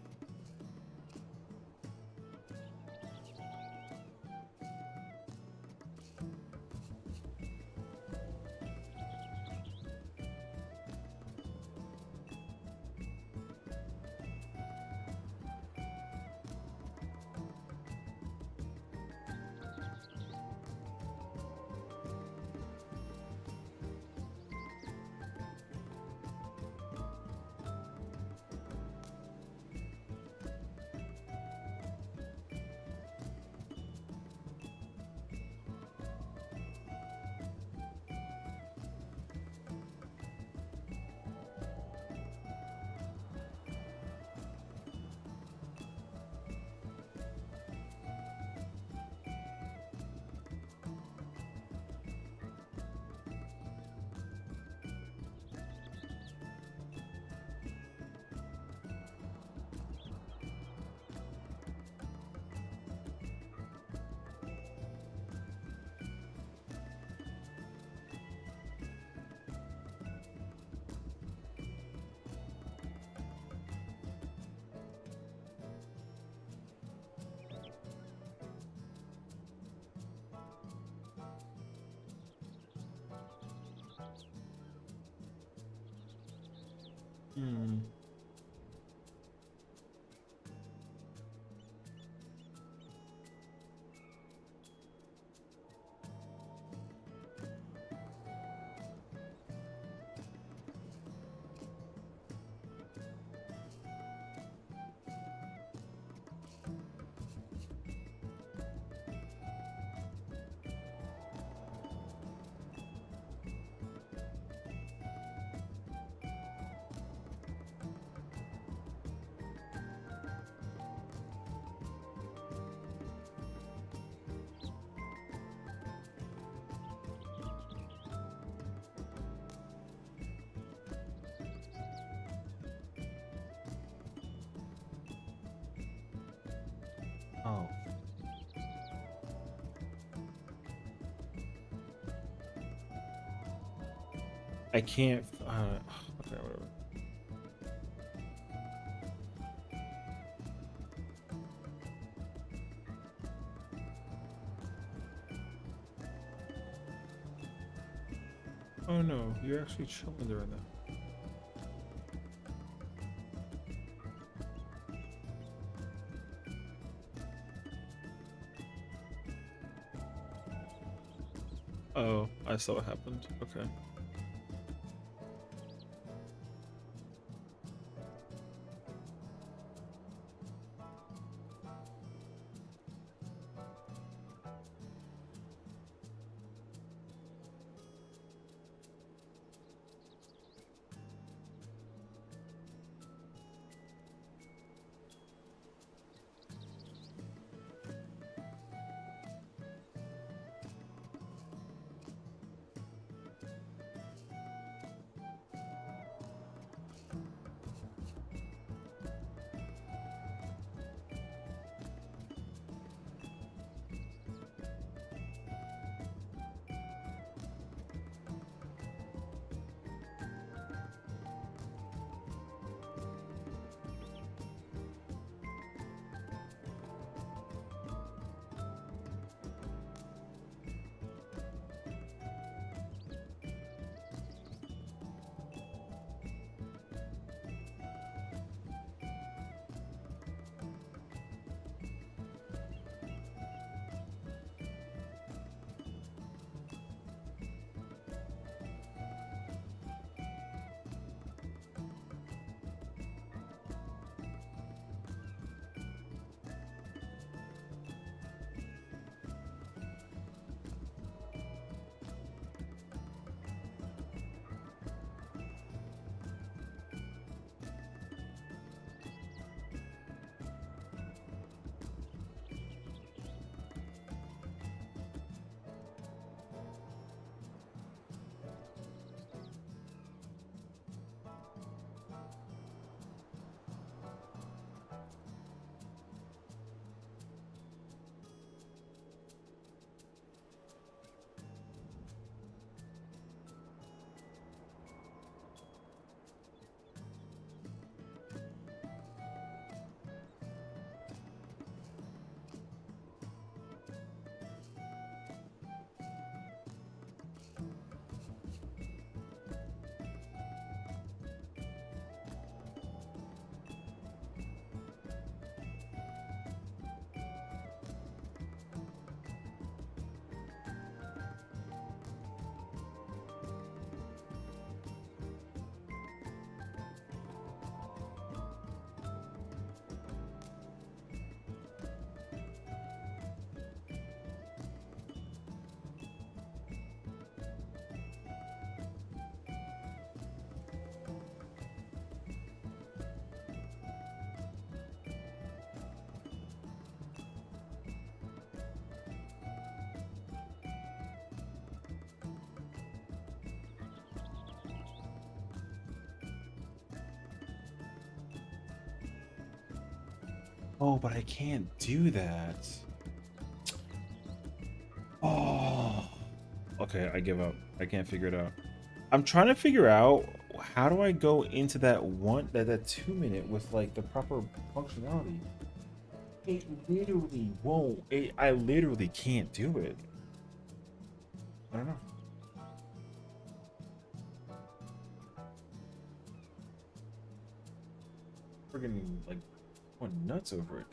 S1: Hmm. Oh. I can't. Okay, whatever. Oh no, you're actually chilling there now. Oh, I saw what happened. Okay. Oh, but I can't do that. Oh. Okay, I give up. I can't figure it out. I'm trying to figure out how do I go into that 2 minute with like the proper functionality. It literally won't. I literally can't do it. I don't know. Friggin' like going nuts over it.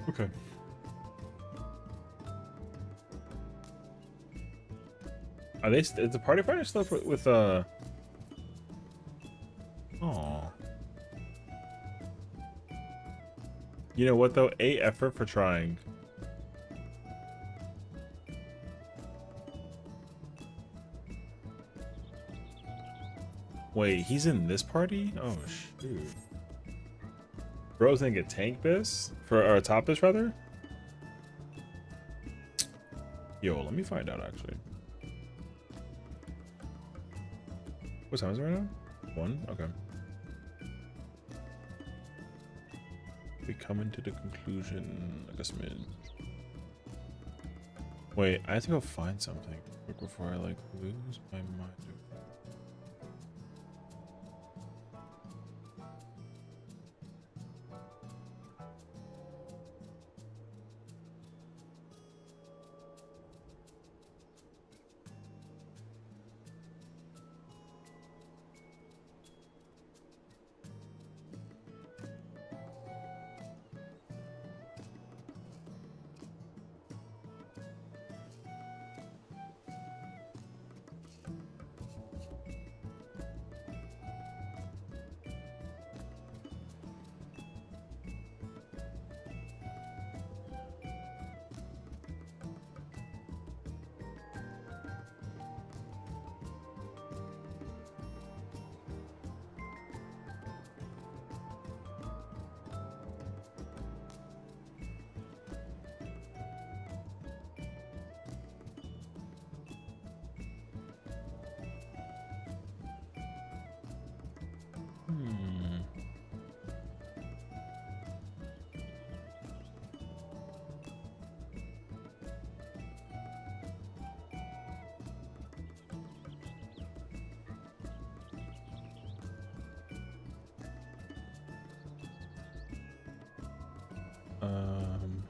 S1: Okay. Are they? Is the party fighter still with Oh. You know what though? A effort for trying. Wait, he's in this party? Oh shoot. Bro's gonna get tank bis for or top bis rather. Yo, let me find out actually. What time is it right now? 1? Okay. We coming to the conclusion like a smidge. Wait, I have to go find something quick before I like lose my mind. Um,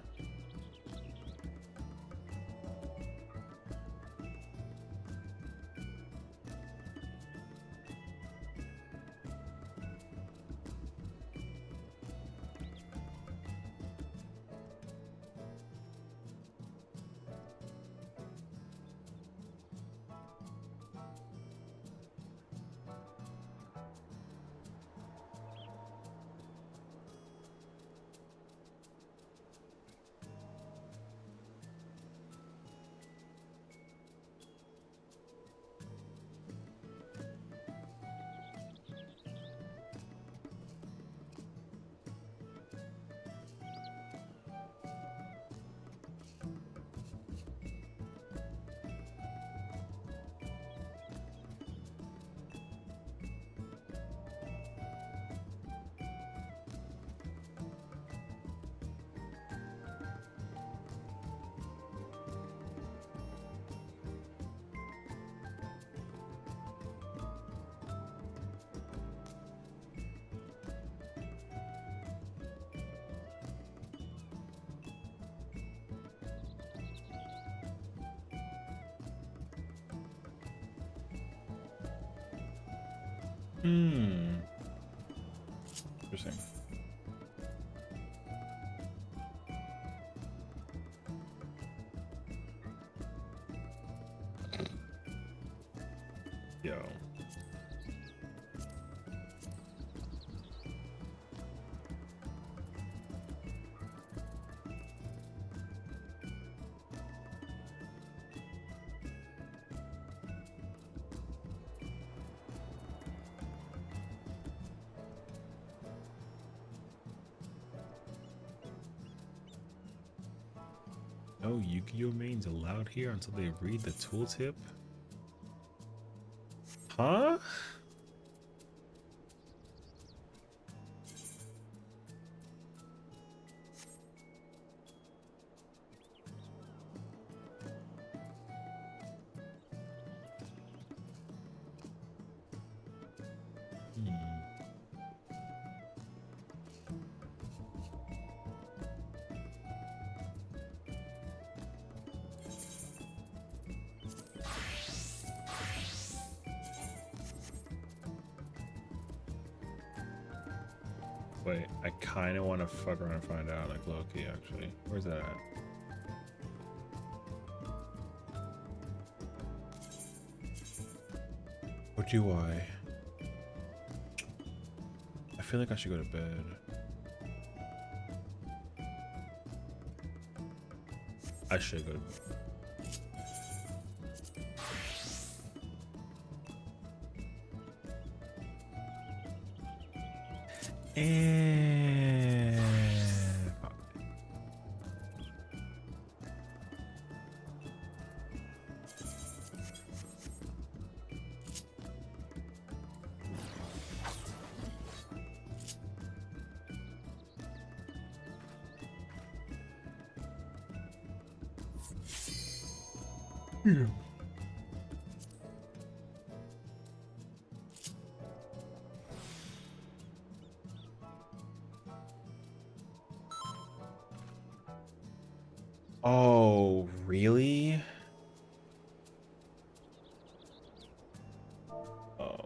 S1: Interesting. Yo. No Yu-Gi-Oh mains allowed here until they read the tooltip. Huh? Wait, I kind of want to fuck around and find out, like low-key, actually. Where's that at? Or do I? I feel like I should go to bed. I should go to bed. And oh, really? Oh,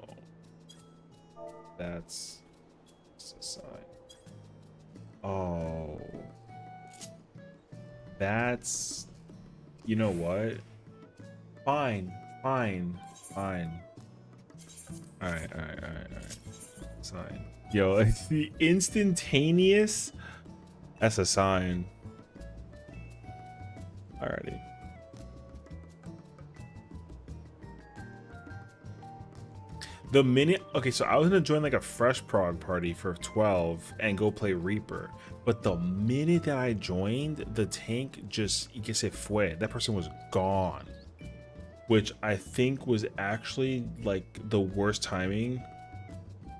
S1: that's a sign. Oh, that's, you know what? Fine. All right. Sign. Yo, it's the instantaneous. That's a sign. Alrighty. The minute, okay, so I was gonna join like a fresh prog party for 12 and go play Reaper, but the minute that I joined, the tank just, y que se fue. That person was gone, which I think was actually like the worst timing.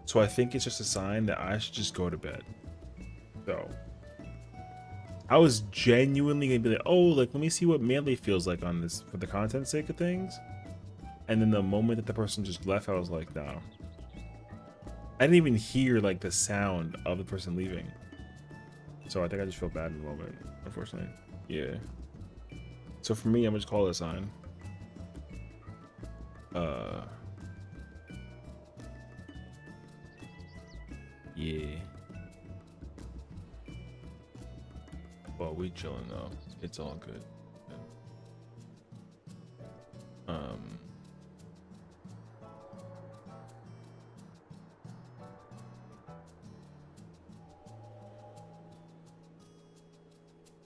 S1: So I think it's just a sign that I should just go to bed. So I was genuinely gonna be like, oh, like let me see what Melee feels like on this for the content sake of things. And then the moment that the person just left, I was like, no. I didn't even hear like the sound of the person leaving. So I think I just feel bad in the moment, unfortunately. Yeah. So for me, I'm gonna just call it a sign. Yeah. Well, we chilling though. It's all good.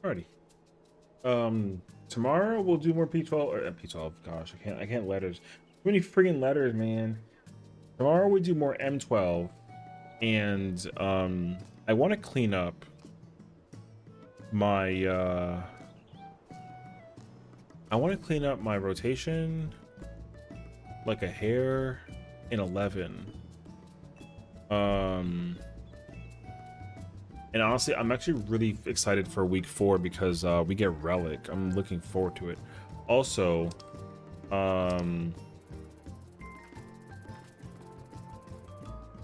S1: Alrighty. Tomorrow we'll do more P12 or P12. Gosh, I can't letters. Too many freaking letters, man. Tomorrow we do more M12, and I want to clean up my I want to clean up my rotation like a hair in 11. And honestly, I'm actually really excited for week 4 because we get Relic. I'm looking forward to it. Also,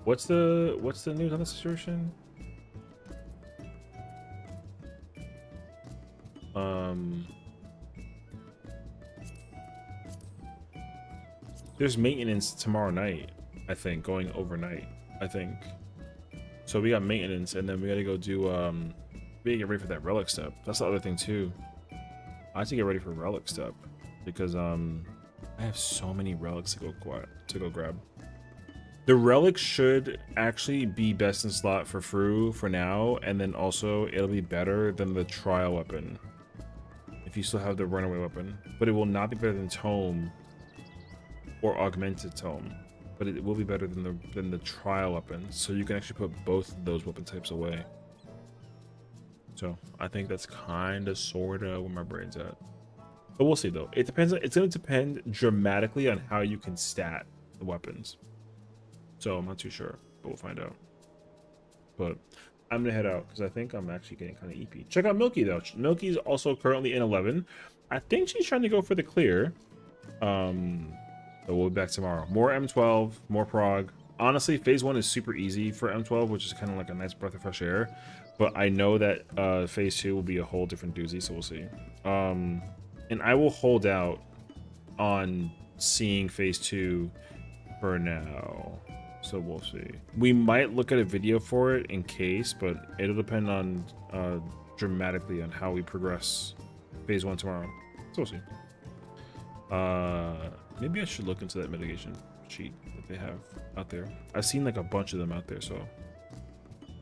S1: what's the news on the situation? There's maintenance tomorrow night, I think, going overnight, I think. So we got maintenance, and then we gotta go do, we gotta get ready for that relic step. That's the other thing too. I have to get ready for relic step because I have so many relics to go grab. The relic should actually be best in slot for Fru for now, and then also it'll be better than the trial weapon if you still have the runaway weapon, but it will not be better than Tome or augmented Tome. But it will be better than the trial weapon, so you can actually put both of those weapon types away. So I think that's kind of sort of where my brain's at. But we'll see though. It depends. It's going to depend dramatically on how you can stat the weapons. So I'm not too sure, but we'll find out. But I'm gonna head out because I think I'm actually getting kind of EP. Check out Milky though. Milky's also currently in 11. I think she's trying to go for the clear. So we'll be back tomorrow. More M12, more prog. Honestly, phase 1 is super easy for M12, which is kind of like a nice breath of fresh air. But I know that phase 2 will be a whole different doozy, so we'll see. And I will hold out on seeing phase 2 for now. So we'll see. We might look at a video for it in case, but it'll depend on dramatically on how we progress phase 1 tomorrow. So we'll see. Maybe I should look into that mitigation sheet that they have out there. I've seen like a bunch of them out there, so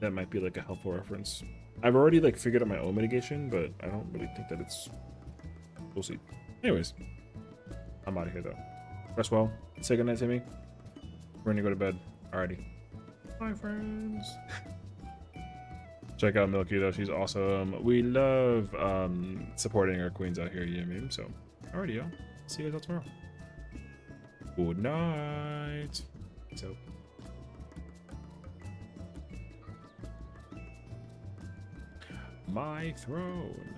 S1: that might be like a helpful reference. I've already like figured out my own mitigation, but I don't really think that it's... We'll see. Anyways, I'm out of here though. Rest well. Say goodnight to me. We're gonna go to bed. Alrighty. Bye, friends. Check out Milky though. She's awesome. We love supporting our queens out here, you know what I mean? So, alrighty, y'all. See you guys all tomorrow. Good night. So. My throne.